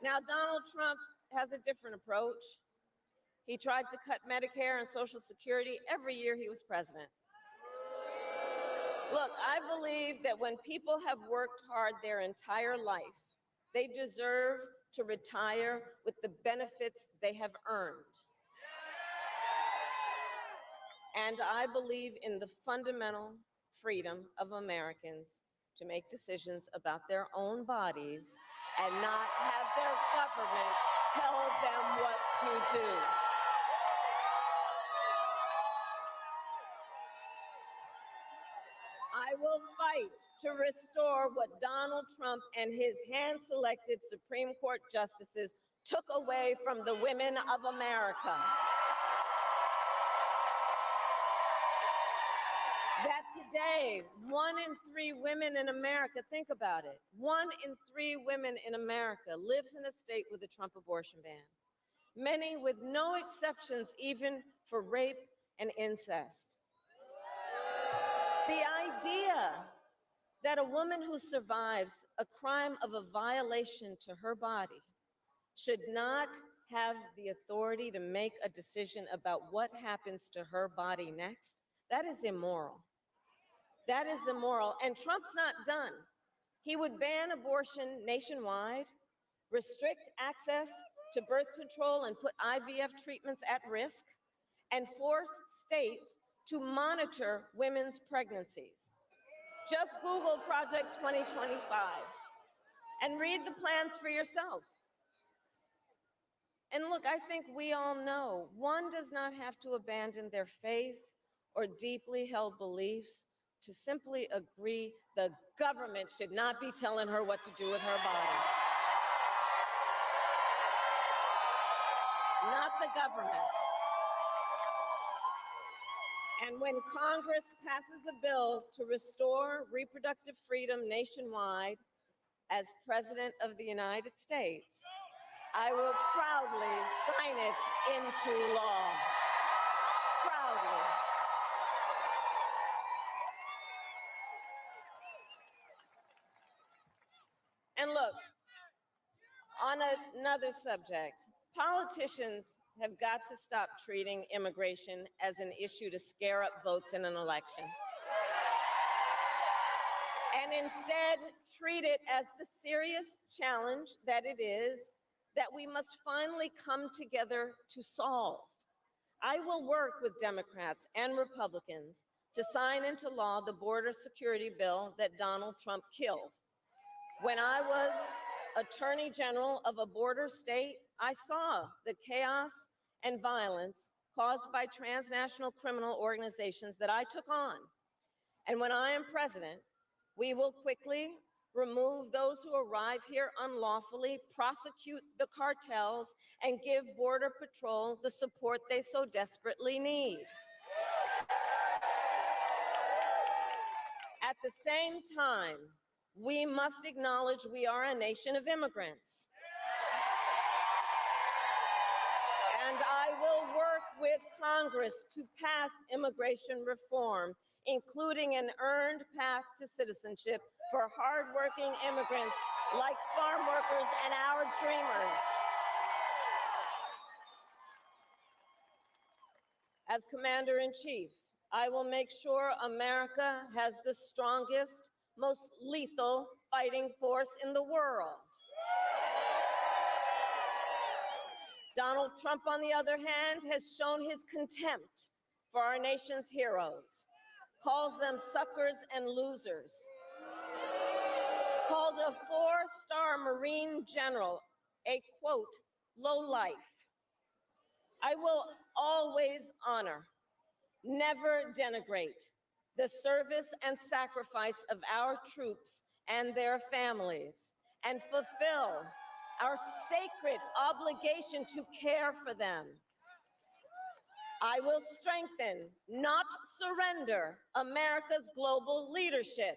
Now, Donald Trump has a different approach. He tried to cut Medicare and Social Security every year he was president. Look, I believe that when people have worked hard their entire life, they deserve to retire with the benefits they have earned. And I believe in the fundamental freedom of Americans to make decisions about their own bodies and not have their government tell them what to do. I will fight to restore what Donald Trump and his hand-selected Supreme Court justices took away from the women of America. That today, 1 in 3 women in America, think about it, 1 in 3 women in America lives in a state with a Trump abortion ban. Many with no exceptions even for rape and incest. The idea that a woman who survives a crime of a violation to her body should not have the authority to make a decision about what happens to her body next, that is immoral. That is immoral. And Trump's not done. He would ban abortion nationwide, restrict access to birth control and put IVF treatments at risk, and force states to monitor women's pregnancies. Just Google Project 2025 and read the plans for yourself. And look, I think we all know one does not have to abandon their faith or deeply held beliefs to simply agree the government should not be telling her what to do with her body. Not the government. And when Congress passes a bill to restore reproductive freedom nationwide, as President of the United States, I will proudly sign it into law. Proudly. And look, on another subject, politicians have got to stop treating immigration as an issue to scare up votes in an election. And instead treat it as the serious challenge that it is that we must finally come together to solve. I will work with Democrats and Republicans to sign into law the border security bill that Donald Trump killed. When I was Attorney General of a border state, I saw the chaos and violence caused by transnational criminal organizations that I took on. And when I am president, we will quickly remove those who arrive here unlawfully, prosecute the cartels, and give Border Patrol the support they so desperately need. At the same time, we must acknowledge we are a nation of immigrants. And I will work with Congress to pass immigration reform, including an earned path to citizenship for hardworking immigrants like farm workers and our dreamers. As Commander-in-Chief, I will make sure America has the strongest, most lethal fighting force in the world. Donald Trump, on the other hand, has shown his contempt for our nation's heroes, calls them suckers and losers, called a 4-star Marine general a, quote, lowlife. I will always honor, never denigrate, the service and sacrifice of our troops and their families, and fulfill our sacred obligation to care for them. I will strengthen, not surrender, America's global leadership.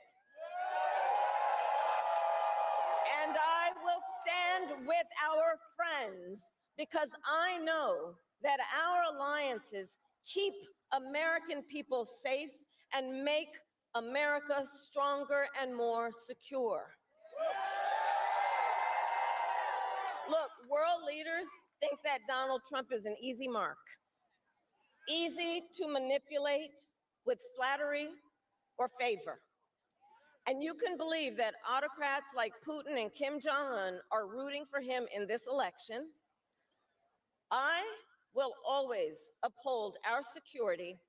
And I will stand with our friends because I know that our alliances keep American people safe and make America stronger and more secure. Look, world leaders think that Donald Trump is an easy mark, easy to manipulate with flattery or favor. And you can believe that autocrats like Putin and Kim Jong-un are rooting for him in this election. I will always uphold our security,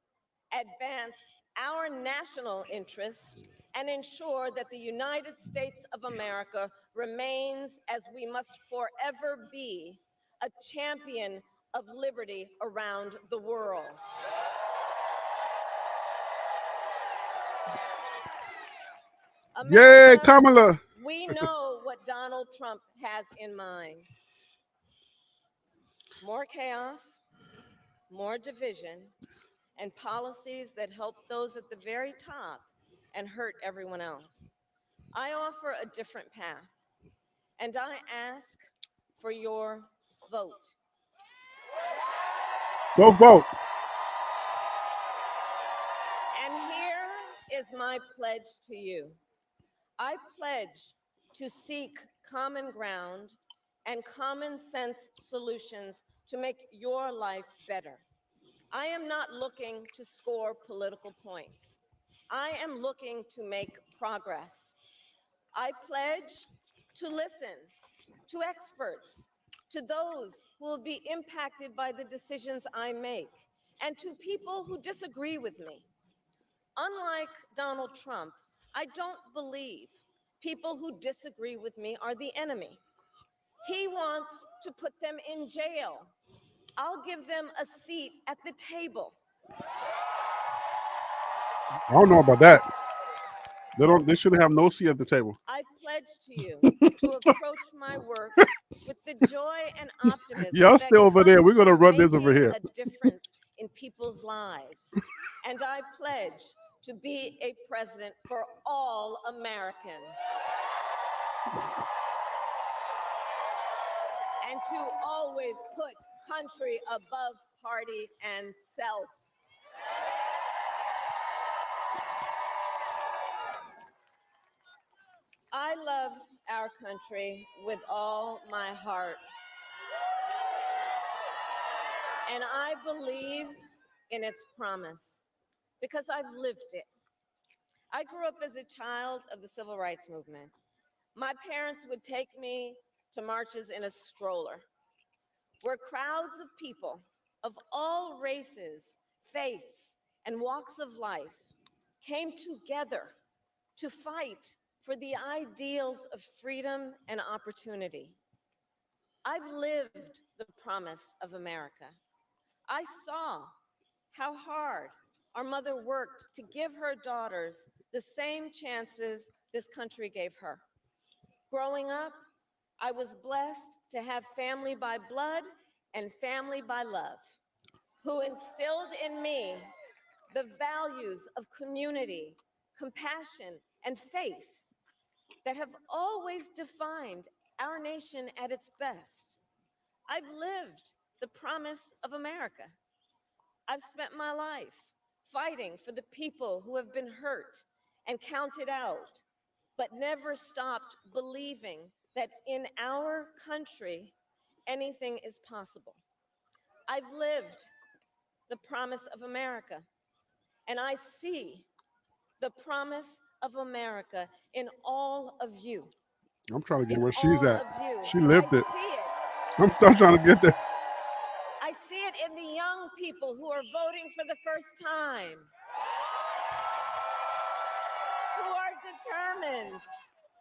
advance our national interest and ensure that the United States of America remains, as we must forever be, a champion of liberty around the world. Yay, America, Kamala. we know what Donald Trump has in mind. More chaos, more division, and policies that help those at the very top and hurt everyone else. I offer a different path, and I ask for your vote. Go vote. And here is my pledge to you. I pledge to seek common ground and common sense solutions to make your life better. I am not looking to score political points. I am looking to make progress. I pledge to listen to experts, to those who will be impacted by the decisions I make, and to people who disagree with me. Unlike Donald Trump, I don't believe people who disagree with me are the enemy. He wants to put them in jail. I'll give them a seat at the table. I don't know about that. They shouldn't have no seat at the table. I pledge to you to approach my work with the joy and optimism Y'all that stay over there. comes We're gonna from run this over making here. a difference in people's lives. And I pledge to be a president for all Americans. And to always put country above party and self. I love our country with all my heart. And I believe in its promise because I've lived it. I grew up as a child of the civil rights movement. My parents would take me to marches in a stroller where crowds of people of all races, faiths, and walks of life came together to fight for the ideals of freedom and opportunity. I've lived the promise of America. I saw how hard our mother worked to give her daughters the same chances this country gave her. Growing up, I was blessed to have family by blood and family by love, who instilled in me the values of community, compassion, and faith that have always defined our nation at its best. I've lived the promise of America. I've spent my life fighting for the people who have been hurt and counted out, but never stopped believing that in our country, anything is possible. I've lived the promise of America, and I see the promise of America in all of you. I'm trying to get In where she's all at. of you. She lived I it. see it. I'm still trying to get there. I see it in the young people who are voting for the first time, who are determined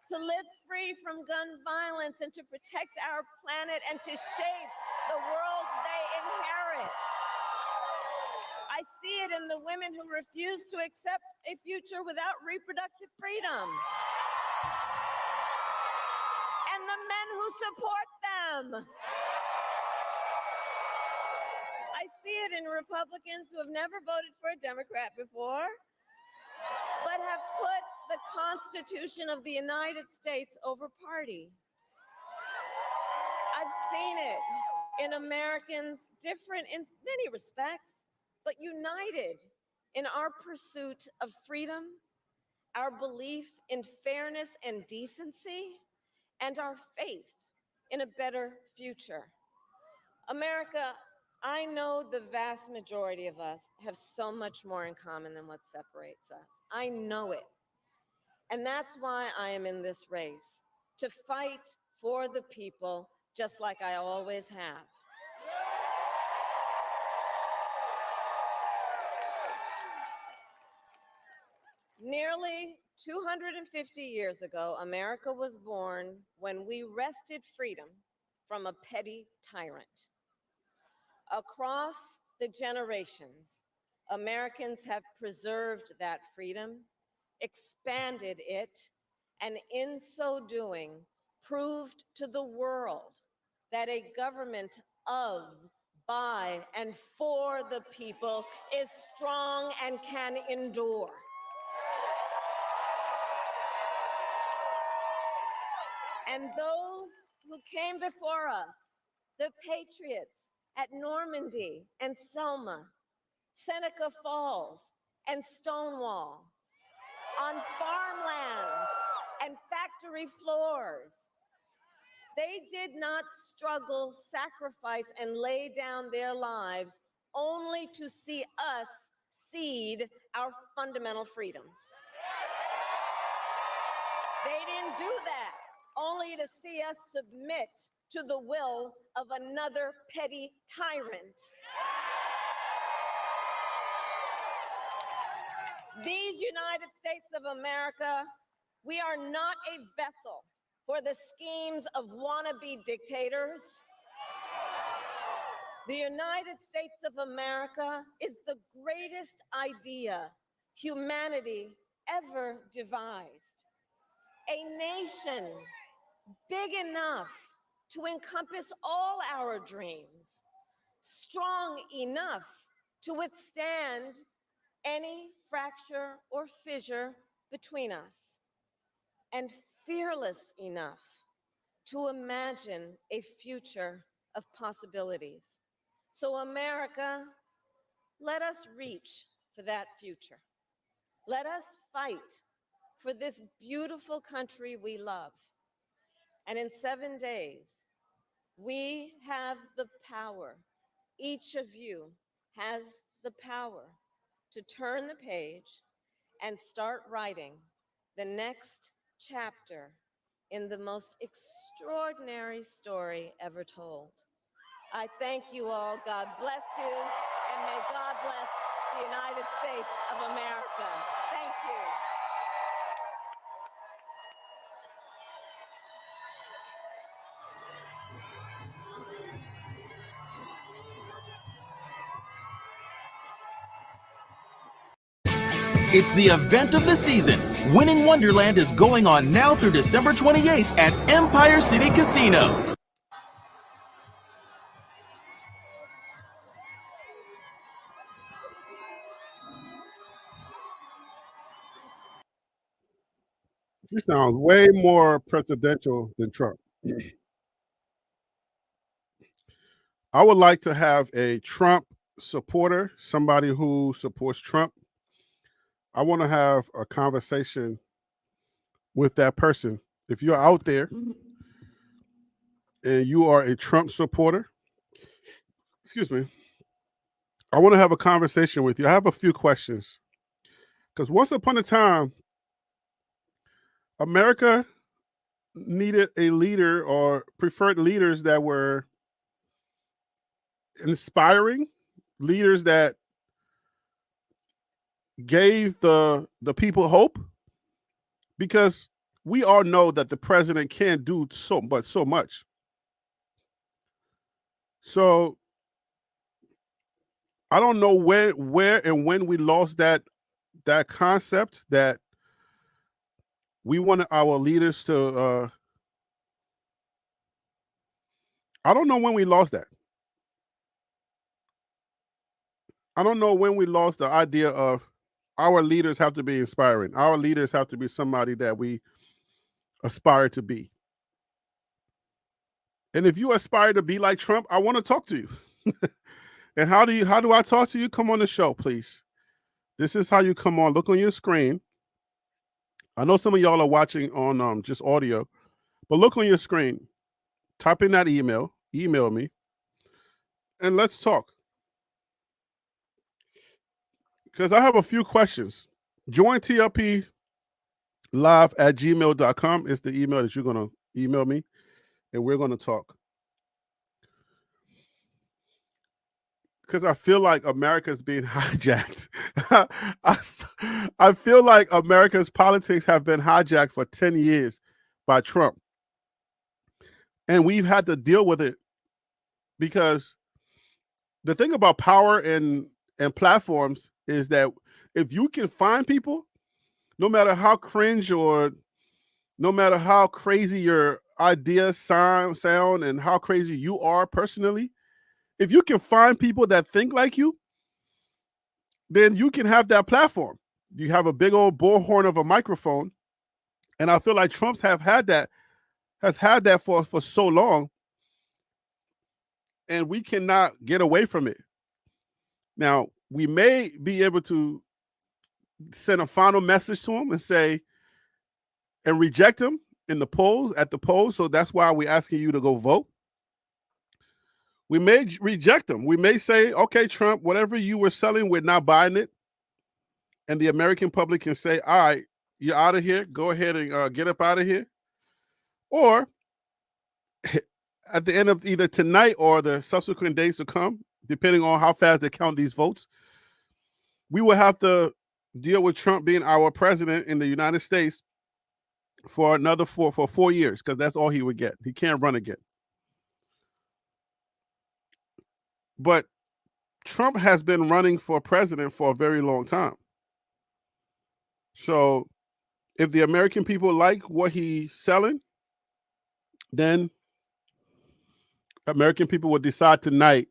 to live free from gun violence and to protect our planet and to shape the world they inherit. I see it in the women who refuse to accept a future without reproductive freedom, and the men who support them. I see it in Republicans who have never voted for a Democrat before, but have put the Constitution of the United States over party. I've seen it in Americans different in many respects, but united in our pursuit of freedom, our belief in fairness and decency, and our faith in a better future. America, I know the vast majority of us have so much more in common than what separates us. I know it. And that's why I am in this race, to fight for the people, just like I always have. Nearly 250 years ago, America was born when we wrested freedom from a petty tyrant. Across the generations, Americans have preserved that freedom, expanded it, and in so doing, proved to the world that a government of, by, and for the people is strong and can endure. And those who came before us, the patriots at Normandy and Selma, Seneca Falls and Stonewall, on farmlands and factory floors, they did not struggle, sacrifice, and lay down their lives only to see us cede our fundamental freedoms. They didn't do that only to see us submit to the will of another petty tyrant. These United States of America, we are not a vessel for the schemes of wannabe dictators. The United States of America is the greatest idea humanity ever devised. A nation big enough to encompass all our dreams, strong enough to withstand any fracture or fissure between us, and fearless enough to imagine a future of possibilities. So, America, let us reach for that future. Let us fight for this beautiful country we love. And in 7 days, we have the power, each of you has the power to turn the page and start writing the next chapter in the most extraordinary story ever told. I thank you all. God bless you, and may God bless the United States of America. Thank you. It's the event of the season. Winning Wonderland is going on now through December 28th at Empire City Casino. She sounds way more presidential than Trump. I would like to have a Trump supporter, somebody who supports Trump. I want to have a conversation with that person. If you're out there and you are a Trump supporter, excuse me, I want to have a conversation with you. I have a few questions. Because once upon a time, America needed a leader or preferred leaders that were inspiring, leaders that gave the people hope, because we all know that the president can't do so much. So I don't know where and when we lost that concept that we wanted our leaders to I don't know when we lost that. I don't know when we lost the idea of our leaders have to be inspiring. Our leaders have to be somebody that we aspire to be. And if you aspire to be like Trump, I want to talk to you. And how do I talk to you? Come on the show, please. This is how you come on. Look on your screen. I know some of y'all are watching on just audio, but look on your screen. Type in that email me, and let's talk. Because I have a few questions. Join TLP live at gmail.com is the email that you're going to email me, and we're going to talk. Because I feel like America's being hijacked. I feel like America's politics have been hijacked for 10 years by Trump. And we've had to deal with it because the thing about power and platforms is that if you can find people, no matter how cringe or no matter how crazy your ideas sound and how crazy you are personally, if you can find people that think like you, then you can have that platform. You have a big old bullhorn of a microphone. And I feel like Trump's has had that for so long. And we cannot get away from it. Now, we may be able to send a final message to him and say, and reject him in the polls, at the polls. So that's why we're asking you to go vote. We may reject him. We may say, okay, Trump, whatever you were selling, we're not buying it. And the American public can say, all right, you're out of here. Go ahead and get up out of here. Or at the end of either tonight or the subsequent days to come, depending on how fast they count these votes, we will have to deal with Trump being our president in the United States for another 4 years, because that's all he would get. He can't run again. But Trump has been running for president for a very long time. So if the American people like what he's selling, then American people will decide tonight,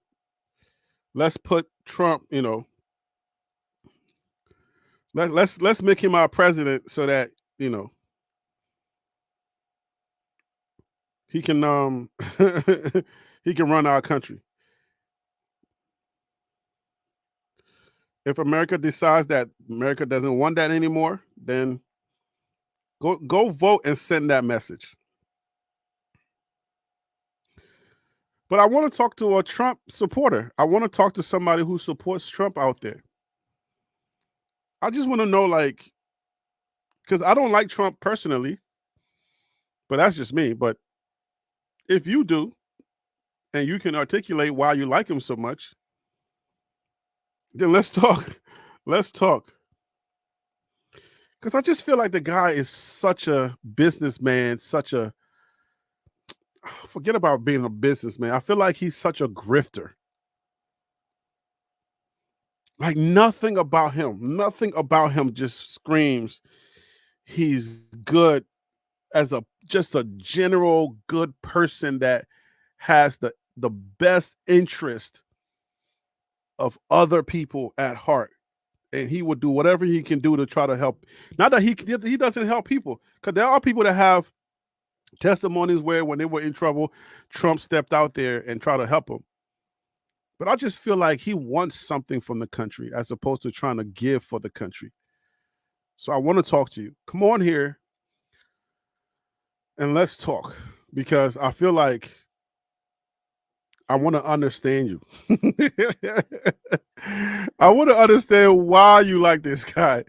let's put Trump, let's make him our president so that, he can he can run our country. If America decides that America doesn't want that anymore, then go vote and send that message. But I want to talk to a Trump supporter. I want to talk to somebody who supports Trump out there. I just want to know, because I don't like Trump personally, but that's just me. But if you do, and you can articulate why you like him so much, then let's talk. Let's talk. Because I just feel like the guy is such a businessman, forget about being a businessman. I feel like he's such a grifter. Like nothing about him just screams he's good as just a general good person that has the best interest of other people at heart. And he would do whatever he can do to try to help. Not that he doesn't help people, because there are people that have testimonies where when they were in trouble, Trump stepped out there and tried to help them. But I just feel like he wants something from the country as opposed to trying to give for the country. So I want to talk to you. Come on here and let's talk, because I feel like I want to understand you. I want to understand why you like this guy.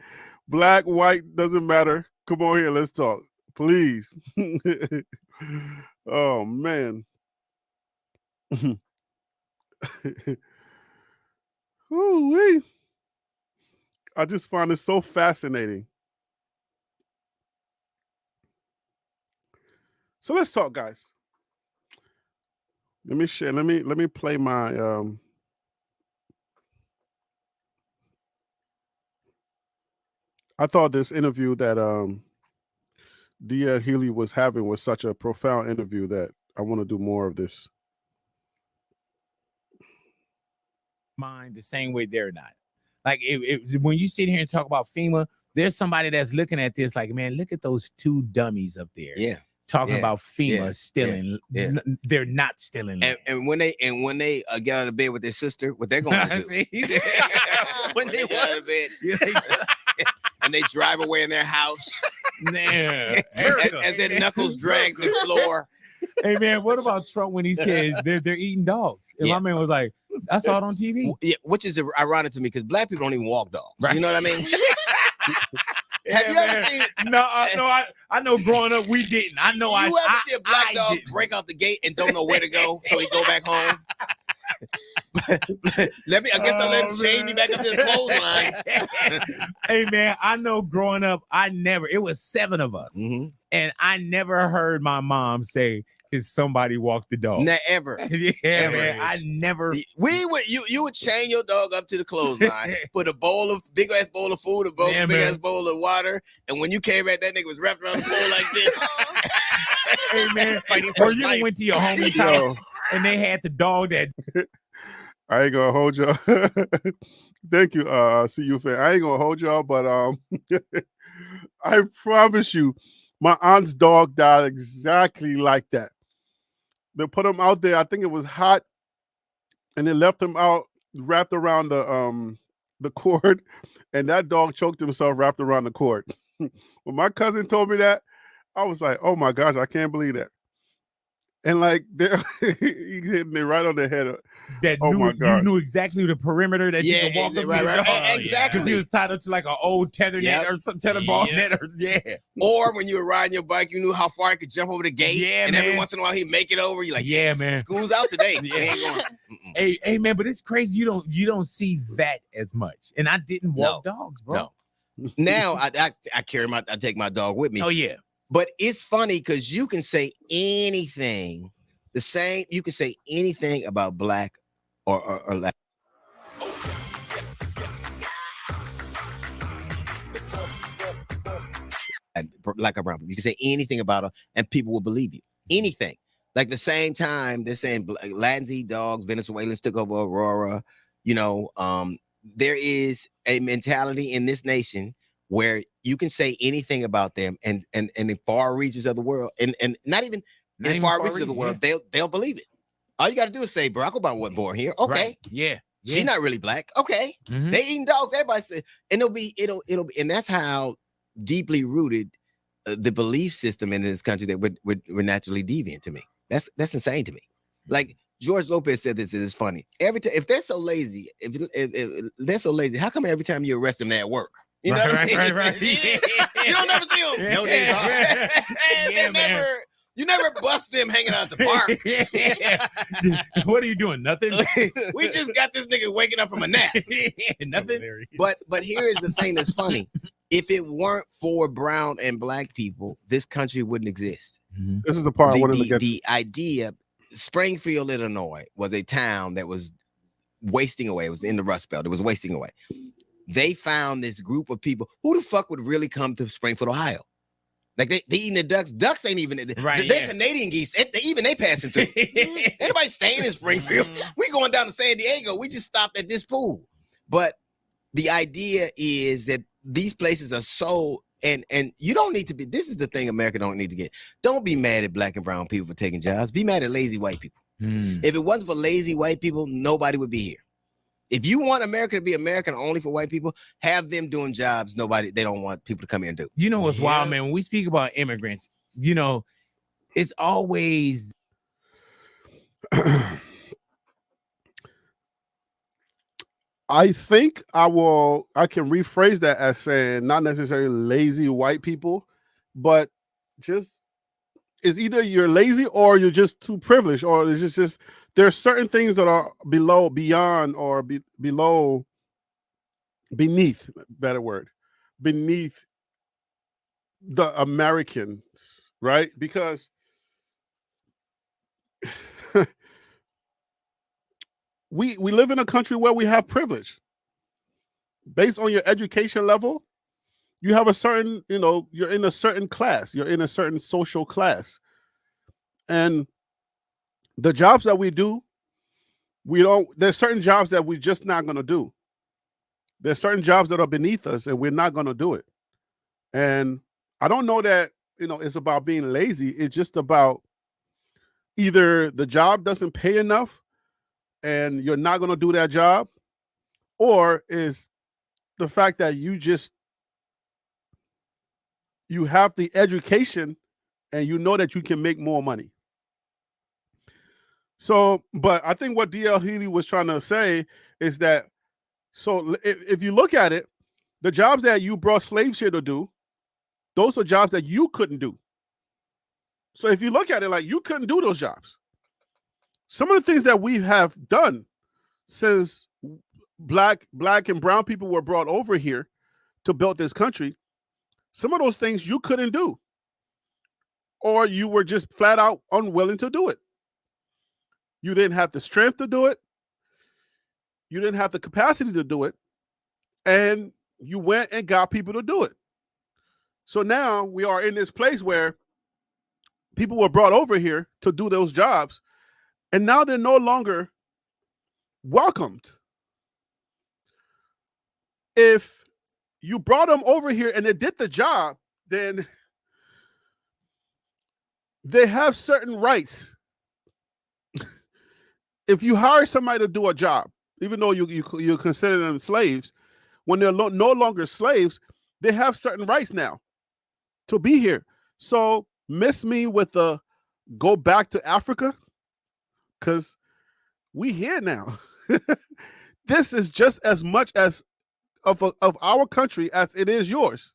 Black, white, doesn't matter. Come on here, let's talk. Please. Oh, man. Ooh-wee. I just find it so fascinating. So let's talk, guys. Let me share. Let me play my I thought this interview that Dia Healy was having was such a profound interview that I want to do more of this. Mind the same way they're not. Like if when you sit here and talk about FEMA, there's somebody that's looking at this like, man, look at those two dummies up there. Yeah. Talking about FEMA stealing. Yeah. They're not stealing. And when they get out of bed with their sister, what they're going to do? When they get out of bed, and they drive away in their house, and their knuckles drag the floor. Hey man, what about Trump when he says they're eating dogs? And my man was like, I saw it on TV. Yeah, which is ironic to me because black people don't even walk dogs. Right. You know what I mean? Have you ever seen? No, I know. Growing up, we didn't. I know. You ever see a black dog break out the gate and don't know where to go, so he go back home? Let me. I guess I'll let him chain me back up to the clothesline. Hey man, I know growing up, it was 7 of us, and I never heard my mom say, "Is somebody walk the dog?" Never. Yeah, Ever. man, I never. You would chain your dog up to the clothesline, put a big ass bowl of food, big ass bowl of water, and when you came back, that nigga was wrapped around the pole like this. Hey man, or you went to your homie's house and they had the dog that. I ain't gonna hold y'all. Thank you, CU fan. I ain't gonna hold y'all, but I promise you, my aunt's dog died exactly like that. They put him out there. I think it was hot, and they left him out wrapped around the cord, and that dog choked himself wrapped around the cord. When my cousin told me that, I was like, "Oh my gosh, I can't believe that." And like he hit me right on the head. You knew exactly the perimeter that you could walk up to the dog. Exactly. Because he was tied up to like an old tether net or some tether ball net. Or when you were riding your bike, you knew how far he could jump over the gate. Yeah, and man. every once in a while he'd make it over. You're like, yeah, man. School's out today. Hey, man, but it's crazy. You don't see that as much. And I didn't walk dogs, bro. No. Now I take my dog with me. Oh yeah. But it's funny because you can say anything, you can say anything about black or Latin. And black or brown people. You can say anything about them and people will believe you. Anything. Like the same time they're saying Latins eat dogs, Venezuelans took over Aurora. There is a mentality in this nation where you can say anything about them and in far reaches of the world and not even in far reaches of the world, they'll believe it. All you got to do is say Barack Obama wasn't born here. Okay. Right. Yeah. She's not really black. Okay. They eating dogs. Everybody say, and it'll be, and that's how deeply rooted the belief system in this country that we're naturally deviant to me. That's insane to me. Like George Lopez said this, it's funny. Every time, if they're so lazy, if they're so lazy, how come every time you arrest them, they're at work? You know what I mean? Right. You don't never see them. No days off. You never bust them hanging out at the park. What are you doing? Nothing. We just got this nigga waking up from a nap. Nothing. But here is the thing that's funny. If it weren't for brown and black people, this country wouldn't exist. This is the part I wanted to get. The idea, Springfield, Illinois, was a town that was wasting away. It was in the Rust Belt. It was wasting away. They found this group of people. Who the fuck would really come to Springfield, Ohio? Like they eating the ducks. Ducks ain't even right. They're Canadian geese. They passing through. Anybody staying in Springfield? We going down to San Diego. We just stopped at this pool. But the idea is that these places are so and you don't need to be. This is the thing America don't need to get. Don't be mad at black and brown people for taking jobs. Be mad at lazy white people. If it wasn't for lazy white people, nobody would be here. If you want America to be American only for white people, have them doing jobs they don't want people to come here and do. You know what's wild, man? When we speak about immigrants, it's always I think I can rephrase that as saying not necessarily lazy white people, but just it's either you're lazy or you're just too privileged, or it's just there's certain things that are beneath the Americans, right? Because we live in a country where we have privilege. Based on your education level, you have a certain, you're in a certain class, you're in a certain social class. And the jobs that we do, there's certain jobs that we're just not going to do. There's certain jobs that are beneath us and we're not going to do it. And I don't know that, it's about being lazy. It's just about either the job doesn't pay enough and you're not going to do that job, or is the fact that you have the education and you know that you can make more money. So, but I think what D.L. Healy was trying to say is that, so if you look at it, the jobs that you brought slaves here to do, those are jobs that you couldn't do. So if you look at it, like you couldn't do those jobs. Some of the things that we have done, since black and brown people were brought over here to build this country, some of those things you couldn't do, or you were just flat out unwilling to do it. You didn't have the strength to do it. You didn't have the capacity to do it. And you went and got people to do it. So now we are in this place where people were brought over here to do those jobs, and now they're no longer welcomed. If you brought them over here and they did the job, then they have certain rights. If you hire somebody to do a job, even though you consider them slaves, when they're no longer slaves, they have certain rights now to be here. So miss me with the go back to Africa, because we here now. This is just as much as of our country as it is yours.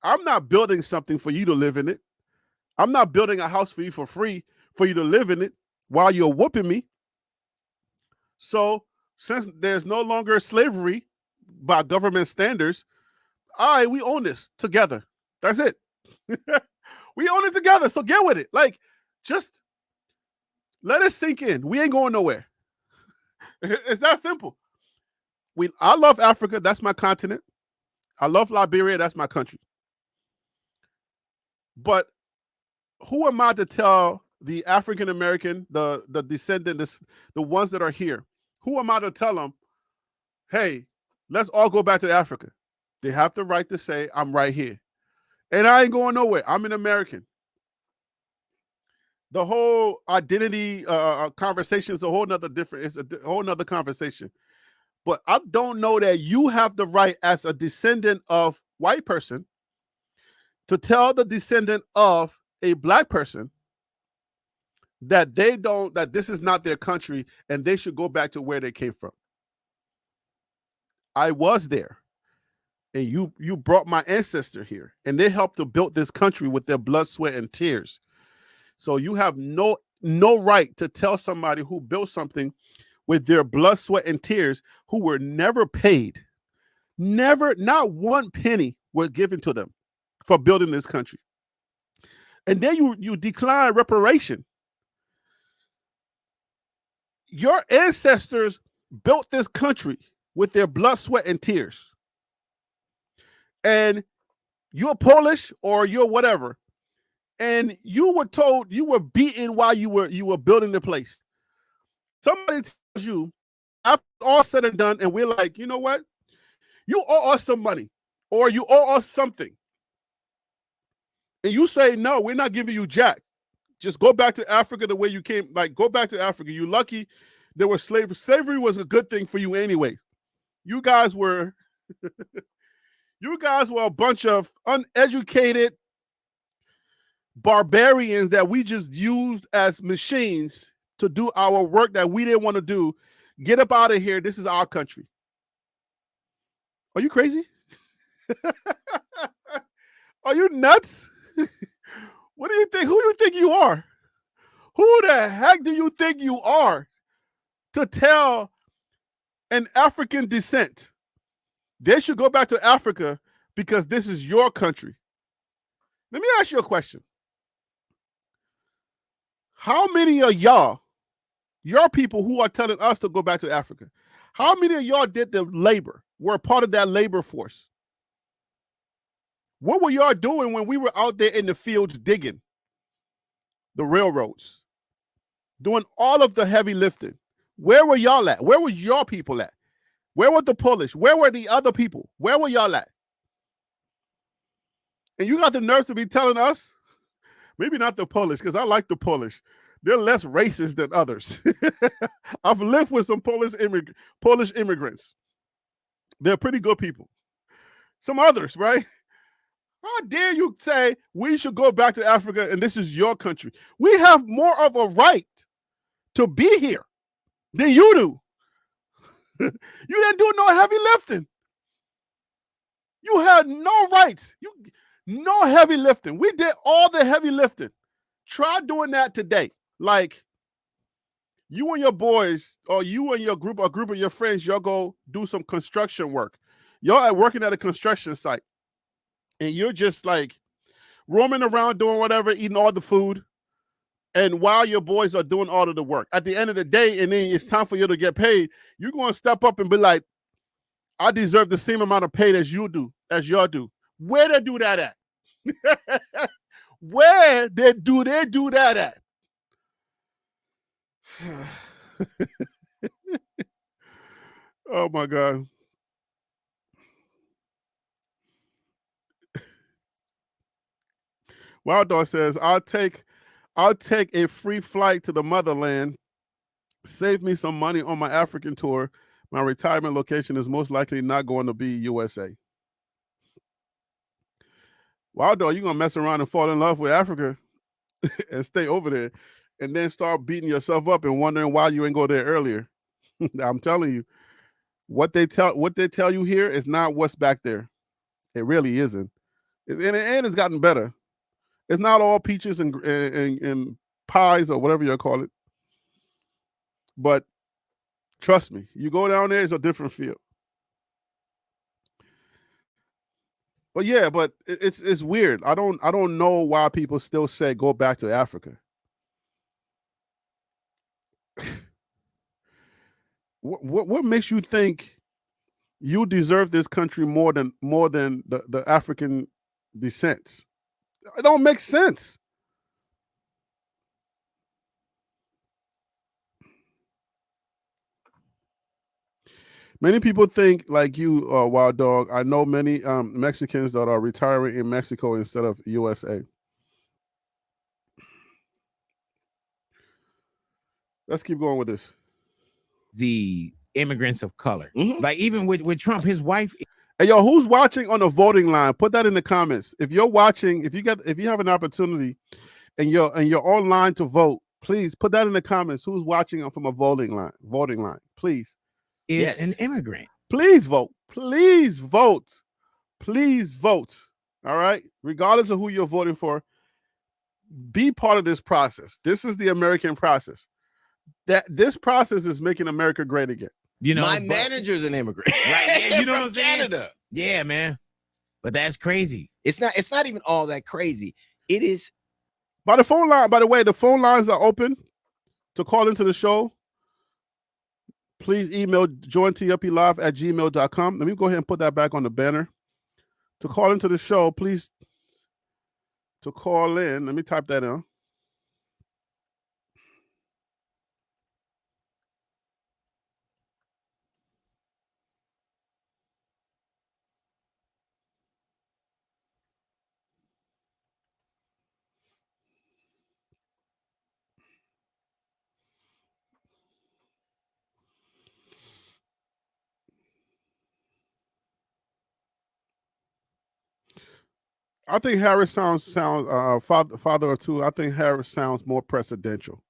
I'm not building something for you to live in it. I'm not building a house for you for free for you to live in it while you're whooping me. So since there's no longer slavery by government standards, all right, we own this together. That's it. We own it together. So get with it. Like, just let it sink in. We ain't going nowhere. It's that simple. I love Africa. That's my continent. I love Liberia. That's my country. But who am I to tell the African American, the descendant, the ones that are here? Who am I to tell them, hey, let's all go back to Africa? They have the right to say, I'm right here. And I ain't going nowhere. I'm an American. The whole identity conversation is a whole nother conversation. But I don't know that you have the right as a descendant of white person to tell the descendant of a black person that that this is not their country and they should go back to where they came from. I was there. And you brought my ancestor here, and they helped to build this country with their blood, sweat, and tears. So you have no right to tell somebody who built something with their blood, sweat, and tears, who were never paid. Never, not one penny was given to them for building this country. And then you decline reparation. Your ancestors built this country with their blood, sweat, and tears. And you're Polish or you're whatever, and you were told, you were beaten while you were building the place. Somebody tells you, after all said and done, and we're like, you know what? You owe us some money, or you owe us something. And you say, no, we're not giving you jack. Just go back to Africa the way you came. Like, go back to Africa. You're lucky there was slavery. Slavery was a good thing for you anyway. You guys were a bunch of uneducated barbarians that we just used as machines to do our work that we didn't want to do. Get up out of here. This is our country. Are you crazy? Are you nuts? What do you think? Who do you think you are? Who the heck do you think you are to tell an African descent they should go back to Africa because this is your country? Let me ask you a question. How many of y'all, your people who are telling us to go back to Africa, how many of y'all did the labor, were part of that labor force? What were y'all doing when we were out there in the fields digging the railroads, doing all of the heavy lifting? Where were y'all at? Where were your people at? Where were the Polish? Where were the other people? Where were y'all at? And you got the nerves to be telling us, maybe not the Polish, because I like the Polish. They're less racist than others. I've lived with some Polish immigrants. They're pretty good people. Some others, right? How dare you say we should go back to Africa and this is your country? We have more of a right to be here than you do. You didn't do no heavy lifting. You had no rights. No heavy lifting. We did all the heavy lifting. Try doing that today. Like, You and your boys, or you and your group, a group of your friends, y'all go do some construction work. Y'all are working at a construction site, and you're just like roaming around doing whatever, eating all the food. And while your boys are doing all of the work, at the end of the day, and then it's time for you to get paid, you're going to step up and be like, I deserve the same amount of pay as you do, as y'all do. Where they do that at? Where they do that at? Oh my God. Wild Dog says, I'll take a free flight to the motherland, save me some money on my African tour. My retirement location is most likely not going to be USA. Wild Dog, you're going to mess around and fall in love with Africa and stay over there and then start beating yourself up and wondering why you ain't go there earlier. I'm telling you, what they tell you here is not what's back there. It really isn't. And it's gotten better. It's not all peaches and pies or whatever you call it. But trust me, you go down there, it's a different feel. But yeah, but it's weird. I don't know why people still say go back to Africa. What makes you think you deserve this country more than the African descent? It don't make sense. Many people think like you, Wild Dog. I know many Mexicans that are retiring in Mexico instead of USA. Let's keep going with this. The immigrants of color, like even with Trump, his wife. Hey, yo, who's watching on the voting line? Put that in the comments. If you're watching, if you have an opportunity, and you're online to vote, please put that in the comments. Who's watching from a voting line? Please. Is an immigrant. Please vote. Please vote. Please vote. All right. Regardless of who you're voting for, be part of this process. This is the American process. This process is making America great again. You know, my manager's an immigrant. Right? Yeah, you know what I'm saying? Canada. Yeah, man. But that's crazy. It's not even all that crazy. It is. By the phone line, by the way, the phone lines are open to call into the show. Please email jointuplive@gmail.com. Let me go ahead and put that back on the banner. To call into the show, please, to call in, let me type that in. I think Harris sounds father or two. I think Harris sounds more presidential,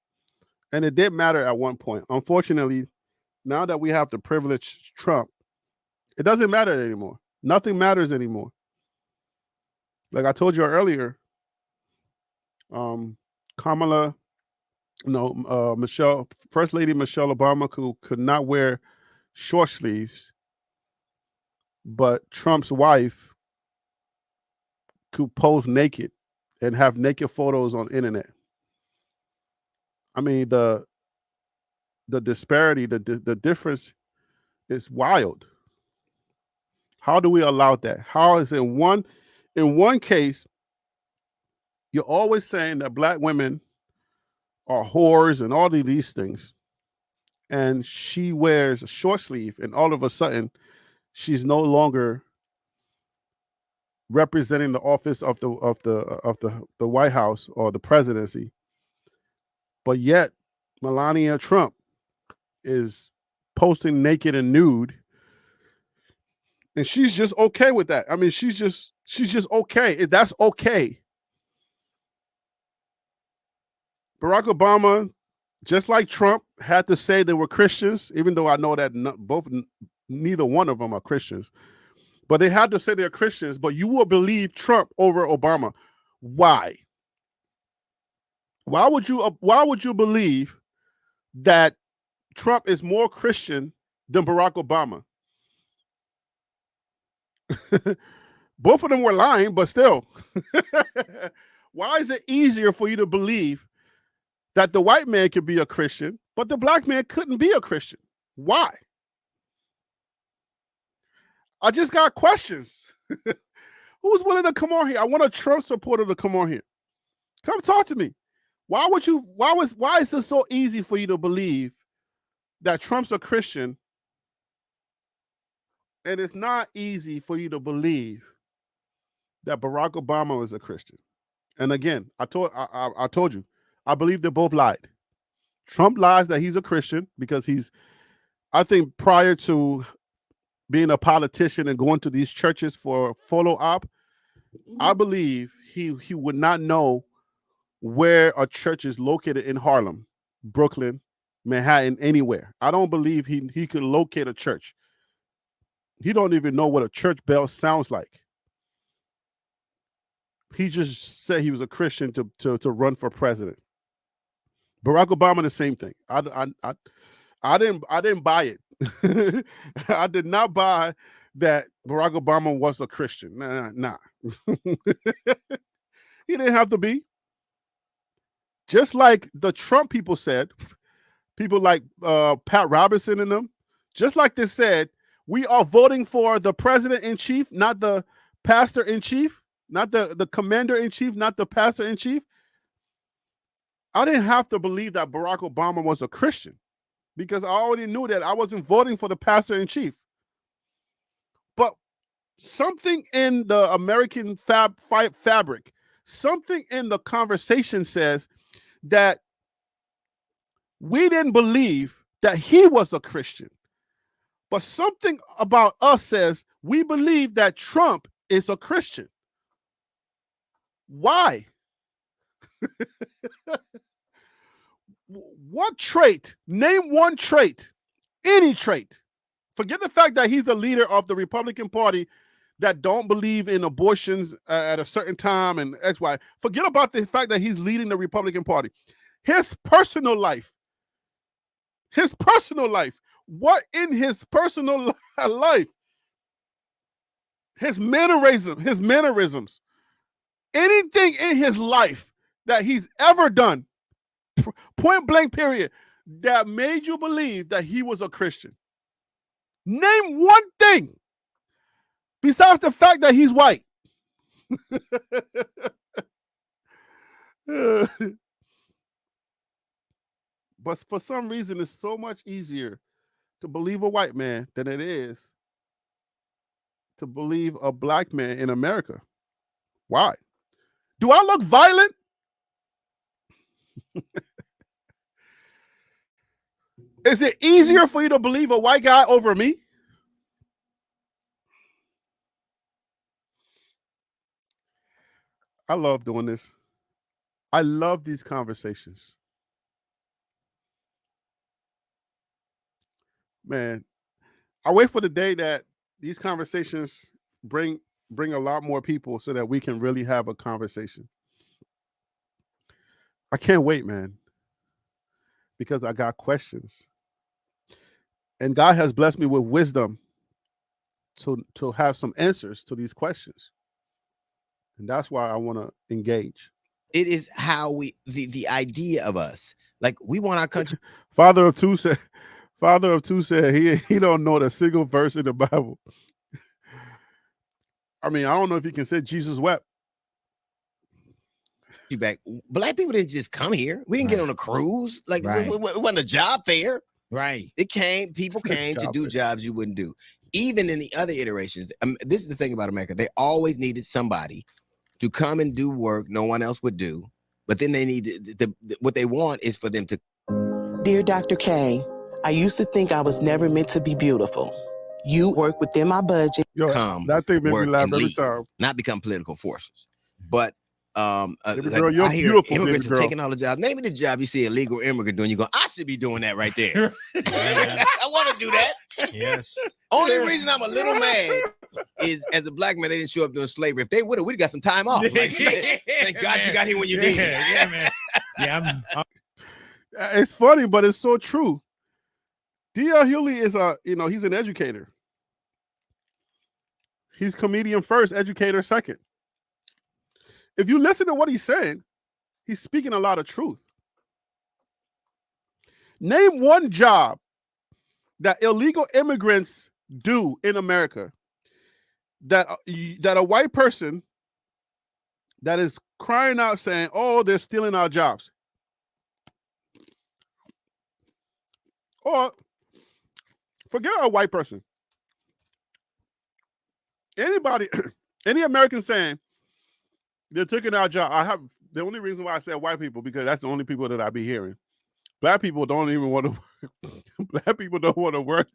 and it did matter at one point. Unfortunately, now that we have the privileged Trump, it doesn't matter anymore. Nothing matters anymore. Like I told you earlier, Michelle, First Lady Michelle Obama could not wear short sleeves, but Trump's wife could pose naked and have naked photos on the internet. I mean, the disparity, the difference is wild. How do we allow that? How is in one case, you're always saying that black women are whores and all of these things, and she wears a short sleeve, and all of a sudden, she's no longer representing the office of the White House or the presidency, but yet Melania Trump is posting naked and nude, and she's just okay with that. I mean, she's just okay. That's okay. Barack Obama, just like Trump, had to say they were Christians, even though I know that neither one of them are Christians. But they had to say they're Christians, but you will believe Trump over Obama. Why? Why would you believe that Trump is more Christian than Barack Obama. Both of them were lying, but still. Why is it easier for you to believe that the white man could be a Christian, but the black man couldn't be a Christian? Why? I just got questions. Who's willing to come on here? I want a Trump supporter to come on here. Come talk to me. Why is it so easy for you to believe that Trump's a Christian, and it's not easy for you to believe that Barack Obama was a Christian? And again, I told you, I believe they both lied. Trump lies that he's a Christian because I think prior to being a politician and going to these churches for follow up, I believe he would not know where a church is located in Harlem, Brooklyn, Manhattan, anywhere. I don't believe he could locate a church. He don't even know what a church bell sounds like. He just said he was a Christian to run for president. Barack Obama, the same thing. I didn't buy it. I did not buy that Barack Obama was a Christian. Nah. He didn't have to be. Just like the Trump people said, people like Pat Robertson and them, just like they said, we are voting for the president-in-chief, not the pastor-in-chief, not the commander-in-chief, not the pastor-in-chief. I didn't have to believe that Barack Obama was a Christian because I already knew that I wasn't voting for the pastor-in-chief. But something in the American fabric, something in the conversation says that we didn't believe that he was a Christian. But something about us says we believe that Trump is a Christian. Why? What trait? Name one trait. Any trait. Forget the fact that he's the leader of the Republican Party that don't believe in abortions at a certain time and X, Y. Forget about the fact that he's leading the Republican Party. His personal life. What in his personal life? His mannerisms. Anything in his life that he's ever done, point blank period, that made you believe that he was a Christian. Name one thing besides the fact that he's white. But for some reason, it's so much easier to believe a white man than it is to believe a black man in America. Why? Do I look violent? Is it easier for you to believe a white guy over me? I love doing this. I love these conversations. Man, I wait for the day that these conversations bring a lot more people so that we can really have a conversation. I can't wait, man, because I got questions. And God has blessed me with wisdom to have some answers to these questions. And that's why I want to engage. It is how the idea of us, like we want our country. Father of two said he don't know the single verse in the Bible. I mean, I don't know if he can say Jesus wept. Back. Black people didn't just come here. We didn't get on a cruise. Like it wasn't a job fair. Right. People came to do jobs you wouldn't do. Even in the other iterations, this is the thing about America. They always needed somebody to come and do work no one else would do. But then they need what they want is for them to. Dear Dr. K, I used to think I was never meant to be beautiful. You work within my budget. That thing made me laugh every time. Not become political forces. But girl, you're I hear beautiful, immigrants are taking all the jobs. Maybe the job you see an illegal immigrant doing, you go, I should be doing that right there. I want to do that. Yes. Only reason I'm a little mad is as a black man, they didn't show up during slavery. If they would have, we'd got some time off. Like, thank God you got here when you did. Yeah, man. Yeah, It's funny, but it's so true. D.L. Hughley is he's an educator. He's comedian first, educator second. If you listen to what he's saying, he's speaking a lot of truth. Name one job that illegal immigrants do in America that a white person that is crying out saying, oh, they're stealing our jobs. Or forget a white person. Anybody, any American saying they're taking our job. The only reason why I said white people, because that's the only people that I be hearing. Black people don't even want to work. Black people don't want to work.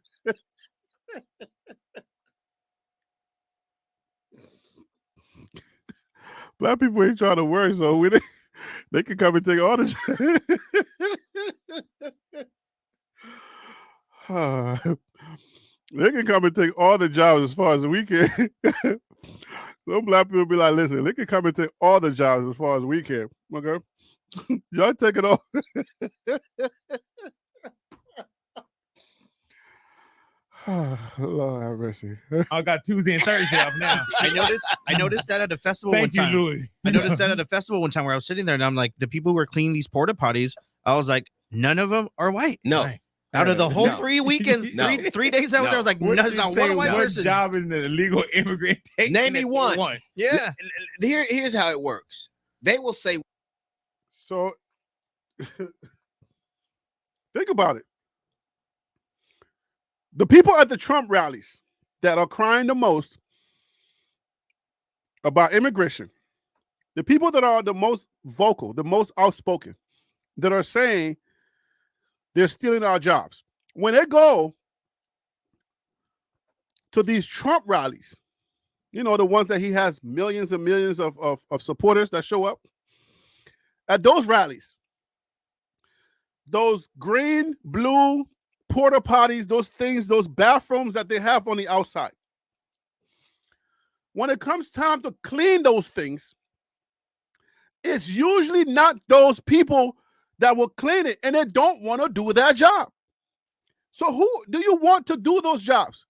Black people ain't trying to work, so they can come and take all the they can come and take all the jobs as far as we can. Some black people be like, listen, they can come and take all the jobs as far as we can. Okay? Y'all take it all. Lord have mercy. I got Tuesday and Thursday off now. I noticed that at a festival Thank one you, time. Louis. I noticed that at a festival one time where I was sitting there and I'm like, the people who are cleaning these porta potties, I was like, none of them are white. No. Right. Out of the whole No. 3 weekends, No. three days I was there, I was like, What not you one say, white what person. job is an illegal immigrant taking? Name me one. Yeah. Here's how it works. They will say. So think about it. The people at the Trump rallies that are crying the most about immigration, the people that are the most vocal, the most outspoken, that are saying they're stealing our jobs, when they go to these Trump rallies, the ones that he has millions and millions of supporters that show up, at those rallies, those green, blue porta potties, those things, those bathrooms that they have on the outside, when it comes time to clean those things, it's usually not those people that will clean it, and they don't want to do their job. So who do you want to do those jobs?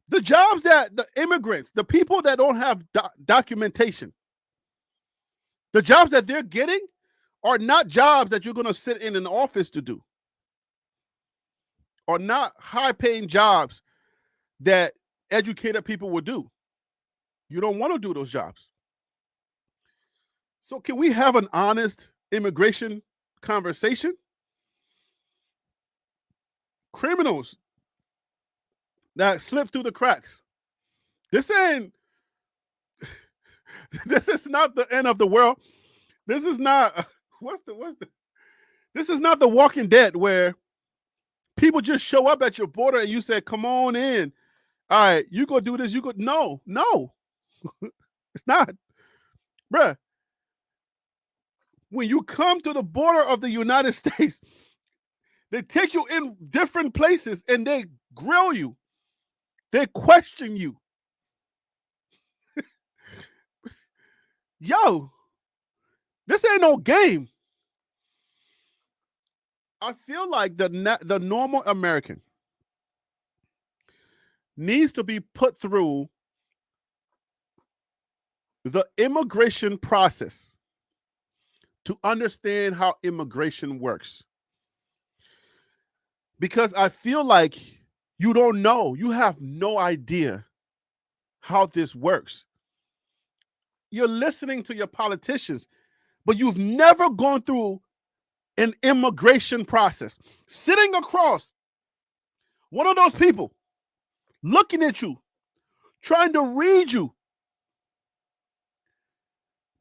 The jobs that the immigrants, the people that don't have documentation, the jobs that they're getting are not jobs that you're going to sit in an office to do, are not high-paying jobs that educated people would do. You don't want to do those jobs. So can we have an honest immigration conversation? Criminals that slip through the cracks. This is not the end of the world. This is not this is not The Walking Dead where people just show up at your border and you say, come on in. All right, you go do this. No. It's not. Bruh. When you come to the border of the United States, they take you in different places and they grill you. They question you. Yo, this ain't no game. I feel like the normal American needs to be put through the immigration process to understand how immigration works. Because I feel like you don't know, you have no idea how this works. You're listening to your politicians, but you've never gone through an immigration process. Sitting across one of those people, looking at you, trying to read you.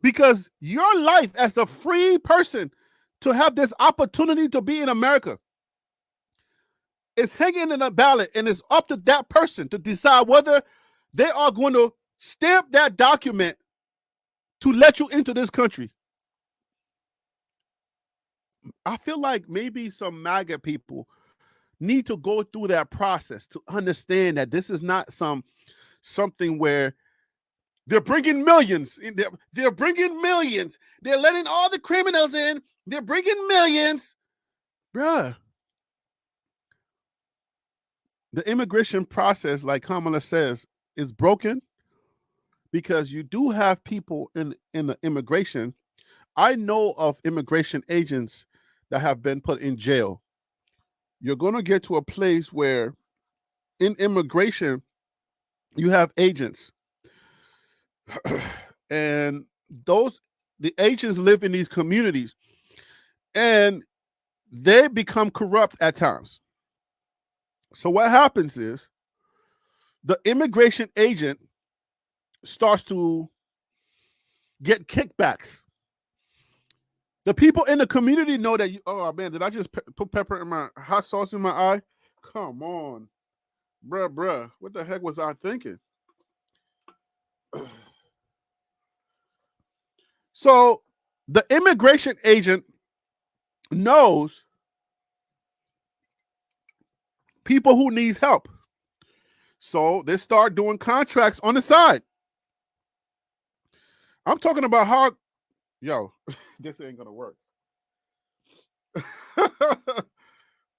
Because your life as a free person to have this opportunity to be in America is hanging in a ballot, and it's up to that person to decide whether they are going to stamp that document to let you into this country. I feel like maybe some MAGA people need to go through that process to understand that this is not something where They're bringing millions. They're bringing millions. They're letting all the criminals in. They're bringing millions. Bruh. The immigration process, like Kamala says, is broken because you do have people in the immigration. I know of immigration agents that have been put in jail. You're going to get to a place where in immigration, you have agents. And the agents live in these communities and they become corrupt at times. So what happens is the immigration agent starts to get kickbacks. The people in the community know that oh man, did I just put pepper in my hot sauce in my eye? Come on, bruh. What the heck was I thinking? So the immigration agent knows people who needs help. So they start doing contracts on the side. I'm talking about how, this ain't gonna work.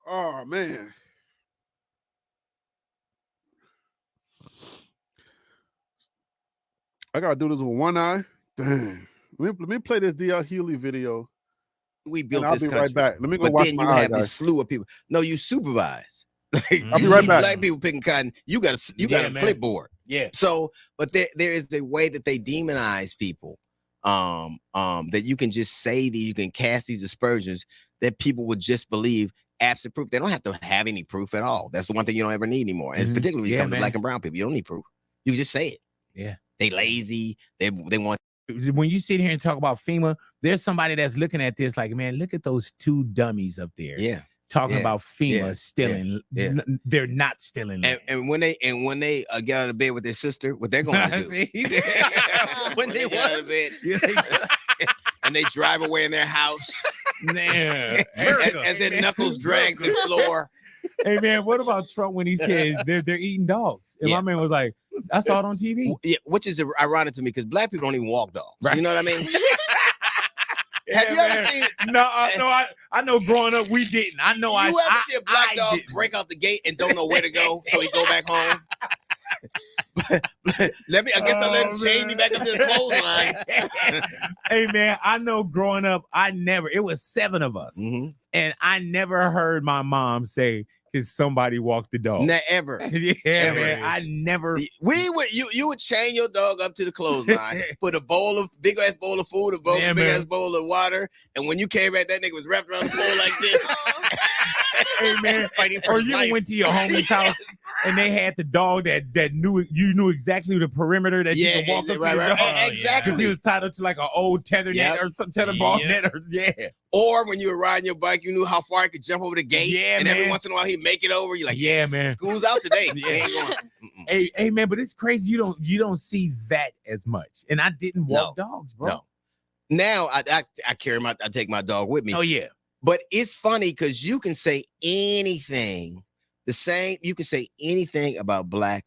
Oh man. I gotta do this with one eye. Dang. Let me play this D.L. Hughley video. We built I'll this be country. right back. Let me go but watch then my you eye, have guys. this slew of people. No, you supervise. Like, I'll be you right see back. Black people picking cotton. You got a clipboard. Yeah. So, but there is a way that they demonize people. That you can just say these, you can cast these aspersions that people would just believe absent proof. They don't have to have any proof at all. That's the one thing you don't ever need anymore. And particularly when you come to black and brown people, you don't need proof. You can just say it. Yeah. They lazy. They want. When you sit here and talk about FEMA, there's somebody that's looking at this like, man, look at those two dummies up there. Yeah. Talking about FEMA stealing. Yeah. They're not stealing. And when they get out of bed with their sister, what they're going to do? when they get out of bed, and they drive away in their house, as their knuckles drag the floor. Hey man, what about Trump when he said they're eating dogs? And my man was like, I saw it on TV. Yeah, which is ironic to me because black people don't even walk dogs. Right. You know what I mean? Have you ever seen? No, I know. Growing up, we didn't. I know. You ever see a black dog break out the gate and don't know where to go, so he go back home? I guess I'll let him chain me back up to the clothesline. Hey man, I know. Growing up, it was 7 of us, and I never heard my mom say, "Cause somebody walked the dog." Never. Yeah, ever. Man, I never. You would chain your dog up to the clothesline, put a big ass bowl of food, big ass bowl of water, and when you came back, that nigga was wrapped around the floor like this. Hey man, or you went to your homie's house and they had the dog that knew exactly the perimeter that you could walk up to the dog. Exactly. Because he was tied up to like an old tether net or some tetherball net. Or when you were riding your bike, you knew how far he could jump over the gate. And every once in a while he'd make it over. You're like, yeah, man. School's out today. Hey man, but it's crazy. You don't see that as much. And I didn't walk dogs, bro. No. Now I take my dog with me. Oh yeah. But it's funny because you can say anything. You can say anything about black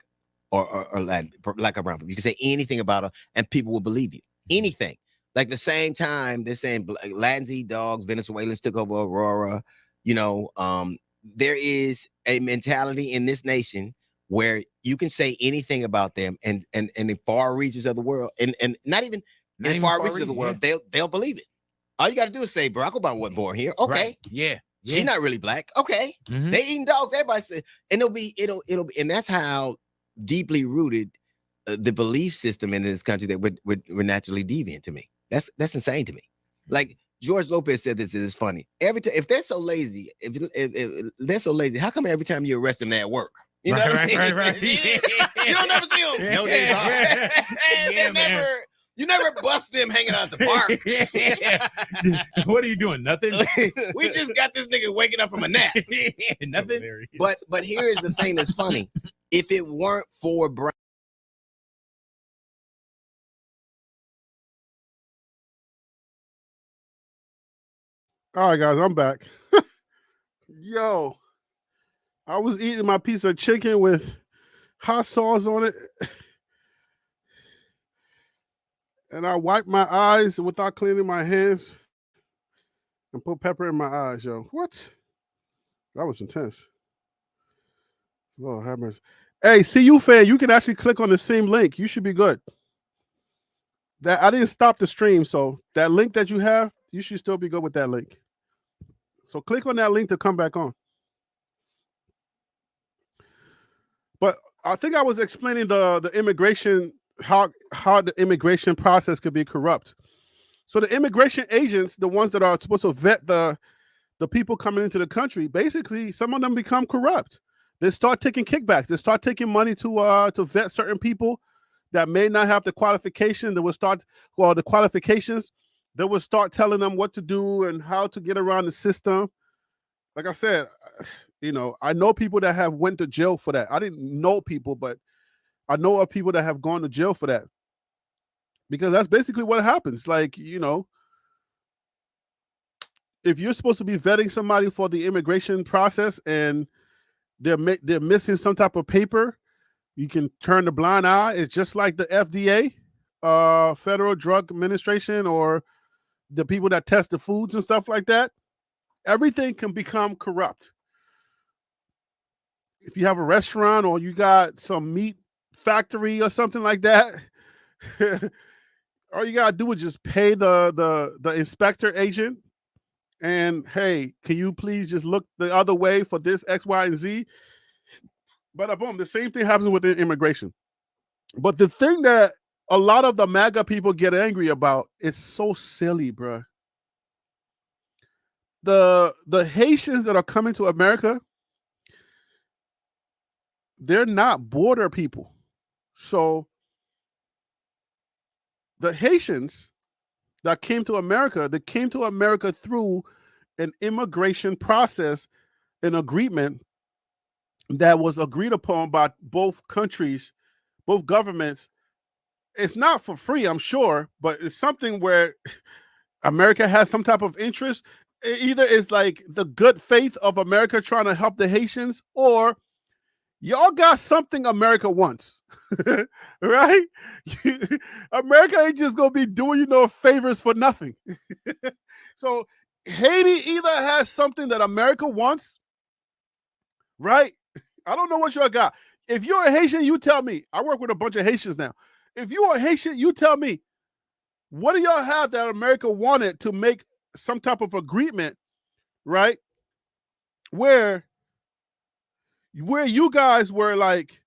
or Latin, black or brown people. You can say anything about them and people will believe you. Anything. Like the same time they're saying Latins eat dogs, Venezuelans took over Aurora. There is a mentality in this nation where you can say anything about them and the far reaches of the world and not even in far reaches of the world, they'll believe it. All you got to do is say Barack Obama wasn't born here. Okay. Right. Yeah. She's not really black. Okay. They eating dogs. Everybody say, and it'll be, and that's how deeply rooted the belief system in this country that we're naturally deviant to me. That's insane to me. Like George Lopez said this is funny. Every time, if they're so lazy, if they're so lazy, how come every time you arrest them, they're at work? You know what I mean? Right. You don't never see them. No days off. You never bust them hanging out at the park. What are you doing? Nothing. We just got this nigga waking up from a nap. Nothing. But here is the thing that's funny. If it weren't for brown. All right, guys, I'm back. Yo, I was eating my piece of chicken with hot sauce on it. and I wipe my eyes without cleaning my hands and put pepper in my eyes, yo. What? That was intense. Lord have mercy. Hey, CU fan, you can actually click on the same link. You should be good. That I didn't stop the stream, so that link that you have, you should still be good with that link. So click on that link to come back on. But I think I was explaining the immigration, how the immigration process could be corrupt. So the immigration agents, the ones that are supposed to vet the people coming into the country, basically some of them become corrupt. They start taking kickbacks. They start taking money to vet certain people that may not have the qualification. They will start, well, the qualifications. They will start telling them what to do and how to get around the system. Like I said, you know, I know people that have went to jail for that. I didn't know people, but I know of people that have gone to jail for that. Because that's basically what happens. Like, you know, if you're supposed to be vetting somebody for the immigration process and they're missing some type of paper, you can turn the blind eye. It's just like the FDA, Federal Drug Administration, or the people that test the foods and stuff like that. Everything can become corrupt. If you have a restaurant or you got some meat factory or something like that, all you gotta do is just pay the inspector agent, and hey, can you please just look the other way for this X, Y, and Z? But boom, the same thing happens with immigration. But the thing that a lot of the MAGA people get angry about is so silly, bro. The Haitians that are coming to America, they're not border people. So the Haitians that came to America, they came to America through an immigration process, an agreement that was agreed upon by both countries, both governments. It's not for free, I'm sure, but it's something where America has some type of interest. Either it's like the good faith of America trying to help the Haitians, or y'all got something America wants, right? America ain't just gonna be doing you no favors for nothing. So Haiti either has something that America wants, right? I don't know what y'all got. If you're a Haitian, you tell me. I work with a bunch of Haitians now. If you are Haitian, you tell me, what do y'all have that America wanted to make some type of agreement, right? Where you guys were like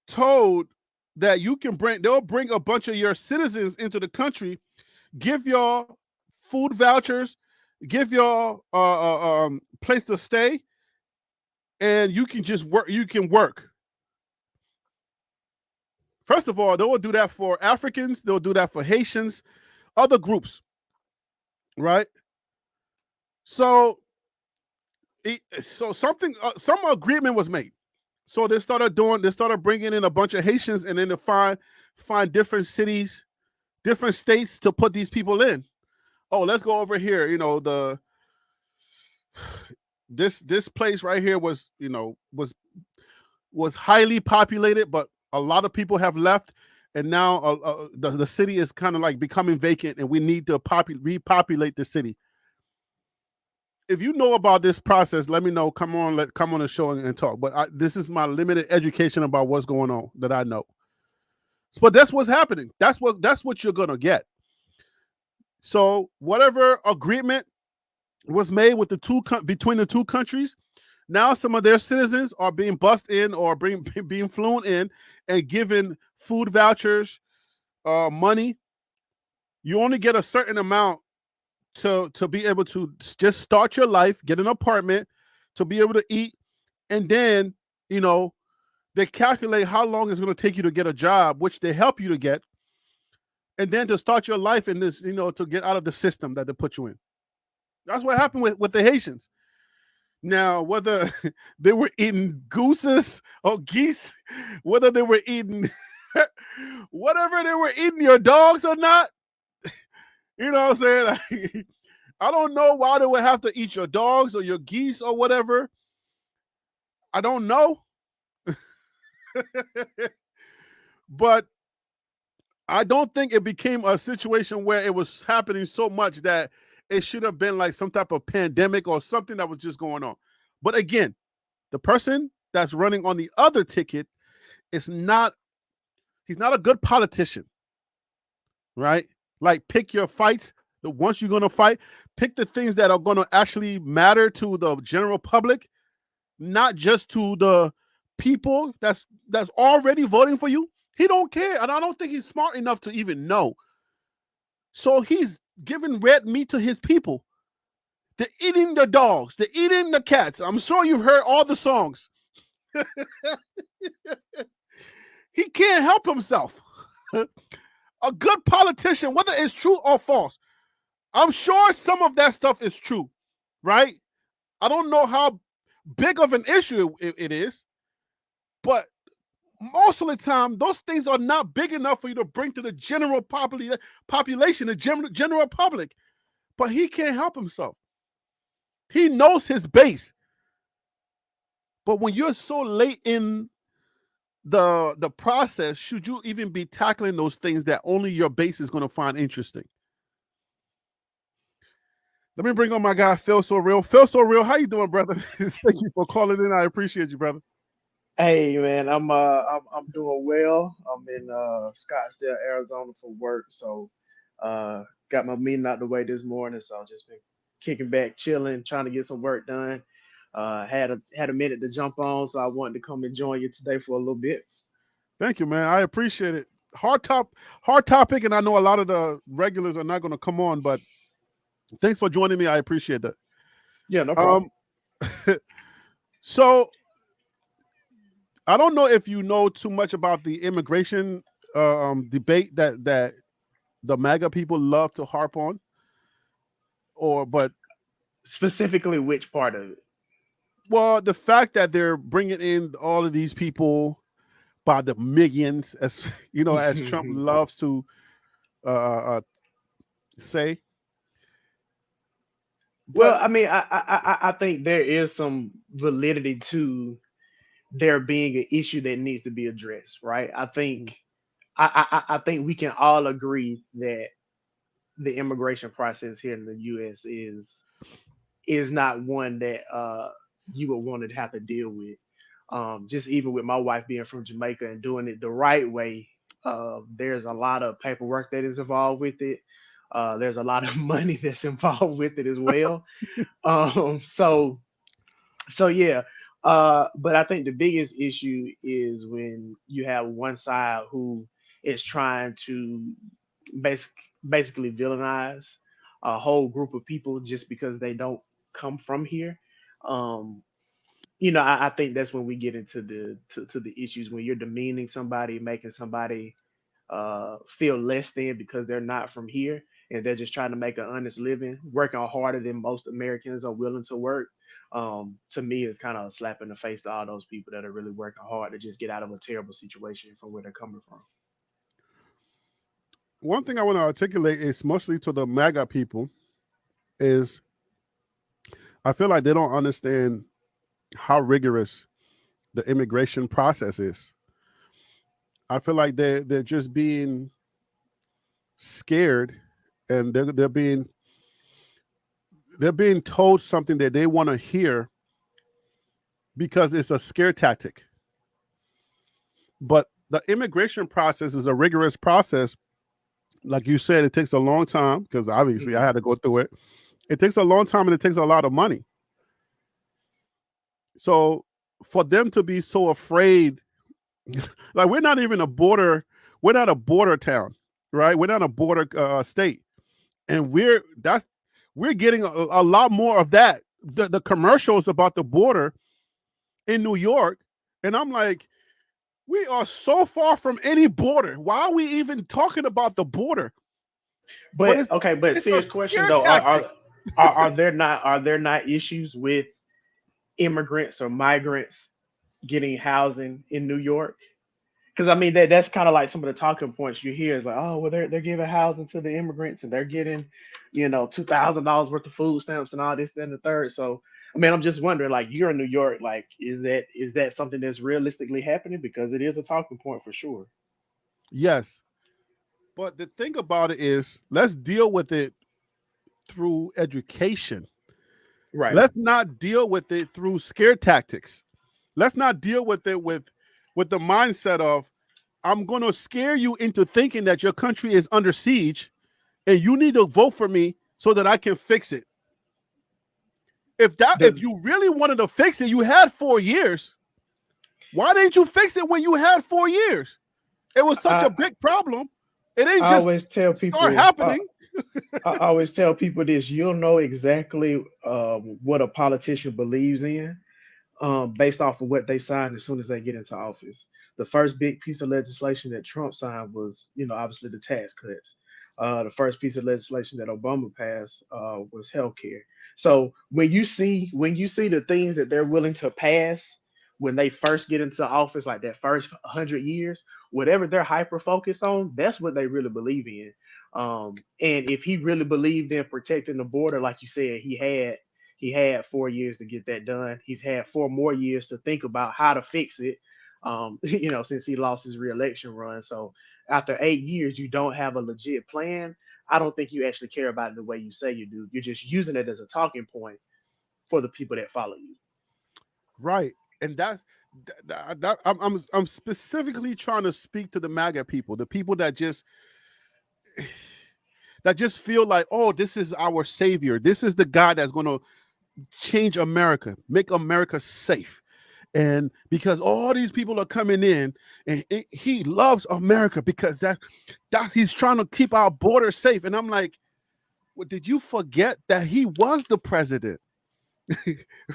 told that you can they'll bring a bunch of your citizens into the country, give y'all food vouchers, give y'all place to stay, and you can just work. You can work. First of all, they will do that for Africans. They'll do that for Haitians, other groups, right? So some agreement was made. So they started bringing in a bunch of Haitians, and then to find different cities, different states to put these people in. Oh, let's go over here. You know, this place right here was highly populated, but a lot of people have left, and now the city is kind of like becoming vacant, and we need to repopulate the city. If you know about this process, let me know. Come on the show and talk. But this is my limited education about what's going on that I know. But that's what's happening. That's what you're gonna get. So whatever agreement was made with between the two countries, now some of their citizens are being bussed in or being flown in and given food vouchers, money. You only get a certain amount to be able to just start your life, get an apartment, to be able to eat, and then, you know, they calculate how long it's going to take you to get a job, which they help you to get, and then to start your life in this, you know, to get out of the system that they put you in. That's what happened with the Haitians. Now, whether they were eating gooses or geese, whether they were eating whatever they were eating, your dogs or not, you know what I'm saying? Like, I don't know why they would have to eat your dogs or your geese or whatever. I don't know. But I don't think it became a situation where it was happening so much that it should have been like some type of pandemic or something that was just going on. But again, the person that's running on the other ticket is not, he's not a good politician, right? Like, pick your fights. The ones you're going to fight, pick the things that are going to actually matter to the general public, not just to the people that's already voting for you. He don't care, and I don't think he's smart enough to even know. So he's giving red meat to his people. They're eating the dogs. They're eating the cats. I'm sure you've heard all the songs. He can't help himself. A good politician, whether it's true or false, I'm sure some of that stuff is true, right? I don't know how big of an issue it is, but most of the time, those things are not big enough for you to bring to the general population, the general public. But he can't help himself. He knows his base. But when you're so late in the process, should you even be tackling those things that only your base is going to find interesting? Let me bring on my guy, Phil So Real. Phil So Real, how you doing, brother? Thank you for calling in. I appreciate you, brother. Hey man, I'm doing well. I'm in Scottsdale, Arizona for work, so got my meeting out the way this morning. So I've just been kicking back, chilling, trying to get some work done. Had a minute to jump on, so I wanted to come and join you today for a little bit. Thank you, man. I appreciate it. Hard topic, and I know a lot of the regulars are not going to come on, but thanks for joining me. I appreciate that. Yeah, no problem. So I don't know if you know too much about the immigration debate that the MAGA people love to harp on, but specifically which part of it? Well, the fact that they're bringing in all of these people by the millions, as you know, as Trump loves to say. Well, I mean, I think there is some validity to there being an issue that needs to be addressed, right? I think I think we can all agree that the immigration process here in the U.S. is not one that you would want to have to deal with. Just even with my wife being from Jamaica and doing it the right way, there's a lot of paperwork that is involved with it. There's a lot of money that's involved with it as well. So yeah. But I think the biggest issue is when you have one side who is trying to basically villainize a whole group of people just because they don't come from here. Um, I think that's when we get into the issues when you're demeaning somebody, making somebody feel less than because they're not from here and they're just trying to make an honest living, working harder than most Americans are willing to work. To me, it's kind of a slap in the face to all those people that are really working hard to just get out of a terrible situation from where they're coming from. One thing I want to articulate is mostly to the MAGA people is I feel like they don't understand how rigorous the immigration process is. I feel like they're just being scared, and they're being told something that they want to hear because it's a scare tactic. But the immigration process is a rigorous process. Like you said, it takes a long time because obviously I had to go through it. It takes a long time and it takes a lot of money. So for them to be so afraid, like we're not even a border town, right? We're not a border state. And we're getting a lot more of that. The commercials about the border in New York. And I'm like, we are so far from any border. Why are we even talking about the border? But serious question though, are there not issues with immigrants or migrants getting housing in New York? Because I mean that's kind of like some of the talking points you hear is like, oh well, they're giving housing to the immigrants and they're getting, $2,000 worth of food stamps and all this, that, and the third. So I mean, I'm just wondering, like, you're in New York, like, is that something that's realistically happening? Because it is a talking point for sure. Yes. But the thing about it is, let's deal with it through education. Right. Let's not deal with it through scare tactics. Let's not deal with it with the mindset of, I'm going to scare you into thinking that your country is under siege and you need to vote for me so that I can fix it. If you really wanted to fix it, you had 4 years. Why didn't you fix it when you had 4 years? It was such a big problem. It ain't I just always tell people start happening. I always tell people this: you'll know exactly what a politician believes in based off of what they sign as soon as they get into office. The first big piece of legislation that Trump signed was, obviously the tax cuts. The first piece of legislation that Obama passed was health care. So when you see the things that they're willing to pass when they first get into office, like that first 100 years, whatever they're hyper focused on, that's what they really believe in. And if he really believed in protecting the border, like you said, he had 4 years to get that done. He's had 4 more years to think about how to fix it. Since he lost his reelection run. So after 8 years, you don't have a legit plan. I don't think you actually care about it the way you say you do. You're just using it as a talking point for the people that follow you. Right. And I'm specifically trying to speak to the MAGA people, the people that just feel like, oh, this is our savior. This is the guy that's going to change America, make America safe. And because all these people are coming in, and he loves America because that's he's trying to keep our border safe. And I'm like, well, did you forget that he was the president?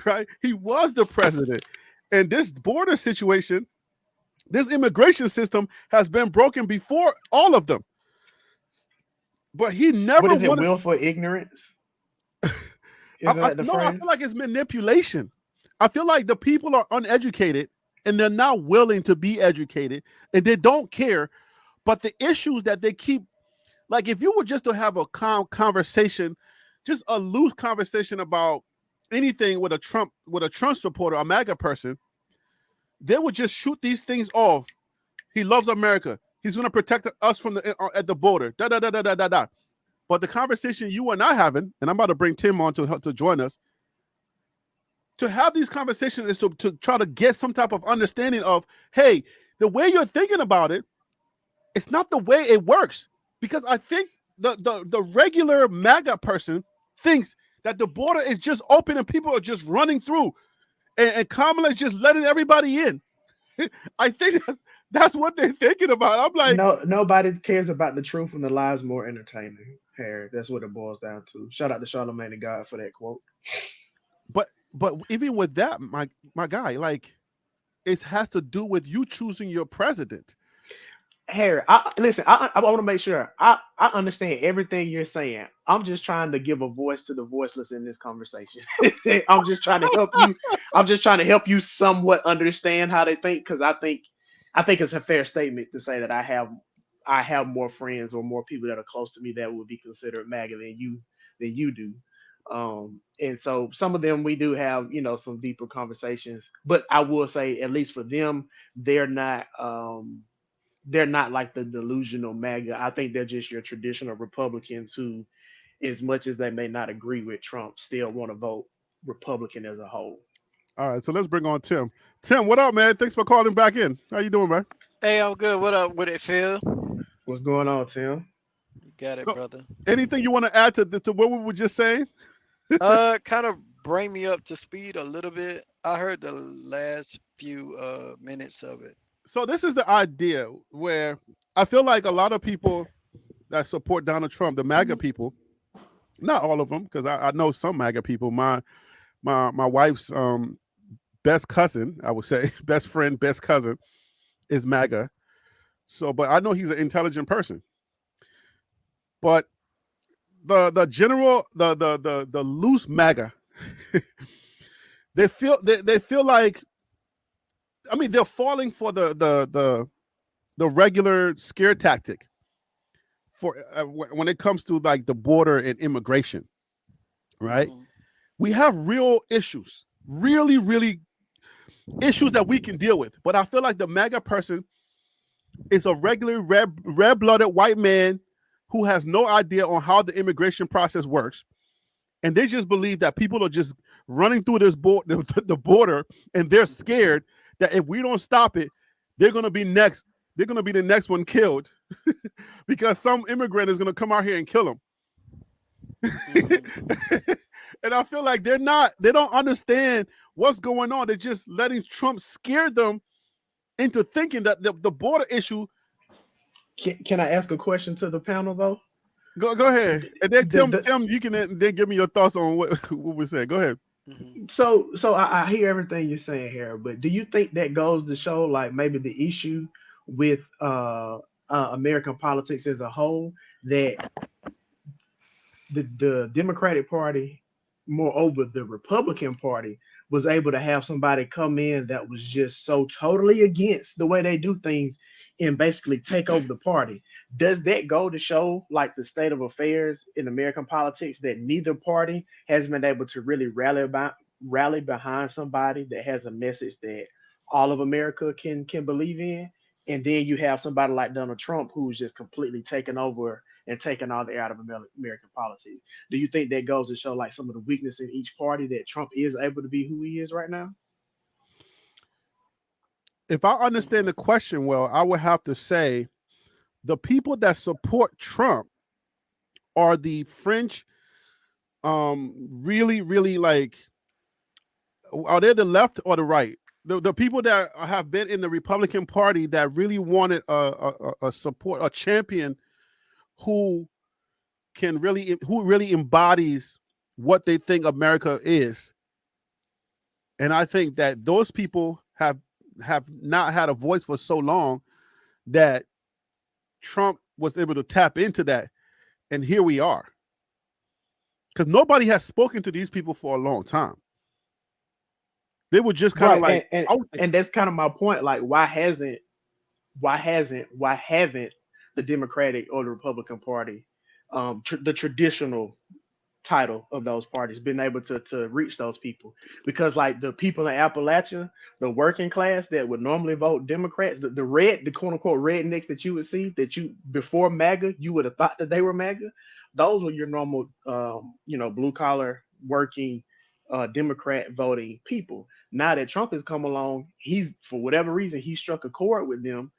Right? He was the president. And this border situation, this immigration system has been broken before all of them. But he never What is it, wanted... willful ignorance? I feel like it's manipulation. I feel like the people are uneducated and they're not willing to be educated and they don't care. But the issues that they keep, like if you were just to have a conversation, just a loose conversation about anything with a Trump supporter, a MAGA person, they would just shoot these things off. He loves America. He's going to protect us from at the border. Da da da da da da da. But the conversation you and I having, and I'm about to bring Tim on to join us, to have these conversations is to try to get some type of understanding of, hey, the way you're thinking about it, it's not the way it works. Because I think the regular MAGA person thinks that the border is just open and people are just running through, and Kamala is just letting everybody in. I think that's what they're thinking about. I'm like, no, nobody cares about the truth and the lies more entertaining, Harry. That's what it boils down to. Shout out to Charlamagne the God for that quote. But even with that, my guy, like, it has to do with you choosing your president. Harry, I want to make sure I understand everything you're saying. I'm just trying to give a voice to the voiceless in this conversation. I'm just trying to help you. I'm just trying to help you somewhat understand how they think, because I think it's a fair statement to say that I have more friends or more people that are close to me that would be considered MAGA than you do. And so some of them we do have, some deeper conversations, but I will say, at least for them, they're not like the delusional MAGA. I think they're just your traditional Republicans who, as much as they may not agree with Trump, still want to vote Republican as a whole. All right, so let's bring on Tim. Tim, what up, man? Thanks for calling back in. How you doing, man? Hey, I'm good. What up with it, Phil? What's going on, Tim? You got it, brother. Anything you want to add to what we were just saying? Kind of bring me up to speed a little bit. I heard the last few minutes of it. So this is the idea where I feel like a lot of people that support Donald Trump, the MAGA people, not all of them, because I know some MAGA people. My wife's best cousin, I would say, best friend, best cousin, is MAGA. So, but I know he's an intelligent person. But the general, the loose MAGA, they feel like, I mean, they're falling for the regular scare tactic for when it comes to like the border and immigration, right? Mm-hmm. We have real issues, really, really issues that we can deal with. But I feel like the MAGA person is a regular red-blooded white man who has no idea on how the immigration process works. And they just believe that people are just running through this the border, and they're scared that if we don't stop it, they're going to be next. They're going to be the next one killed because some immigrant is going to come out here and kill them. And I feel like they don't understand what's going on. They're just letting Trump scare them into thinking that the border issue. Can I ask a question to the panel though? Go ahead, and then Tim, you can then give me your thoughts on what we said. Go ahead. So I hear everything you're saying here, but do you think that goes to show like maybe the issue with American politics as a whole, that the Democratic Party, moreover the Republican Party, was able to have somebody come in that was just so totally against the way they do things and basically take over the party? Does that go to show like the state of affairs in American politics, that neither party has been able to really rally behind somebody that has a message that all of America can believe in? And then you have somebody like Donald Trump who's just completely taken over and taking all the air out of American politics. Do you think that goes to show like some of the weakness in each party, that Trump is able to be who he is right now? If I understand the question well, I would have to say the people that support Trump are the French, really, really like, are they the left or the right? The people that have been in the Republican Party that really wanted a support, a champion who really embodies what they think America is. And I think that those people have not had a voice for so long that Trump was able to tap into that. And here we are. Because nobody has spoken to these people for a long time. They were just kind of like, and that's kind of my point. Like, why haven't the Democratic or the Republican Party, the traditional title of those parties, been able to reach those people? Because like the people in Appalachia, the working class that would normally vote Democrats, the quote unquote rednecks that you would see, that you before MAGA you would have thought that they were MAGA, those were your normal blue collar working Democrat voting people. Now that Trump has come along, he's, for whatever reason, he struck a chord with them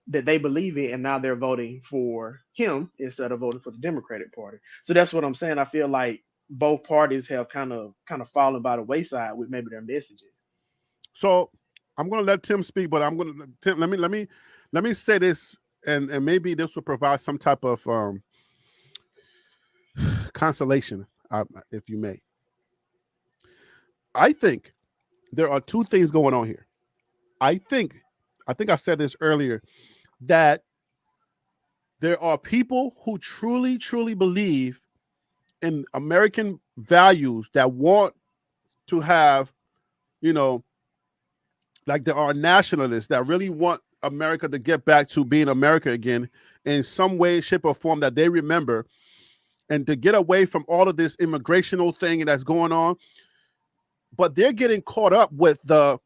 that they believe in, and now they're voting for him instead of voting for the Democratic Party. So that's what I'm saying. I feel like both parties have kind of fallen by the wayside with maybe their messaging. So I'm going to let Tim speak, but I'm going to Tim. Let me say this, and maybe this will provide some type of consolation, if you may. I think there are two things going on here. I think I said this earlier, that there are people who truly, truly believe in American values, that want to have, like there are nationalists that really want America to get back to being America again in some way, shape, or form that they remember, and to get away from all of this immigrational thing that's going on. But they're getting caught up with the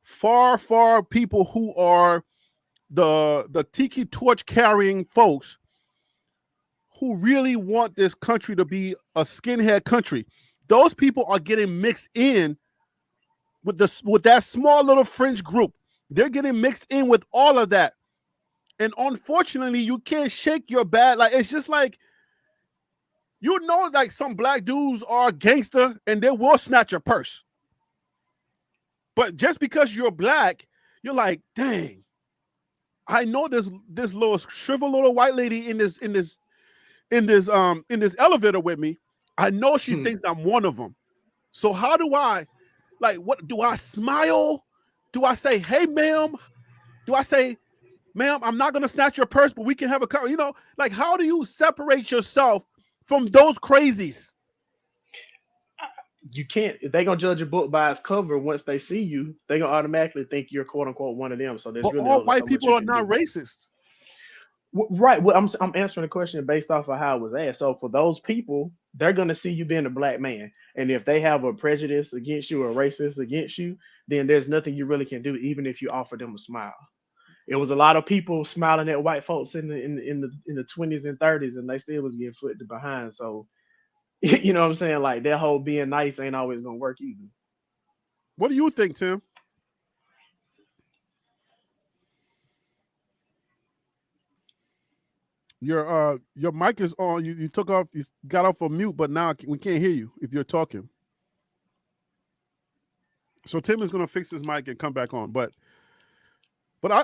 far, far people who are the tiki torch carrying folks who really want this country to be a skinhead country. Those people are getting mixed in with that small little fringe group. They're getting mixed in with all of that. And unfortunately, you can't shake your bad. Like, it's just like, like some black dudes are gangster and they will snatch your purse. But just because you're black, you're like, dang, I know this little shriveled little white lady in this elevator with me. I know she thinks I'm one of them. So how do I, like, what do I smile? Do I say, hey, ma'am? Do I say, ma'am, I'm not gonna snatch your purse, but we can have a car? Like, how do you separate yourself from those crazies? You can't. If they're gonna judge a book by its cover, once they see you, they're gonna automatically think you're quote unquote one of them. So there's really all white people are not racist. Right. Well, I'm answering the question based off of how it was asked. So for those people, they're gonna see you being a black man, and if they have a prejudice against you or racist against you, then there's nothing you really can do, even if you offer them a smile. It was a lot of people smiling at white folks in the 20s and 30s, and they still was getting footed behind. So you know what I'm saying? Like that whole being nice ain't always gonna work either. What do you think, Tim? Your mic is on. You took off. You got off of mute, but now we can't hear you if you're talking. So Tim is gonna fix his mic and come back on. But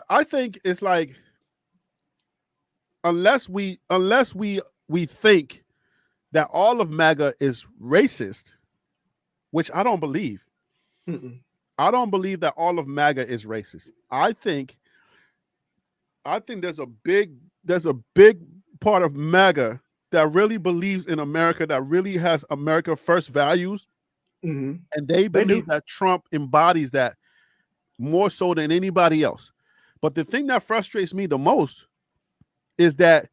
I think it's like unless we think that all of MAGA is racist, which I don't believe. Mm-mm. I don't believe that all of MAGA is racist. I think there's a big part of MAGA that really believes in America, that really has America first values, Mm-hmm. and they believe that Trump embodies that more so than anybody else. But the thing that frustrates me the most is that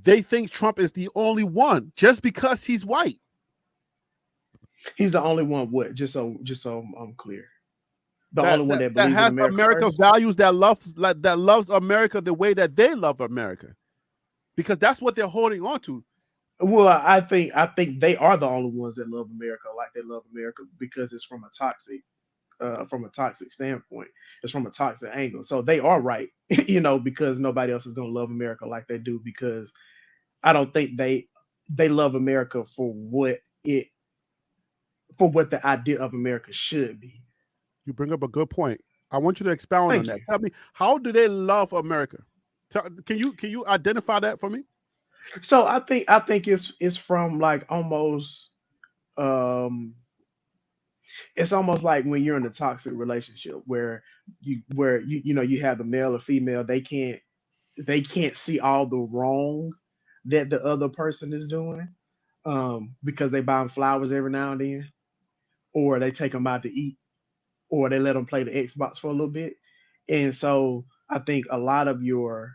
they think Trump is the only one just because he's white. He's the only one. What? Just so I'm clear. The That, only one that that believes in has America America's first. values, that loves America the way that they love America, because that's what they're holding on to. Well, I think they are the only ones that love America like they love America because it's from a toxic standpoint. It's from a toxic angle. So they are right, because nobody else is gonna love America like they do. Because I don't think they love America for what the idea of America should be. You bring up a good point. I want you to expound on Thank that. you. Tell me, how do they love America? Can you identify that for me? So I think it's from like um almost like when you're in a toxic relationship where you have the male or female, they can't see all the wrong that the other person is doing, because they buy them flowers every now and then, or they take them out to eat, or they let them play the Xbox for a little bit. And so I think a lot of your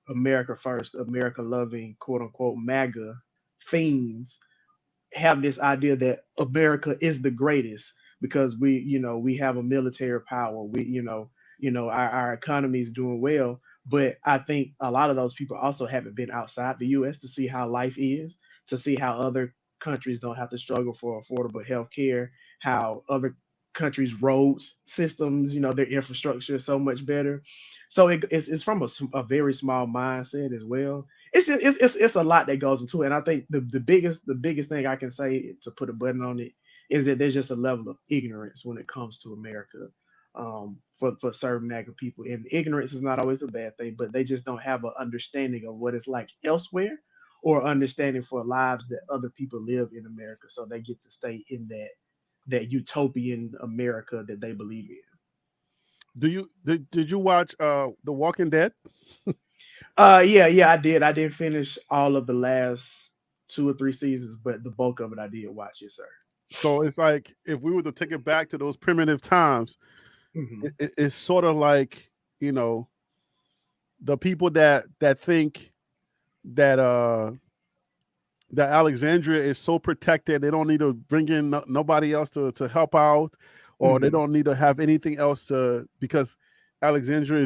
America first, America loving, quote unquote, MAGA fiends have this idea that America is the greatest because we have a military power. Our economy is doing well. But I think a lot of those people also haven't been outside the US to see how life is, to see how other countries don't have to struggle for affordable health care, how other countries' roads systems, their infrastructure is so much better. So it's from a very small mindset as well. It's a lot that goes into it. And I think the biggest thing I can say to put a button on it is that there's just a level of ignorance when it comes to America, for certain MAGA people. And ignorance is not always a bad thing, but they just don't have an understanding of what it's like elsewhere, or understanding for lives that other people live in America. So they get to stay in that utopian America that they believe in. Did you watch The Walking Dead? Yeah, I did. I didn't finish all of the last 2 or 3 seasons, but the bulk of it I did watch. Yes, sir. So it's like if we were to take it back to those primitive times, Hmm. it's sort of like, the people that think that that Alexandria is so protected, they don't need to bring in nobody else to help out, or they Hmm. don't need to have anything else because Alexandria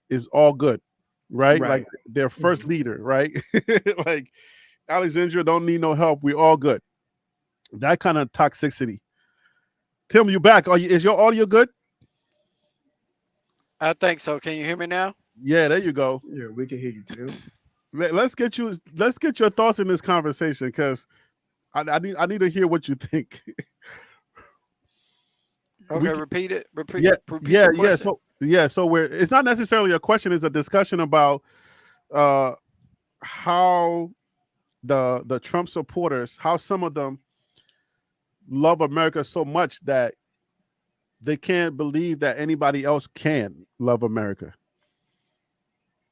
is all good, right? Like Right. their first Hmm. leader, right? Like Alexandria don't need no help. We all good. That kind of toxicity. Tim, you back? Is your audio good? I think so. Can you hear me now? Yeah, there you go. Yeah, we can hear you too. Let's get your thoughts in this conversation, because I need to hear what you think. Okay, we repeat it. Yeah, Repeat the yeah. question. So it's not necessarily a question; it's a discussion about uh, how the Trump supporters, how some of them love America so much that they can't believe that anybody else can love America.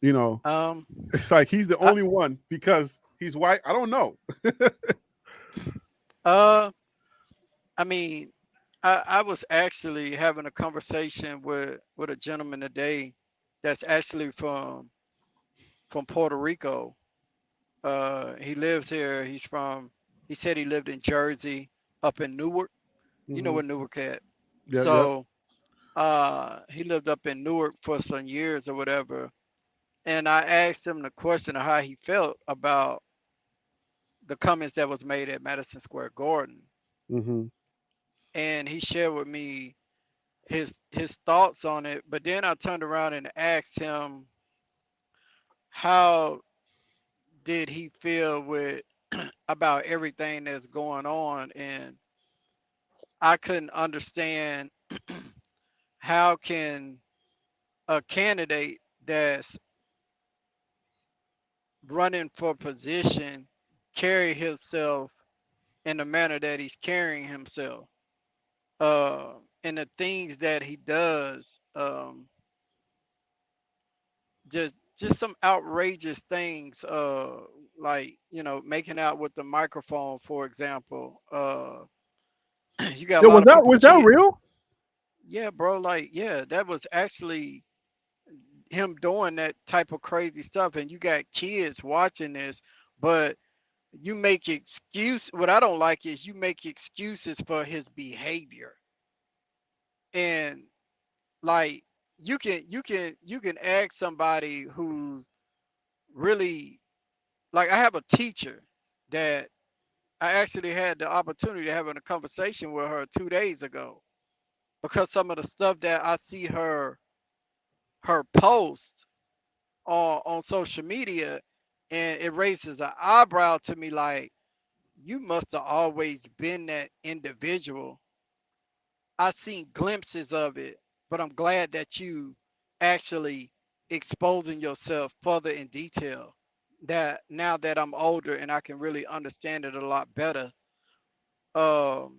It's like he's the I, only one because he's white. I don't know. uh, I mean, I was actually having a conversation with a gentleman today that's actually from Puerto Rico. He lives here. He said he lived in Jersey, up in Newark. You know Mhm. where Newark at. Yeah, yeah. So He lived up in Newark for some years or whatever. And I asked him the question of how he felt about the comments that was made at Madison Square Garden. Mm-hmm. And he shared with me his thoughts on it. But then I turned around and asked him how did he feel with about everything that's going on, and I couldn't understand how can a candidate that's running for position carry himself in the manner that he's carrying himself, and the things that he does, just some outrageous things, like making out with the microphone, for example. You got a Yeah, lot of people was that kid. real? Yeah, bro. Like, yeah, that was actually him doing that type of crazy stuff, and you got kids watching this, but you make excuse. What I don't like is you make excuses for his behavior, and like you can ask somebody who's really like I have a teacher that I actually had the opportunity to have a conversation with her 2 days ago because some of the stuff that I see her post on social media, and it raises an eyebrow to me like you must have always been that individual. I've seen glimpses of it, but I'm glad that you actually exposing yourself further in detail. That now that I'm older and I can really understand it a lot better. Um,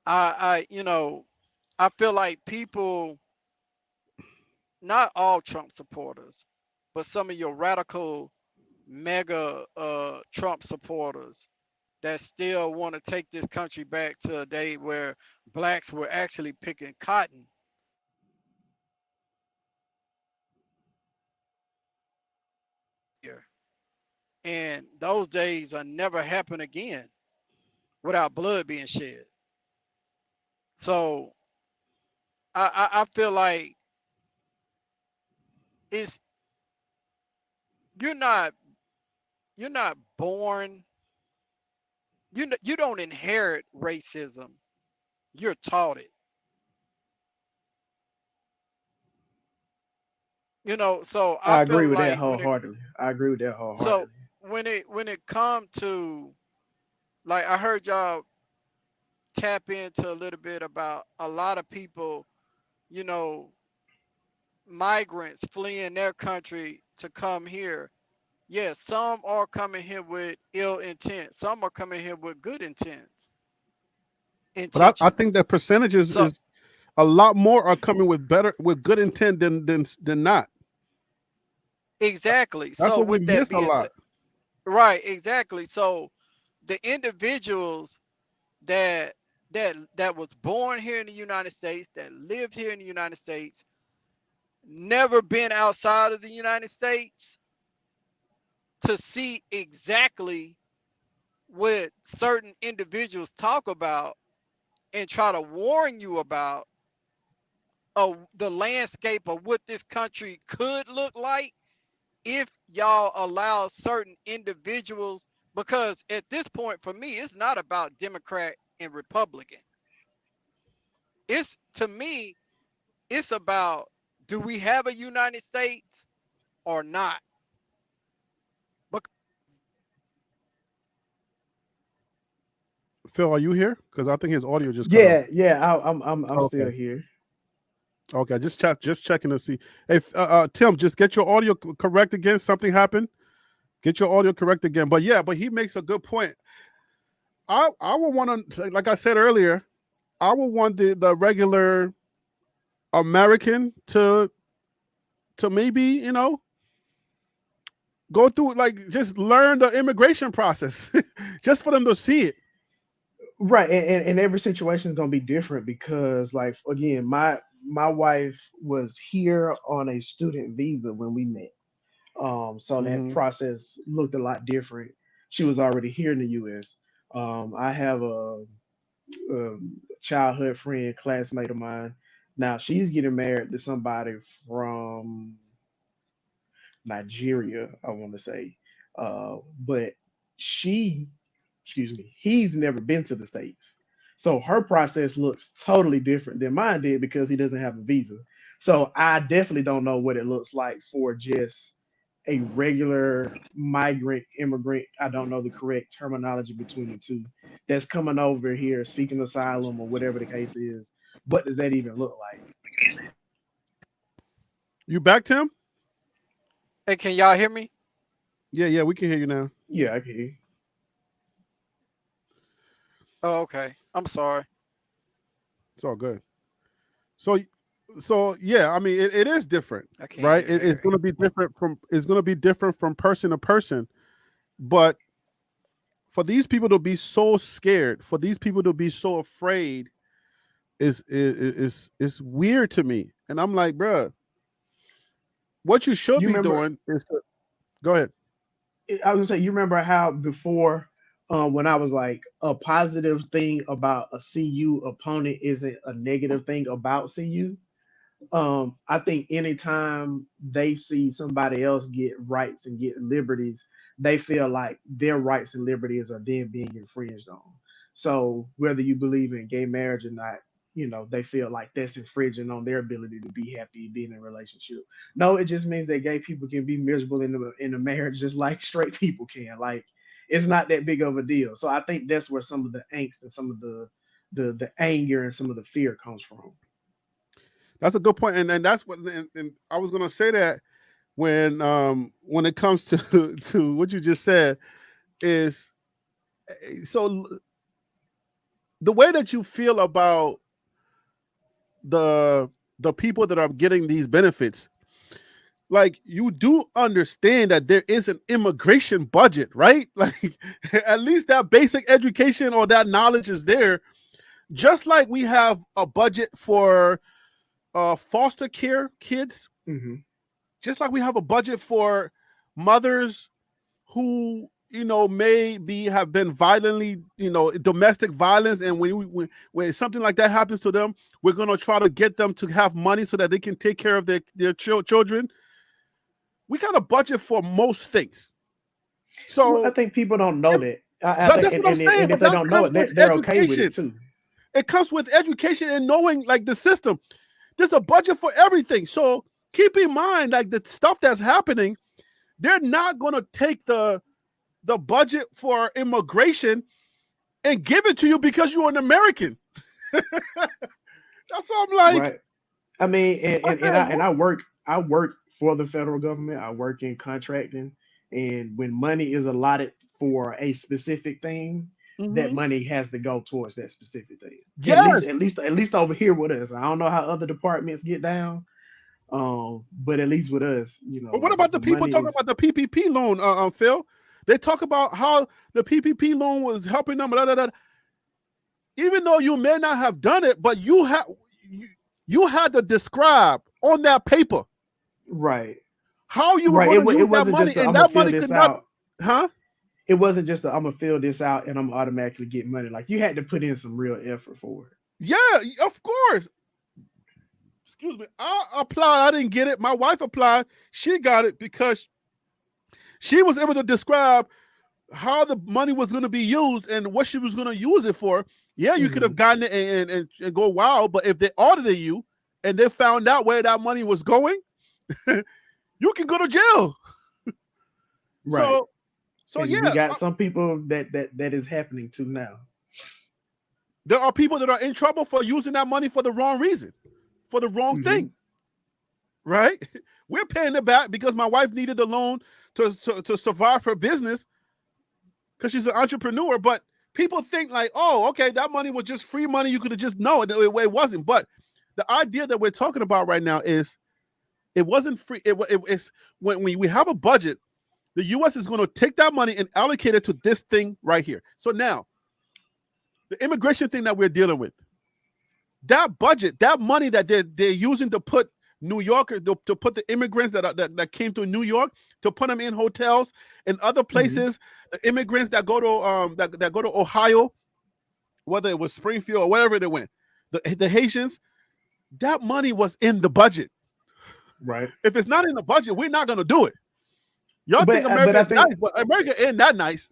I feel like people, not all Trump supporters, but some of your radical mega Trump supporters that still want to take this country back to a day where blacks were actually picking cotton. Here. And those days are never happen again without blood being shed. So I feel like it's you're not you're not born you don't inherit racism. You're taught it. So I I feel agree with that like wholeheartedly. I agree with that so wholeheartedly. when it come to, like, I heard y'all tap into a little bit about a lot of people, you know, migrants fleeing their country to come here. Yes, some are coming here with ill intent. Some are coming here with good But I intentions. think that percentages So is a lot more are coming with good intent than not. exactly. That's So what we with that miss a being lot. said, right, exactly. So the individuals that that was born here in the United States, that lived here in the United States, never been outside of the United States to see exactly what certain individuals talk about and try to warn you about the landscape of what this country could look like if y'all allow certain individuals, because at this point for me it's not about Democrat and Republican. It's, to me, it's about, do we have a United States or not? Phil, are you here? Because I think his audio just cut off. Yeah. I'm Okay. still here. Okay. Just checking to see. Hey, Tim, just get your audio correct again. Something happened. Get your audio correct again. But yeah, but he makes a good point. I would want to, like I said earlier, I would want the regular American to maybe go through, like, just learn the immigration process, just for them to see it. Right, and every situation is gonna be different because, like, again, my wife was here on a student visa when we met. So that Hmm. process looked a lot different. She was already here in the U.S. I have a childhood friend, classmate of mine. Now she's getting married to somebody from Nigeria, I want to say. But she, excuse me, he's never been to the States. So her process looks totally different than mine did because he doesn't have a visa. So I definitely don't know what it looks like for just a regular migrant immigrant. I don't know the correct terminology between the two that's coming over here seeking asylum or whatever the case is. What does that even look like? You back, Tim? Hey, can y'all hear me? Yeah, we can hear you now. Yeah, I can hear you. Oh, okay. I'm sorry. It's all good. So yeah, I mean, it is different, I can't right? hear It's going to be different from person to person. But for these people to be so scared, for these people to be so afraid, is weird to me. And I'm like, bruh, what you should be doing is to go ahead. I was gonna say, you remember how before, when I was like, a positive thing about a CU opponent isn't a negative thing about CU. I think anytime they see somebody else get rights and get liberties, they feel like their rights and liberties are then being infringed on. So whether you believe in gay marriage or not, they feel like that's infringing on their ability to be happy being in a relationship. No, it just means that gay people can be miserable in a marriage just like straight people can. Like, it's not that big of a deal. So I think that's where some of the angst and some of the anger and some of the fear comes from. That's a good point, and that's what. And I was gonna say that when it comes to to what you just said is, so the way that you feel about the people that are getting these benefits, like, you do understand that there is an immigration budget, right? Like, at least that basic education or that knowledge is there. Just like we have a budget for foster care kids, just like we have a budget for mothers who may have been violently, domestic violence, and when something like that happens to them, we're going to try to get them to have money so that they can take care of their children. We got a budget for most things. So I think people don't know that. That's what I'm saying. And if they don't know it, they're okay with it too. It comes with education and knowing, like, the system. There's a budget for everything. So keep in mind, like, the stuff that's happening, they're not going to take the budget for immigration and give it to you because you're an American. That's what I'm like. Right. I mean, and I work for the federal government. I work in contracting, and when money is allotted for a specific thing, that money has to go towards that specific thing. Yes. At least over here with us. I don't know how other departments get down, but at least with us, But what about the people talking about the PPP loan, Phil? They talk about how the PPP loan was helping them. Blah, blah, blah. Even though you may not have done it, but you had to describe on that paper, right, how you were going to use that money, and that money could not, huh? It wasn't just I'm gonna fill this out and I'm automatically get money. Like, you had to put in some real effort for it. Yeah, of course. Excuse me. I applied. I didn't get it. My wife applied. She got it because she was able to describe how the money was going to be used and what she was going to use it for. Yeah, you could have gotten it and go wild, but if they audited you and they found out where that money was going, you can go to jail. Right. So and yeah, we got some people that is happening to now. There are people that are in trouble for using that money for the wrong reason, for the wrong thing. Right? We're paying it back because my wife needed a loan to survive her business because she's an entrepreneur. But people think like, oh, okay, that money was just free money. You could have just known it wasn't. But the idea that we're talking about right now is it wasn't free. It's when we have a budget, the U.S. is going to take that money and allocate it to this thing right here. So now, the immigration thing that we're dealing with, that budget, that money that they're using to put New Yorkers, to put the immigrants that came to New York, to put them in hotels and other places, the immigrants that go to that go to Ohio, whether it was Springfield or wherever they went, the Haitians, that money was in the budget. Right. If it's not in the budget, we're not going to do it. Y'all think America is nice, but America ain't that nice.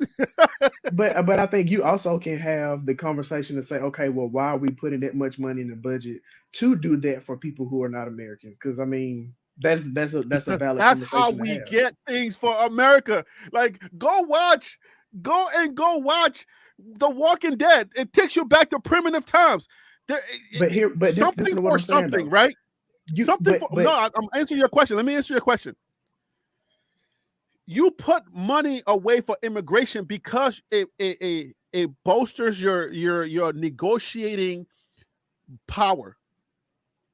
but I think you also can have the conversation to say, okay, well, why are we putting that much money in the budget to do that for people who are not Americans? Because I mean, that's a valid That's how conversation to we have. get things for America. Like, go watch The Walking Dead. It takes you back to primitive times. Something for something, right? I'm answering your question. Let me answer your question. You put money away for immigration because it bolsters your negotiating power,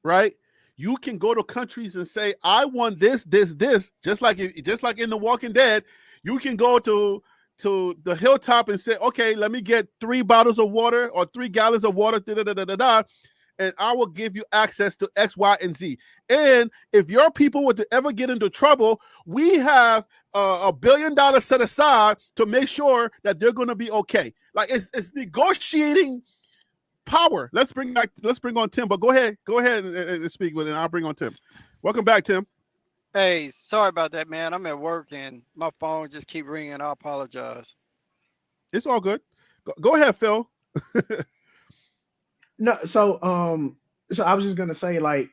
right? You can go to countries and say, I want this, just like in The Walking Dead. You can go to the hilltop and say, okay, let me get 3 bottles of water or 3 gallons of water, and I will give you access to X, Y, and Z. And if your people were to ever get into trouble, we have $1 billion set aside to make sure that they're going to be okay. Like, it's negotiating power. Let's bring on Tim. But go ahead and speak with it, and I'll bring on Tim. Welcome back, Tim. Hey, sorry about that, man. I'm at work and my phone just keep ringing. I apologize. It's all good. Go ahead, Phil. No, so I was just gonna say, like,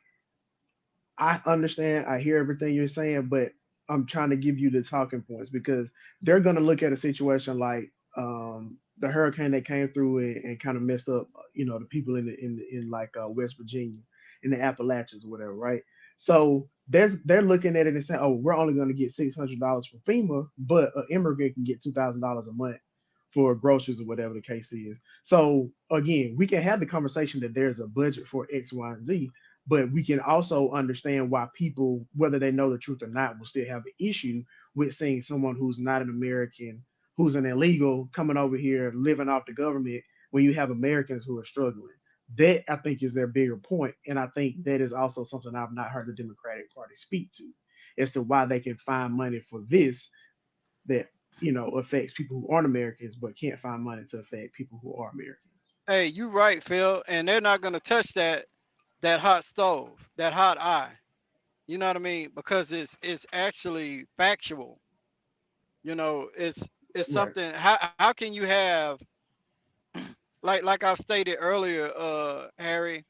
I understand, I hear everything you're saying, but I'm trying to give you the talking points because they're gonna look at a situation like the hurricane that came through and kind of messed up, the people in like West Virginia, in the Appalachians or whatever, right? So they're looking at it and saying, oh, we're only gonna get $600 from FEMA, but an immigrant can get $2,000 a month for groceries or whatever the case is. So again, we can have the conversation that there's a budget for X, Y, and Z, but we can also understand why people, whether they know the truth or not, will still have an issue with seeing someone who's not an American, who's an illegal, coming over here living off the government when you have Americans who are struggling. That, I think, is their bigger point. And I think that is also something I've not heard the Democratic Party speak to as to why they can find money for this that affects people who aren't Americans, but can't find money to affect people who are Americans. Hey, you right, Phil. And they're not gonna touch that hot stove, that hot eye. You know what I mean? Because it's actually factual. It's something. How can you have, like I've stated earlier, Harry?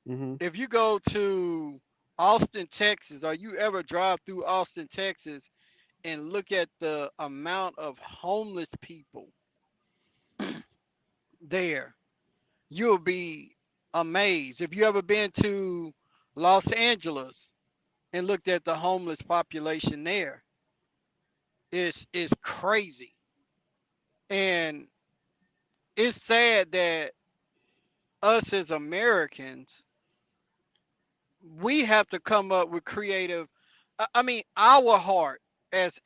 Mm-hmm. If you go to Austin, Texas, or you ever drive through Austin, Texas, and look at the amount of homeless people there, you'll be amazed. If you ever been to Los Angeles and looked at the homeless population there, it's crazy. And it's sad that us as Americans, we have to come up with creative, I mean, our heart as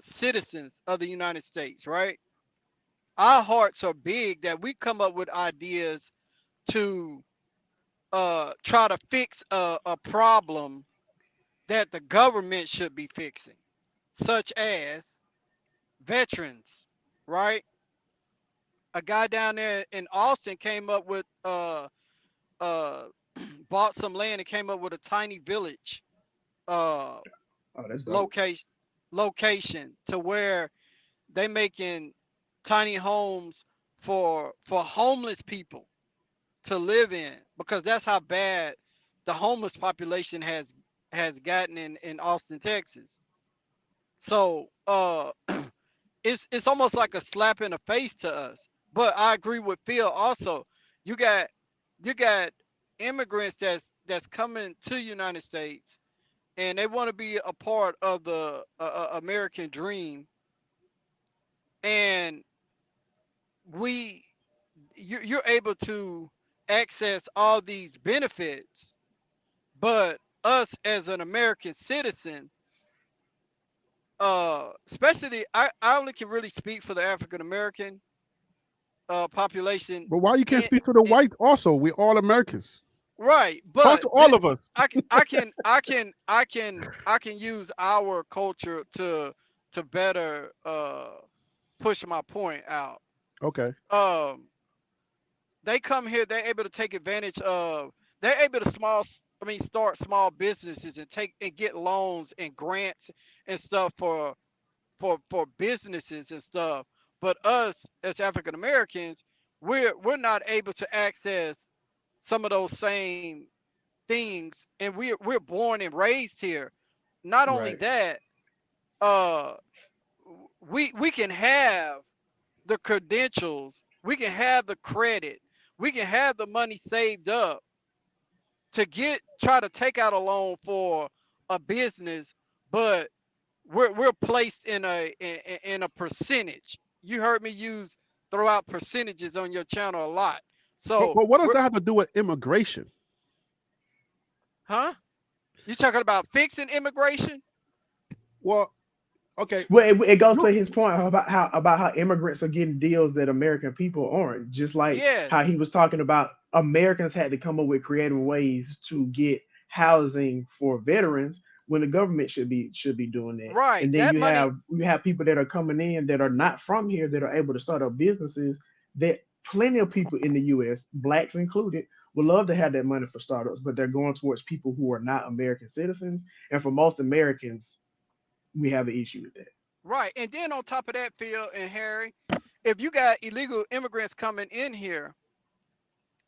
citizens of the United States, right? Our hearts are big that we come up with ideas to try to fix a problem that the government should be fixing, such as veterans, right? A guy down there in Austin came up with bought some land and came up with a tiny village that's dope. location to where they making tiny homes for homeless people to live in, because that's how bad the homeless population has gotten in Austin, Texas. So it's almost like a slap in the face to us. But I agree with Phil also. You got immigrants that's coming to the United States and they want to be a part of the American dream, and you're able to access all these benefits, but us as an American citizen, especially I only can really speak for the African American population. But why you can't speak to the white also? We're all Americans. Right, Talk but to all of us. I can use our culture to better push my point out. Okay. they come here, they're able to take advantage of, they're able to start small businesses and get loans and grants and stuff for businesses and stuff. But us as African Americans, we're not able to access some of those same things, and we're born and raised here. Not only Right. that, uh, we can have the credentials, we can have the credit, we can have the money saved up to try to take out a loan for a business, but we're placed in a percentage. You heard me throw out percentages on your channel a lot. So But what does that have to do with immigration? Huh? You talking about fixing immigration? Well, okay. Well, it goes to his point about how immigrants are getting deals that American people aren't. Just like Yes. how he was talking about Americans had to come up with creative ways to get housing for veterans when the government should be doing that. Right. And then That you money. have people that are coming in that are not from here that are able to start up businesses that plenty of people in the US, blacks included, would love to have that money for startups, but they're going towards people who are not American citizens. And for most Americans, we have an issue with that. Right. And then on top of that, Phil and Harry, if you got illegal immigrants coming in here,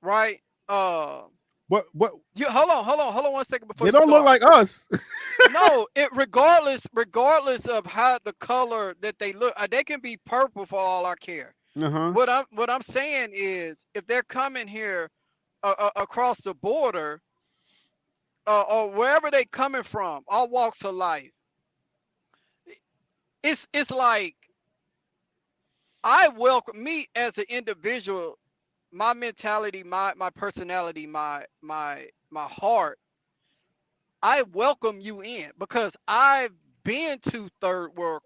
right? What? You hold on 1 second before They you don't look start. like us. No, regardless of how the color that they look, they can be purple for all I care. Uh-huh. What I'm saying is, if they're coming here across the border, or wherever they coming from, all walks of life, it's like, I welcome me as an individual, my mentality, my personality, my heart. I welcome you in because I've been to third world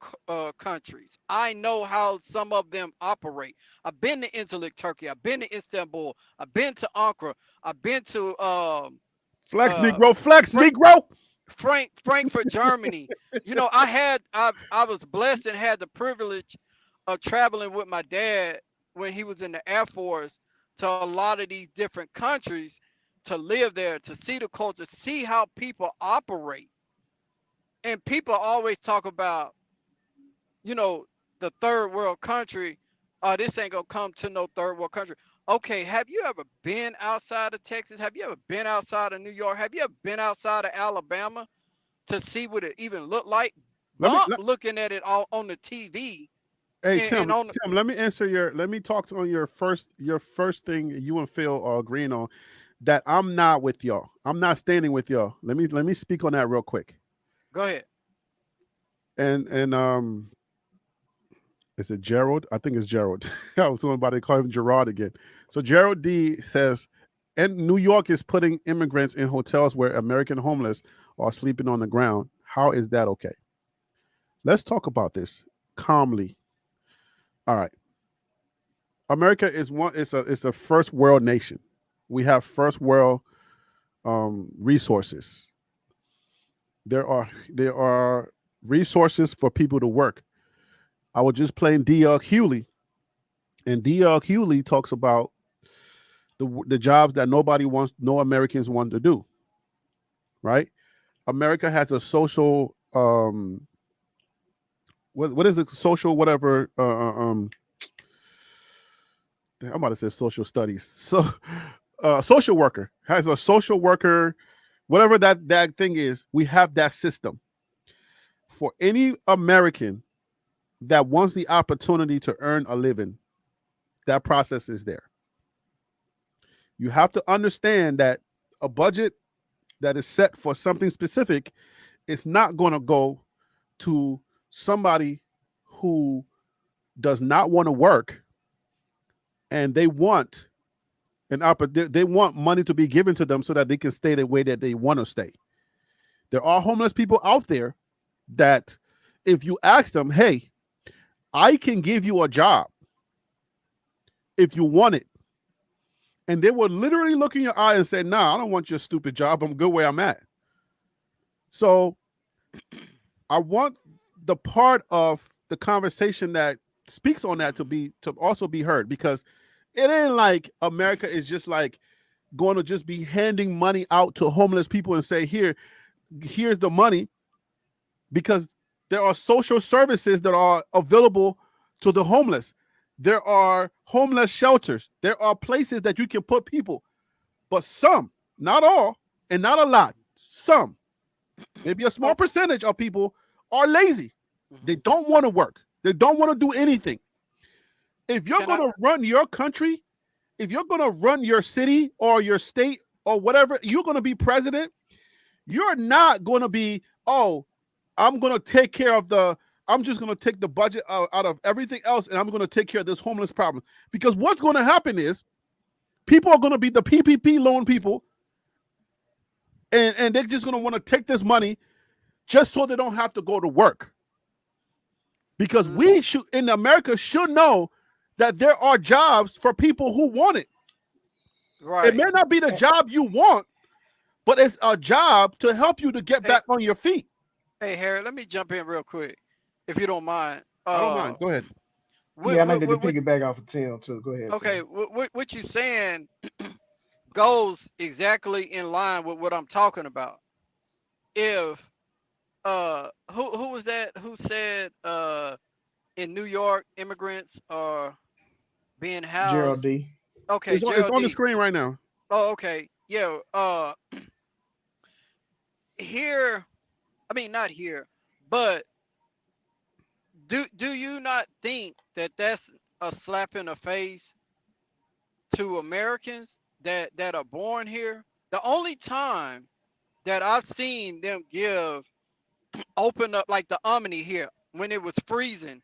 countries. I know how some of them operate. I've been to Incirlik, Turkey. I've been to Istanbul. I've been to Ankara. I've been to Flex Negro. Frankfurt, Germany. You know, I was blessed and had the privilege of traveling with my dad when he was in the Air Force to a lot of these different countries, to live there, to see the culture, see how people operate. And people always talk about, the third world country. This ain't gonna come to no third world country. Okay, have you ever been outside of Texas? Have you ever been outside of New York? Have you ever been outside of Alabama to see what it even looked like? Looking at it all on the TV. Hey, Tim, let me talk on your first thing you and Phil are agreeing on, that I'm not with y'all. I'm not standing with y'all. Let me speak on that real quick. Go ahead. And is it Gerald? I think it's Gerald. I was about to call him Gerard again. So Gerald D says, and New York is putting immigrants in hotels where American homeless are sleeping on the ground. How is that okay? Let's talk about this calmly. All right. America is it's a first world nation. We have first world resources. There are resources for people to work. I was just playing D.L. Hewley, and D.L. Hewley talks about the jobs that no Americans want to do. Right? America has a social what is it? Social whatever. I'm about to say social studies. So, social worker has a social worker, whatever that thing is. We have that system for any American that wants the opportunity to earn a living. That process is there. You have to understand that a budget that is set for something specific is not going to go to somebody who does not want to work, and they want they want money to be given to them so that they can stay the way that they want to stay. There are homeless people out there that if you ask them, hey, I can give you a job if you want it, and they will literally look in your eye and say, nah, I don't want your stupid job. I'm good where I'm at. So I want the part of the conversation that speaks on that to also be heard, because it ain't like America is just like going to just be handing money out to homeless people and say, here's the money, because there are social services that are available to the homeless. There are homeless shelters. There are places that you can put people, but some, not all, and not a lot, some, maybe a small percentage of people are lazy. They don't want to work. They don't want to do anything. If you're going to run your country, if you're going to run your city or your state or whatever, you're going to be president, you're not going to be, oh, I'm going to take care of I'm just going to take the budget out of everything else and I'm going to take care of this homeless problem. Because what's going to happen is people are going to be the PPP loan people, and they're just going to want to take this money just so they don't have to go to work. Because we should, in America, should know that there are jobs for people who want it. Right. It may not be the job you want, but it's a job to help you to get back on your feet. Hey, Harry, let me jump in real quick, if you don't mind. I don't mind. Go ahead. I like to piggyback off of Tim too. Go ahead. Okay, what you're saying goes exactly in line with what I'm talking about. If who was that who said in New York immigrants are being housed? Gerald D. Okay, it's on the screen right now. Oh, okay. Yeah. Here, I mean not here, but do you not think that that's a slap in the face to Americans that are born here? The only time that I've seen them open up like the Omni here when it was freezing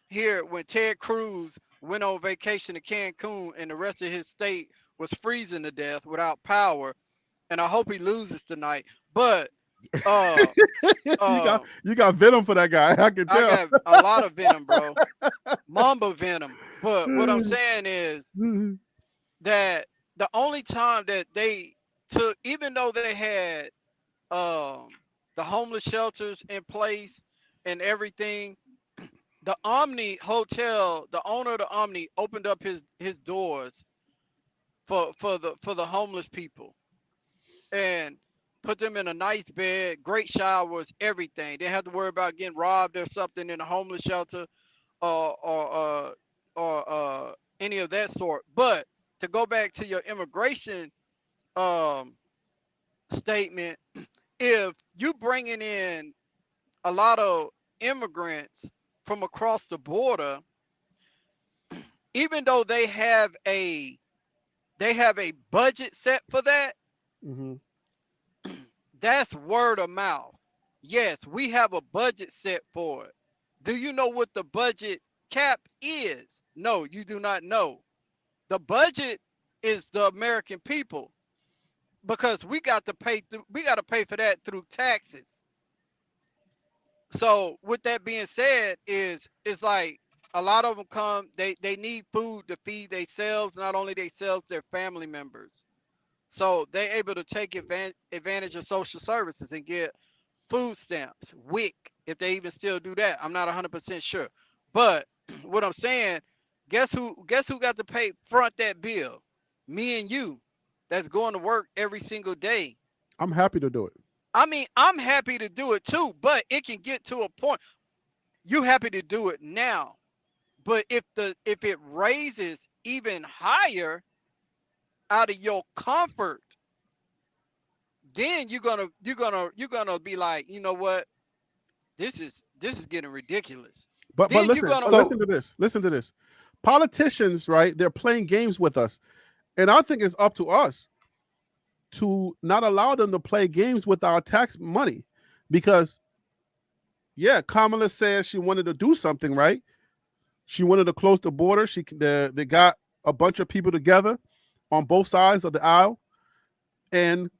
here, when Ted Cruz went on vacation to Cancun and the rest of his state was freezing to death without power, and I hope he loses tonight. But you got venom for that guy. I can tell. I got a lot of venom, bro. Mamba venom. But what I'm saying is that the only time that they took, even though they had the homeless shelters in place and everything, the Omni Hotel, the owner of the Omni opened up his doors for the homeless people and put them in a nice bed, great showers, everything. They didn't have to worry about getting robbed or something in a homeless shelter or any of that sort. But to go back to your immigration statement, if you bringing in a lot of immigrants from across the border, even though they have a budget set for that, that's word of mouth. Yes, we have a budget set for it. Do you know what the budget cap is? No, you do not know. The budget is the American people, because we got to pay for that through taxes. So with that being said, it's like a lot of them come, they need food to feed themselves, not only themselves, their family members. So they're able to take advantage of social services and get food stamps, WIC, if they even still do that. I'm not 100% sure. But what I'm saying, guess who got to front that bill? Me and you, that's going to work every single day. I'm happy to do it. I mean, I'm happy to do it too, but it can get to a point. You happy to do it now, but if it raises even higher out of your comfort, then you're gonna be like, you know what, this is getting ridiculous. But listen to this. Politicians, right? They're playing games with us, and I think it's up to us to not allow them to play games with our tax money, because Kamala says she wanted to do something, right? She wanted to close the border. They got a bunch of people together on both sides of the aisle, and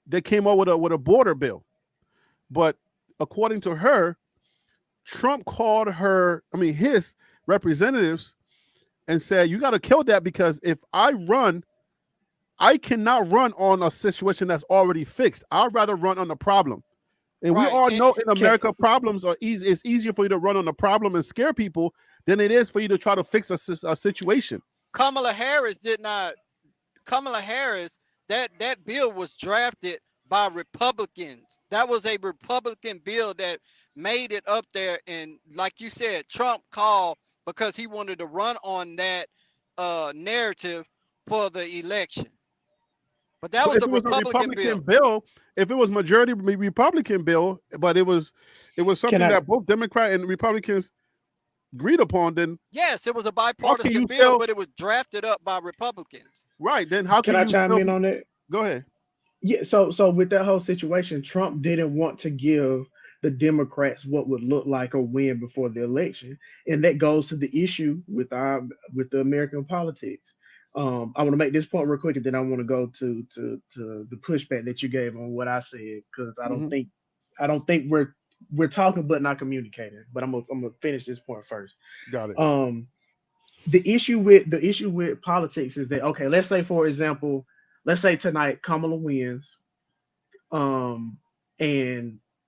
they came up with a border bill. But according to her, Trump called his representatives and said, you got to kill that, because if I run, I cannot run on a situation that's already fixed. I'd rather run on the problem. And we all know in America, problems are easy. It's easier for you to run on the problem and scare people than it is for you to try to fix a situation. Kamala Harris did not. Kamala Harris, that bill was drafted by Republicans. That was a Republican bill that made it up there. And like you said, Trump called because he wanted to run on that narrative for the election. But that So was if a it was a Republican Republican bill. bill, if it was majority Republican bill, but it was something that both Democrat and Republicans agreed upon, then Yes, it was a how can bipartisan you bill, still but it was drafted up by Republicans. right? Then how Can can I you chime still in be? on that? Go ahead. Yeah, so with that whole situation, Trump didn't want to give the Democrats what would look like a win before the election, and that goes to the issue with the American politics. I want to make this point real quick, and then I want to go to the pushback that you gave on what I said because I don't think we're talking but not communicating. But I'm gonna finish this point first. Got it. The issue with politics is that, okay, let's say for example, let's say tonight Kamala wins, and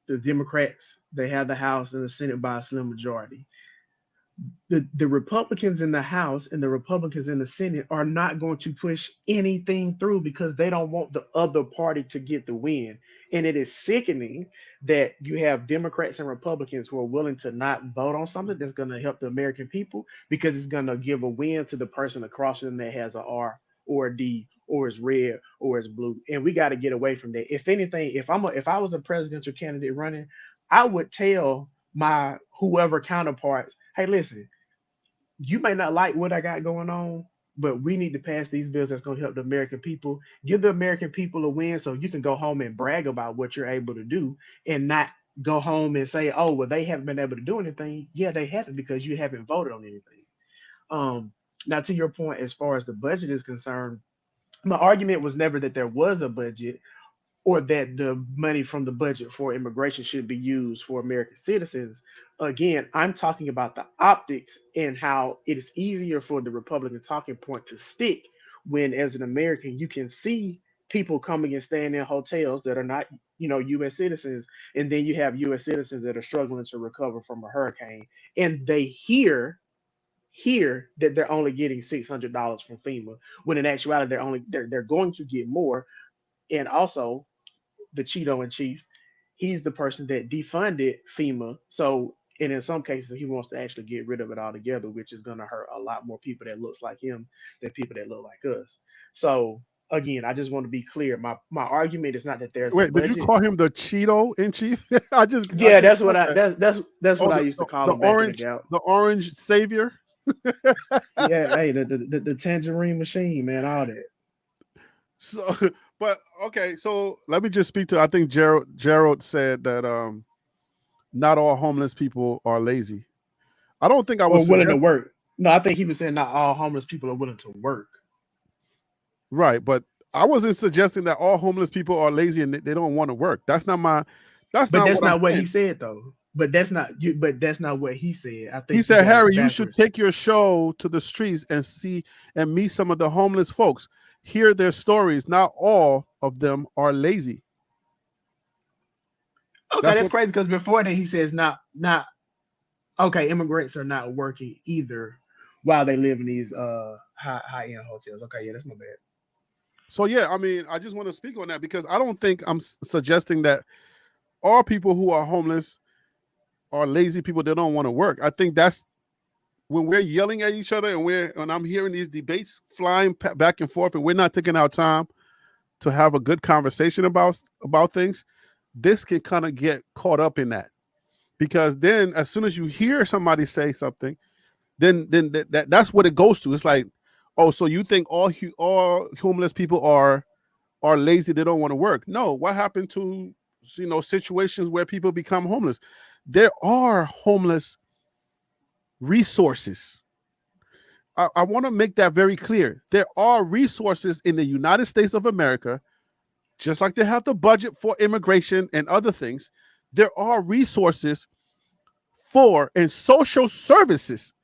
the Democrats, they have the House and the Senate by a slim majority. The Republicans in the House and the Republicans in the Senate are not going to push anything through because they don't want the other party to get the win. And it is sickening that you have Democrats and Republicans who are willing to not vote on something that's going to help the American people because it's going to give a win to the person across them that has an R or a D or is red or is blue. And we got to get away from that. If anything, if I was a presidential candidate running, I would tell my whoever counterparts, hey, listen, you may not like what I got going on, but we need to pass these bills that's going to help the American people. Give the American people a win so you can go home and brag about what you're able to do and not go home and say, oh, well, they haven't been able to do anything. Yeah, they haven't because you haven't voted on anything. Now, to your point, as far as the budget is concerned, my argument was never that there was a budget or that the money from the budget for immigration should be used for American citizens. Again, I'm talking about the optics and how it is easier for the Republican talking point to stick when, as an American, you can see people coming and staying in hotels that are not, U.S. citizens, and then you have U.S. citizens that are struggling to recover from a hurricane, and they hear that they're only getting $600 from FEMA, when in actuality they're going to get more. And also, the Cheeto in chief, he's the person that defunded FEMA. So, and in some cases, he wants to actually get rid of it altogether, which is going to hurt a lot more people that looks like him than people that look like us. So, again, I just want to be clear. My argument is not that there's a Wait, did budget. you call him the Cheeto in chief? That's what I used to call him back in the gap. The orange savior. Yeah, hey, the tangerine machine, man, all that. So, but okay, so let me just speak to. I think Gerald said that not all homeless people are lazy. I don't think I was willing to work. No, I think he was saying not all homeless people are willing to work. Right, but I wasn't suggesting that all homeless people are lazy and they don't want to work. That's not my. That's not what he said though. But that's not what he said. I think he said, Harry, you should take your show to the streets and see and meet some of the homeless folks. Hear their stories. Not all of them are lazy. Okay, that's crazy because before that he says not okay, immigrants are not working either while they live in these high end hotels. Okay, yeah, that's my bad. So yeah, I mean, I just want to speak on that because I don't think I'm suggesting that all people who are homeless are lazy people that don't want to work. I think that's when we're yelling at each other and I'm hearing these debates flying back and forth and we're not taking our time to have a good conversation about things, this can kind of get caught up in that. Because then as soon as you hear somebody say something, then that's what it goes to. It's like, oh, so you think all homeless people are lazy, they don't want to work. No, what happened to situations where people become homeless? There are homeless resources. I want to make that very clear. There are resources in the United States of America, just like they have the budget for immigration and other things. There are resources for and social services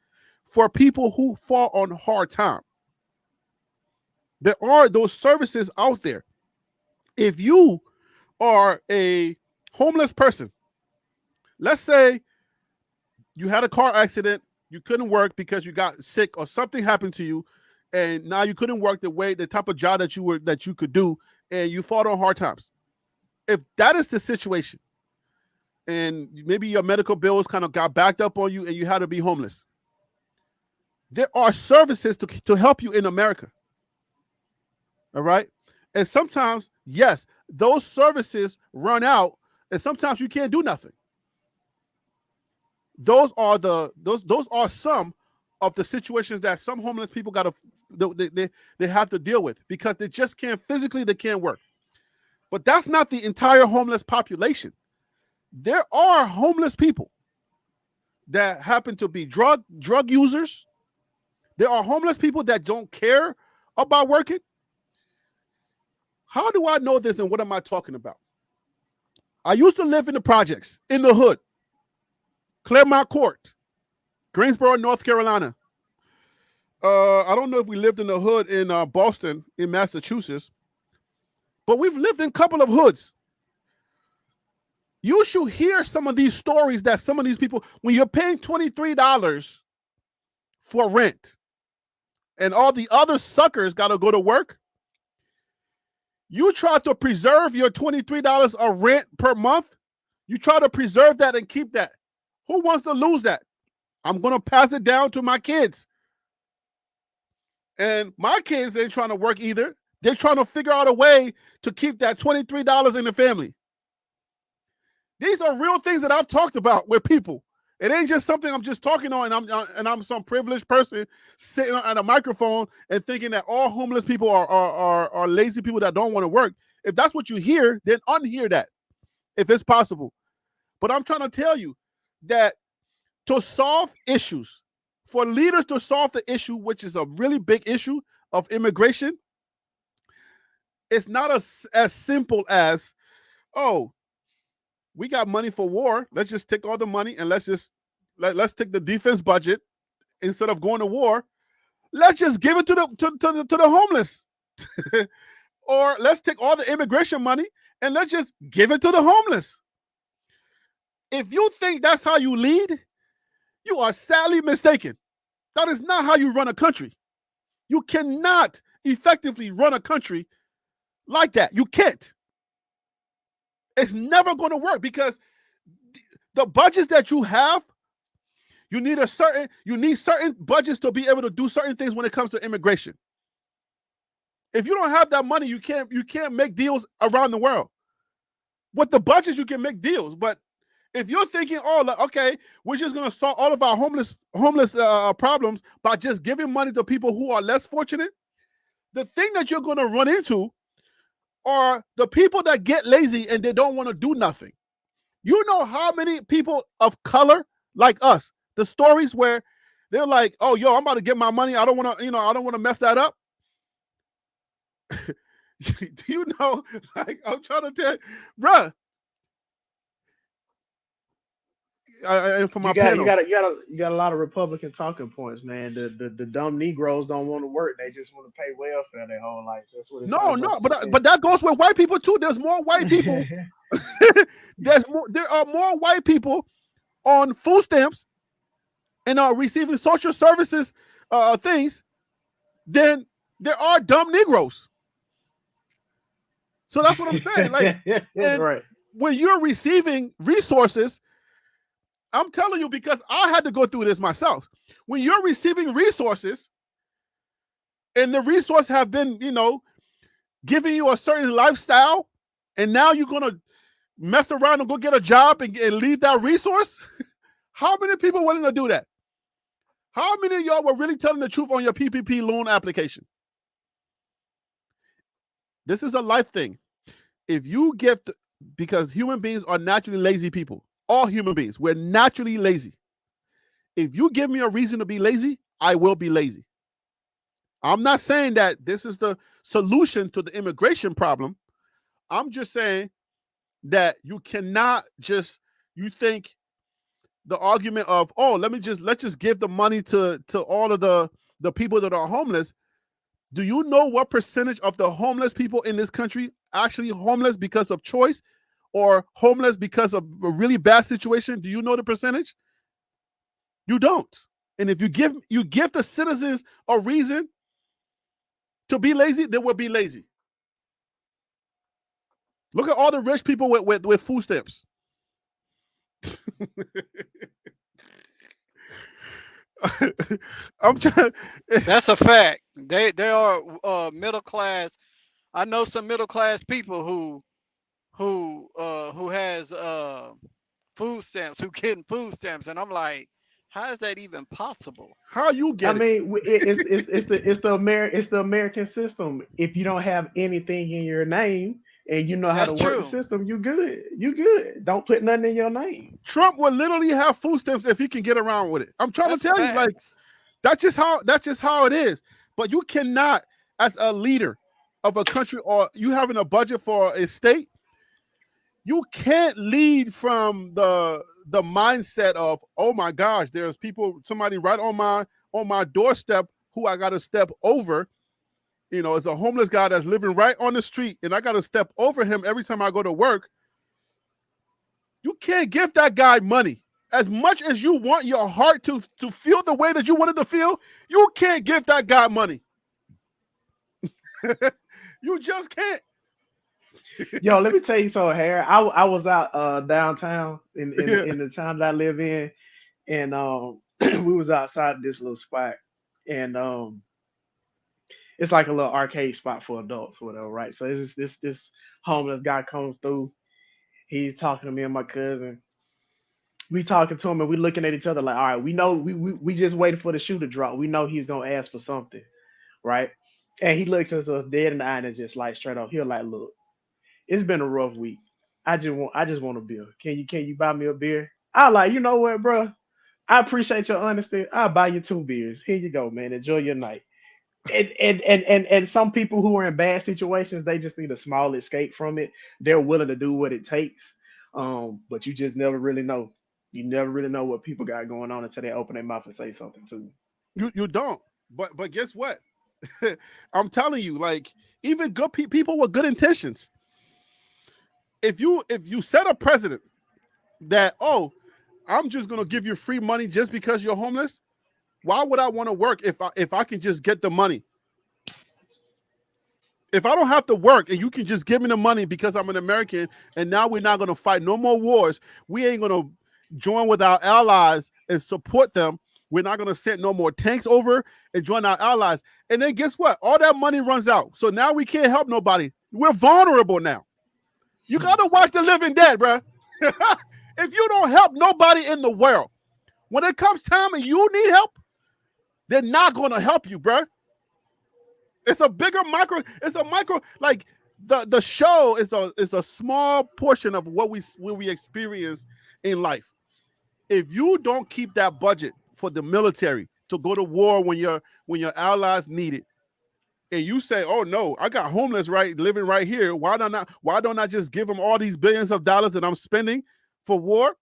for people who fall on hard time. There are those services out there. If you are a homeless person, let's say you had a car accident, you couldn't work because you got sick or something happened to you, and now you couldn't work the type of job that you could do, and you fought on hard times. If that is the situation, and maybe your medical bills kind of got backed up on you and you had to be homeless, there are services to help you in America. All right. And sometimes, yes, those services run out, and sometimes you can't do nothing. Those are some of the situations that some homeless people they have to deal with, because they just can't physically, they can't work. But that's not the entire homeless population. There are homeless people that happen to be drug users. There are homeless people that don't care about working. How do I know this, and what am I talking about? I used to live in the projects, in the hood, Claremont Court, Greensboro, North Carolina. I don't know if we lived in the hood in Boston, in Massachusetts, but we've lived in a couple of hoods. You should hear some of these stories that some of these people, when you're paying $23 for rent and all the other suckers got to go to work, you try to preserve your $23 of rent per month. You try to preserve that and keep that. Who wants to lose that? I'm going to pass it down to my kids. And my kids ain't trying to work either. They're trying to figure out a way to keep that $23 in the family. These are real things that I've talked about with people. It ain't just something I'm just talking on, and I'm some privileged person sitting on a microphone and thinking that all homeless people are lazy people that don't want to work. If that's what you hear, then unhear that, if it's possible. But I'm trying to tell you that to solve issues, for leaders to solve the issue, which is a really big issue of immigration, it's not as simple as, oh, we got money for war. Let's just take all the money and let's take the defense budget instead of going to war. Let's just give it to the homeless, or let's take all the immigration money and let's just give it to the homeless. If you think that's how you lead, you are sadly mistaken. That is not how you run a country. You cannot effectively run a country like that. You can't. It's never going to work, because the budgets that you have, you need certain budgets to be able to do certain things when it comes to immigration. If you don't have that money, you can't make deals around the world. With the budgets, you can make deals, but if you're thinking, oh, okay, we're just going to solve all of our homeless problems by just giving money to people who are less fortunate, the thing that you're going to run into are the people that get lazy and they don't want to do nothing. You know how many people of color like us, the stories where they're like, oh, yo, I'm about to get my money. I don't want to mess that up. You know, like, I'm trying to tell you, bruh. For my panel, you got a lot of Republican talking points, man. The dumb Negroes don't want to work; they just want to pay welfare their whole life. That's what it's but that goes with white people too. There's more white people. There are more white people on food stamps and are receiving social services things than there are dumb Negroes. So that's what I'm saying. Like, and right. When you're receiving resources, I'm telling you, because I had to go through this myself. When you're receiving resources and the resource have been, giving you a certain lifestyle, and now you're going to mess around and go get a job and leave that resource? How many people are willing to do that? How many of y'all were really telling the truth on your PPP loan application? This is a life thing. If you because human beings are naturally lazy people. All human beings, we're naturally lazy. If you give me a reason to be lazy, I will be lazy. I'm not saying that this is the solution to the immigration problem. I'm just saying that you cannot you think the argument of, oh, let's just give the money to all of the people that are homeless. Do you know what percentage of the homeless people in this country actually homeless because of choice or homeless because of a really bad situation? Do you know the percentage? You don't. And if you give the citizens a reason to be lazy, they will be lazy. Look at all the rich people with food stamps. I'm trying. That's a fact. They are middle class. I know some middle class people who has food stamps, who getting food stamps, and I'm like, how is that even possible? How you get I mean, it's the American system. If you don't have anything in your name and you know how to That's work the true. system, you good. You good. Don't put nothing in your name. Trump will literally have food stamps if he can get around with it. I'm trying That's to tell you, like, facts. that's just how it is. But you cannot, as a leader of a country, or you having a budget for a state, you can't lead from the mindset of, oh my gosh, there's somebody right on my doorstep who I got to step over. You know, it's a homeless guy that's living right on the street, and I got to step over him every time I go to work. You can't give that guy money. As much as you want your heart to feel the way that you wanted to feel, you can't give that guy money. You just can't. Yo, let me tell you something, Harry. I was out downtown in the town that I live in, and we was outside this little spot, and it's like a little arcade spot for adults, or whatever, right? So it's this homeless guy comes through. He's talking to me and my cousin. We talking to him and we looking at each other like, all right, we know we just waited for the shoe to drop. We know he's gonna ask for something, right? And he looks at us dead in the eye and is just like straight up. He'll like, look, it's been a rough week. I just want a beer. Can you buy me a beer? I like, you know what, bro? I appreciate your honesty. I'll buy you 2 beers. Here you go, man. Enjoy your night. And some people who are in bad situations, they just need a small escape from it. They're willing to do what it takes. But you just never really know. You never really know what people got going on until they open their mouth and say something to you. You don't. But guess what? I'm telling you, like, even good people with good intentions. If you set a precedent that, oh, I'm just gonna give you free money just because you're homeless, why would I want to work if I can just get the money? If I don't have to work and you can just give me the money because I'm an American, and now we're not gonna fight no more wars, we ain't gonna join with our allies and support them. We're not gonna send no more tanks over and join our allies. And then guess what? All that money runs out. So now we can't help nobody. We're vulnerable now. You gotta watch The Living Dead, bro. If you don't help nobody in the world, when it comes time and you need help, they're not gonna help you, bro. It's a bigger micro. It's a micro. Like the show is a small portion of what we experience in life. If you don't keep that budget for the military to go to war when your allies need it, and you say, "Oh no, I got homeless living right here. Why don't I just give them all these billions of dollars that I'm spending for war?"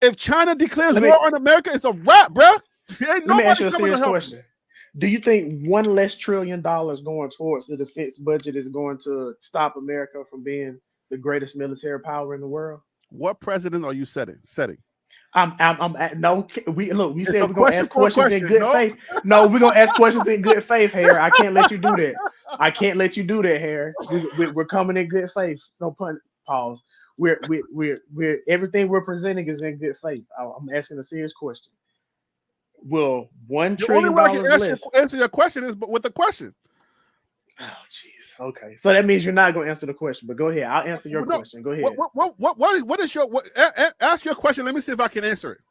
If China declares war on America, it's a wrap, bro. Let me ask you a serious question. Do you think $1 less trillion going towards the defense budget is going to stop America from being the greatest military power in the world? What president are you setting? No. We said we're gonna ask questions in good faith. No, we're gonna ask questions in good faith, Harry. I can't let you do that. I can't let you do that, Harry. We're coming in good faith. No pun. Pause. We're everything we're presenting is in good faith. I'm asking a serious question. Will $1 trillion less answer your question is with a question? Oh, jeez. Okay, so that means you're not going to answer the question. But go ahead. I'll answer your question. Go ahead. What is your ask your question? Let me see if I can answer it.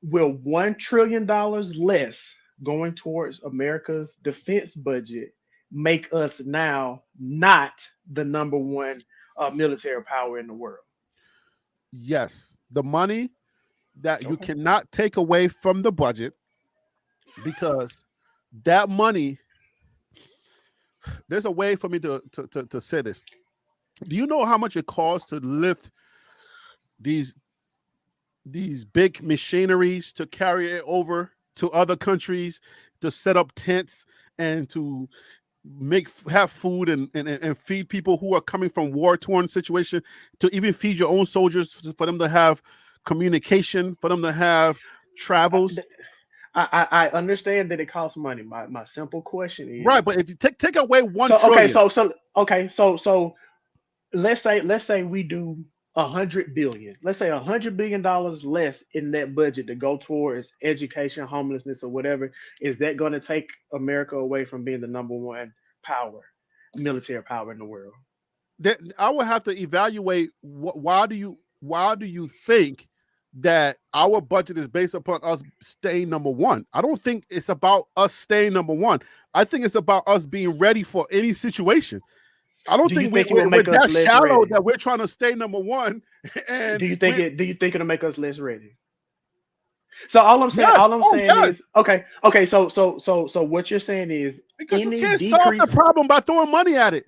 Will $1 trillion less going towards America's defense budget make us now not the number one military power in the world? Yes, the money that you cannot take away from the budget, because that money, there's a way for me to say this. Do you know how much it costs to lift these big machineries, to carry it over to other countries, to set up tents and to have food and feed people who are coming from war-torn situation, to even feed your own soldiers, for them to have communication, for them to have travels? I understand that it costs money. My simple question is Right, but if you take away 1 so okay, trillion, so let's say we do 100 billion. Let's say $100 billion less in that budget to go towards education, homelessness, or whatever. Is that going to take America away from being the number one military power in the world? that I would have to evaluate why do you think that our budget is based upon us staying number one? I don't think it's about us staying number one. I think it's about us being ready for any situation. I don't think it will we're make us that less shallow ready? that we're trying to stay number one. And Do you think it'll make us less ready? So all I'm saying yes. is okay. So what you're saying is Because you any can't solve the decrease. problem by throwing money at it.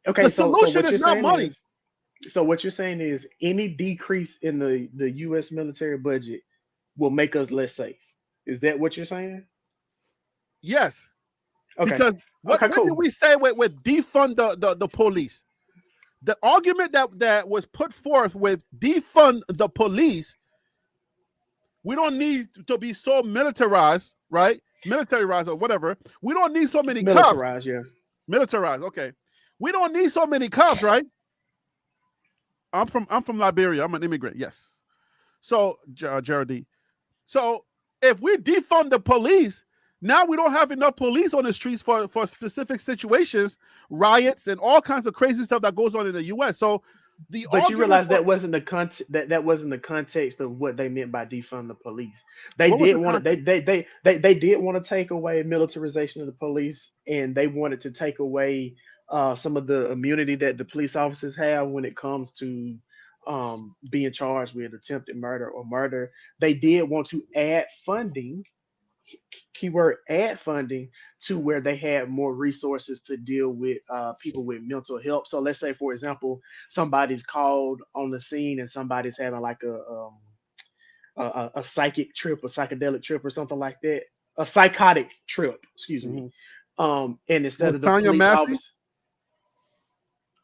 Okay, The so solution what is you're not saying money. is, so what you're saying is any decrease in the U.S. military budget will make us less safe. Is that what you're saying? Yes. Okay. Because what did cool. we say with defund the police? The argument that was put forth with defund the police, we don't need to be so militarized, right? Militarized or whatever. We don't need so many cops. Militarized, yeah. Militarized, okay. We don't need so many cops, right? I'm from Liberia. I'm an immigrant, yes. So, Geraldine. So if we defund the police, now we don't have enough police on the streets for specific situations, riots, and all kinds of crazy stuff that goes on in the U.S. So But you realize that wasn't the wasn't the context of what they meant by defund the police. They did want to they did want to take away militarization of the police, and they wanted to take away some of the immunity that the police officers have when it comes to being charged with attempted murder or murder. They did want to add funding, keyword add funding, to where they had more resources to deal with people with mental health. So let's say, for example, somebody's called on the scene and somebody's having like a psychic trip, a psychedelic trip, or something like that, a psychotic trip, excuse me. And instead of the Sonia police Massey? officer,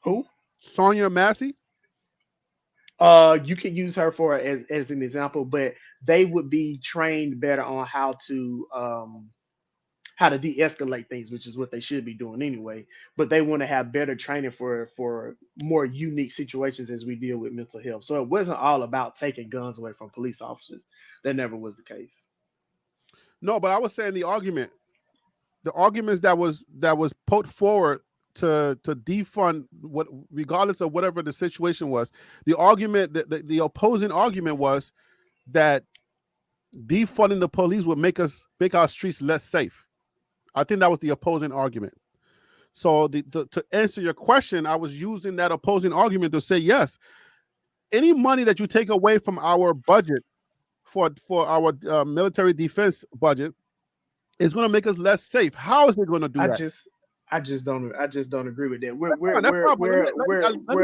who? Sonia Massey? You can use her for as an example, but they would be trained better on how to de-escalate things, which is what they should be doing anyway. But they want to have better training for more unique situations as we deal with mental health. So it wasn't all about taking guns away from police officers. That never was the case. No, but I was saying the arguments that was put forward to defund, what, regardless of whatever the situation was, the argument that the opposing argument was that defunding the police would make our streets less safe. I think that was the opposing argument. So to answer your question, I was using that opposing argument to say, yes, any money that you take away from our budget for our military defense budget is going to make us less safe. How is it going to do that? I just don't agree with that. We're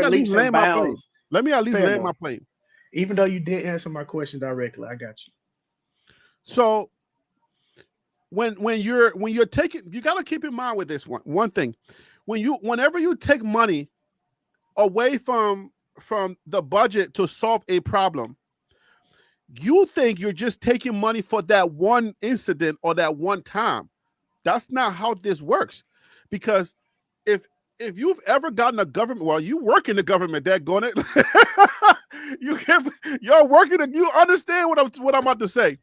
leaps and bounds. Let me at least land my plane. Even though you didn't answer my question directly, I got you. So when you're taking, you got to keep in mind with this one thing. Whenever you take money away from the budget to solve a problem, you think you're just taking money for that one incident or that one time. That's not how this works. Because if you've ever gotten a government, well, you work in the government, daggone it. You're working, and you understand what I'm about to say.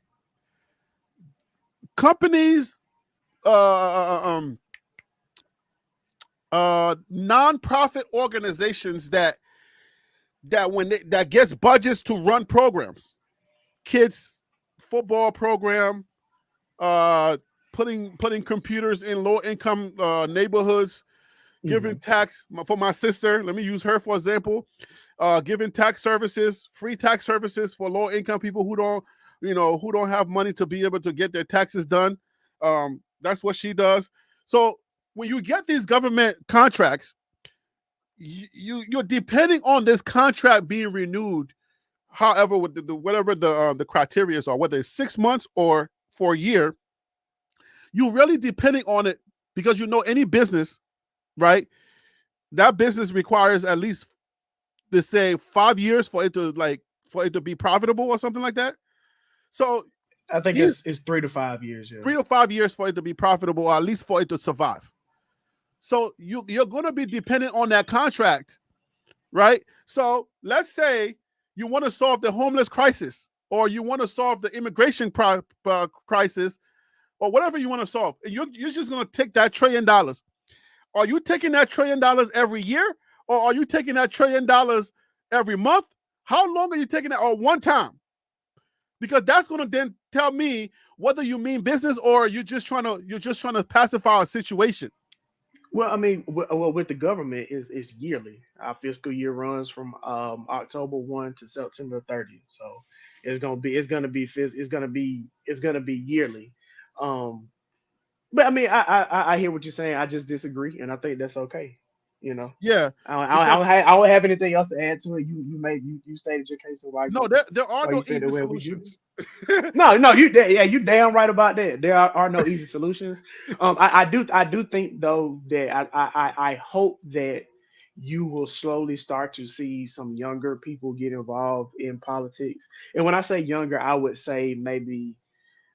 Companies, non-profit organizations that gets budgets to run programs, kids football program, putting computers in low-income neighborhoods, giving tax for my sister. Let me use her for example. Giving tax services, free tax services for low-income people who don't have money to be able to get their taxes done. That's what she does. So when you get these government contracts, you're depending on this contract being renewed. However, with whatever the criteria are, whether it's 6 months or for a year, you're really depending on it, because any business, right? That business requires at least, let's say, 5 years for it to be profitable or something like that. So I think it's 3 to 5 years. Yeah. 3 to 5 years for it to be profitable, or at least for it to survive. So you're going to be dependent on that contract, right? So let's say you want to solve the homeless crisis, or you want to solve the immigration crisis, or whatever you want to solve. And you're just going to take that $1 trillion. Are you taking that $1 trillion every year, or are you taking that $1 trillion every month? How long are you taking it, or one time? Because that's going to then tell me whether you mean business or you're just trying to pacify a situation. Well, I mean, with the government is yearly. Our fiscal year runs from October 1 to September 30. So it's gonna be yearly. Um, but I mean, I hear what you're saying. I just disagree, and I think that's okay. You know, Yeah, I don't have anything else to add to it. You stated your case of why. No, there are no easy solutions. No, you damn right about that. There are no easy solutions. I do think though that I hope that you will slowly start to see some younger people get involved in politics. And when I say younger, I would say maybe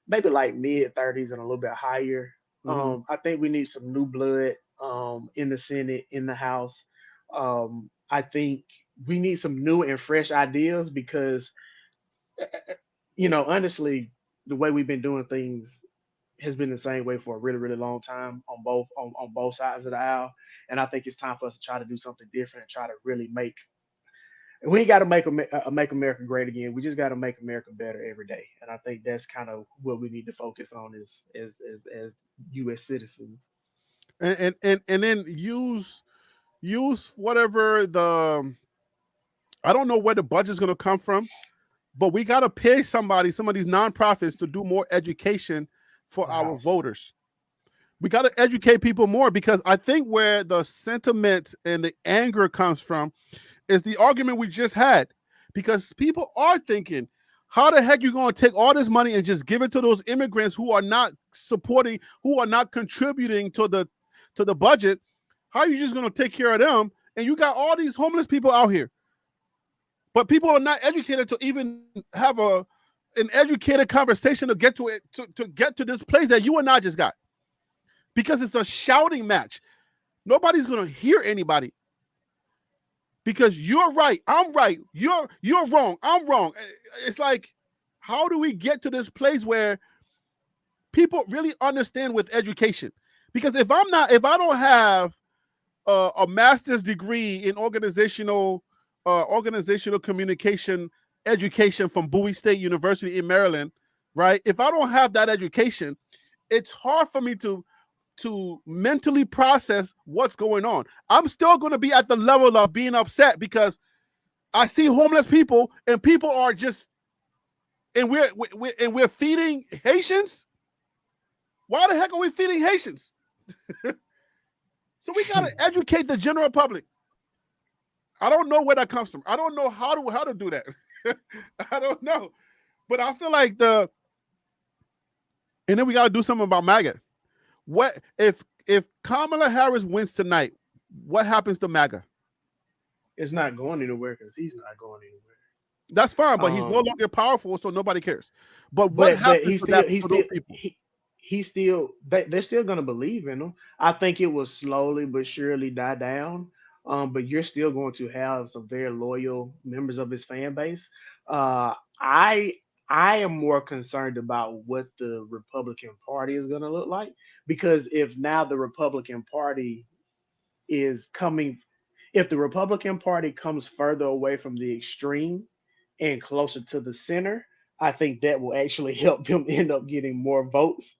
like mid-30s and a little bit higher. I think we need some new blood in the Senate, in the House. I think we need some new and fresh ideas because, honestly, the way we've been doing things has been the same way for a really, really long time on both sides of the aisle. And I think it's time for us to try to do something different and try to really make. We ain't got to make America great again. We just got to make America better every day. And I think that's kind of what we need to focus on as U.S. citizens. And then use whatever I don't know where the budget's going to come from, but we got to pay some of these nonprofits to do more education for our voters. We got to educate people more, because I think where the sentiment and the anger comes from is the argument we just had, because people are thinking, how the heck you going to take all this money and just give it to those immigrants who are not supporting, who are not contributing to the budget? How are you just going to take care of them? And you got all these homeless people out here, but people are not educated to even have an educated conversation to get to it, to get to this place that you and I just got, because it's a shouting match. Nobody's going to hear anybody. Because you're right, I'm right, you're wrong, I'm wrong. It's like, how do we get to this place where people really understand with education? Because if I don't have a master's degree in organizational communication education from Bowie State University in Maryland, right? If I don't have that education, it's hard for me to mentally process what's going on. I'm still going to be at the level of being upset because I see homeless people and people are just, and we're feeding Haitians. Why the heck are we feeding Haitians? So we got to educate the general public. I don't know where that comes from. I don't know how to do that. I don't know, but I feel like and then we got to do something about MAGA. What if Kamala Harris wins tonight? What happens to MAGA? It's not going anywhere because he's not going anywhere. That's fine, but he's no longer powerful, so nobody cares. But what happens to those people? They're still going to believe in him. I think it will slowly but surely die down. But you're still going to have some very loyal members of his fan base. I am more concerned about what the Republican Party is going to look like, because if now the Republican Party if the Republican Party comes further away from the extreme and closer to the center, I think that will actually help them end up getting more votes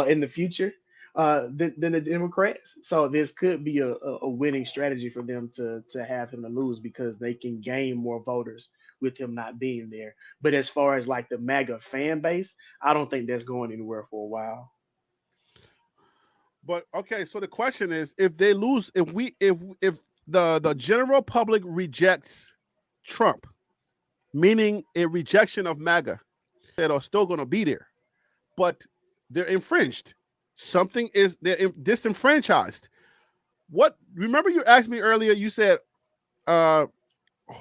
in the future than the Democrats. So this could be a winning strategy for them to have him to lose, because they can gain more voters with him not being there. But as far as like the MAGA fan base, I don't think that's going anywhere for a while. But okay, so the question is, if they lose, if the general public rejects Trump, meaning a rejection of MAGA, that are still going to be there, but they're infringed. They're disenfranchised. Remember you asked me earlier, you said,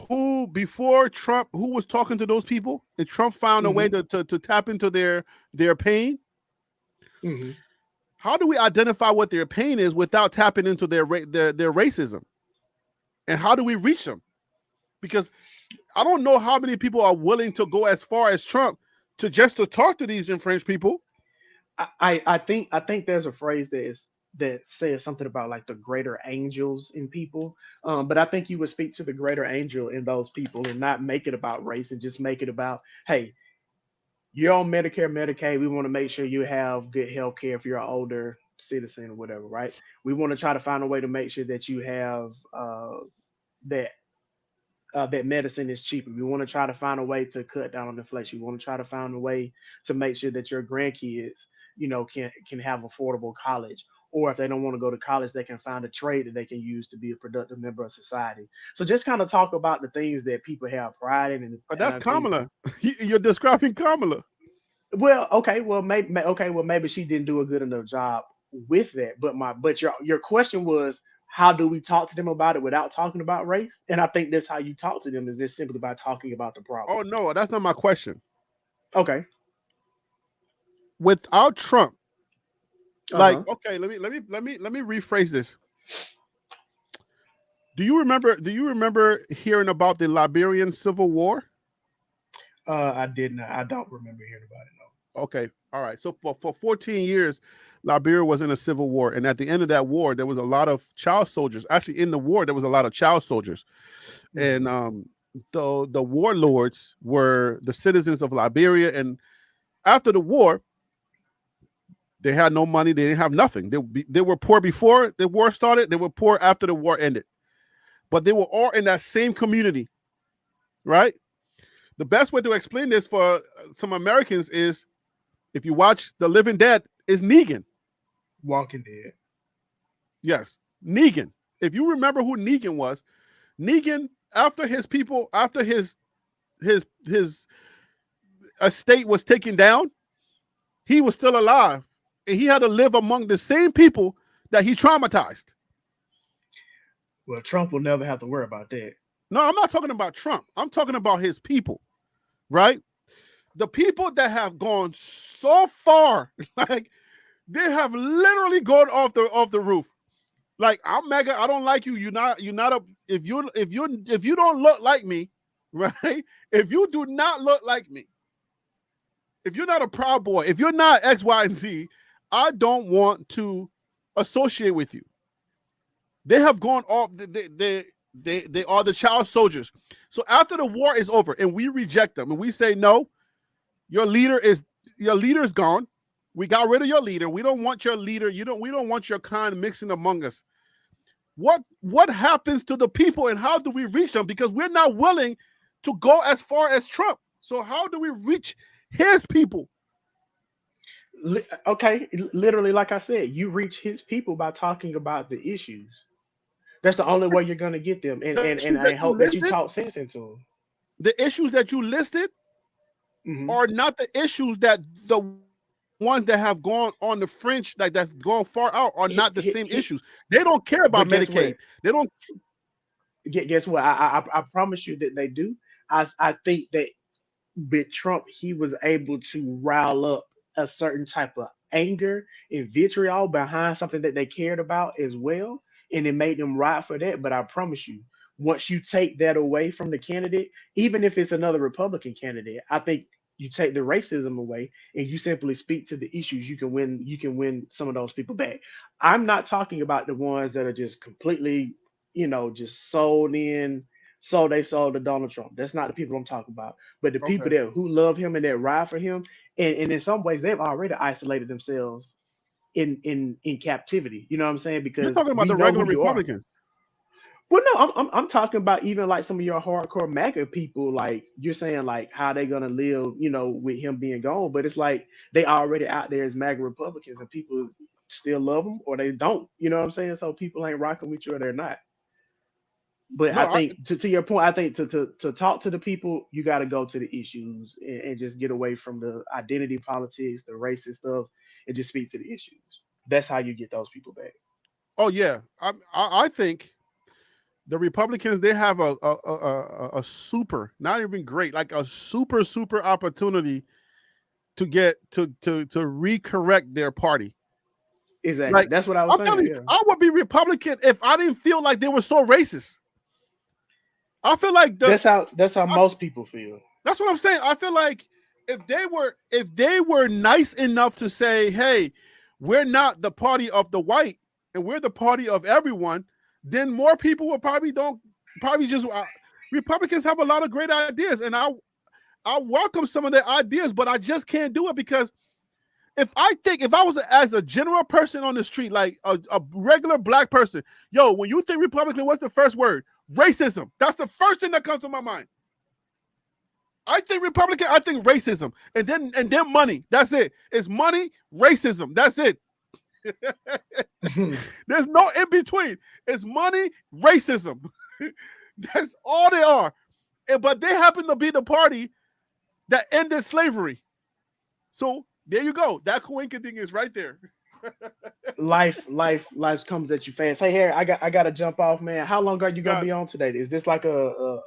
who before Trump, who was talking to those people, and Trump found a way to tap into their pain. How do we identify what their pain is without tapping into their racism? And how do we reach them? Because I don't know how many people are willing to go as far as Trump to talk to these infringed people. I think there's a phrase that says something about like the greater angels in people. But I think you would speak to the greater angel in those people and not make it about race and just make it about, hey, you're on Medicare, Medicaid. We want to make sure you have good health care if you're an older citizen or whatever, right? We want to try to find a way to make sure that you have that that medicine is cheaper. We want to try to find a way to cut down on inflation. We want to try to find a way to make sure that your grandkids, can have affordable college. Or if they don't want to go to college, they can find a trade that they can use to be a productive member of society. So just kind of talk about the things that people have pride in. But that's Kamala. You're describing Kamala. Well, okay, maybe she didn't do a good enough job with that. But your question was, how do we talk to them about it without talking about race? And I think that's how you talk to them, is just simply by talking about the problem. Oh no, that's not my question. Okay. Without Trump, okay, let me rephrase this. Do you remember hearing about the Liberian Civil War? I did not. I don't remember hearing about it. No. Okay, all right. So for 14 years, Liberia was in a civil war, and at the end of that war, there was a lot of child soldiers. Actually, in the war, there was a lot of child soldiers, and the warlords were the citizens of Liberia. And after the war, they had no money. They didn't have nothing. They were poor before the war started. They were poor after the war ended. But they were all in that same community, right? The best way to explain this for some Americans is, if you watch The Living Dead, is Negan. Walking Dead. Yes, Negan. If you remember who Negan was, Negan, after his estate was taken down, he was still alive, and he had to live among the same people that he traumatized. Well, Trump will never have to worry about that. No, I'm not talking about Trump. I'm talking about his people, right? The people that have gone so far, like they have literally gone off the roof. Like, I'm MAGA, I don't like you. You're not if you don't look like me, right? If you do not look like me, if you're not a Proud Boy, if you're not X, Y, and Z, I don't want to associate with you. They have gone off. They are the child soldiers. So after the war is over and we reject them and we say, no, your leader is gone. We got rid of your leader. We don't want your leader. We don't want your kind mixing among us. What happens to the people, and how do we reach them? Because we're not willing to go as far as Trump. So how do we reach his people? Okay, literally, like I said, you reach his people by talking about the issues. That's the only way you're going to get them. And I hope that you talk sense into them. The issues that you listed are not the issues that the ones that have gone on the fringe, like that's gone far out, are not the same issues. They don't care about Medicaid. They don't. Guess what? I promise you that they do. I think that with Trump, he was able to rile up a certain type of anger and vitriol behind something that they cared about as well. And it made them ride for that. But I promise you, once you take that away from the candidate, even if it's another Republican candidate, I think you take the racism away and you simply speak to the issues, you can win some of those people back. I'm not talking about the ones that are just completely, just sold to Donald Trump. That's not the people I'm talking about. But the people that who love him and that ride for him, and in some ways they've already isolated themselves in captivity. You know what I'm saying? Because you're talking about the regular Republicans. Well, no, I'm talking about even like some of your hardcore MAGA people. Like, you're saying like how they gonna live, with him being gone. But it's like they already out there as MAGA Republicans, and people still love them or they don't. You know what I'm saying? So people ain't rocking with you or they're not. But no, I think to your point, I think to talk to the people, you got to go to the issues and just get away from the identity politics, the racist stuff, and just speak to the issues. That's how you get those people back. Oh yeah, I think the Republicans, they have a super, not even great, like a super opportunity to get to recorrect their party. Exactly. Like, That's what I was saying. You, I would be Republican if I didn't feel like they were so racist. I feel like that's how most people feel. That's what I'm saying. I feel like if they were nice enough to say, hey, we're not the party of the white and we're the party of everyone, then more people will probably just Republicans have a lot of great ideas, and I welcome some of their ideas, but I just can't do it because if I was as a general person on the street, like a regular black person, yo, when you think Republican, what's the first word? Racism. That's the first thing that comes to my mind. I think Republican, I think racism. And then money. That's it. It's money, racism. That's it. There's no in between. It's money, racism. That's all they are. But they happen to be the party that ended slavery. So there you go. That coincidence is right there. life comes at you fast. Hey, Harry, I got to jump off, man. How long are you gonna be on today? Is this like a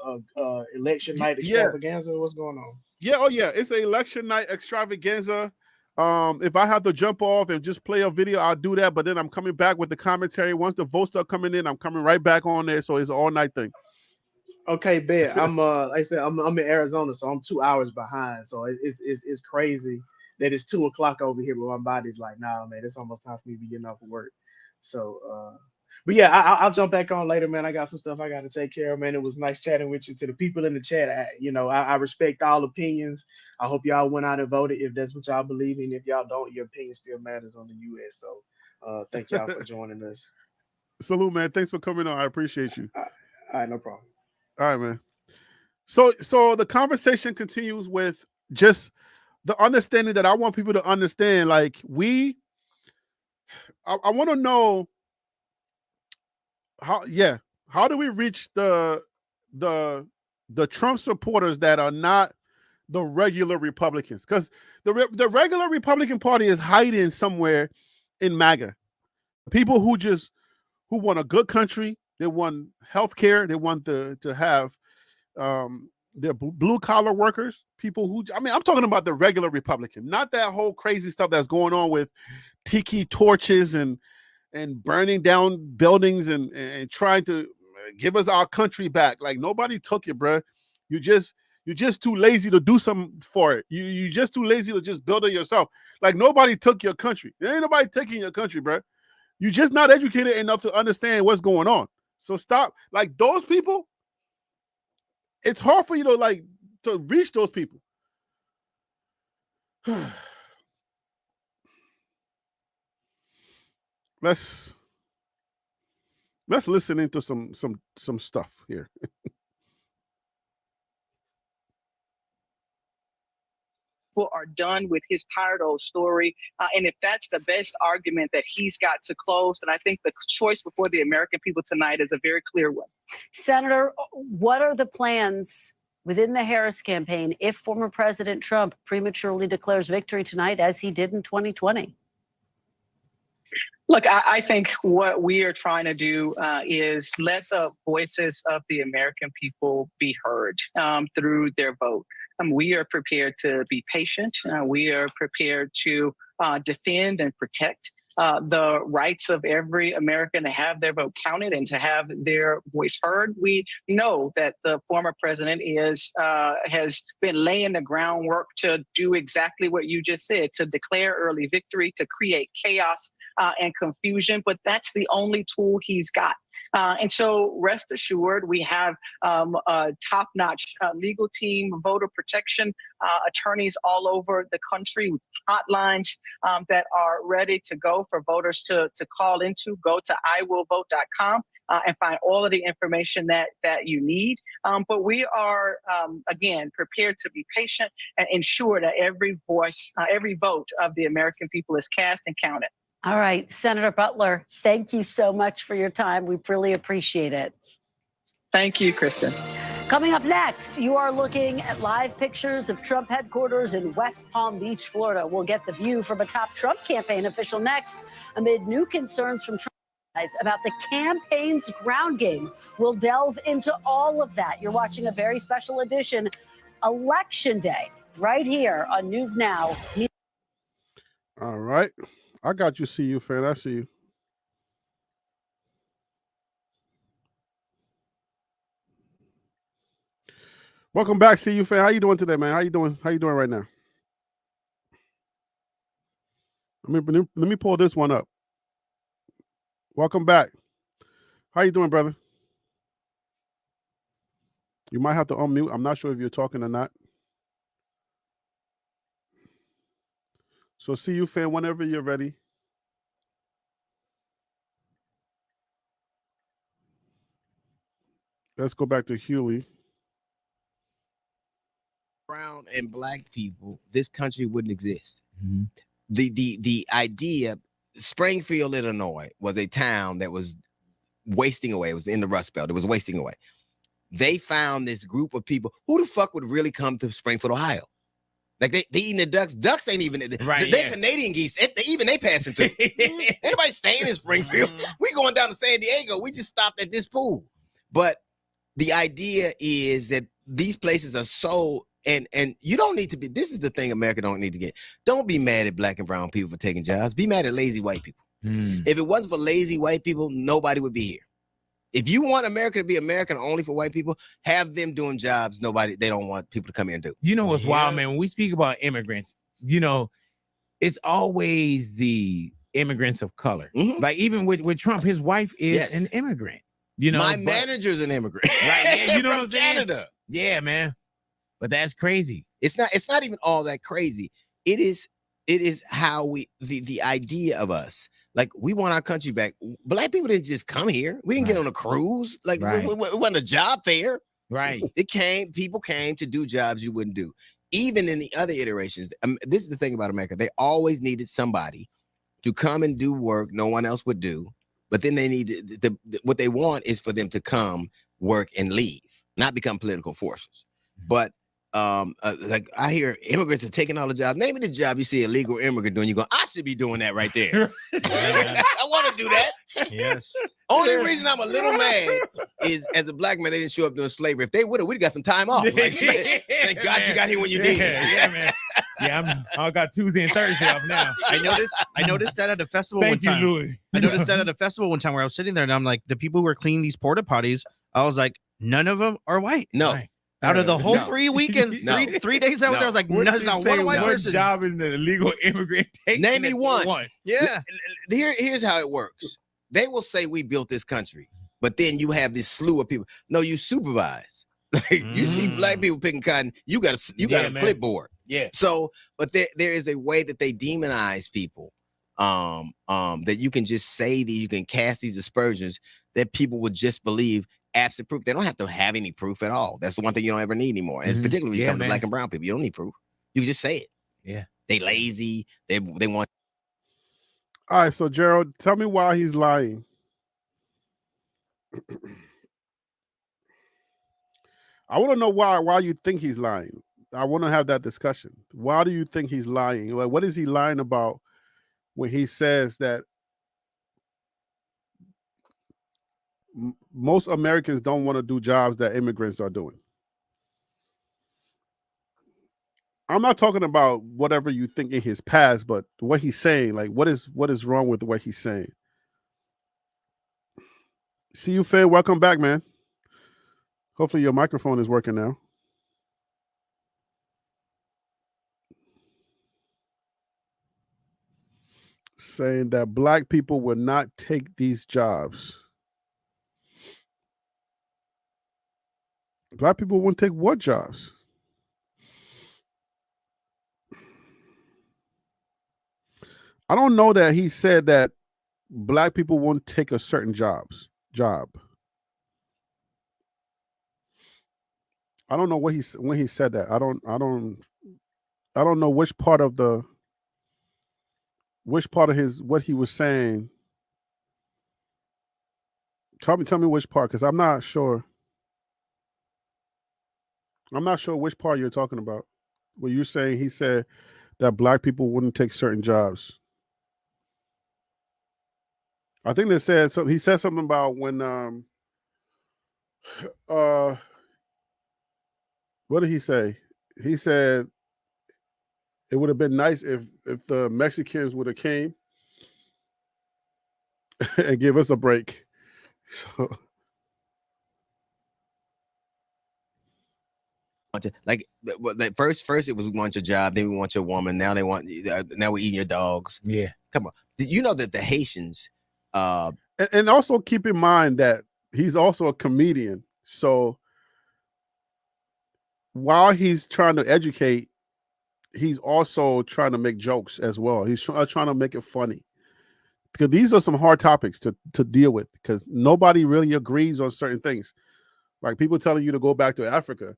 election night extravaganza? What's going on? Yeah, oh yeah, it's an election night extravaganza. If I have to jump off and just play a video, I'll do that. But then I'm coming back with the commentary. Once the votes start coming in, I'm coming right back on there. So it's an all night thing. Okay, bet. I'm like I said, I'm in Arizona, so I'm 2 hours behind. So it's crazy that it's 2 o'clock over here, but my body's like, nah, man, it's almost time for me to be getting off of work. So, but yeah, I'll jump back on later, man. I got some stuff I got to take care of, man. It was nice chatting with you. To the people in the chat, I respect all opinions. I hope y'all went out and voted if that's what y'all believe in. If y'all don't, your opinion still matters on the U.S. So, thank y'all for joining us. Salute, man. Thanks for coming on. I appreciate you. All right, no problem. All right, man. So the conversation continues with just the understanding that I want people to understand. Like I want to know how do we reach the Trump supporters that are not the regular Republicans? Because the regular Republican Party is hiding somewhere in MAGA. People who want a good country, they want healthcare, they want to have they're blue collar workers, people who, I'm talking about the regular Republican, not that whole crazy stuff that's going on with tiki torches and burning down buildings and trying to give us our country back. Like, nobody took it, bro. You're just too lazy to do something for it. You're just too lazy to just build it yourself. Like, nobody took your country. There ain't nobody taking your country, bro. You're just not educated enough to understand what's going on. So stop. Like, those people, it's hard for you to reach those people. Let's listen into some stuff here. People are done with his tired old story. And if that's the best argument that he's got to close, then I think the choice before the American people tonight is a very clear one. Senator, what are the plans within the Harris campaign if former President Trump prematurely declares victory tonight, as he did in 2020? Look, I think what we are trying to do is let the voices of the American people be heard through their vote. We are prepared to be patient. We are prepared to defend and protect the rights of every American to have their vote counted and to have their voice heard. We know that the former president has been laying the groundwork to do exactly what you just said, to declare early victory, to create chaos and confusion. But that's the only tool he's got. And so rest assured, we have a top-notch legal team, voter protection attorneys all over the country with hotlines that are ready to go for voters to call into. Go to iwillvote.com and find all of the information that you need. But we are, again, prepared to be patient and ensure that every voice, every vote of the American people is cast and counted. All right, Senator Butler, thank you so much for your time. We really appreciate it. Thank you, Kristen. Coming up next, you are looking at live pictures of Trump headquarters in West Palm Beach, Florida. We'll get the view from a top Trump campaign official next amid new concerns from Trump. about the campaign's ground game. We'll delve into all of that. You're watching a very special edition, Election Day, right here on News Now. All right. I got you, CU fan. I see you. Welcome back, CU fan. How you doing today, man? How you doing? How you doing right now? Let me pull this one up. Welcome back. How you doing, brother? You might have to unmute. I'm not sure if you're talking or not. So CU fan, whenever you're ready. Let's go back to Huey. Brown and black people, this country wouldn't exist. Mm-hmm. The idea, Springfield, Illinois, was a town that was wasting away. It was in the Rust Belt. It was wasting away. They found this group of people. Who the fuck would really come to Springfield, Ohio? Like they eating the ducks. Ducks ain't even right. They Canadian geese. They passing through. Anybody staying in Springfield? We going down to San Diego. We just stopped at this pool. But the idea is that these places are so. And you don't need to be, this is the thing America don't need to get. Don't be mad at black and brown people for taking jobs. Be mad at lazy white people. If it wasn't for lazy white people, nobody would be here. If you want America to be American only for white people, have them doing jobs they don't want people to come here and do. You know what's wild, man? When we speak about immigrants, it's always the immigrants of color. Mm-hmm. Like even with Trump, his wife is an immigrant. My manager's an immigrant. Right? Yeah, you know what I'm saying? Canada. Yeah, man. But that's crazy. It's not even all that crazy. It is how the idea of us, like we want our country back. Black people didn't just come here. We didn't get on a cruise. Like it wasn't a job fair. Right. People came to do jobs you wouldn't do. Even in the other iterations, this is the thing about America. They always needed somebody to come and do work no one else would do. But then they need what they want is for them to come, work, and leave, not become political forces. But like I hear immigrants are taking all the jobs. Name me the job you see a legal immigrant doing. You go, I should be doing that right there. I want to do that. Yes. Only reason I'm a little mad is as a black man, they didn't show up doing slavery. If they would have, we'd got some time off. Like, thank God you got here when you did. Yeah, man. Yeah, I got Tuesday and Thursday off now. I noticed that at a festival Thank one time. you, Louis. I noticed that at a festival one time where I was sitting there and I'm like, the people who are cleaning these porta potties, I was like, none of them are white. No. Right. Out of the whole 3 weekends, three days I was there, I was like, not one white person. What job is the illegal immigrant taking? Name me one. Yeah. Here's how it works. They will say we built this country, but then you have this slew of people. No, you supervise. Like you see black people picking cotton, you got a clipboard. Yeah. So, but there is a way that they demonize people. That you can just say you can cast these aspersions that people would just believe. Absent proof. They don't have to have any proof at all. That's the one thing you don't ever need anymore. And particularly when you come to black and brown people, you don't need proof. You just say it. Yeah. They lazy. They want. All right. So Gerald, tell me why he's lying. I want to know why you think he's lying. I want to have that discussion. Why do you think he's lying? Like, what is he lying about when he says that most Americans don't want to do jobs that immigrants are doing? I'm not talking about whatever you think in his past, but what he's saying. Like, what is wrong with what he's saying? See you, Faye. Welcome back, man. Hopefully your microphone is working now. Saying that black people will not take these jobs. Black people won't take what jobs? I don't know that he said that black people won't take a certain job. I don't know when he said that. I don't know which part of what he was saying. Tell me which part, because I'm not sure. I'm not sure which part you're talking about. Where you're saying he said that black people wouldn't take certain jobs. I think they said so. He said something about when what did he say? He said it would have been nice if the Mexicans would have came and give us a break. So, like first it was we want your job, then we want your woman. Now they want now we're eating your dogs. Yeah, come on. Did you know that the Haitians? And also keep in mind that he's also a comedian. So while he's trying to educate, he's also trying to make jokes as well. He's trying to make it funny. Because these are some hard topics to deal with because nobody really agrees on certain things. Like people telling you to go back to Africa.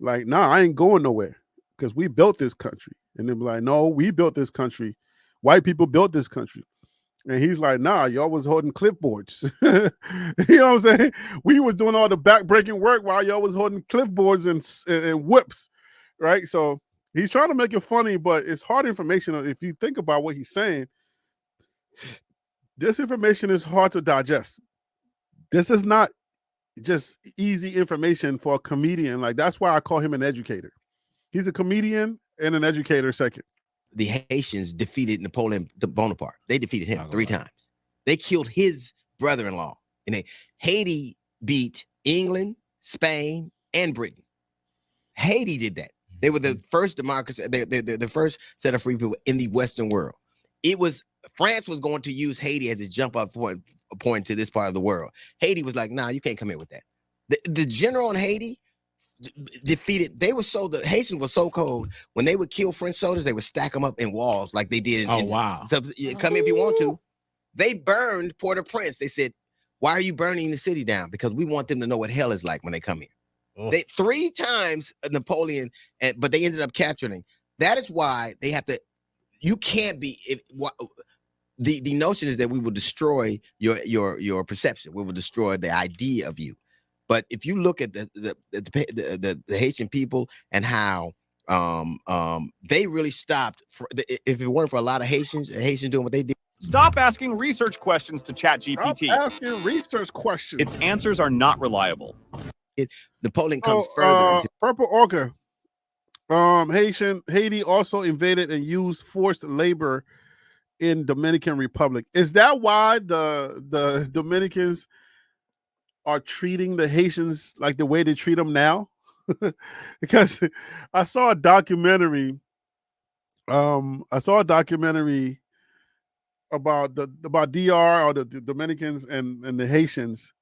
Like, nah, I ain't going nowhere because we built this country. And they're like, no, we built this country. White people built this country. And he's like, nah, y'all was holding clipboards. You know what I'm saying? We was doing all the back-breaking work while y'all was holding clipboards and whips, right? So he's trying to make it funny, but it's hard information. If you think about what he's saying, this information is hard to digest. This is not just easy information for a comedian. Like, that's why I call him an educator. He's a comedian and an educator second. The Haitians defeated Napoleon Bonaparte. They defeated him 3 times. They killed his brother-in-law. And Haiti beat England, Spain, and Britain. Haiti did that. They were the first democracy, the first set of free people in the Western world. France was going to use Haiti as a jump-up point to this part of the world. Haiti was like, nah, you can't come in with that. The general in Haiti defeated. The Haitians were so cold when they would kill French soldiers, they would stack them up in walls like they did. Wow! So come if you want to. They burned Port-au-Prince. They said, "Why are you burning the city down? Because we want them to know what hell is like when they come here." They 3 times Napoleon, but they ended up capturing. That is why they have to. You can't be. The notion is that we will destroy your perception. We will destroy the idea of you. But if you look at the Haitian people and how they really stopped, if it weren't for a lot of Haitians doing what they did. Stop asking research questions to ChatGPT. Stop asking research questions. Its answers are not reliable. Napoleon comes further. Purple Orca. Haiti also invaded and used forced labor in Dominican Republic. Is that why the Dominicans are treating the Haitians like the way they treat them now? Because I saw a documentary. About DR or the Dominicans and the Haitians.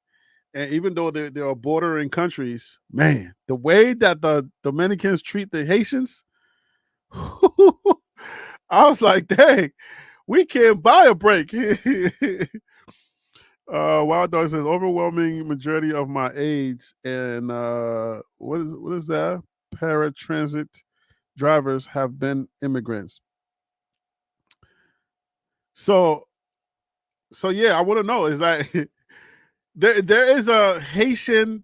And even though they're bordering countries, man, the way that the Dominicans treat the Haitians, I was like, dang, we can't buy a break. Wild Dog says overwhelming majority of my aides and what is that? Paratransit drivers have been immigrants. So yeah, I want to know, is that there is a Haitian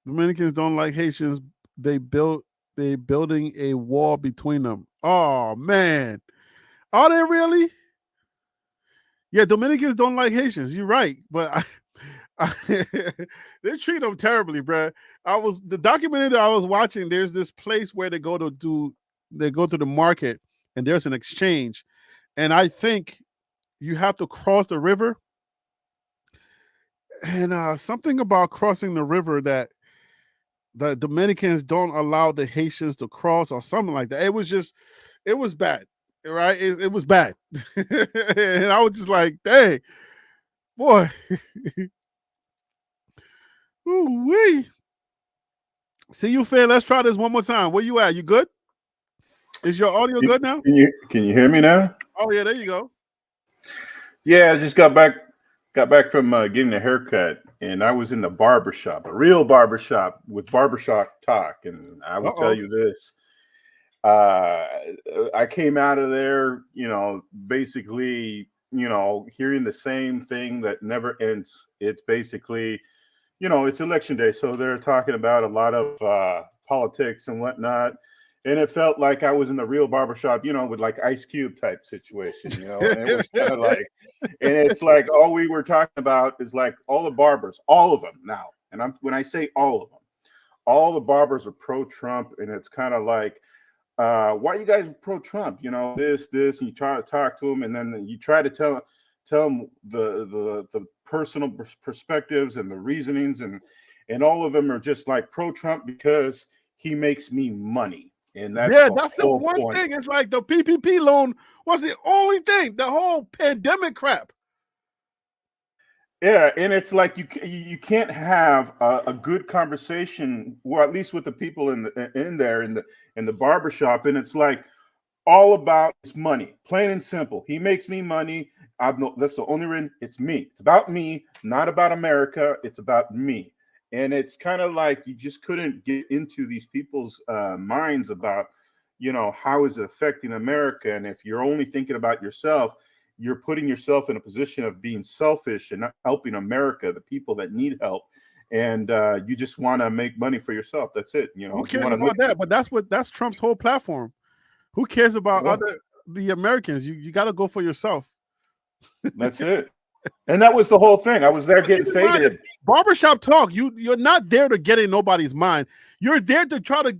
Dominicans don't like Haitians. They building a wall between them. Oh man. Are they really? Yeah, Dominicans don't like Haitians. You're right, but they treat them terribly, bro. The documentary that I was watching. There's this place where they go to the market, and there's an exchange, and I think you have to cross the river, and something about crossing the river that the Dominicans don't allow the Haitians to cross, or something like that. It was bad. Right, it was bad, and I was just like, "Dang, boy, ooh-wee." See you, Phil. Let's try this one more time. Where you at? You good? Is your audio good now? Can you hear me now? Oh yeah, there you go. Yeah, I just got back from getting a haircut, and I was in the barbershop, a real barbershop with barbershop talk, and I will tell you this. I came out of there, basically, hearing the same thing that never ends. It's basically, it's election day. So they're talking about a lot of politics and whatnot. and it felt like I was in the real barbershop, with like Ice Cube type situation, and it was kind of like, and it's like all we were talking about is like all the barbers, all of them now. And when I say all of them, all the barbers are pro-Trump, and it's kind of like, why are you guys pro-Trump? This, and you try to talk to them, and then you try to tell them the personal perspectives and the reasonings, and all of them are just like pro-Trump because he makes me money. And that's the one point. thing. It's like the PPP loan was the only thing. The whole pandemic crap. Yeah, and it's like you can't have a good conversation, or at least with the people in the barbershop, and it's like all about his money, plain and simple. He makes me money. That's the only reason. It's me. It's about me, not about America. It's about me. And it's kind of like you just couldn't get into these people's minds about, how is it affecting America? And if you're only thinking about yourself, you're putting yourself in a position of being selfish and not helping America, the people that need help. And you just want to make money for yourself. That's it. Who cares about that? But that's Trump's whole platform. Who cares about the Americans? You got to go for yourself. That's it. And that was the whole thing. I was there getting faded. Barbershop talk. You're not there to get in nobody's mind. You're there to try to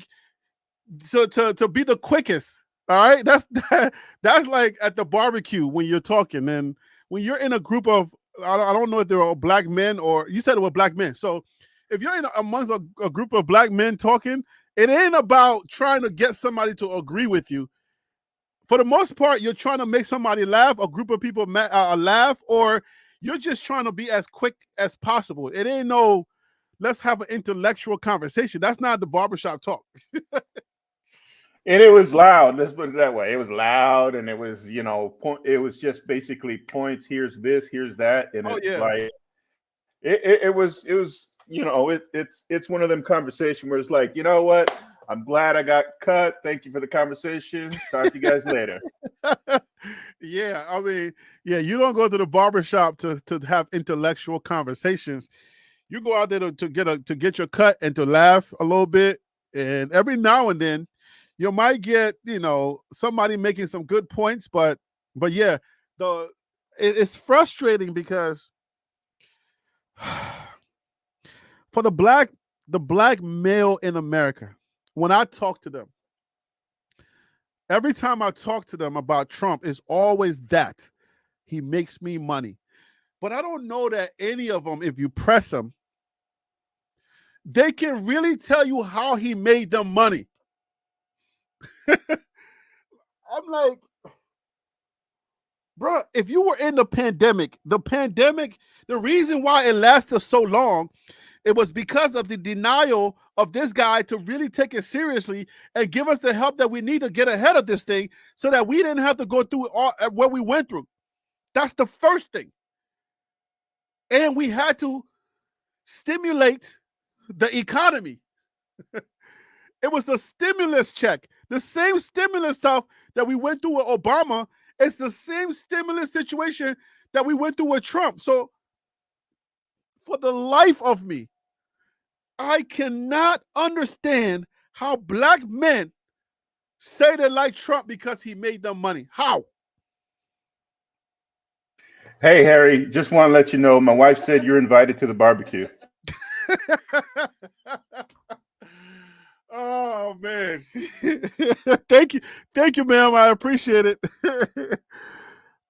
be the quickest. All right. That's like at the barbecue when you're talking, and when you're in a group of, I don't know if they're all black men, or you said it were black men. So if you're amongst a group of black men talking, it ain't about trying to get somebody to agree with you. For the most part, you're trying to make somebody laugh, a group of people laugh, or you're just trying to be as quick as possible. It ain't no, let's have an intellectual conversation. That's not the barbershop talk. And it was loud. Let's put it that way. It was loud, and it was, it was just basically points. Here's this, here's that, and like, it was, it's one of them conversations where it's like, you know what? I'm glad I got cut. Thank you for the conversation. Talk to you guys later. Yeah, I mean, you don't go to the barbershop to have intellectual conversations. You go out there to get your cut and to laugh a little bit. And every now and then, you might get, somebody making some good points. But yeah, it's frustrating because for the black male in America, when I talk to them, every time I talk to them about Trump, it's always that he makes me money. But I don't know that any of them, if you press them, they can really tell you how he made them money. I'm like, bro, if you were in the pandemic, the reason why it lasted so long, it was because of the denial of this guy to really take it seriously and give us the help that we need to get ahead of this thing, so that we didn't have to go through what we went through. That's the first thing. And we had to stimulate the economy. It was the stimulus check. The same stimulus stuff that we went through with Obama, it's the same stimulus situation that we went through with Trump. So for the life of me, I cannot understand how black men say they like Trump because he made them money. How? Hey, Harry, just want to let you know, my wife said you're invited to the barbecue. Oh, man. Thank you, ma'am. I appreciate it.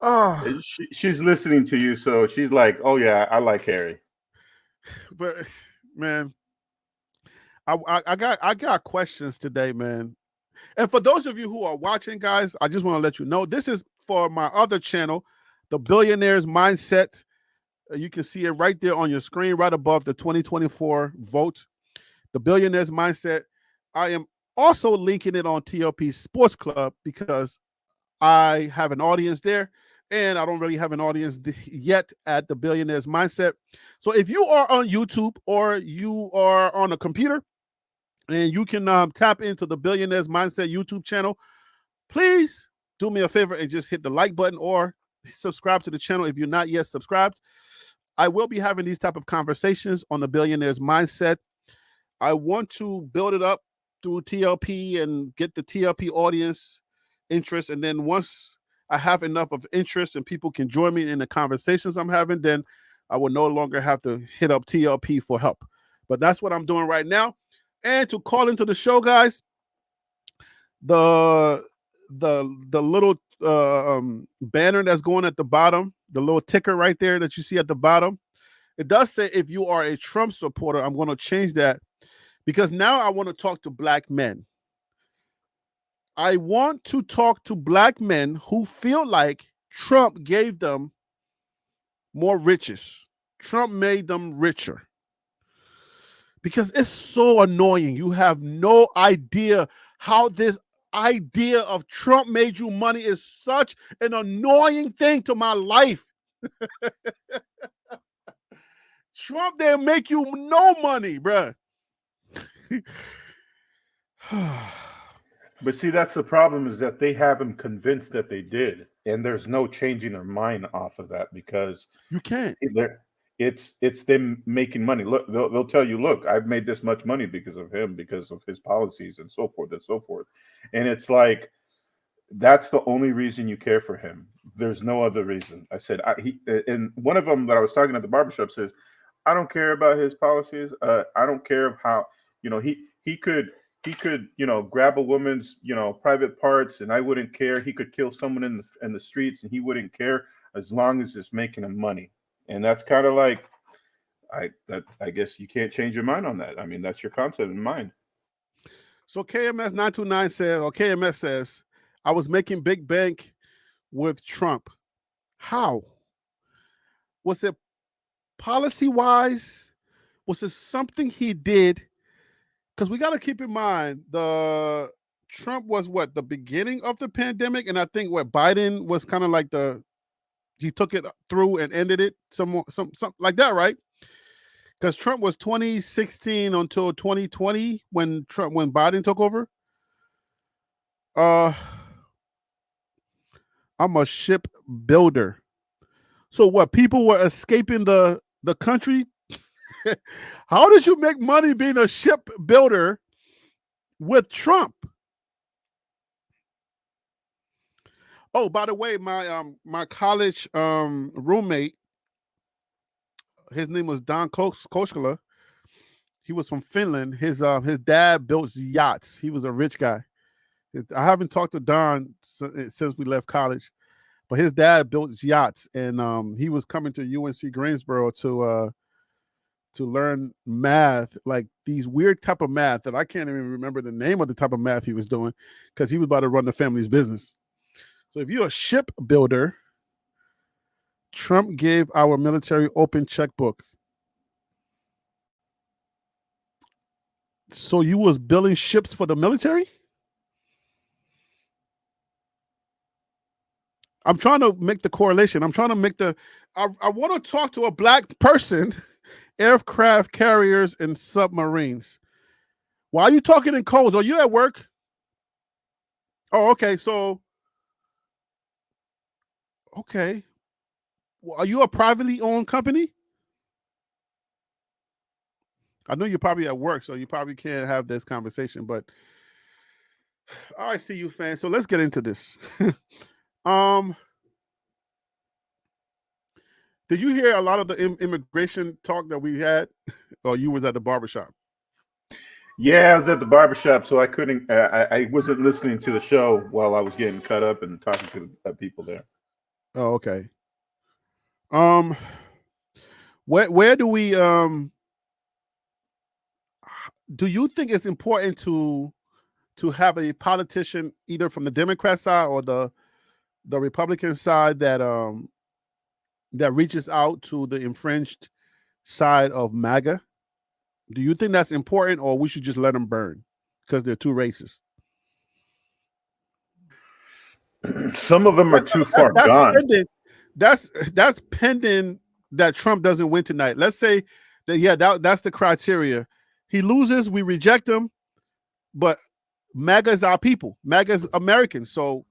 Oh. She's listening to you, so she's like, oh, yeah, I like Harry. But, man, I got questions today, man. And for those of you who are watching, guys, I just want to let you know, this is for my other channel, The Billionaire's Mindset. You can see it right there on your screen, right above the 2024 vote. The Billionaire's Mindset. I am also linking it on TLP Sports Club because I have an audience there, and I don't really have an audience yet at The Billionaire's Mindset. So if you are on YouTube or you are on a computer, and you can tap into the Billionaire's Mindset YouTube channel, please do me a favor and just hit the like button or subscribe to the channel if you're not yet subscribed. I will be having these type of conversations on the Billionaire's Mindset. I want to build it up through TLP and get the TLP audience interest. And then once I have enough of interest and people can join me in the conversations I'm having, then I will no longer have to hit up TLP for help. But that's what I'm doing right now. And to call into the show, guys, the little banner that's going at the bottom, the little ticker right there that you see at the bottom, it does say if you are a Trump supporter. I'm going to change that because now I want to talk to black men. I want to talk to black men who feel like Trump gave them more riches. Trump made them richer. Because it's so annoying. You have no idea how this idea of Trump made you money is such an annoying thing to my life. Trump didn't make you no money, bruh. But see, that's the problem, is that they have him convinced that they did, and there's no changing their mind off of that because you can't. It's them making money. Look, they'll tell you, look, I've made this much money because of him, because of his policies, and so forth and so forth. And it's like, that's the only reason you care for him. There's no other reason. I said, and one of them that I was talking at the barbershop says, I don't care about his policies. I don't care of how, he could, grab a woman's, private parts, and I wouldn't care. He could kill someone in the streets, and he wouldn't care, as long as it's making him money. And that's kind of like, I guess you can't change your mind on that. I mean, that's your concept in mind. So KMS 929 says, or KMS says, I was making big bank with Trump. How? Was it policy-wise? Was it something he did? Because we got to keep in mind, Trump was the beginning of the pandemic, and I think Biden was kind of like he took it through and ended it, something like that, right? Because Trump was 2016 until 2020 when Biden took over. I'm a ship builder. So what? People were escaping the country. How did you make money being a ship builder with Trump? Oh, by the way, my college roommate, his name was Don Koskela. He was from Finland. His dad built yachts. He was a rich guy. I haven't talked to Don since we left college, but his dad built yachts, and he was coming to UNC Greensboro to learn math, like these weird type of math that I can't even remember the name of the type of math he was doing, because he was about to run the family's business. So if you're a ship builder, Trump gave our military open checkbook. So you was building ships for the military? I'm trying to make the correlation. I'm trying to make I want to talk to a black person, aircraft carriers and submarines. Why are you talking in codes? Are you at work? Oh, okay. So, okay. Well, are you a privately owned company? I know you're probably at work, so you probably can't have this conversation, but I see you, fan. So let's get into this. Did you hear a lot of the immigration talk that we had, or you was at the barbershop? Yeah, I was at the barbershop, so I couldn't. I wasn't listening to the show while I was getting cut up and talking to people there. Oh, okay. Where do we do you think it's important to have a politician either from the Democrat side or the Republican side that reaches out to the infringed side of MAGA? Do you think that's important, or we should just let them burn because they're too racist? Some of them are too far gone. That's pending that Trump doesn't win tonight. Let's say that that's the criteria. He loses, we reject him, but MAGA is our people. MAGA is Americans. So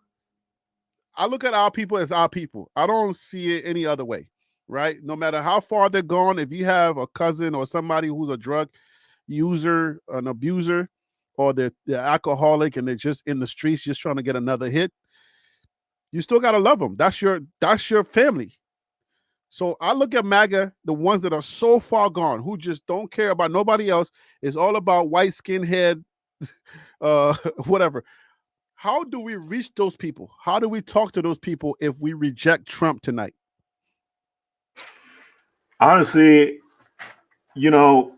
I look at our people as our people. I don't see it any other way, right? No matter how far they're gone, if you have a cousin or somebody who's a drug user, an abuser, or they're alcoholic and they're just in the streets just trying to get another hit, you still gotta love them. That's your family. So I look at MAGA, the ones that are so far gone, who just don't care about nobody else. It's all about white skinhead, whatever. How do we reach those people? How do we talk to those people if we reject Trump tonight? Honestly, so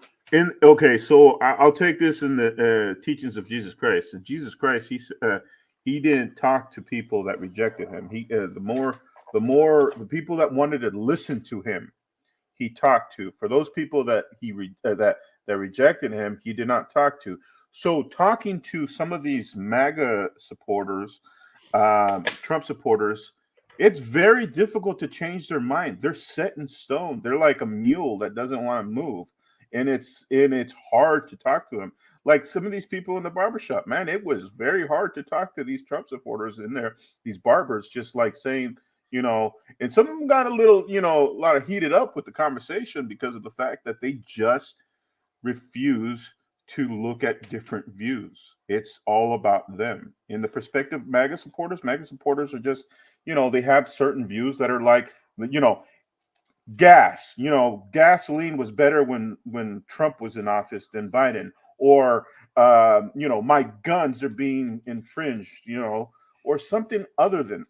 I'll take this in the teachings of Jesus Christ. And Jesus Christ, he didn't talk to people that rejected him. The people that wanted to listen to him, he talked to. For those people that that rejected him, he did not talk to. So talking to some of these MAGA supporters, Trump supporters, it's very difficult to change their mind. They're set in stone. They're like a mule that doesn't want to move. And it's hard to talk to them. Like some of these people in the barbershop, man, it was very hard to talk to these Trump supporters in there, these barbers, just like saying, and some of them got a lot of heated up with the conversation because of the fact that they just refuse to look at different views. It's all about them. In the perspective of MAGA supporters are just, they have certain views that are like, gasoline was better when Trump was in office than Biden, or my guns are being infringed, or something other than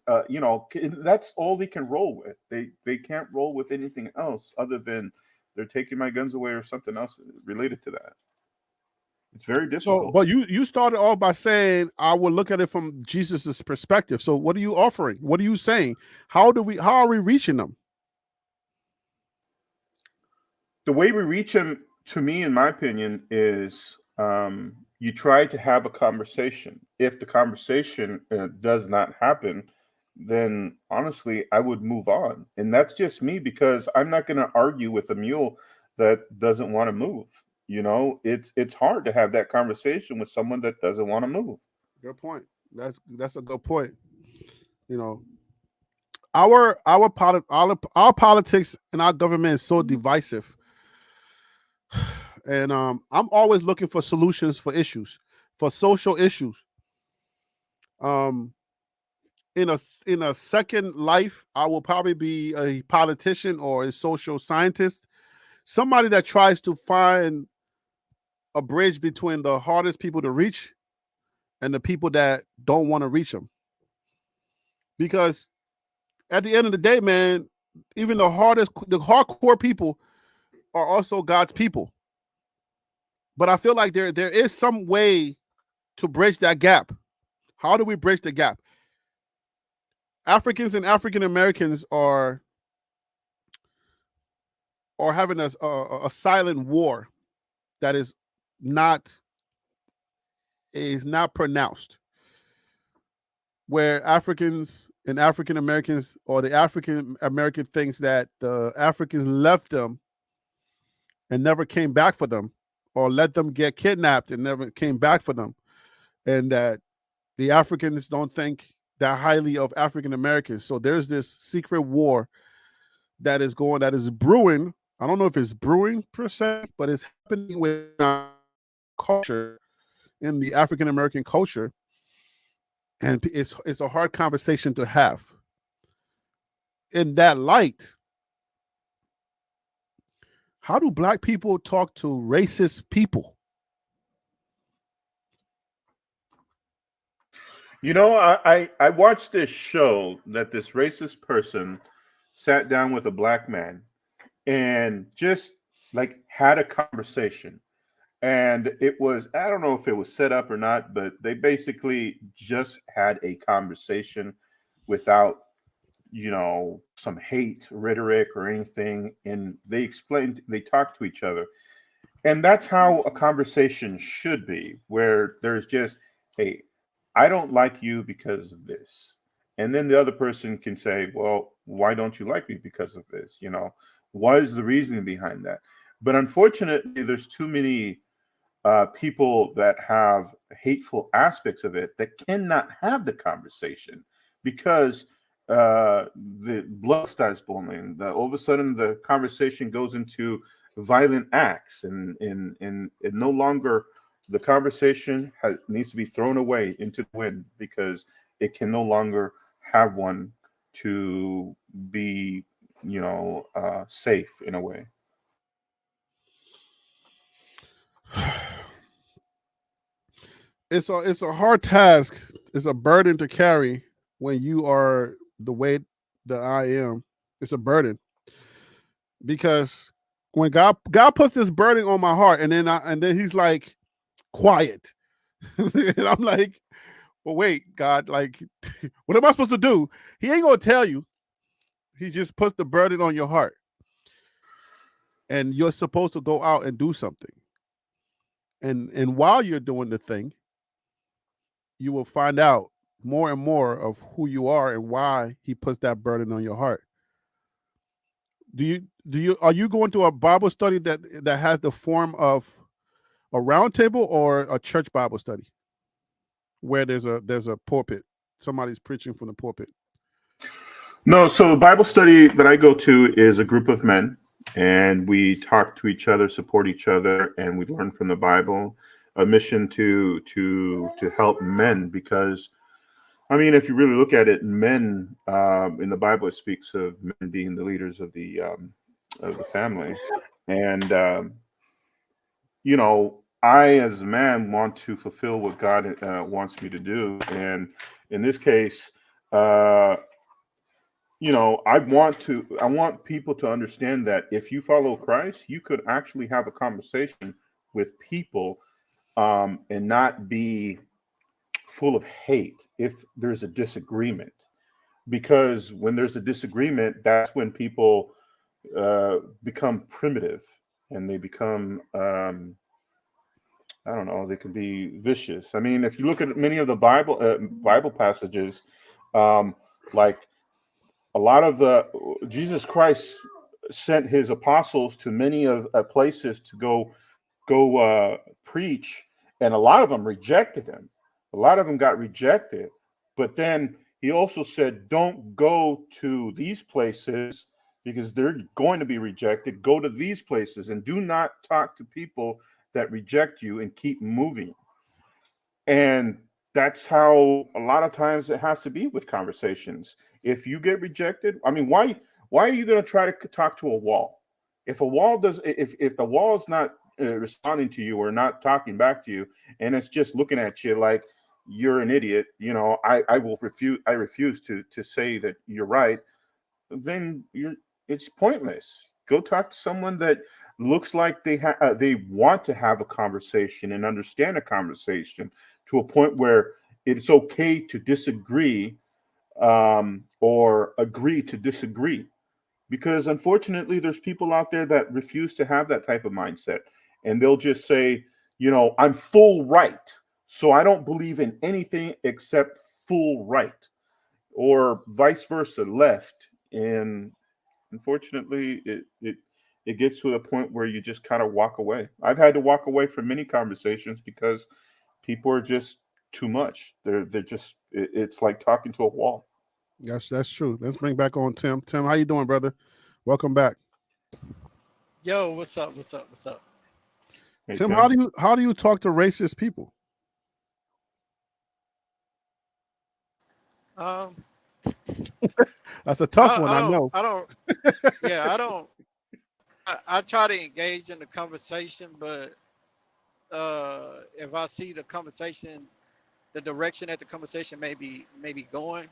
that's all they can roll with. They can't roll with anything else other than they're taking my guns away or something else related to that. It's very difficult. So, but you started off by saying I would look at it from Jesus's perspective. So what are you offering? What are you saying? How are we reaching them? The way we reach them, to me, in my opinion, is you try to have a conversation. If the conversation does not happen, then honestly, I would move on. And that's just me, because I'm not going to argue with a mule that doesn't want to move. It's hard to have that conversation with someone that doesn't want to move. Good point. That's a good point. Our politics and our government is so divisive. And I'm always looking for solutions for issues, for social issues. In a second life, I will probably be a politician or a social scientist, somebody that tries to find a bridge between the hardest people to reach and the people that don't want to reach them. Because at the end of the day, man, even the hardcore people are also God's people. But I feel like there is some way to bridge that gap. How do we bridge the gap? Africans and African Americans are having a silent war that is not pronounced, where Africans and African Americans, or the African American thinks that the Africans left them and never came back for them, or let them get kidnapped and never came back for them, and that the Africans don't think that highly of African Americans. So there's this secret war that is brewing. I don't know if it's brewing per se, but it's happening with culture, in the African American culture, and it's a hard conversation to have. In that light, how do Black people talk to racist people? I watched this show that this racist person sat down with a Black man and just like had a conversation. And it was, I don't know if it was set up or not, but they basically just had a conversation without, some hate, rhetoric, or anything. And they talked to each other. And that's how a conversation should be, where there's just, hey, I don't like you because of this. And then the other person can say, well, why don't you like me because of this? What is the reasoning behind that? But unfortunately, there's too many people that have hateful aspects of it that cannot have the conversation, because the blood starts boiling. All of a sudden, the conversation goes into violent acts, and no longer the conversation needs to be thrown away into the wind because it can no longer have one to be, safe in a way. It's a hard task. It's a burden to carry when you are the way that I am. It's a burden because when God puts this burden on my heart, and then He's like, quiet, and I'm like, well, wait, God, like, what am I supposed to do? He ain't gonna tell you. He just puts the burden on your heart, and you're supposed to go out and do something. And while you're doing the thing, you will find out more and more of who you are and why He puts that burden on your heart. Are you going to a Bible study that has the form of a round table or a church Bible study where there's a pulpit, somebody's preaching from the pulpit? No, so the Bible study that I go to is a group of men, and we talk to each other, support each other, and we learn from the Bible. A mission to help men, because I mean, if you really look at it, men in the Bible, it speaks of men being the leaders of the family, and I as a man want to fulfill what God wants me to do, and in this case, I want people to understand that if you follow Christ, you could actually have a conversation with people and not be full of hate if there's a disagreement. Because when there's a disagreement, that's when people become primitive and they become, I don't know, they can be vicious. I mean, if you look at many of the Bible passages, like a lot of Jesus Christ sent his apostles to many of places to go preach, and a lot of them rejected him. A lot of them got rejected, but then he also said, "Don't go to these places because they're going to be rejected. Go to these places and do not talk to people that reject you, and keep moving." And that's how a lot of times it has to be with conversations. If you get rejected, I mean, why are you going to try to talk to a wall? If a wall does, if the wall is not responding to you or not talking back to you, and it's just looking at you like you're an idiot, I will refuse. I refuse to say that you're right. Then it's pointless. Go talk to someone that looks like they want to have a conversation and understand a conversation to a point where it's okay to disagree or agree to disagree. Because unfortunately, there's people out there that refuse to have that type of mindset, and they'll just say, I'm full right, so I don't believe in anything except full right, or vice versa, left. And unfortunately, it gets to a point where you just kind of walk away. I've had to walk away from many conversations because people are just too much. They're just it's like talking to a wall. Yes, that's true. Let's bring back on Tim. Tim, how you doing, brother? Welcome back. Yo, what's up? What's up? What's up? Hey, Tim, Tim. how do you talk to racist people? Um, That's a tough one, I know. Yeah, I don't. I try to engage in the conversation, but if I see the conversation, the direction that the conversation may be going,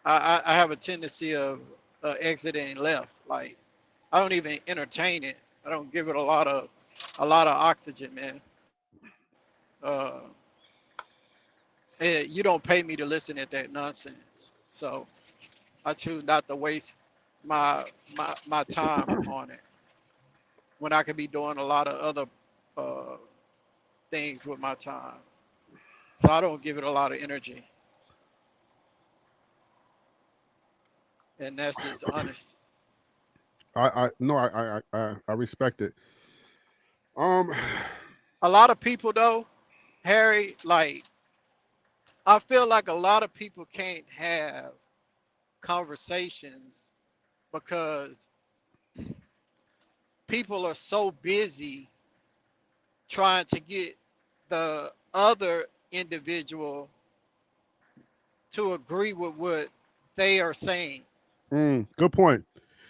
I have a tendency of exiting left. Like I don't even entertain it. I don't give it a lot of oxygen, man. Uh, you don't pay me to listen at that nonsense, so I choose not to waste my time on it when I could be doing a lot of other uh, things with my time. So I don't give it a lot of energy, and that's just honest. I respect it. Um, A lot of people though, Harry, like I feel like a lot of people can't have conversations because people are so busy trying to get the other individual to agree with what they are saying. Good point.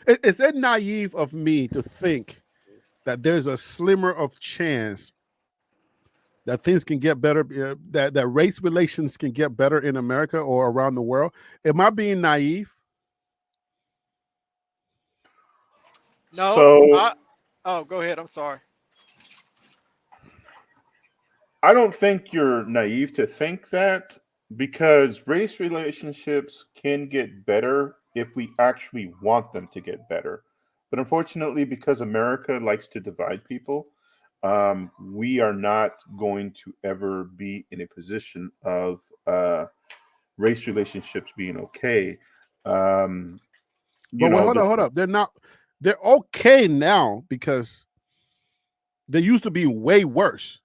Is it naive of me to think that there's a slimmer of chance that things can get better, that race relations can get better in America or around the world? Am I being naive? No, So oh, go ahead. I'm sorry. I don't think you're naive to think that, because race relationships can get better if we actually want them to get better. But unfortunately, because America likes to divide people, we are not going to ever be in a position of race relationships being okay. Um, you But wait, know, hold up. They're okay now because they used to be way worse,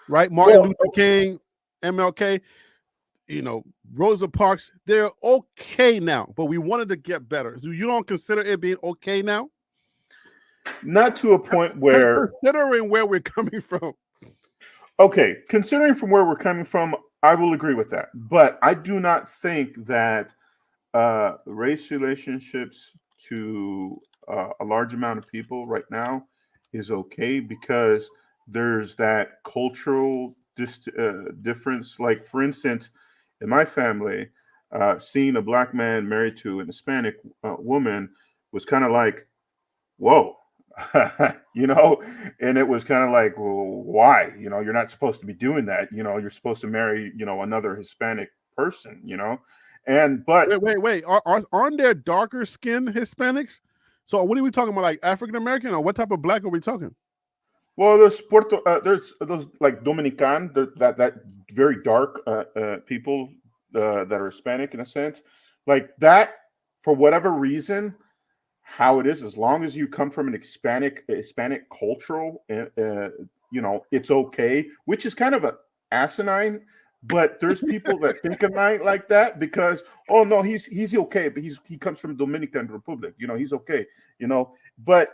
right? Martin well, Luther King, MLK, Rosa Parks, they're okay now, but we wanted to get better. So you don't consider it being okay now? not to a point where, Considering where we're coming from. okay, considering from where we're coming from, I will agree with that. But I do not think that race relationships to a large amount of people right now is okay, because there's that cultural difference. Like, for instance, in my family, seeing a black man married to an Hispanic woman was kind of like, whoa. And it was kind of like, well, why? You're not supposed to be doing that. You're supposed to marry, another Hispanic person, and but Wait. Aren't there darker skinned Hispanics? So what are we talking about? Like African American, or what type of black are we talking? well, there's those like Dominican, that very dark people that are Hispanic in a sense, like that. For whatever reason, how it is, as long as you come from an Hispanic cultural, it's okay, which is kind of a asinine. But there's people that think of mine like that, because, oh no, he's okay, but he comes from Dominican Republic, he's okay, But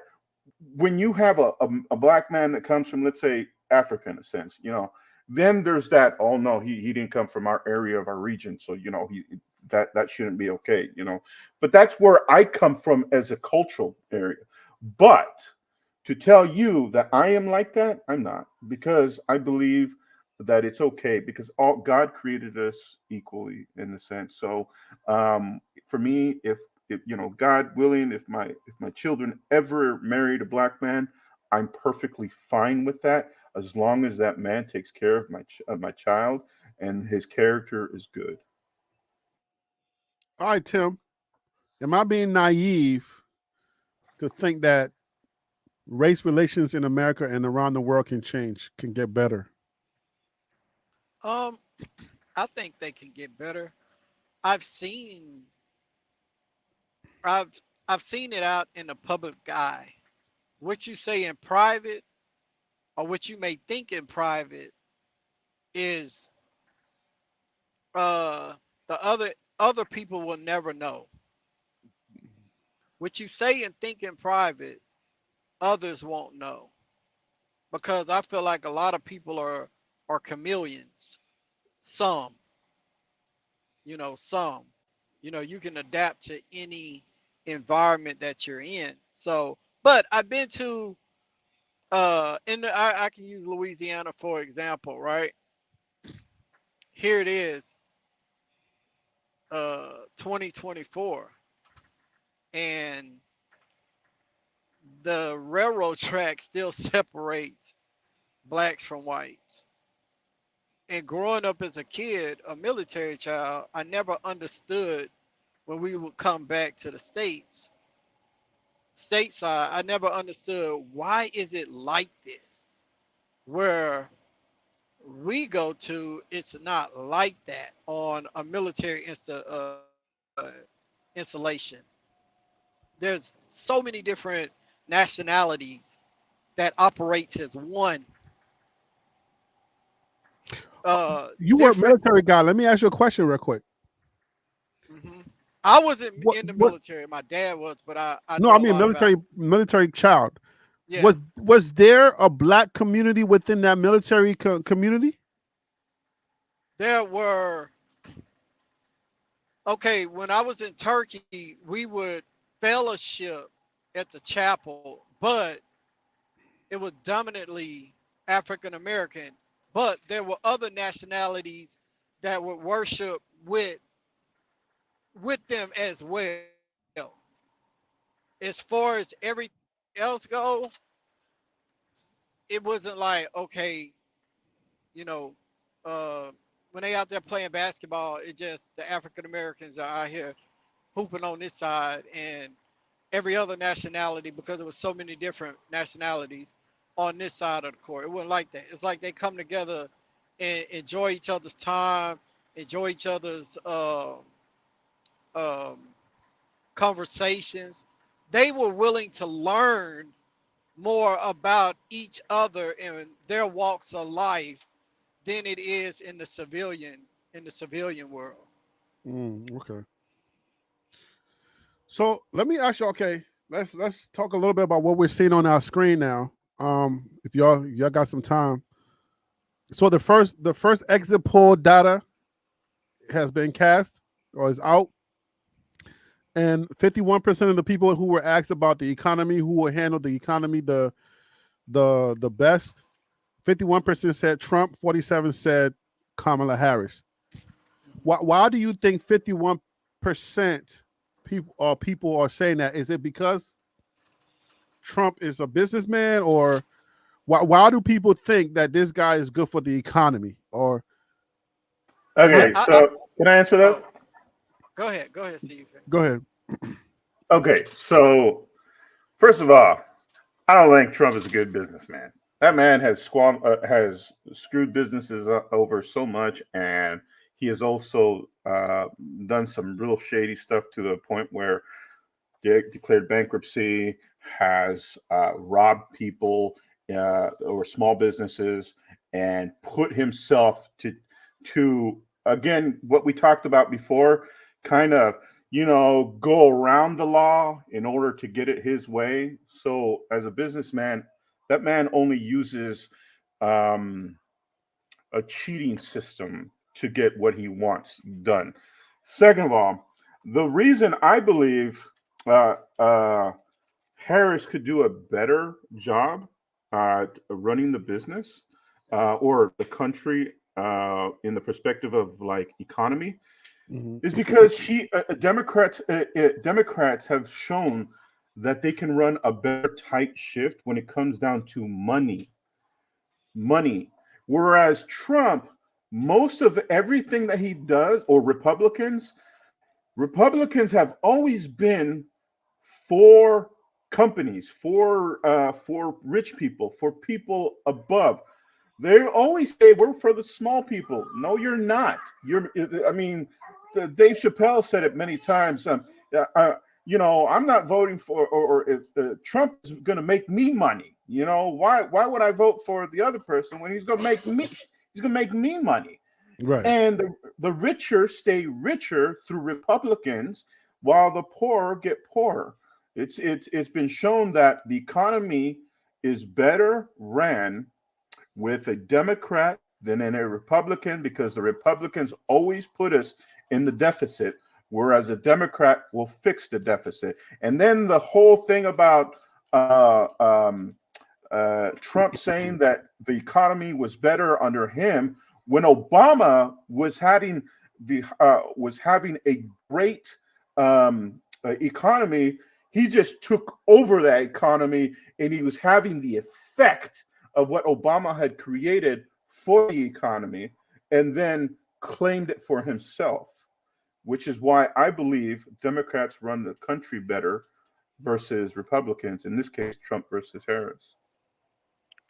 when you have a black man that comes from, let's say, Africa in a sense, then there's that, oh no, he didn't come from our area of our region, so that shouldn't be okay, But that's where I come from as a cultural area. But to tell you that I am like that, I'm not, because I believe that it's okay, because all God created us equally in the sense. So for me, if God willing, if my children ever married a black man, I'm perfectly fine with that, as long as that man takes care of my child and his character is good. All right, Tim. Am I being naive to think that race relations in America and around the world can change, can get better? I think they can get better. I've seen I've I've seen it out in the public eye. What you say in private, or what you may think in private, is the other people will never know. What you say and think in private, others won't know. Because I feel like a lot of people are chameleons. Some, some. You can adapt to any environment that you're in. So, but I've been to I can use Louisiana for example, right? Here it is, 2024, and the railroad track still separates blacks from whites. And growing up as a kid, a military child, I never understood when we would come back to the stateside, I never understood, why is it like this? Where we go to, it's not like that on a military installation. There's so many different nationalities that operates as one. You were a military guy. Let me ask you a question real quick. I wasn't in the military. My dad was, but I No, know I a mean lot about. military child. Yeah. Was there a black community within that military community? There were, okay, when I was in Turkey, we would fellowship at the chapel, but it was dominantly African American. But there were other nationalities that would worship with them as well. As far as everything else go, it wasn't like, okay, you know, uh, when they out there playing basketball, it just the African Americans are out here hooping on this side, and every other nationality, because there was so many different nationalities on this side of the court. It wasn't like that. It's like they come together and enjoy each other's time, enjoy each other's um, conversations. They were willing to learn more about each other and their walks of life than it is in the civilian world. Okay. So let me ask you. Okay, let's talk a little bit about what we're seeing on our screen now. If y'all got some time. So the first exit poll data has been cast or is out, and 51% of the people who were asked about the economy, who will handle the economy the best, 51% said Trump, 47 said Kamala Harris. Why do you think 51% people are saying that? Is it because Trump is a businessman, or why do people think that this guy is good for the economy? Or Okay, so can I answer that? Go ahead, Steve. Go ahead. Okay, so first of all, I don't think Trump is a good businessman. That man has screwed businesses over so much, and he has also done some real shady stuff to the point where declared bankruptcy, has robbed people or small businesses, and put himself to again what we talked about before, kind of go around the law in order to get it his way. So as a businessman, that man only uses a cheating system to get what he wants done. Second of all, the reason I believe Harris could do a better job running the business or the country in the perspective of like economy is because Democrats have shown that they can run a better tight shift when it comes down to money. Whereas Trump, most of everything that he does, or Republicans have always been for companies, for rich people, for people above. They always say we're for the small people. No, you're not. I mean, Dave Chappelle said it many times. I'm not voting for, or if Trump is going to make me money. Why would I vote for the other person when he's going to make me money? Right. And the richer stay richer through Republicans, while the poor get poorer. It's been shown that the economy is better ran with a Democrat than in a Republican, because the Republicans always put us in the deficit, whereas a Democrat will fix the deficit. And then the whole thing about Trump saying that the economy was better under him when Obama was having a great economy. He just took over that economy, and he was having the effect of what Obama had created for the economy, and then claimed it for himself, which is why I believe Democrats run the country better versus Republicans. In this case, Trump versus Harris.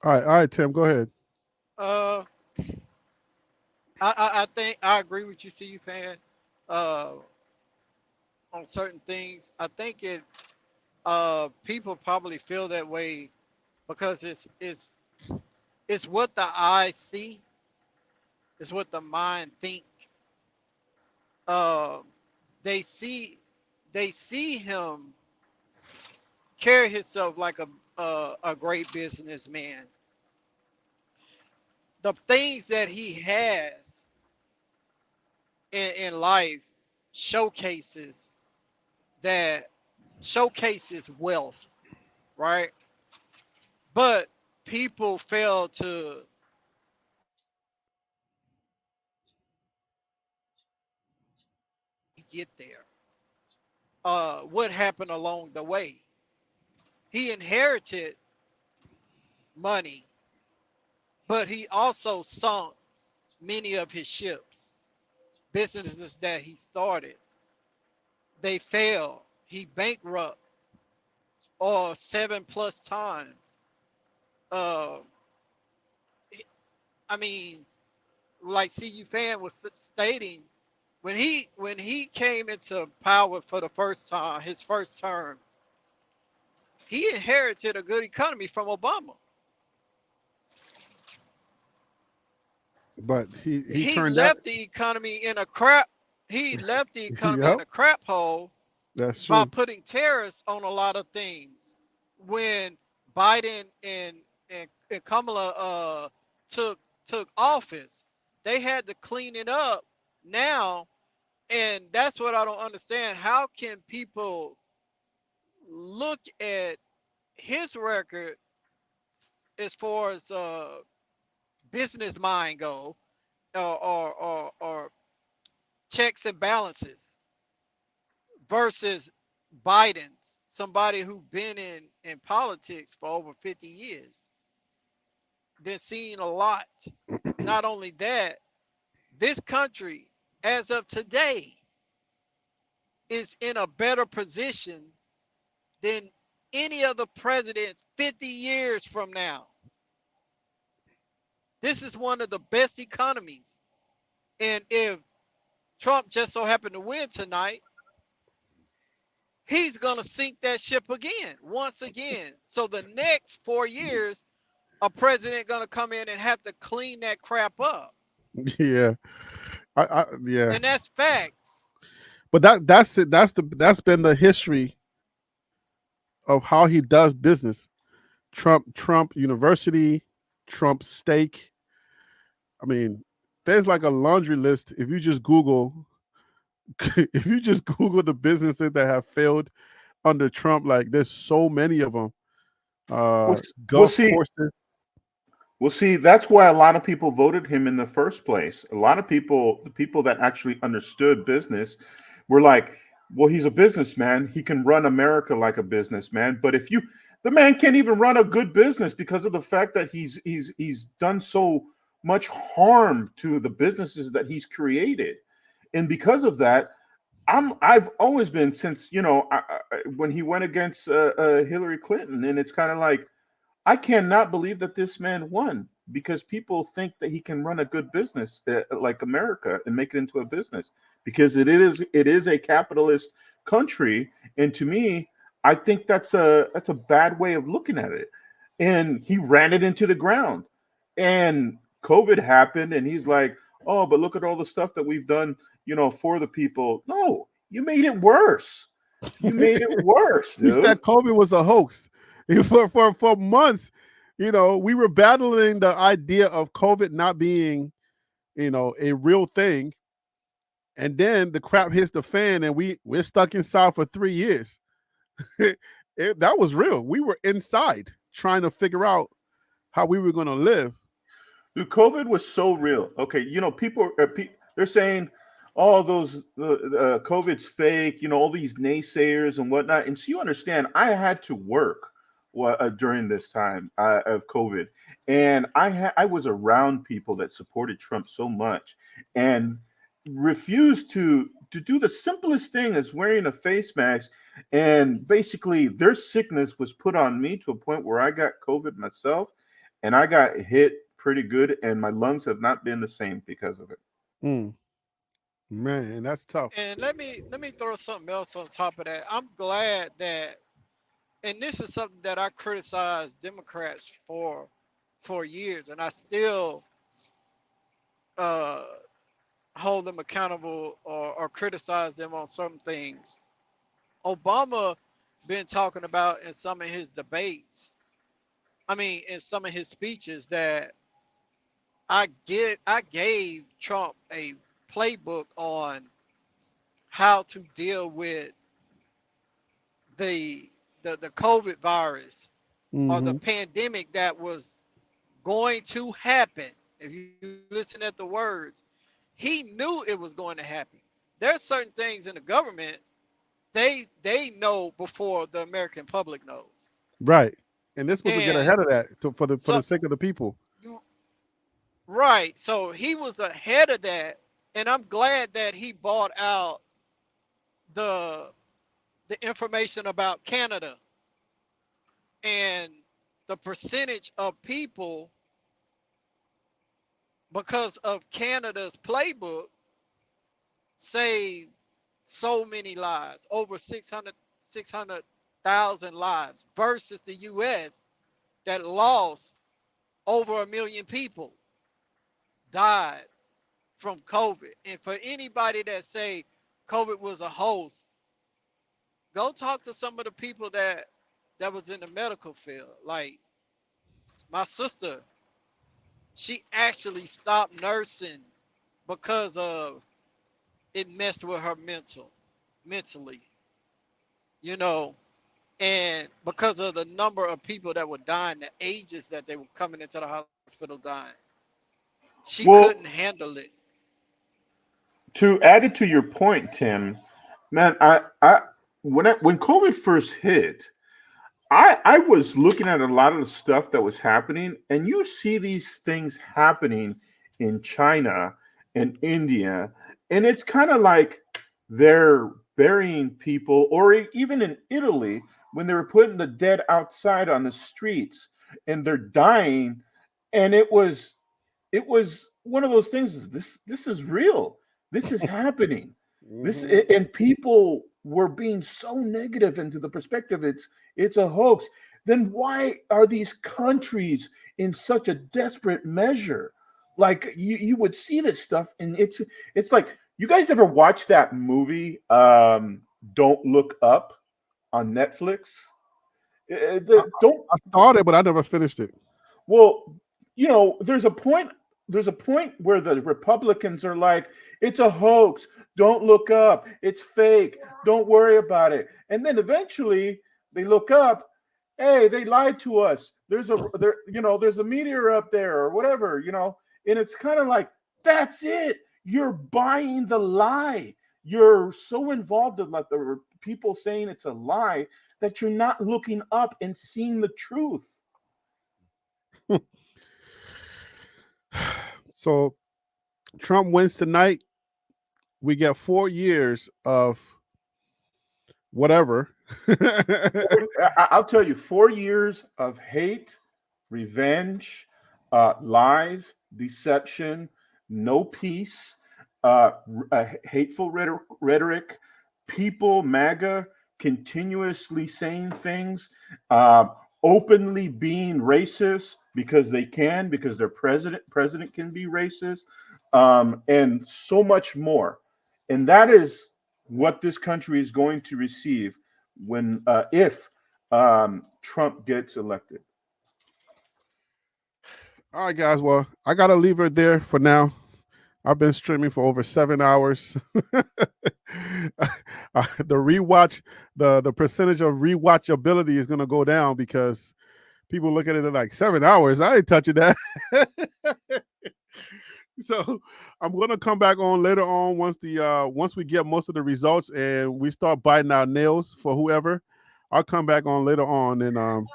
All right, Tim, go ahead. I think I agree with you, CU fan, on certain things. I think people probably feel that way because it's what the eye see, it's what the mind think. Uh, they see him carry himself like a great businessman. The things that he has in life showcases that showcases wealth, right? But people fail to get there. What happened along the way? He inherited money, but he also sunk many of his ships. Businesses that he started, they failed. He bankrupt or 7+ times. Uh, I mean, like CU Fan was stating, when he came into power for the first time, his first term, he inherited a good economy from Obama. But he He turned that. left the economy in a crap. He left the economy in Yep, a crap hole that's by true. putting tariffs on a lot of things. When Biden and Kamala took office, they had to clean it up now, and that's what I don't understand. How can people look at his record as far as business mind go, or checks and balances versus Biden's, somebody who been in politics for over 50 years, been seeing a lot. Not only that, this country, as of today, is in a better position than any other president 50 years from now. This is one of the best economies. And if Trump just so happened to win tonight, he's going to sink that ship again, once again. So the next 4 years, a president going to come in and have to clean that crap up. Yeah, yeah. And that's facts. But that's it. That's been the history of how he does business. Trump University, Trump steak. I mean, there's like a laundry list. If you just Google, if you just Google the businesses that have failed under Trump, like there's so many of them. We'll, we'll Golf see. courses. Well, see, that's why a lot of people voted him in the first place. A lot of people, the people that actually understood business, were like, well, he's a businessman. He can run America like a businessman. But if you, the man can't even run a good business because of the fact that he's done so much harm to the businesses that he's created. And because of that, I've always been, since, when he went against Hillary Clinton, and it's kind of like, I cannot believe that this man won, because people think that he can run a good business like America and make it into a business, because it is a capitalist country. And to me, I think that's a bad way of looking at it. And he ran it into the ground. And COVID happened, and he's like, "Oh, but look at all the stuff that we've done, for the people." No, you made it worse. You made it worse, He dude. said COVID was a hoax. For months, we were battling the idea of COVID not being, a real thing. And then the crap hits the fan, and we're stuck inside for 3 years. That was real. We were inside trying to figure out how we were going to live. Dude, COVID was so real. Okay, people they're saying, "Oh, those COVID's fake." All these naysayers and whatnot. And so you understand, I had to work during this time of COVID, and I was around people that supported Trump so much and refused to do the simplest thing as wearing a face mask. And basically, their sickness was put on me to a point where I got COVID myself, and I got hit pretty good, and my lungs have not been the same because of it. Man, that's tough. And let me throw something else on top of that. I'm glad that, and this is something that I criticized Democrats for years, and I still uh, hold them accountable, or criticize them on some things. Obama been talking about in some of his debates I mean, in some of his speeches that I gave Trump a playbook on how to deal with the the COVID virus or the pandemic that was going to happen. If you listen at the words, he knew it was going to happen. There's certain things in the government they know before the American public knows. Right. And this was to get And ahead of that for the so sake of the people. right, so he was ahead of that, and I'm glad that he bought out the information about Canada and the percentage of people because of Canada's playbook saved so many lives, over 600,000 lives versus the US that lost over 1 million people died from COVID. And for anybody that say COVID was a hoax, go talk to some of the people that was in the medical field. Like my sister, she actually stopped nursing because of it messed with her mentally, you know, and because of the number of people that were dying, the ages that they were coming into the hospital dying, she couldn't handle it. To add it to your point, Tim, man, when COVID first hit, I was looking at a lot of the stuff that was happening, and you see these things happening in China and India, and it's kind of like they're burying people, or even in Italy when they were putting the dead outside on the streets and they're dying, and it was one of those things. This is real. This is happening. And people were being so negative into the perspective it's a hoax. Then why are these countries in such a desperate measure? Like you would see this stuff, and it's like, you guys ever watch that movie Don't Look Up on Netflix? I started, but I never finished it. Well, there's a point where the Republicans are like, it's a hoax. Don't look up. It's fake. Don't worry about it. And then eventually they look up. Hey, they lied to us. There's a meteor up there or whatever, and it's kind of like, that's it. You're buying the lie. You're so involved in like the people saying it's a lie that you're not looking up and seeing the truth. So Trump wins tonight. We get 4 years of whatever. I'll tell you, 4 years of hate, revenge, lies, deception, no peace, hateful rhetoric, people, MAGA, continuously saying things, openly being racist because their president can be racist, and so much more. And that is what this country is going to receive if Trump gets elected. All right, guys. Well, I gotta leave it there for now. I've been streaming for over 7 hours. The rewatch, the percentage of rewatchability is gonna go down because people look at it like 7 hours. I ain't touching that. So I'm gonna come back on later on once we get most of the results and we start biting our nails for whoever. I'll come back on later on and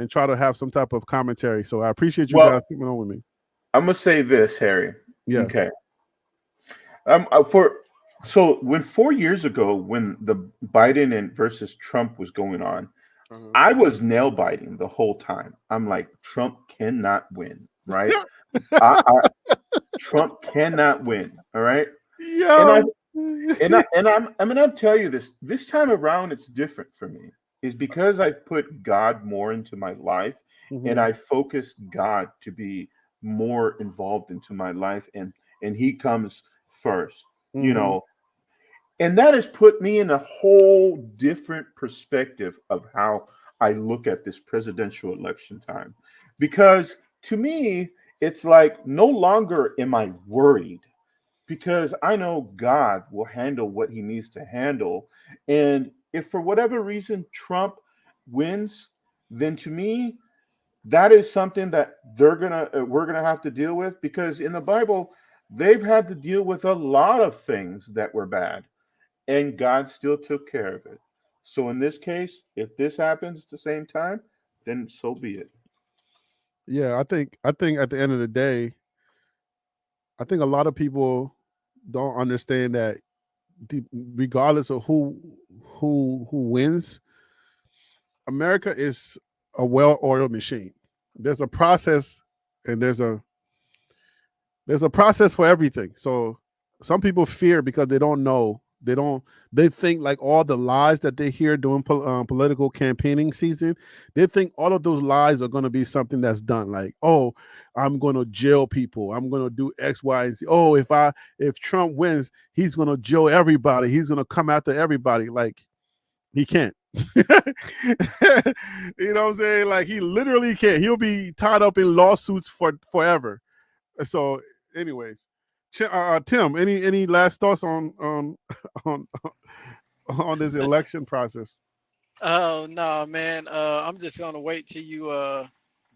try to have some type of commentary. So I appreciate you guys coming on with me. I'm gonna say this, Harry. Yeah. Okay. So when 4 years ago, when the Biden and versus Trump was going on, I was nail biting the whole time. I'm like, Trump cannot win, right? Trump cannot win. All right. Yeah. I'm gonna tell you this time around, it's different for me. Is because I've put God more into my life, and I focused God to be more involved into my life, and He comes first, and that has put me in a whole different perspective of how I look at this presidential election time. Because to me, it's like no longer am I worried, because I know God will handle what he needs to handle. And if for whatever reason Trump wins, then to me, that is something that we're gonna have to deal with, because in the Bible, they've had to deal with a lot of things that were bad, and God still took care of it. So in this case, if this happens at the same time, then so be it. Yeah, I think at the end of the day, I think a lot of people don't understand that regardless of who wins, America is a well-oiled machine. There's a process, and there's a process for everything. So some people fear because they don't know. They think like all the lies that they hear during political campaigning season, they think all of those lies are going to be something that's done. Like, oh, I'm going to jail people. I'm going to do X, Y, and Z. Oh, if Trump wins, he's going to jail everybody. He's going to come after everybody. Like, he can't. You know what I'm saying? Like, he literally can't. He'll be tied up in lawsuits forever. So, anyways, Tim, any last thoughts on on on this election process? Oh no, man. I'm just gonna wait till you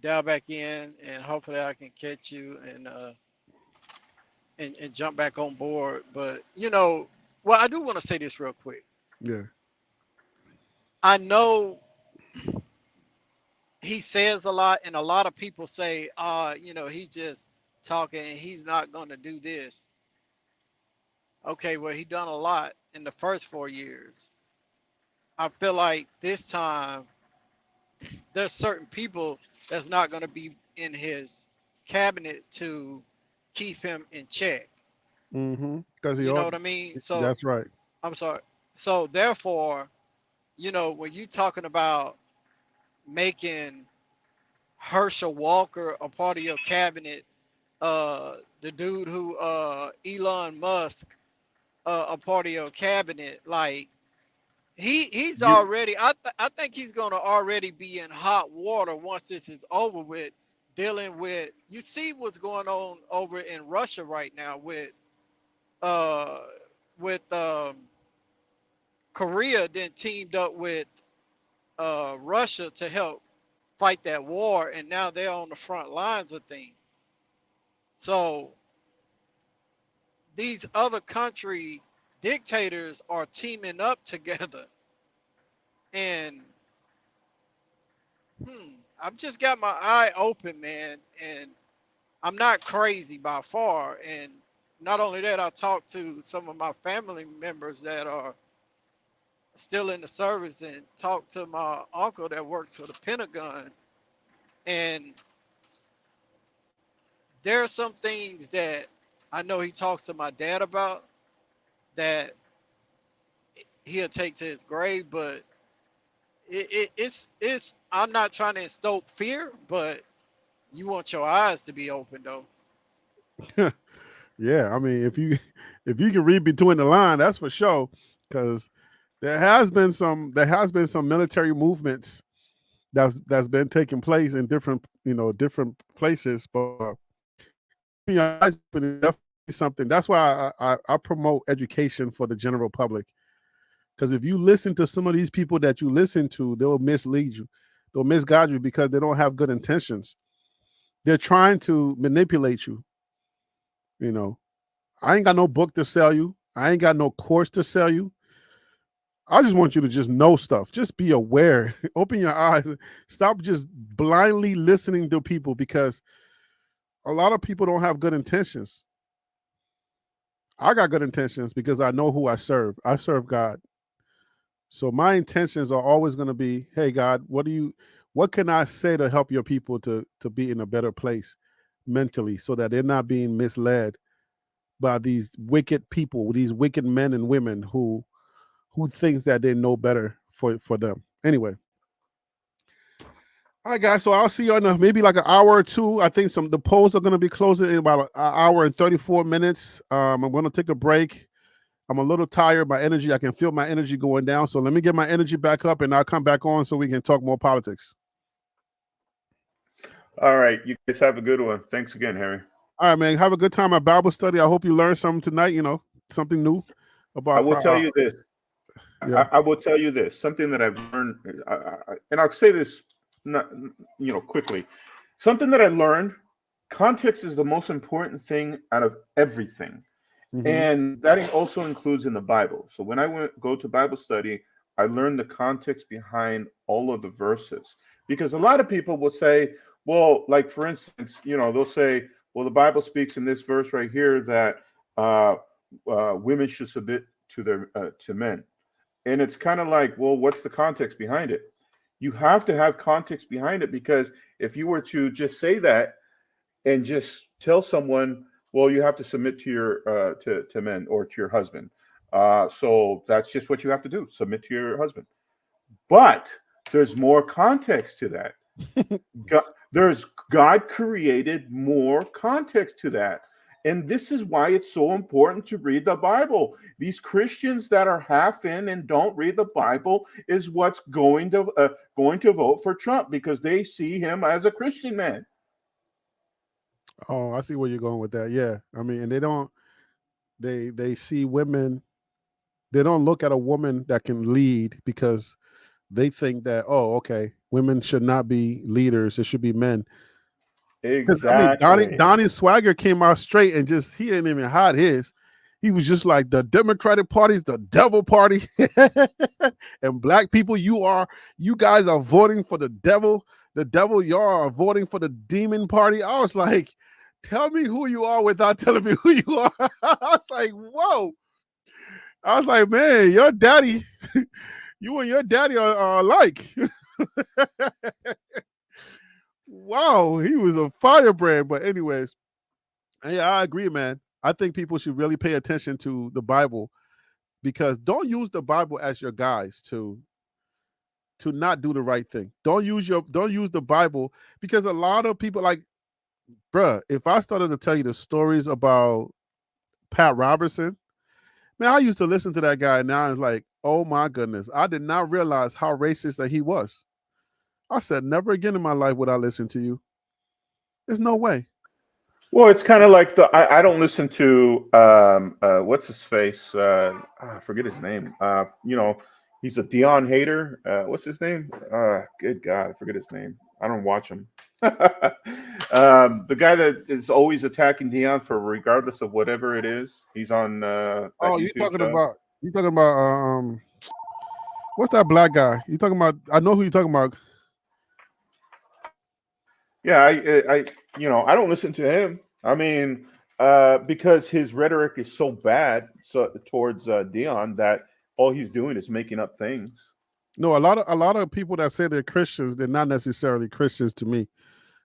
dial back in, and hopefully I can catch you and jump back on board. But well, I do want to say this real quick. Yeah. I know he says a lot, and a lot of people say, he's just talking, and he's not gonna do this. Okay, well, he done a lot in the first 4 years. I feel like this time there's certain people that's not going to be in his cabinet to keep him in check. Mm-hmm. Because You know what I mean? So that's right. I'm sorry. So therefore, when you talking about making Herschel Walker a part of your cabinet, the dude who Elon Musk a part of your cabinet, like he's already I think he's gonna already be in hot water once this is over with, dealing with, you see what's going on over in Russia right now with uh with Korea then teamed up with Russia to help fight that war, and now they're on the front lines of things. So these other country dictators are teaming up together, and I've just got my eye open, man, and I'm not crazy by far. And not only that, I talked to some of my family members that are still in the service, and talked to my uncle that works for the Pentagon. And there are some things that I know he talks to my dad about that he'll take to his grave, but it's I'm not trying to instoke fear, but you want your eyes to be open though. Yeah, I mean, if you can read between the line, that's for sure. Because there has been some military movements that's been taking place in different places, but definitely something. That's why I promote education for the general public. Because if you listen to some of these people that you listen to, they'll mislead you, they'll misguide you because they don't have good intentions. They're trying to manipulate you. I ain't got no book to sell you. I ain't got no course to sell you. I just want you to just know stuff. Just be aware. Open your eyes. Stop just blindly listening to people, because a lot of people don't have good intentions. I got good intentions because I know who I serve. I serve God. So my intentions are always going to be, hey God, what can I say to help your people to be in a better place mentally, so that they're not being misled by these wicked people, these wicked men and women who thinks that they know better for them. Anyway. All right, guys. So I'll see you in maybe like an hour or two. I think the polls are going to be closing in about an hour and 34 minutes. I'm going to take a break. I'm a little tired. My energy, I can feel my energy going down. So let me get my energy back up, and I'll come back on so we can talk more politics. All right. You guys have a good one. Thanks again, Harry. All right, man. Have a good time at Bible study. I hope you learned something tonight, something new about. I will tell you this. Yeah. I will tell you this. Something that I've learned, and I'll say this, quickly. Something that I learned, context is the most important thing out of everything. Mm-hmm. And that also includes in the Bible. So when I go to Bible study, I learn the context behind all of the verses. Because a lot of people will say, well, like for instance, they'll say, well, the Bible speaks in this verse right here that women should submit to men. And it's kind of like, well, what's the context behind it? You have to have context behind it, because if you were to just say that and just tell someone, well, you have to submit to your to men or to your husband. So that's just what you have to do, submit to your husband. But there's more context to that. God created more context to that. And this is why it's so important to read the Bible. These Christians that are half in and don't read the Bible is what's going to vote for Trump, because they see him as a Christian man. Oh, I see where you're going with that. Yeah. I mean, and they see women, they don't look at a woman that can lead, because they think that, oh, okay, women should not be leaders. It should be men. Exactly. I mean, Donnie Swagger came out straight and he didn't even hide his. He was just like, the Democratic Party is the devil party. And black people, you guys are voting for the devil. The devil, y'all are voting for the demon party. I was like, tell me who you are without telling me who you are. I was like, whoa. I was like, man, your daddy, you and your daddy are alike. Wow, he was a firebrand. But anyways, yeah, I agree, man. I think people should really pay attention to the Bible, because don't use the Bible as your guides to not do the right thing. Don't use the Bible, because a lot of people, like, bruh, if I started to tell you the stories about Pat Robertson, man, I used to listen to that guy. Now it's like, oh my goodness, I did not realize how racist that he was. I said, never again in my life would I listen to you. There's no way. Well, it's kind of like I don't listen to what's his face? I forget his name. He's a Dion hater. What's his name? Good God, I forget his name. I don't watch him. The guy that is always attacking Dion for regardless of whatever it is. He's on. You're talking about what's that black guy? You talking about? I know who you're talking about. Yeah, I don't listen to him. I mean, because his rhetoric is so bad towards Dion that all he's doing is making up things. No, a lot of people that say they're Christians, they're not necessarily Christians to me.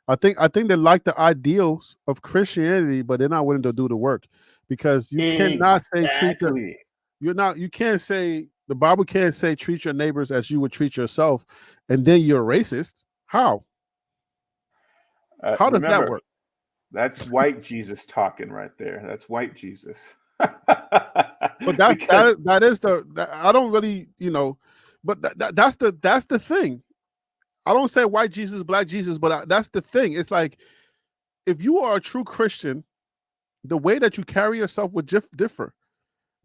I think they like the ideals of Christianity, but they're not willing to do the work, because you cannot say you can't say, the Bible can't say treat your neighbors as you would treat yourself, and then you're racist. How? How does that work? That's white Jesus talking right there. That's white Jesus. But that is I don't really, but that's the thing. I don't say white Jesus, black Jesus, but that's the thing. It's like, if you are a true Christian, the way that you carry yourself would differ,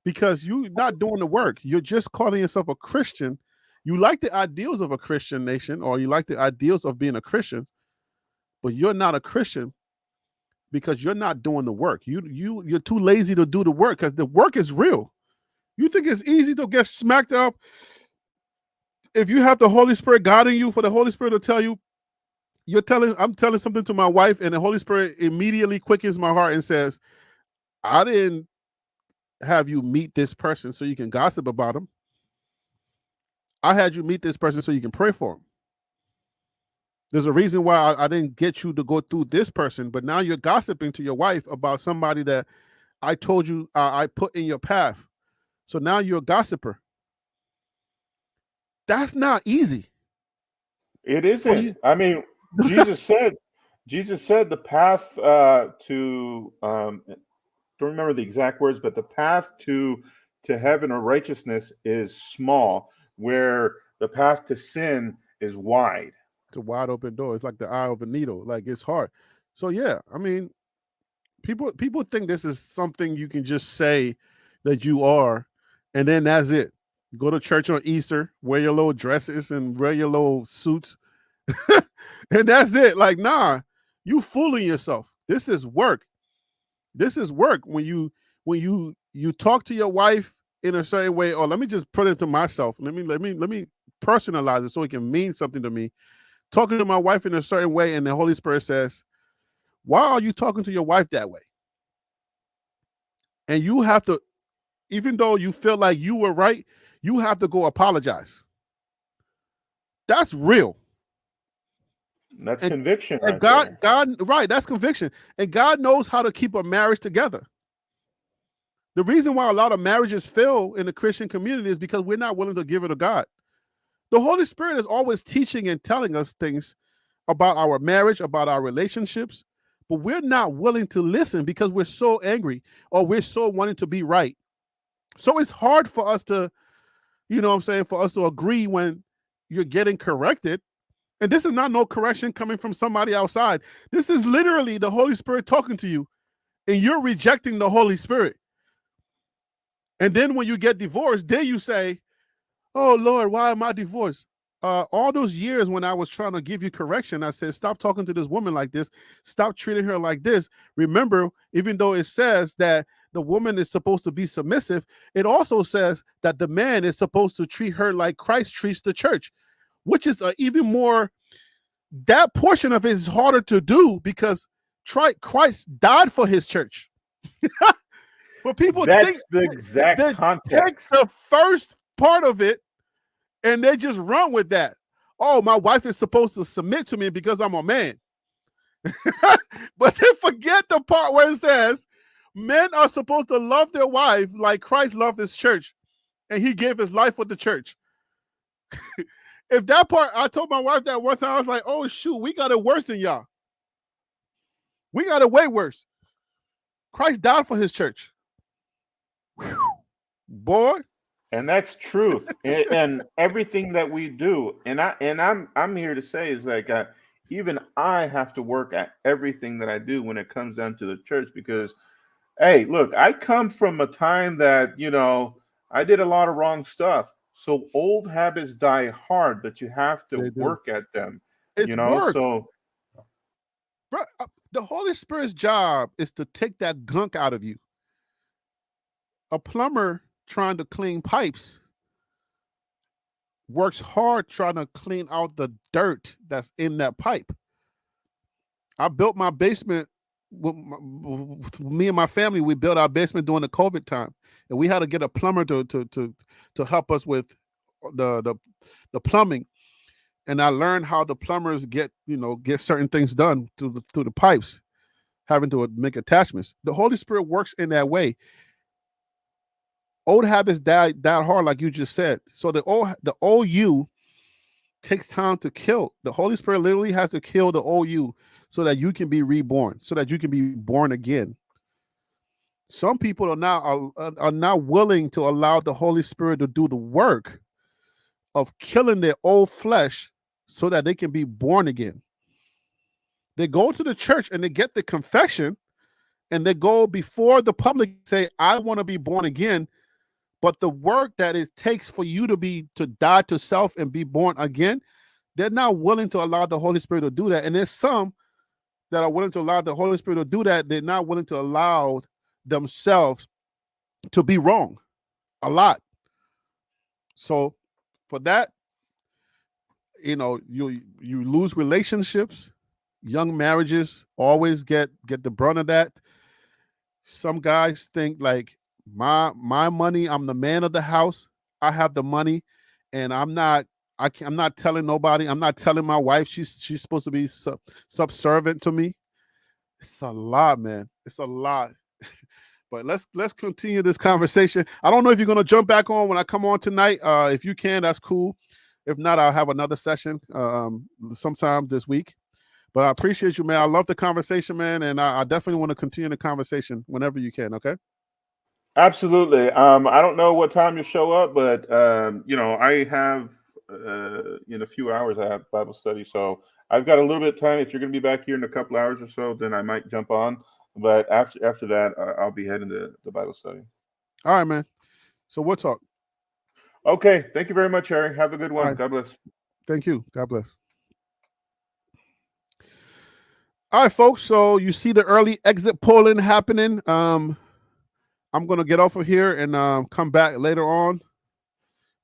because you're not doing the work. You're just calling yourself a Christian. You like the ideals of a Christian nation, or you like the ideals of being a Christian, but you're not a Christian because you're not doing the work. You're too lazy to do the work, because the work is real. You think it's easy to get smacked up if you have the Holy Spirit guiding you, for the Holy Spirit to tell you, I'm telling something to my wife, and the Holy Spirit immediately quickens my heart and says, I didn't have you meet this person so you can gossip about him. I had you meet this person so you can pray for him. There's a reason why I didn't get you to go through this person, but now you're gossiping to your wife about somebody that I told you I put in your path. So now you're a gossiper. That's not easy. It isn't. I mean, Jesus said the path to don't remember the exact words, but the path to to heaven or righteousness is small, where the path to sin is wide. It's a wide open door. It's like the eye of a needle. Like, it's hard. So yeah, I mean, people think this is something you can just say that you are, and then that's it. Go to church on Easter, wear your little dresses and wear your little suits, and that's it. Like, nah, you fooling yourself. This is work. This is work. When you talk to your wife in a certain way, or let me just put it to myself. Let me personalize it so it can mean something to me. Talking to my wife in a certain way, and the Holy Spirit says, why are you talking to your wife that way? And you have to, even though you feel like you were right, you have to go apologize. That's real. That's conviction. And right God, right, that's conviction. And God knows how to keep a marriage together. The reason why a lot of marriages fail in the Christian community is because we're not willing to give it to God. The Holy Spirit is always teaching and telling us things about our marriage, about our relationships, but we're not willing to listen because we're so angry or we're so wanting to be right. So it's hard for us to, you know what I'm saying, for us to agree when you're getting corrected. And this is not no correction coming from somebody outside. This is literally the Holy Spirit talking to you, and you're rejecting the Holy Spirit. And then when you get divorced, then you say, oh, Lord, why am I divorced? All those years when I was trying to give you correction, I said, stop talking to this woman like this. Stop treating her like this. Remember, even though it says that the woman is supposed to be submissive, it also says that the man is supposed to treat her like Christ treats the church, which is even more, that portion of it is harder to do because Christ died for his church. But people That's the exact context. Take the first part of it and they just run with that. Oh, my wife is supposed to submit to me because I'm a man. But they forget the part where it says men are supposed to love their wife like Christ loved his church, and he gave his life for the church. If that part, I told my wife that one time, I was like, oh, shoot, we got it worse than y'all. We got it way worse. Christ died for his church. Whew. Boy. And that's truth. and everything that we do, and I'm here to say is like, even I have to work at everything that I do when it comes down to the church, because, hey, look, I come from a time that, you know, I did a lot of wrong stuff. So old habits die hard, but you have to work at them. It's you know, work. so bro, the Holy Spirit's job is to take that gunk out of you. A plumber trying to clean pipes works hard trying to clean out the dirt that's in that pipe. I built my basement with me and my family. We built our basement during the COVID time, and we had to get a plumber to help us with the plumbing. And I learned how the plumbers get certain things done through the pipes, having to make attachments. The Holy Spirit works in that way. Old habits die hard, like you just said. So the old you takes time to kill. The Holy Spirit literally has to kill the old you so that you can be reborn, so that you can be born again. Some people are not willing to allow the Holy Spirit to do the work of killing their old flesh so that they can be born again. They go to the church and they get the confession, and they go before the public, say, I want to be born again. But the work that it takes for you to die to self and be born again, they're not willing to allow the Holy Spirit to do that. And there's some that are willing to allow the Holy Spirit to do that. They're not willing to allow themselves to be wrong a lot. So for that, you lose relationships. Young marriages always get the brunt of that. Some guys think like, my money, I'm the man of the house. I have the money, and I'm not telling nobody. I'm not telling my wife she's supposed to be subservient to me. It's a lot, man. It's a lot. But let's continue this conversation. I don't know if you're gonna jump back on when I come on tonight. If you can, that's cool. If not, I'll have another session sometime this week. But I appreciate you, man. I love the conversation, man, and I definitely want to continue the conversation whenever you can. Okay. Absolutely. I don't know what time you show up, but I have in a few hours I have Bible study, so I've got a little bit of time. If you're going to be back here in a couple hours or so, then I might jump on. But after that, I'll be heading to the Bible study. All right, man. So we'll talk. Okay. Thank you very much, Harry. Have a good one. Right. God bless. Thank you. God bless. All right, folks. So you see the early exit polling happening. I'm going to get off of here and come back later on.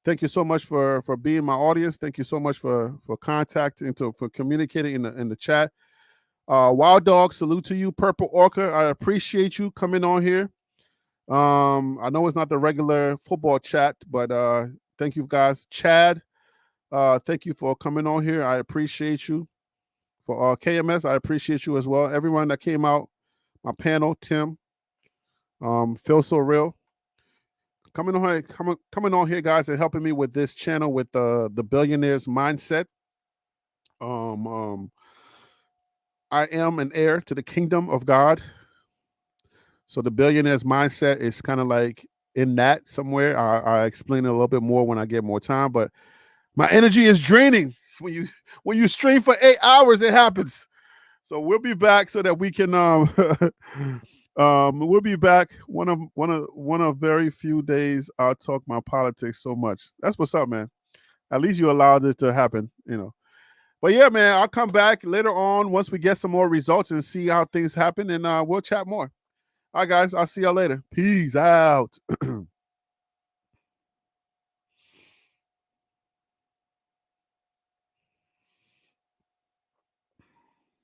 Thank you so much for being my audience. Thank you so much for contacting, for communicating in the chat. Wild Dog, salute to you. Purple Orca, I appreciate you coming on here. I know it's not the regular football chat, but thank you guys. Chad, thank you for coming on here. I appreciate you. For KMS, I appreciate you as well. Everyone that came out, my panel, Tim, Feel So Real. Coming on here, guys, and helping me with this channel with the billionaire's mindset. I am an heir to the kingdom of God. So the billionaire's mindset is kind of like in that somewhere. I explain it a little bit more when I get more time, but my energy is draining. When you stream for 8 hours, it happens. So we'll be back so that we can we'll be back one of very few days I'll talk my politics so much. That's what's up, man. At least you allowed this to happen, But yeah, man, I'll come back later on once we get some more results and see how things happen, and we'll chat more. All right, guys, I'll see y'all later. Peace out.